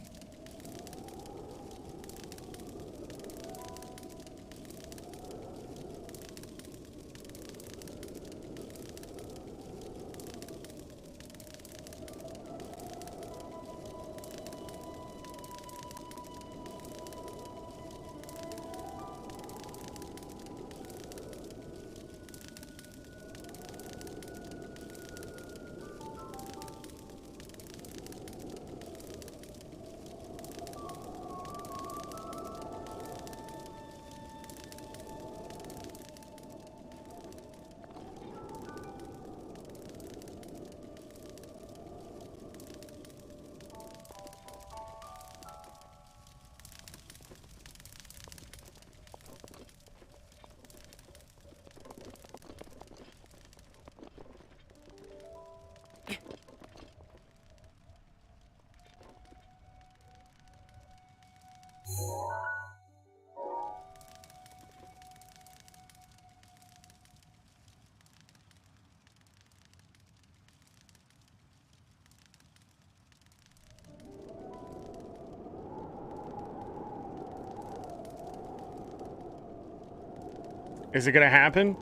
Is it gonna happen?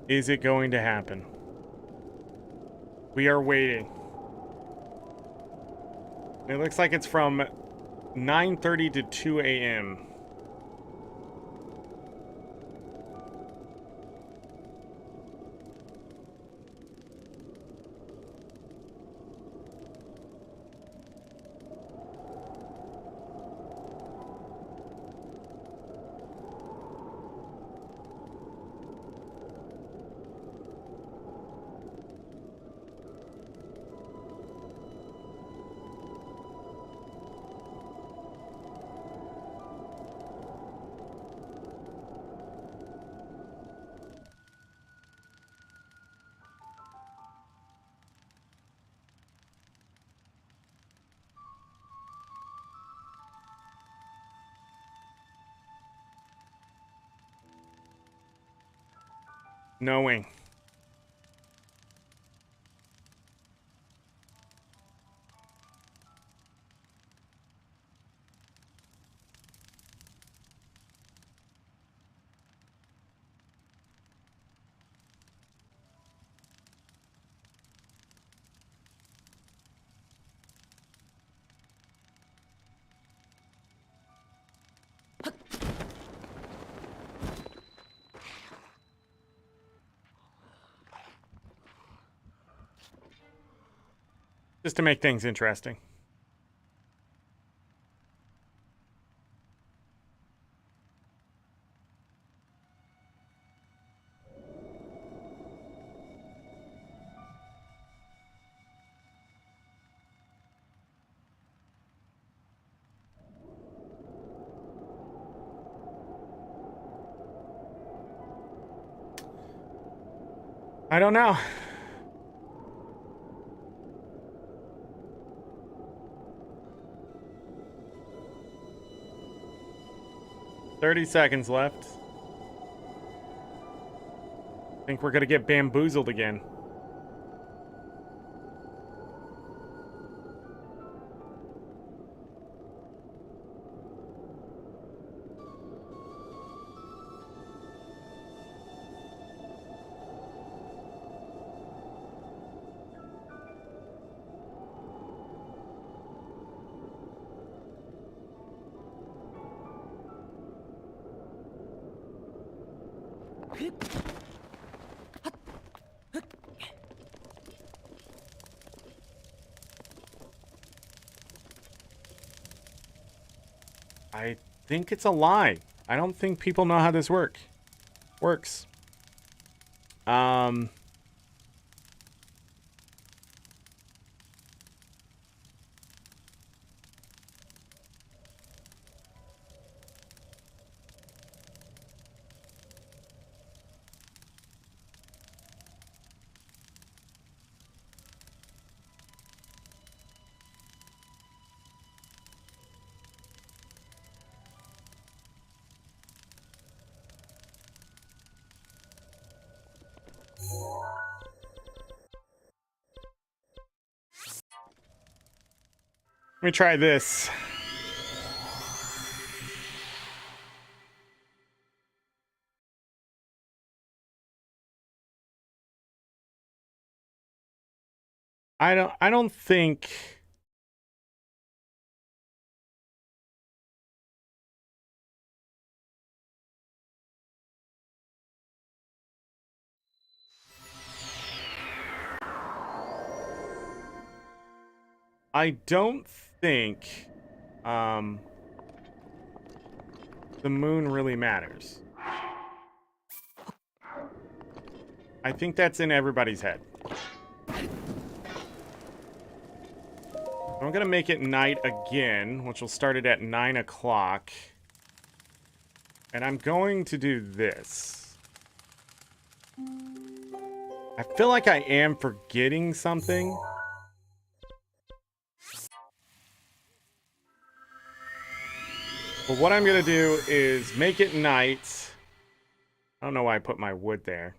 Is it going to happen? We are waiting. It looks like it's from 9:30 to 2 a.m. Knowing. Just to make things interesting. I don't know. "30 seconds left. Think we're gonna get bamboozled again." I think it's a lie. I don't think people know how this works. Let me try this. I don't think I don't think the moon really matters. I think that's in everybody's head. I'm gonna make it night again, which will start it at 9 o'clock. And I'm going to do this. I feel like I am forgetting something. But what I'm gonna do is make it night. I don't know why I put my wood there.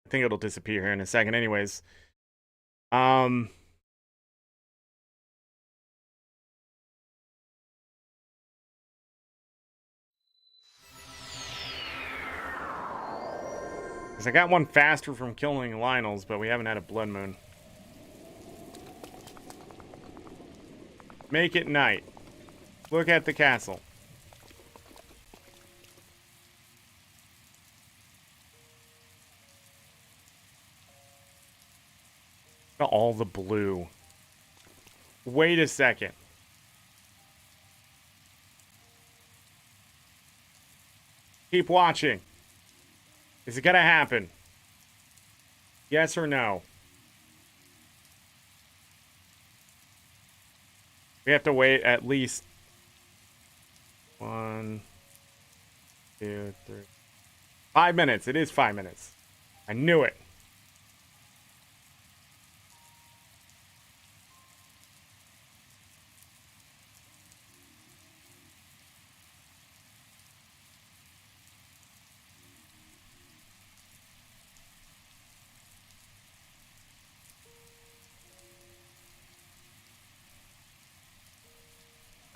I think it'll disappear here in a second anyways. Because I got one faster from killing Lionel's, but we haven't had a blood moon. Make it night. Look at the castle. Look at all the blue. Wait a second. Keep watching. Is it gonna happen? Yes or no? We have to wait at least 1, 2, 3. 5 minutes. It is 5 minutes. I knew it.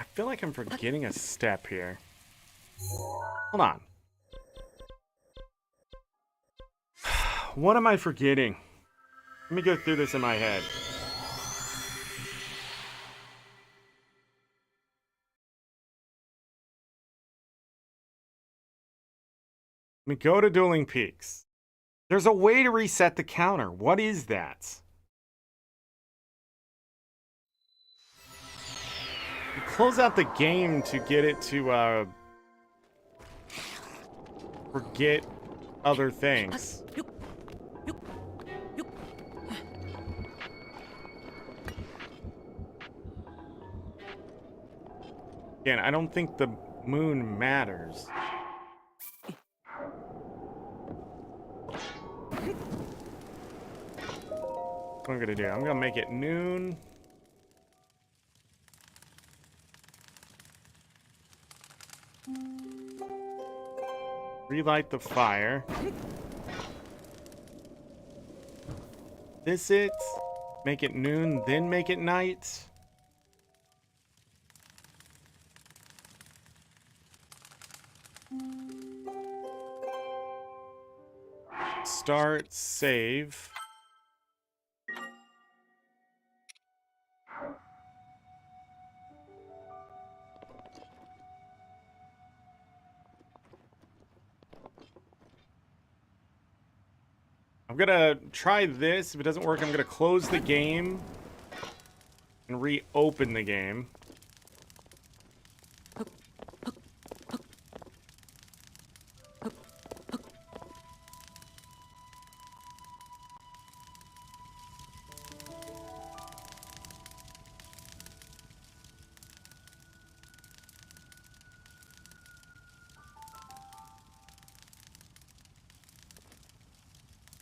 I feel like I'm forgetting a step here. Hold on. What am I forgetting? Let me go through this in my head. Let me go to Dueling Peaks. There's a way to reset the counter. What is that? You close out the game to get it to forget other things. Again, I don't think the moon matters. What I'm gonna do, I'm gonna make it noon. Relight the fire. This it. Make it noon, then make it night. Start, save. I'm gonna try this. If it doesn't work, I'm gonna close the game and reopen the game.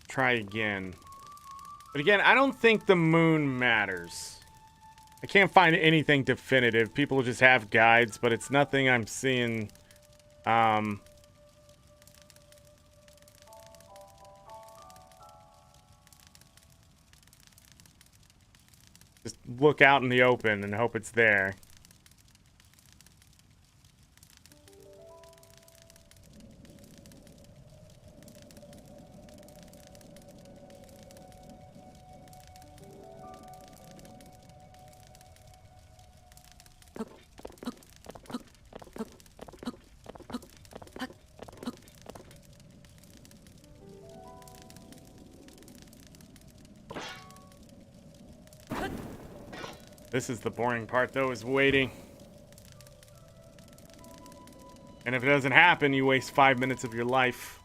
Try again. But again, I don't think the moon matters. I can't find anything definitive. People just have guides, but it's nothing I'm seeing. Just look out in the open and hope it's there. This is the boring part, though, is waiting. And if it doesn't happen, you waste 5 minutes of your life.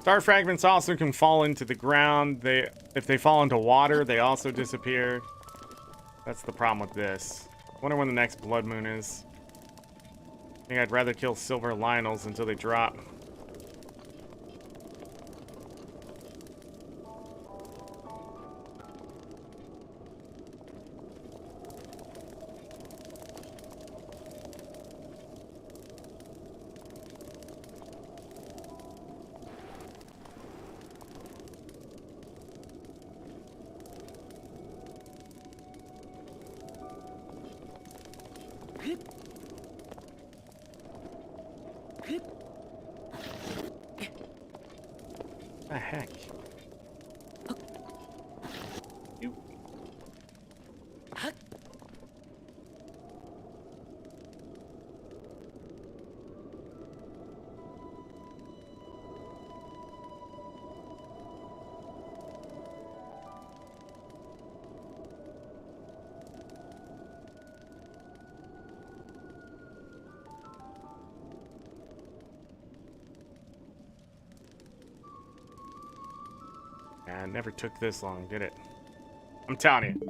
Star fragments also can fall into the ground. If they fall into water, they also disappear. That's the problem with this. Wonder when the next blood moon is. I think I'd rather kill silver Lionels until they drop. The heck? You. It never took this long, did it? I'm telling you.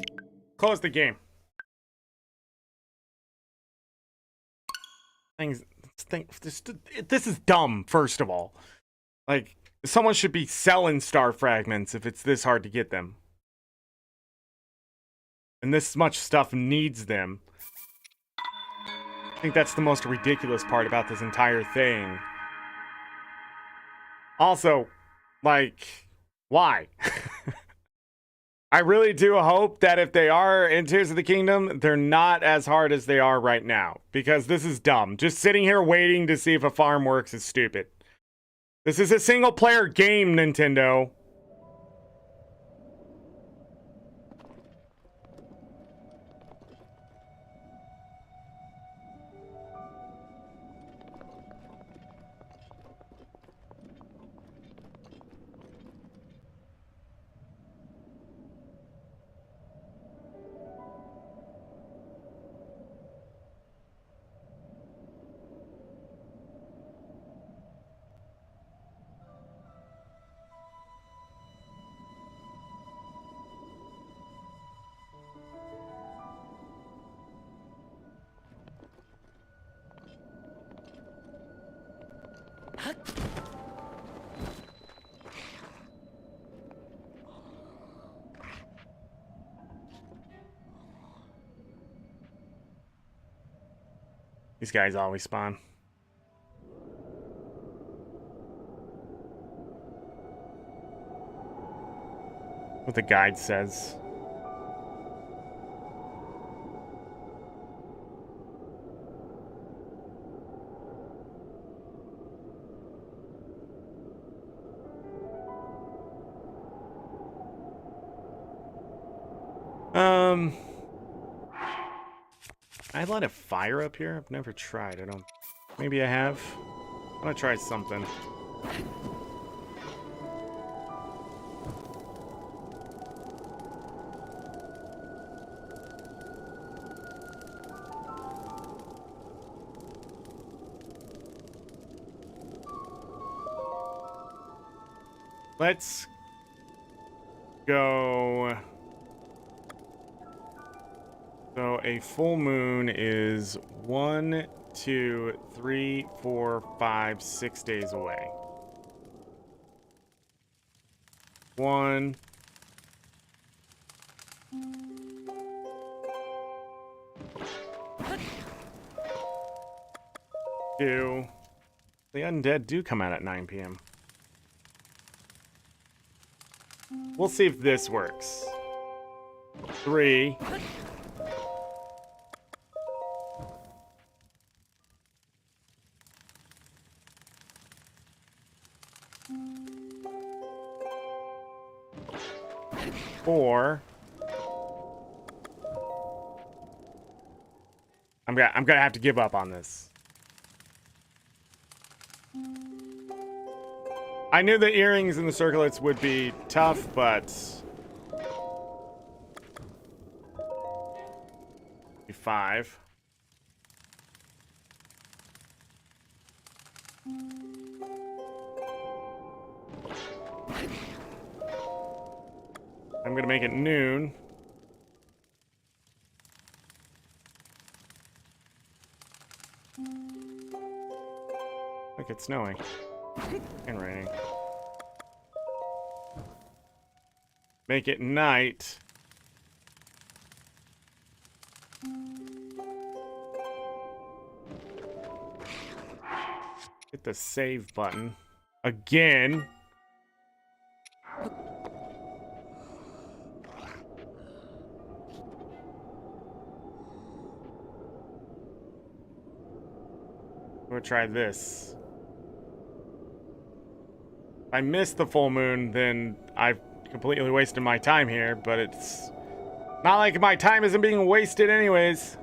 Close the game. This is dumb, first of all. Like, someone should be selling star fragments if it's this hard to get them. And this much stuff needs them. I think that's the most ridiculous part about this entire thing. Also, like, why? I really do hope that if they are in Tears of the Kingdom, they're not as hard as they are right now. Because this is dumb. Just sitting here waiting to see if a farm works is stupid. This is a single-player game, Nintendo. These guys always spawn. What the guide says. I let a fire up here? I've never tried. I don't... Maybe I have. I want to try something. Let's go... So a full moon is 1, 2, 3, 4, 5, 6 days away. 1. 2. The undead do come out at 9 p.m. We'll see if this works. 3. 4. I'm gonna have to give up on this. I knew the earrings and the circlets would be tough, but 5. I'm gonna make it noon. Look, it's snowing and raining. Make it night. Hit the save button again. We'll try this. If I miss the full moon, then I've completely wasted my time here, but it's not like my time isn't being wasted anyways.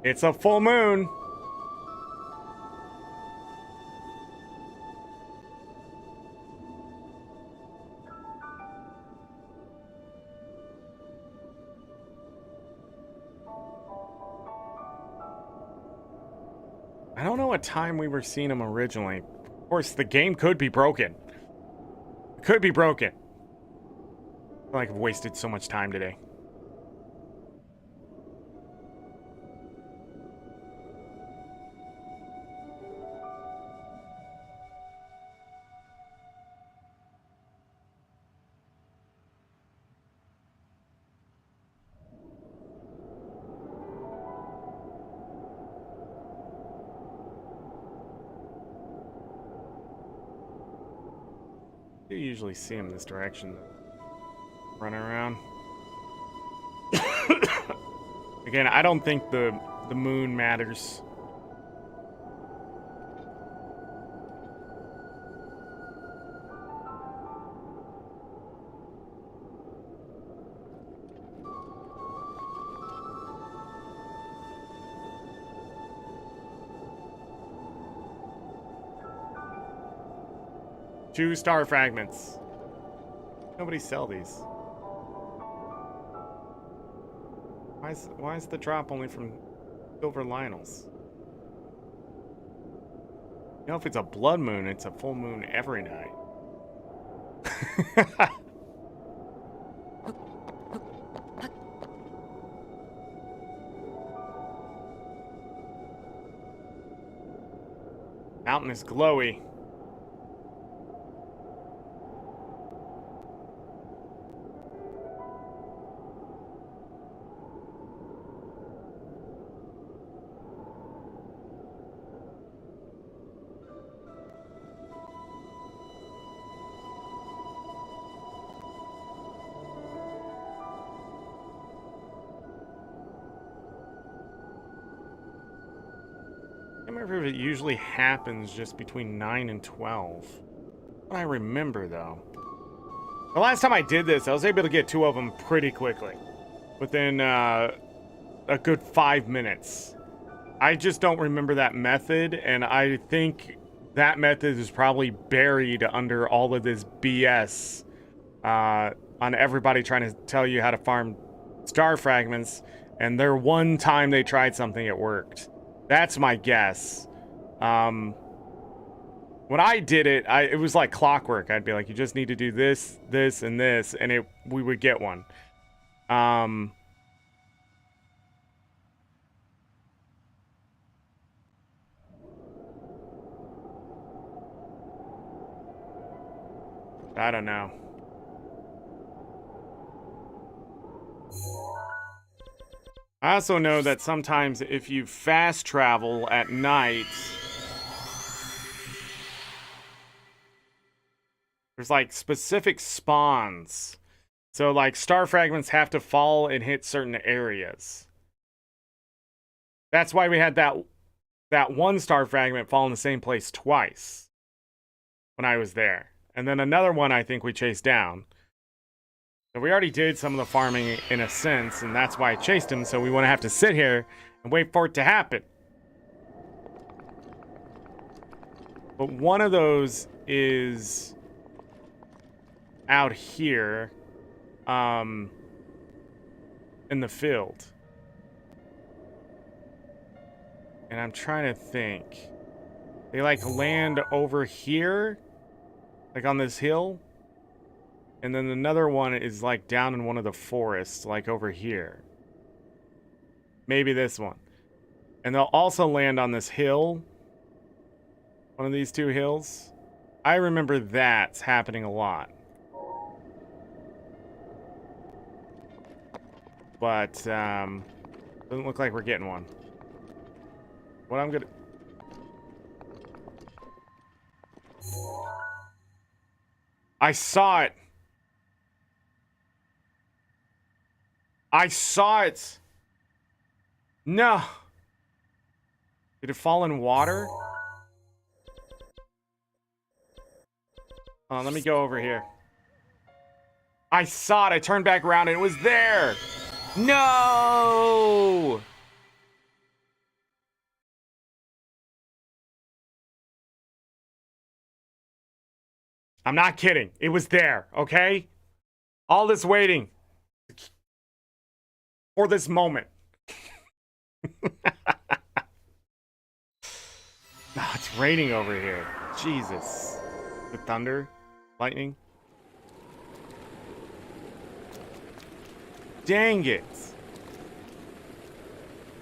It's a full moon. I don't know what time we were seeing them originally. Of course, the game could be broken. It could be broken. I feel like I've wasted so much time today. You usually see him this direction, running around. Again, I don't think the moon matters. Two star fragments. Nobody sell these. Why is the drop only from silver Lionels? You know, if it's a blood moon, it's a full moon every night. Mountain is glowy. I can't remember if it usually happens just between 9 and 12. What I remember, though. The last time I did this, I was able to get 2 of them pretty quickly. Within a good 5 minutes. I just don't remember that method, and I think that method is probably buried under all of this BS on everybody trying to tell you how to farm star fragments, and their one time they tried something, it worked. That's my guess. When I did it, it was like clockwork. I'd be like, you just need to do this, this, and this, and we would get one. I don't know. I also know that sometimes if you fast travel at night, there's like specific spawns. So like star fragments have to fall and hit certain areas. That's why we had that one star fragment fall in the same place twice when I was there. And then another one I think we chased down. So we already did some of the farming in a sense, and that's why I chased him, so we wouldn't have to sit here and wait for it to happen. But one of those is out here, in the field. And I'm trying to think. They like land over here, like on this hill. And then another one is like down in one of the forests, like over here. Maybe this one. And they'll also land on this hill. One of these two hills. I remember that's happening a lot. But, doesn't look like we're getting one. What I'm gonna... I saw it! I saw it! No! Did it fall in water? Hold on, let me go over here. I saw it! I turned back around and it was there! No! I'm not kidding. It was there, okay? All this waiting for this moment. Oh, it's raining over here. Jesus. The thunder? Lightning? Dang it.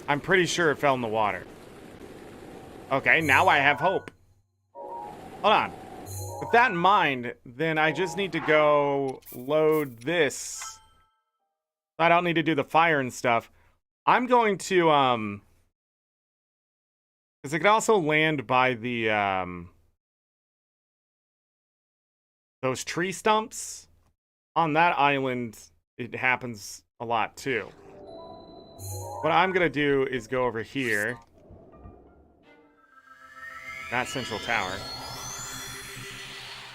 I'm pretty sure it fell in the water. Okay, now I have hope. Hold on. With that in mind, then I just need to go load this. I don't need to do the fire and stuff. I'm going to, because it could also land by the, those tree stumps. On that island, it happens a lot too. What I'm going to do is go over here. Not Central Tower.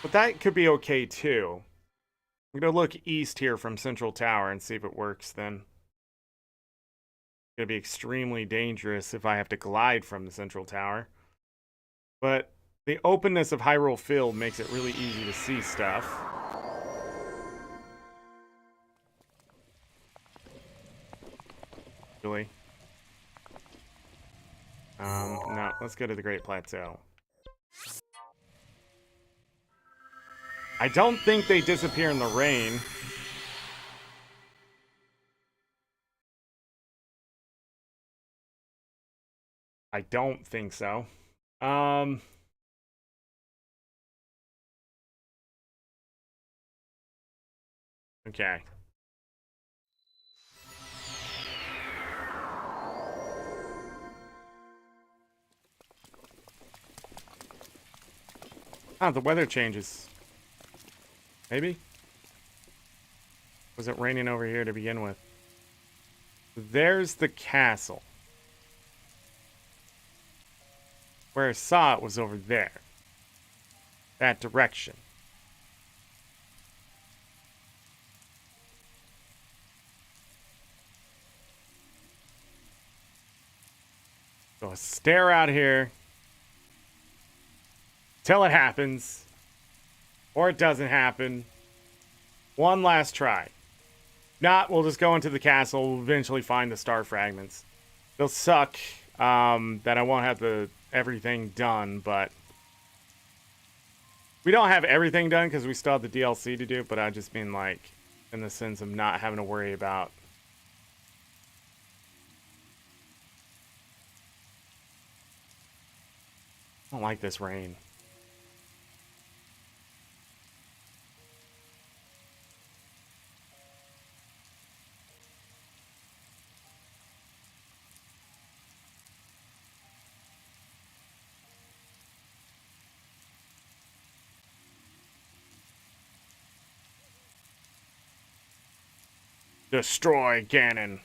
But that could be okay too. I'm going to look east here from Central Tower and see if it works then. It's going to be extremely dangerous if I have to glide from the Central Tower. But the openness of Hyrule Field makes it really easy to see stuff. Really? No, let's go to the Great Plateau. I don't think they disappear in the rain. I don't think so. Okay. Ah, the weather changes. Maybe? Was it raining over here to begin with? There's the castle. Where I saw it was over there. That direction. So I stare out here till it happens. Or it doesn't happen. One last try. Not, we'll just go into the castle. We'll eventually find the star fragments. They'll suck that I won't have everything done, but... We don't have everything done because we still have the DLC to do, but I just mean like, in the sense of not having to worry about... I don't like this rain. Destroy Ganon.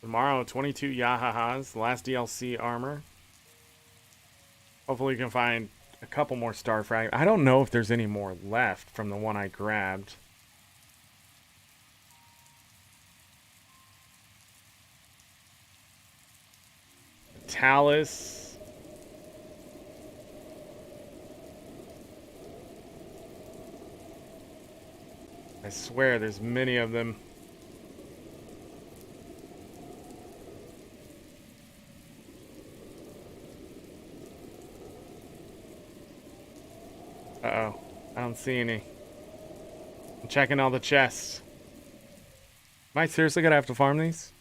Tomorrow, 22 Yahahas. Last DLC armor. Hopefully we can find a couple more star fragments. I don't know if there's any more left from the one I grabbed. Talus. I swear there's many of them. Uh-oh. I don't see any. I'm checking all the chests. Am I seriously gonna have to farm these?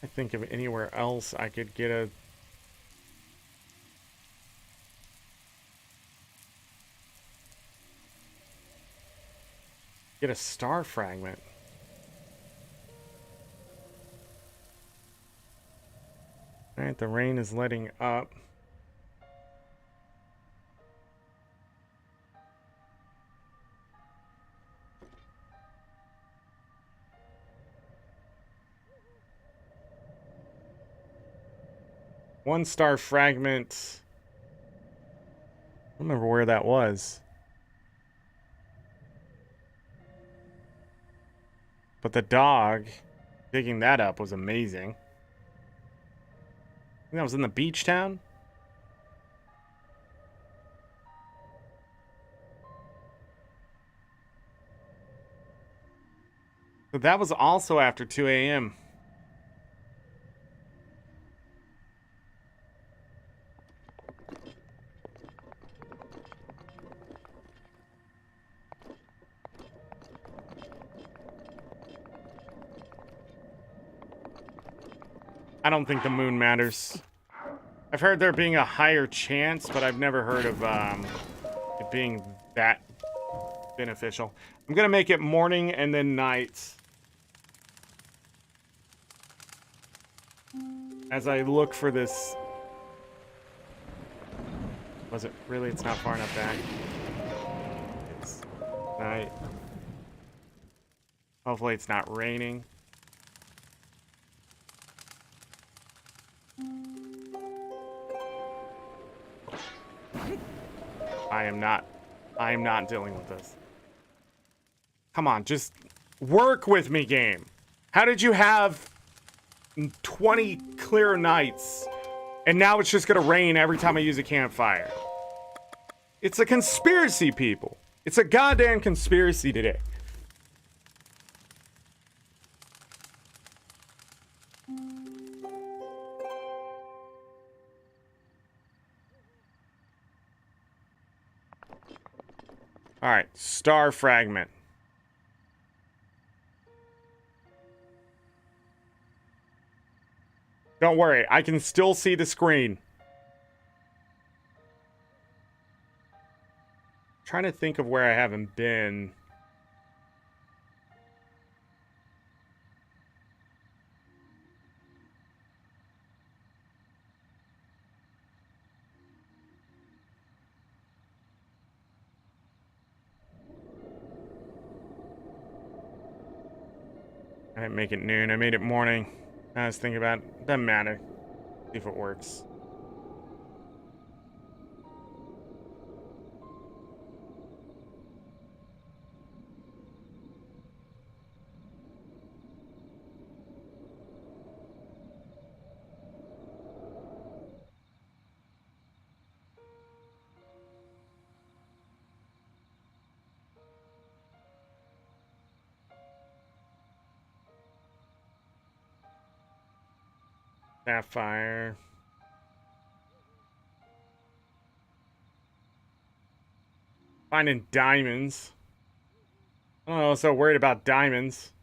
I think of anywhere else I could get a... Get a star fragment. Alright, the rain is letting up. One star fragment. I don't remember where that was. But the dog, digging that up was amazing. I think that was in the beach town. But that was also after 2 a.m. I don't think the moon matters. I've heard there being a higher chance, but I've never heard of it being that beneficial. I'm gonna make it morning and then night. As I look for this... Was it really? It's not far enough back. It's night. Hopefully it's not raining. I am not dealing with this. Come on, just work with me, game. How did you have 20 clear nights and now it's just gonna rain every time I use a campfire? It's a conspiracy, people. It's a goddamn conspiracy today. All right, star fragment. Don't worry, I can still see the screen. Trying to think of where I haven't been. I didn't make it noon, I made it morning. I was thinking about it. Doesn't matter. See if it works. Sapphire. Finding diamonds. I don't know, so worried about diamonds.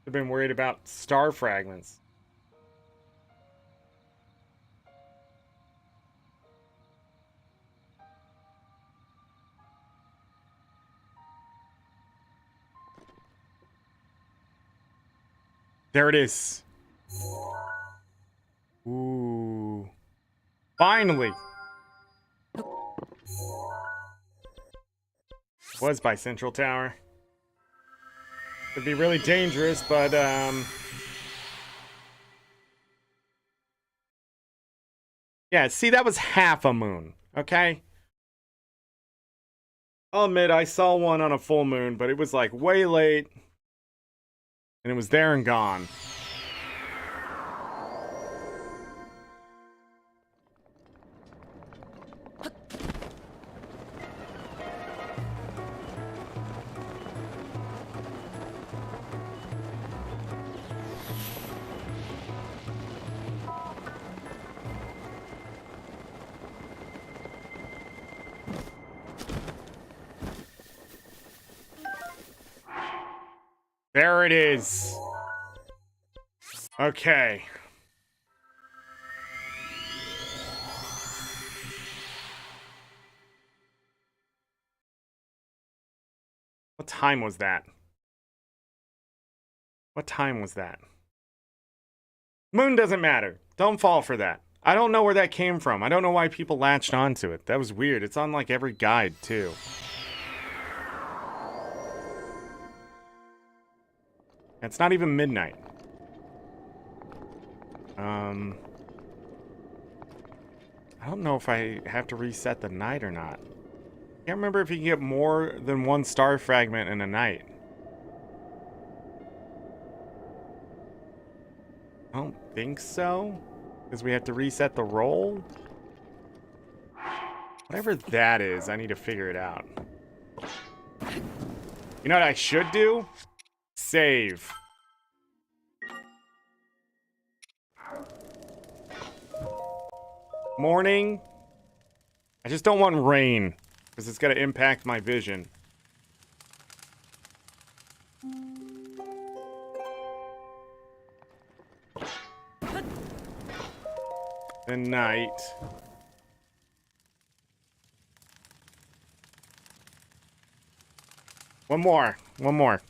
I've been worried about star fragments. There it is. Ooh. Finally. Was by Central Tower. Could be really dangerous, but yeah, see, that was half a moon, okay? I'll admit I saw one on a full moon, but it was like way late. And it was there and gone. There it is. Okay. What time was that? What time was that? Moon doesn't matter. Don't fall for that. I don't know where that came from. I don't know why people latched onto it. That was weird. It's on like every guide too. It's not even midnight. I don't know if I have to reset the night or not. Can't remember if you can get more than one star fragment in a night. I don't think so. Because we have to reset the roll. Whatever that is, I need to figure it out. You know what I should do? Save. Morning. I just don't want rain. Because it's going to impact my vision. The night. One more. One more.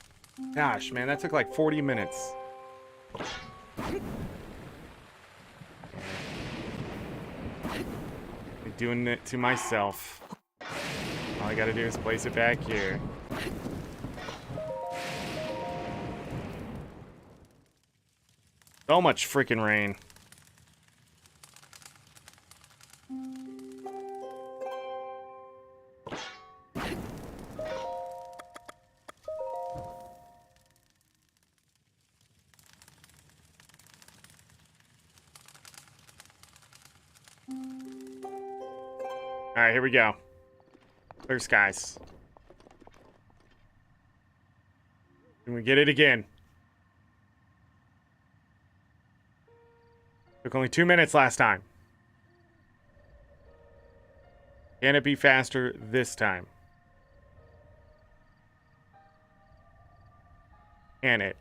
Gosh, man, that took like 40 minutes. I'm doing it to myself. All I gotta do is place it back here. So much freaking rain. All right, here we go. Clear skies. Can we get it again? Took only 2 minutes last time. Can it be faster this time? Can it?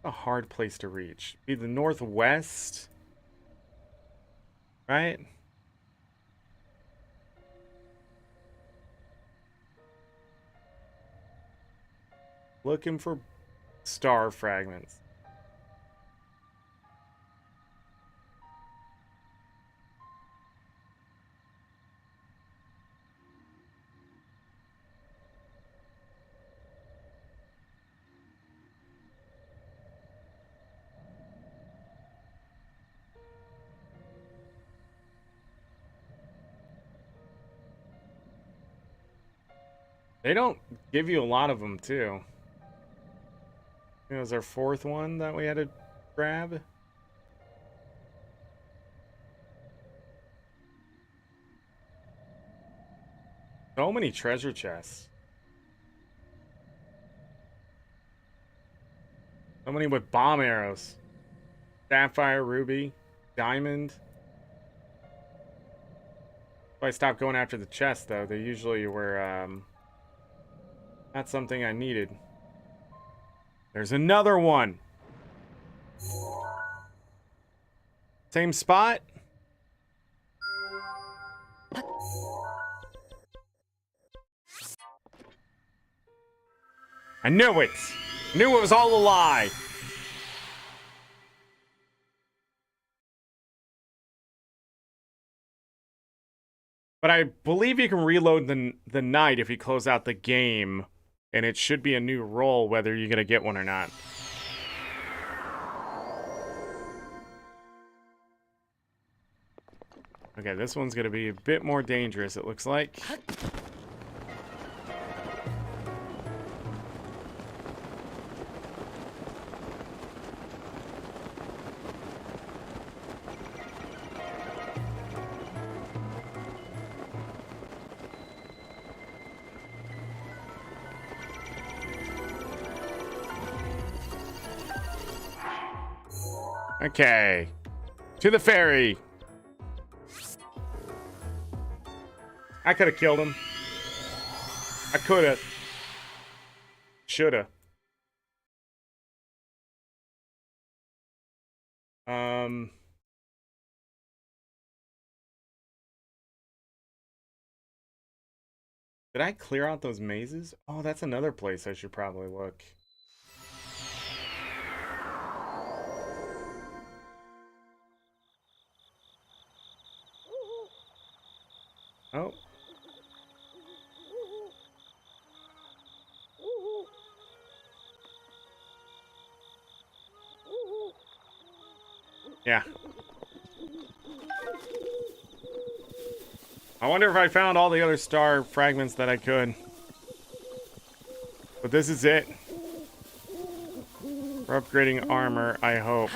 A hard place to reach. Be the northwest, right? Looking for star fragments. They don't give you a lot of them, too. It was our fourth one that we had to grab. So many treasure chests. So many with bomb arrows. Sapphire, ruby, diamond. If I stopped going after the chests, though, they usually were, not something I needed. There's another one. Same spot. I knew it. Knew it was all a lie. But I believe you can reload the night if you close out the game, and it should be a new roll whether you're gonna get one or not. Okay, this one's gonna be a bit more dangerous, it looks like. Okay. To the ferry. I could have killed him. I could have. Should have. Did I clear out those mazes? Oh, that's another place I should probably look. Oh. Yeah. I wonder if I found all the other star fragments that I could. But this is it. For upgrading armor, I hope.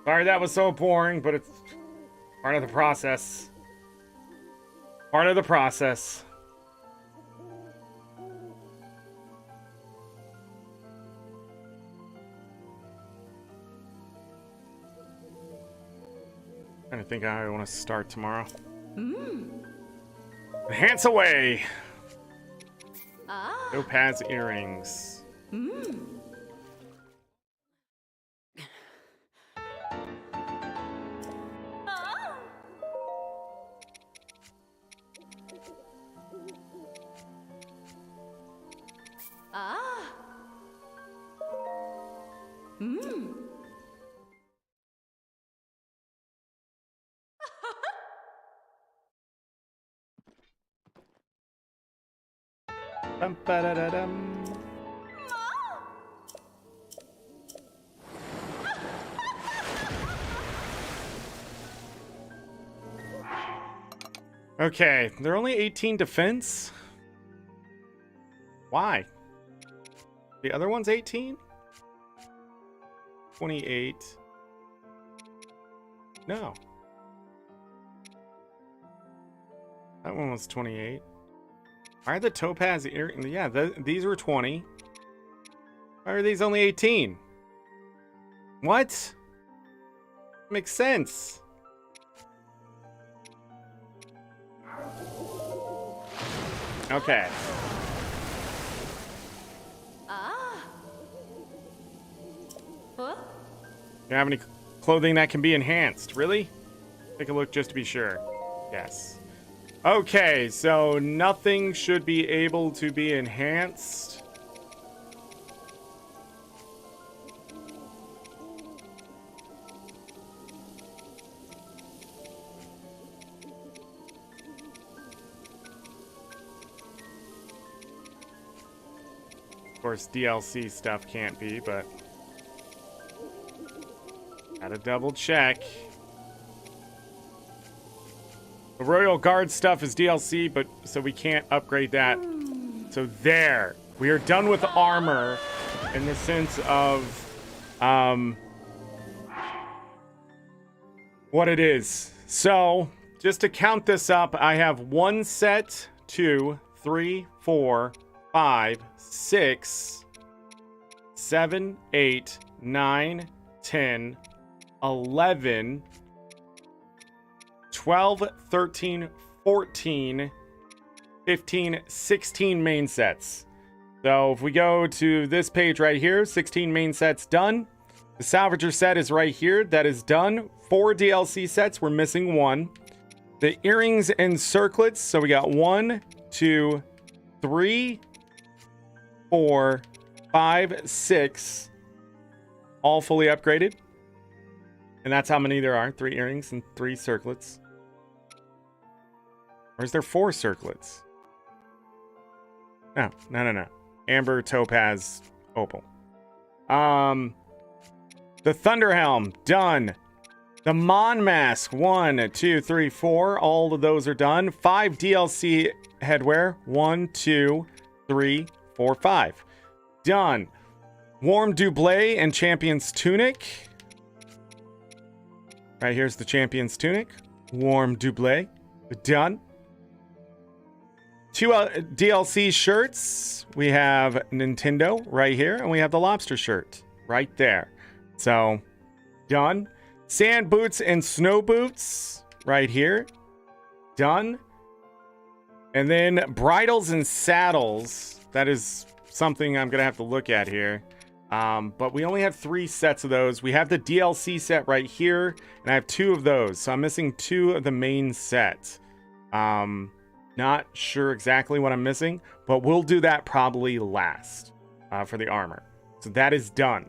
Sorry that was so boring, but it's part of the process. Part of the process. I think I want to start tomorrow. Enhance away. Topaz earrings. Dum, ba-da-da-dum. Okay, they're only 18 defense. Why? The other one's 18? 28. No. That one was 28. Why are the topaz earrings? Yeah, these were 20. Why are these only 18? What? Makes sense. Okay. Do you have any clothing that can be enhanced? Really? Take a look just to be sure. Yes. Okay, so nothing should be able to be enhanced. Of course, DLC stuff can't be, but gotta double check. The Royal Guard stuff is DLC, but so we can't upgrade that. So there, we are done with armor in the sense of what it is. So just to count this up, I have 1 set, 2, 3, 4, 5, 6, 7, 8, 9, 10, 11, 12, 13, 14, 15, 16 main sets. So if we go to this page right here, 16 main sets done. The Salvager set is right here. That is done. 4 DLC sets. We're missing 1. The earrings and circlets. So we got 1, 2, 3, 4, 5, 6. All fully upgraded. And that's how many there are. 3 earrings and 3 circlets. Or is there 4 circlets? No. Amber, topaz, opal. The Thunder Helm, done. The Mon Mask, 1, 2, 3, 4. All of those are done. 5 DLC headwear. 1, 2, 3, 4, 5. Done. Warm Doublet and Champion's Tunic. Right, here's the Champion's Tunic. Warm Doublet. Done. 2 DLC shirts. We have Nintendo right here, and we have the lobster shirt right there. So, done. Sand boots and snow boots right here. Done. And then bridles and saddles. That is something I'm going to have to look at here. But we only have 3 sets of those. We have the DLC set right here, and I have 2 of those. So I'm missing 2 of the main set. Not sure exactly what I'm missing, but we'll do that probably last for the armor. So that is done.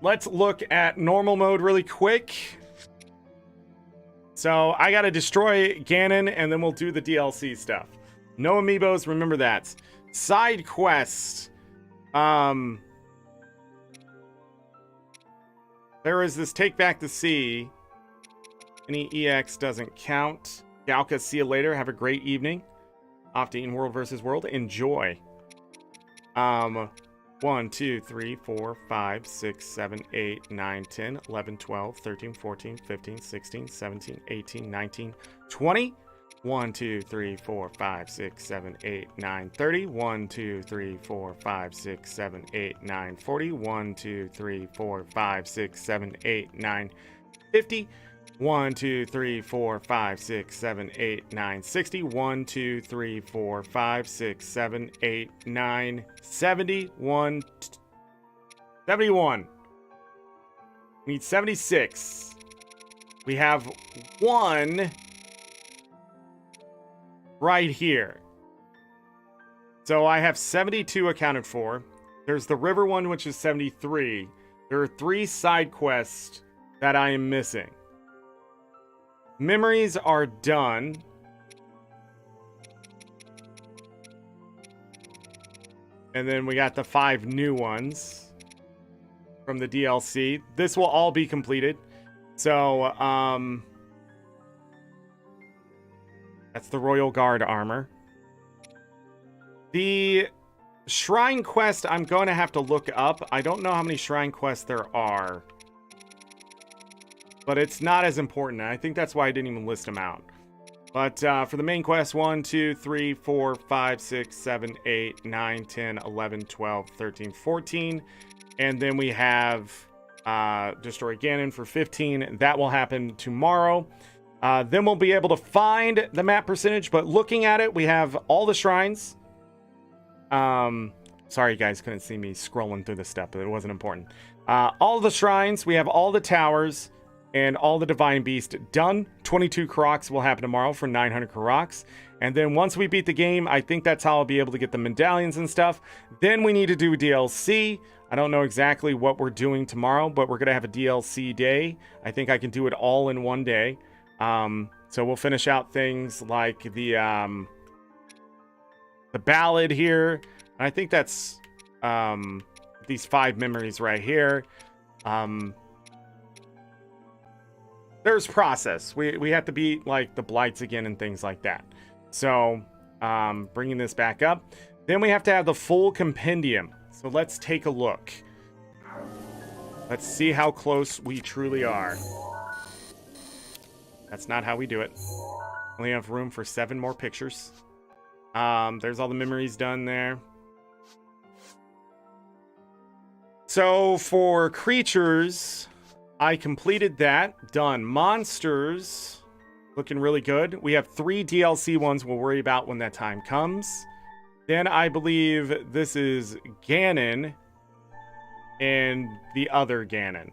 Let's look at normal mode really quick. So I got to destroy Ganon, and then we'll do the DLC stuff. No amiibos, remember that. Side quest. There is this Take Back the Sea. Any EX doesn't count. Galka, see you later. Have a great evening. Off to Eden World versus World. Enjoy. 1, 2, 3, 4, 5, 6, 7, 8, 9, 10, 11, 12, 13, 14, 15, 16, 17, 18, 19, 20. 1, 2, 3, 4, 5, 6, 7, 8, 9, 30. 1, 2, 3, 4, 5, 6, 7, 8, 9, 40. 1, 2, 3, 4, 5, 6, 7, 8, 9, 50. 1, 2, 3, 4, 5, 6, 7, 8, 9, 60. 1, 2, 3, 4, 5, 6, 7, 8, 9, 70. 71. We need 76. We have 1 right here. So I have 72 accounted for. There's the river one, which is 73. There are 3 side quests that I am missing. Memories are done. And then we got the 5 new ones from the DLC. This will all be completed. So, that's the Royal Guard armor. The Shrine quest, I'm going to have to look up. I don't know how many Shrine quests there are. But it's not as important. I think that's why I didn't even list them out. But for the main quest, 1, 2, 3, 4, 5, 6, 7, 8, 9, 10, 11, 12, 13, 14. And then we have Destroy Ganon for 15. That will happen tomorrow. Then we'll be able to find the map percentage. But looking at it, we have all the shrines. Sorry, you guys couldn't see me scrolling through this stuff, but it wasn't important. All the shrines. We have all the towers. And all the Divine Beast done. 22 Koroks will happen tomorrow for 900 Koroks. And then once we beat the game, I think that's how I'll be able to get the medallions and stuff. Then we need to do DLC. I don't know exactly what we're doing tomorrow, but we're going to have a DLC day. I think I can do it all in one day. So we'll finish out things like the ballad here. And I think that's these 5 memories right here. There's process. We have to beat like the blights again and things like that. So bringing this back up. Then we have to have the full compendium. So let's take a look. Let's see how close we truly are. That's not how we do it. Only have room for 7 more pictures. There's all the memories done there. So for creatures, I completed that. Done. Monsters, looking really good. We have 3 DLC ones we'll worry about when that time comes. Then I believe this is Ganon. and the other Ganon.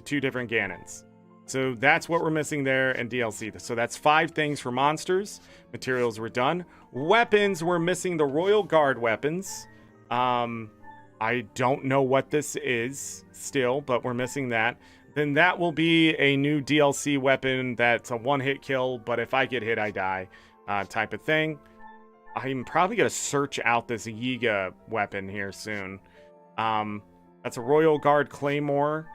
Two different Ganons. So that's what we're missing there in DLC. So that's 5 things for monsters. Materials were done. Weapons, we're missing the Royal Guard weapons. I don't know what this is still, but we're missing that. Then that will be a new DLC weapon that's a one-hit kill, but if I get hit, I die type of thing. I'm probably going to search out this Yiga weapon here soon. That's a Royal Guard Claymore.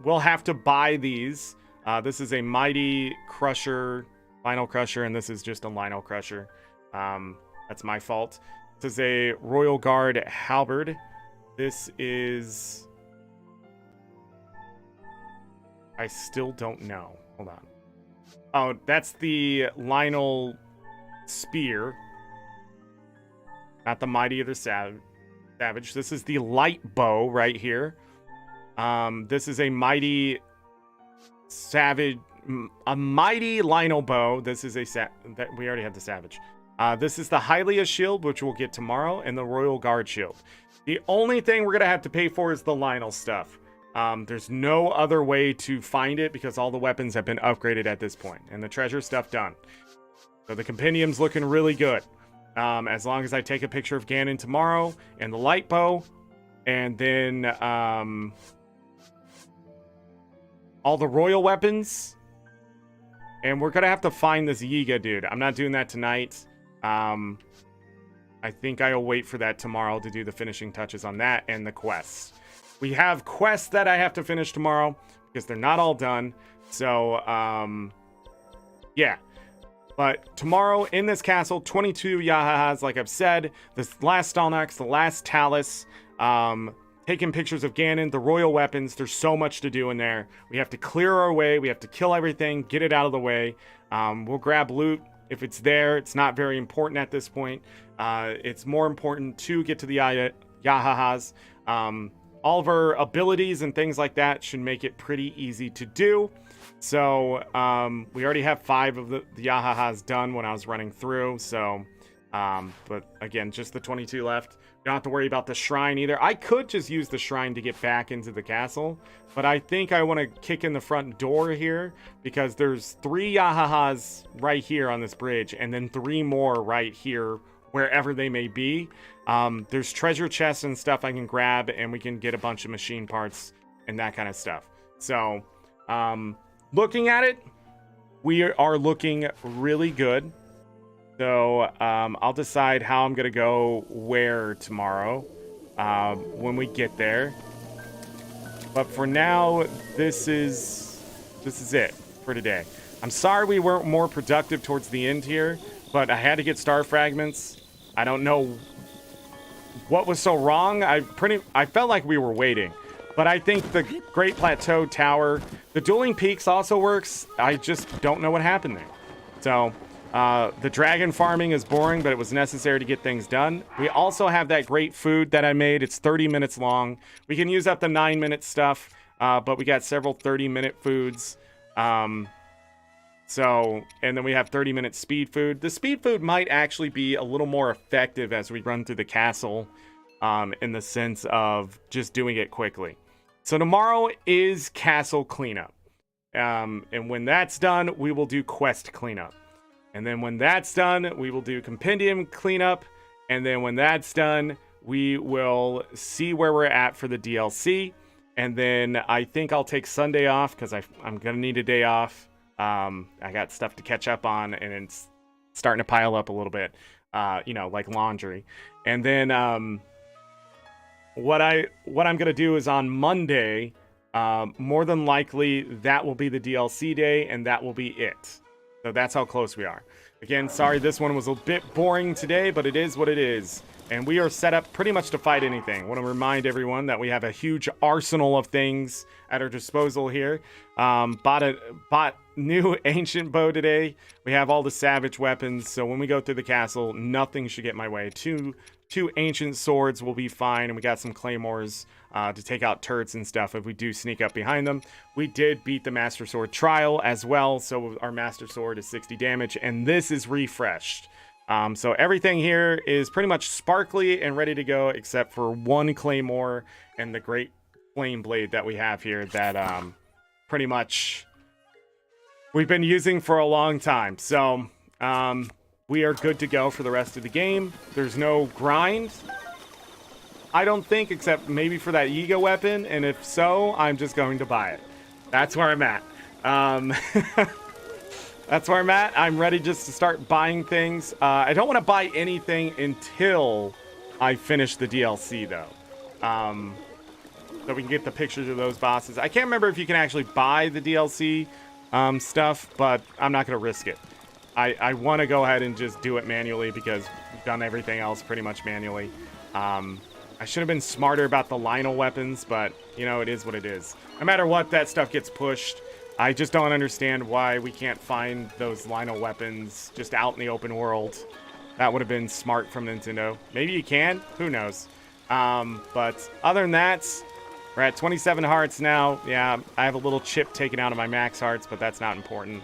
We'll have to buy these. This is a Mighty Crusher, Lionel Crusher, and this is just a Lionel Crusher. That's my fault. This is a Royal Guard Halberd. This is... I still don't know. Hold on. Oh, that's the Lionel Spear. Not the Mighty or the Savage. This is the Light Bow right here. This is a Mighty Savage... A Mighty Lionel Bow. This is a... that we already have the Savage. This is the Hylia Shield, which we'll get tomorrow, and the Royal Guard Shield. The only thing we're going to have to pay for is the Lionel stuff. There's no other way to find it because all the weapons have been upgraded at this point, and the treasure stuff done. So the compendium's looking really good. As long as I take a picture of Ganon tomorrow and the light bow, and then all the royal weapons, and we're gonna have to find this Yiga dude. I'm not doing that tonight. I think I'll wait for that tomorrow to do the finishing touches on that and the quests. We have quests that I have to finish tomorrow because they're not all done. So, yeah. But tomorrow in this castle, 22 Yahahas, like I've said. This last Stalnax, the last Talus. Taking pictures of Ganon, the royal weapons. There's so much to do in there. We have to clear our way. We have to kill everything, get it out of the way. We'll grab loot if it's there. It's not very important at this point. It's more important to get to the Yahahas. All of our abilities and things like that should make it pretty easy to do. So we already have 5 of the Yahahas done when I was running through. So, but again, just the 22 left. You don't have to worry about the shrine either. I could just use the shrine to get back into the castle, but I think I want to kick in the front door here because there's 3 Yahahas right here on this bridge, and then 3 more right here wherever they may be. There's treasure chests and stuff I can grab, and we can get a bunch of machine parts and that kind of stuff. So, looking at it, we are looking really good. So, I'll decide how I'm going to go where tomorrow when we get there. But for now, this is it for today. I'm sorry we weren't more productive towards the end here, but I had to get star fragments. I don't know what was so wrong. I felt like we were waiting. But I think the Great Plateau Tower, the Dueling Peaks also works. I just don't know what happened there. So, the dragon farming is boring, but it was necessary to get things done. We also have that great food that I made. It's 30 minutes long. We can use up the 9-minute stuff, but we got several 30-minute foods. So, and then we have 30-minute speed food. The speed food might actually be a little more effective as we run through the castle, in the sense of just doing it quickly. So tomorrow is castle cleanup. And when that's done, we will do quest cleanup. And then when that's done, we will do compendium cleanup. And then when that's done, we will see where we're at for the DLC. And then I think I'll take Sunday off because I'm going to need a day off. I got stuff to catch up on, and it's starting to pile up a little bit, like laundry. And then what I'm going to do is on Monday, more than likely, that will be the DLC day, and that will be it. So that's how close we are. Again, sorry this one was a bit boring today, but it is what it is. And we are set up pretty much to fight anything. I want to remind everyone that we have a huge arsenal of things at our disposal here. Bought new ancient bow today. We have all the savage weapons, so when we go through the castle, nothing should get my way. Two ancient swords will be fine, and we got some claymores to take out turrets and stuff if we do sneak up behind them. We did beat the Master Sword trial as well, so our Master Sword is 60 damage, and this is refreshed. So everything here is pretty much sparkly and ready to go, except for one claymore and the great flame blade that we have here that pretty much we've been using for a long time. So we are good to go for the rest of the game. There's no grind, I don't think, except maybe for that Yiga weapon, and if so, I'm just going to buy it. That's where I'm at. That's where I'm at. I'm ready just to start buying things. I don't want to buy anything until I finish the DLC, though. So we can get the pictures of those bosses. I can't remember if you can actually buy the DLC stuff, but I'm not going to risk it. I want to go ahead and just do it manually because we've done everything else pretty much manually. I should have been smarter about the Lionel weapons, but, you know, it is what it is. No matter what, that stuff gets pushed. I just don't understand why we can't find those Lionel weapons just out in the open world. That would have been smart from Nintendo. Maybe you can. Who knows? But other than that, we're at 27 hearts now. Yeah, I have a little chip taken out of my max hearts, but that's not important.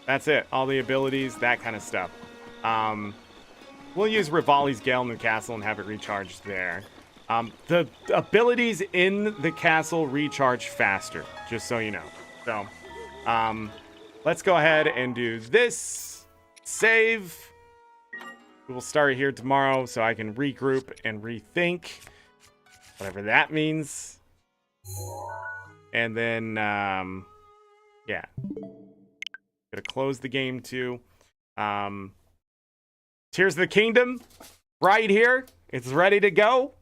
That's it. All the abilities, that kind of stuff. We'll use Rivali's Gale in the castle and have it recharged there. The abilities in the castle recharge faster, just so you know. So, let's go ahead and do this. Save. We will start here tomorrow so I can regroup and rethink. Whatever that means. And then, yeah. Gonna close the game too. Tears of the Kingdom, right here. It's ready to go.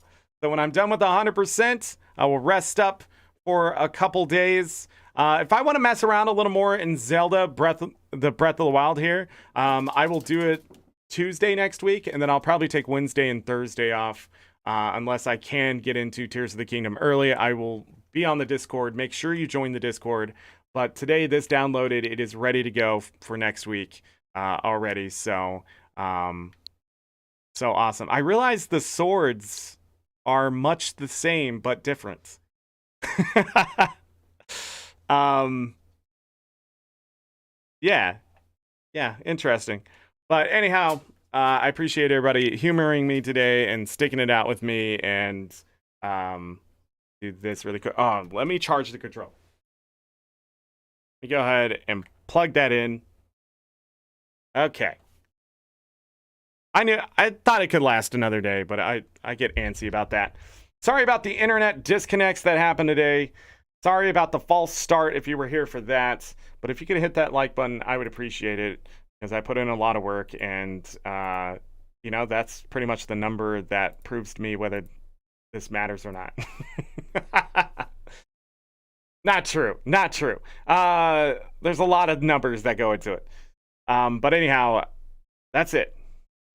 So when I'm done with 100%, I will rest up for a couple days. If I want to mess around a little more in Zelda Breath of the Wild here, I will do it Tuesday next week, and then I'll probably take Wednesday and Thursday off. Unless I can get into Tears of the Kingdom early, I will be on the Discord. Make sure you join the Discord. But today, this downloaded. It is ready to go for next week already. So, so awesome. I realized the swords are much the same, but different. Yeah. Yeah, interesting. But anyhow, I appreciate everybody humoring me today and sticking it out with me and do this really quick. Oh, let me charge the control. Let me go ahead and plug that in. Okay. I thought it could last another day, but I get antsy about that. Sorry about the internet disconnects that happened today. Sorry about the false start if you were here for that. But if you could hit that like button, I would appreciate it. Because I put in a lot of work, and, you know, that's pretty much the number that proves to me whether this matters or not. Not true. Not true. There's a lot of numbers that go into it. But anyhow, that's it.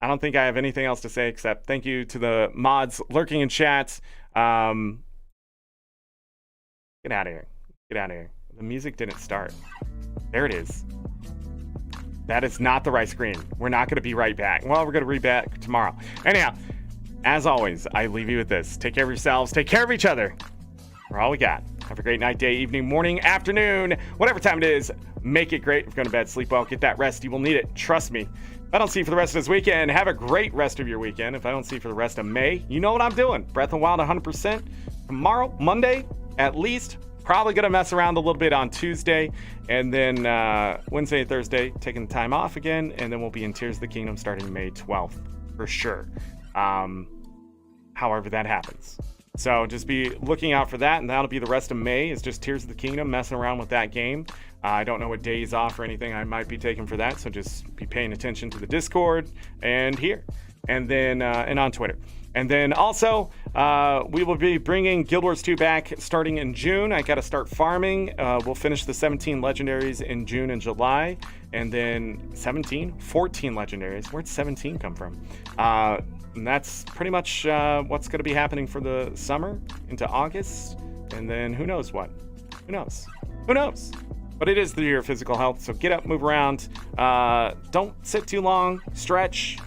I don't think I have anything else to say except thank you to the mods lurking in chat. Get out of here. Get out of here. The music didn't start. There it is. That is not the right screen. We're not going to be right back. Well, we're going to be back tomorrow. Anyhow, as always, I leave you with this. Take care of yourselves. Take care of each other. We're all we got. Have a great night, day, evening, morning, afternoon, whatever time it is. Make it great. If you're going to bed, sleep well, get that rest. You will need it. Trust me. If I don't see you for the rest of this weekend, have a great rest of your weekend. If I don't see you for the rest of May, you know what I'm doing. Breath of the Wild 100%. Tomorrow, Monday, at least. Probably going to mess around a little bit on Tuesday. And then Wednesday and Thursday, taking the time off again. And then we'll be in Tears of the Kingdom starting May 12th. For sure. However that happens. So just be looking out for that. And that'll be the rest of May. Is just Tears of the Kingdom, messing around with that game. I don't know what days off or anything I might be taking for that. So just be paying attention to the Discord and here. And then and on Twitter. And then also, we will be bringing Guild Wars 2 back starting in June. I got to start farming. We'll finish the 17 legendaries in June and July. And then 14 legendaries. Where'd 17 come from? And that's pretty much what's going to be happening for the summer into August. And then who knows what? Who knows? Who knows? But it is the year of physical health. So get up, move around. Don't sit too long. Stretch.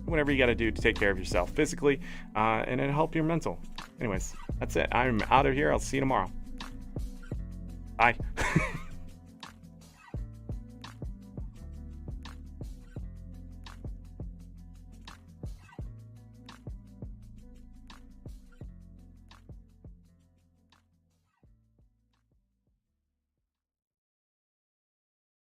Whatever you got to do to take care of yourself physically and it'll help your mental. Anyways, that's it. I'm out of here. I'll see you tomorrow. Bye.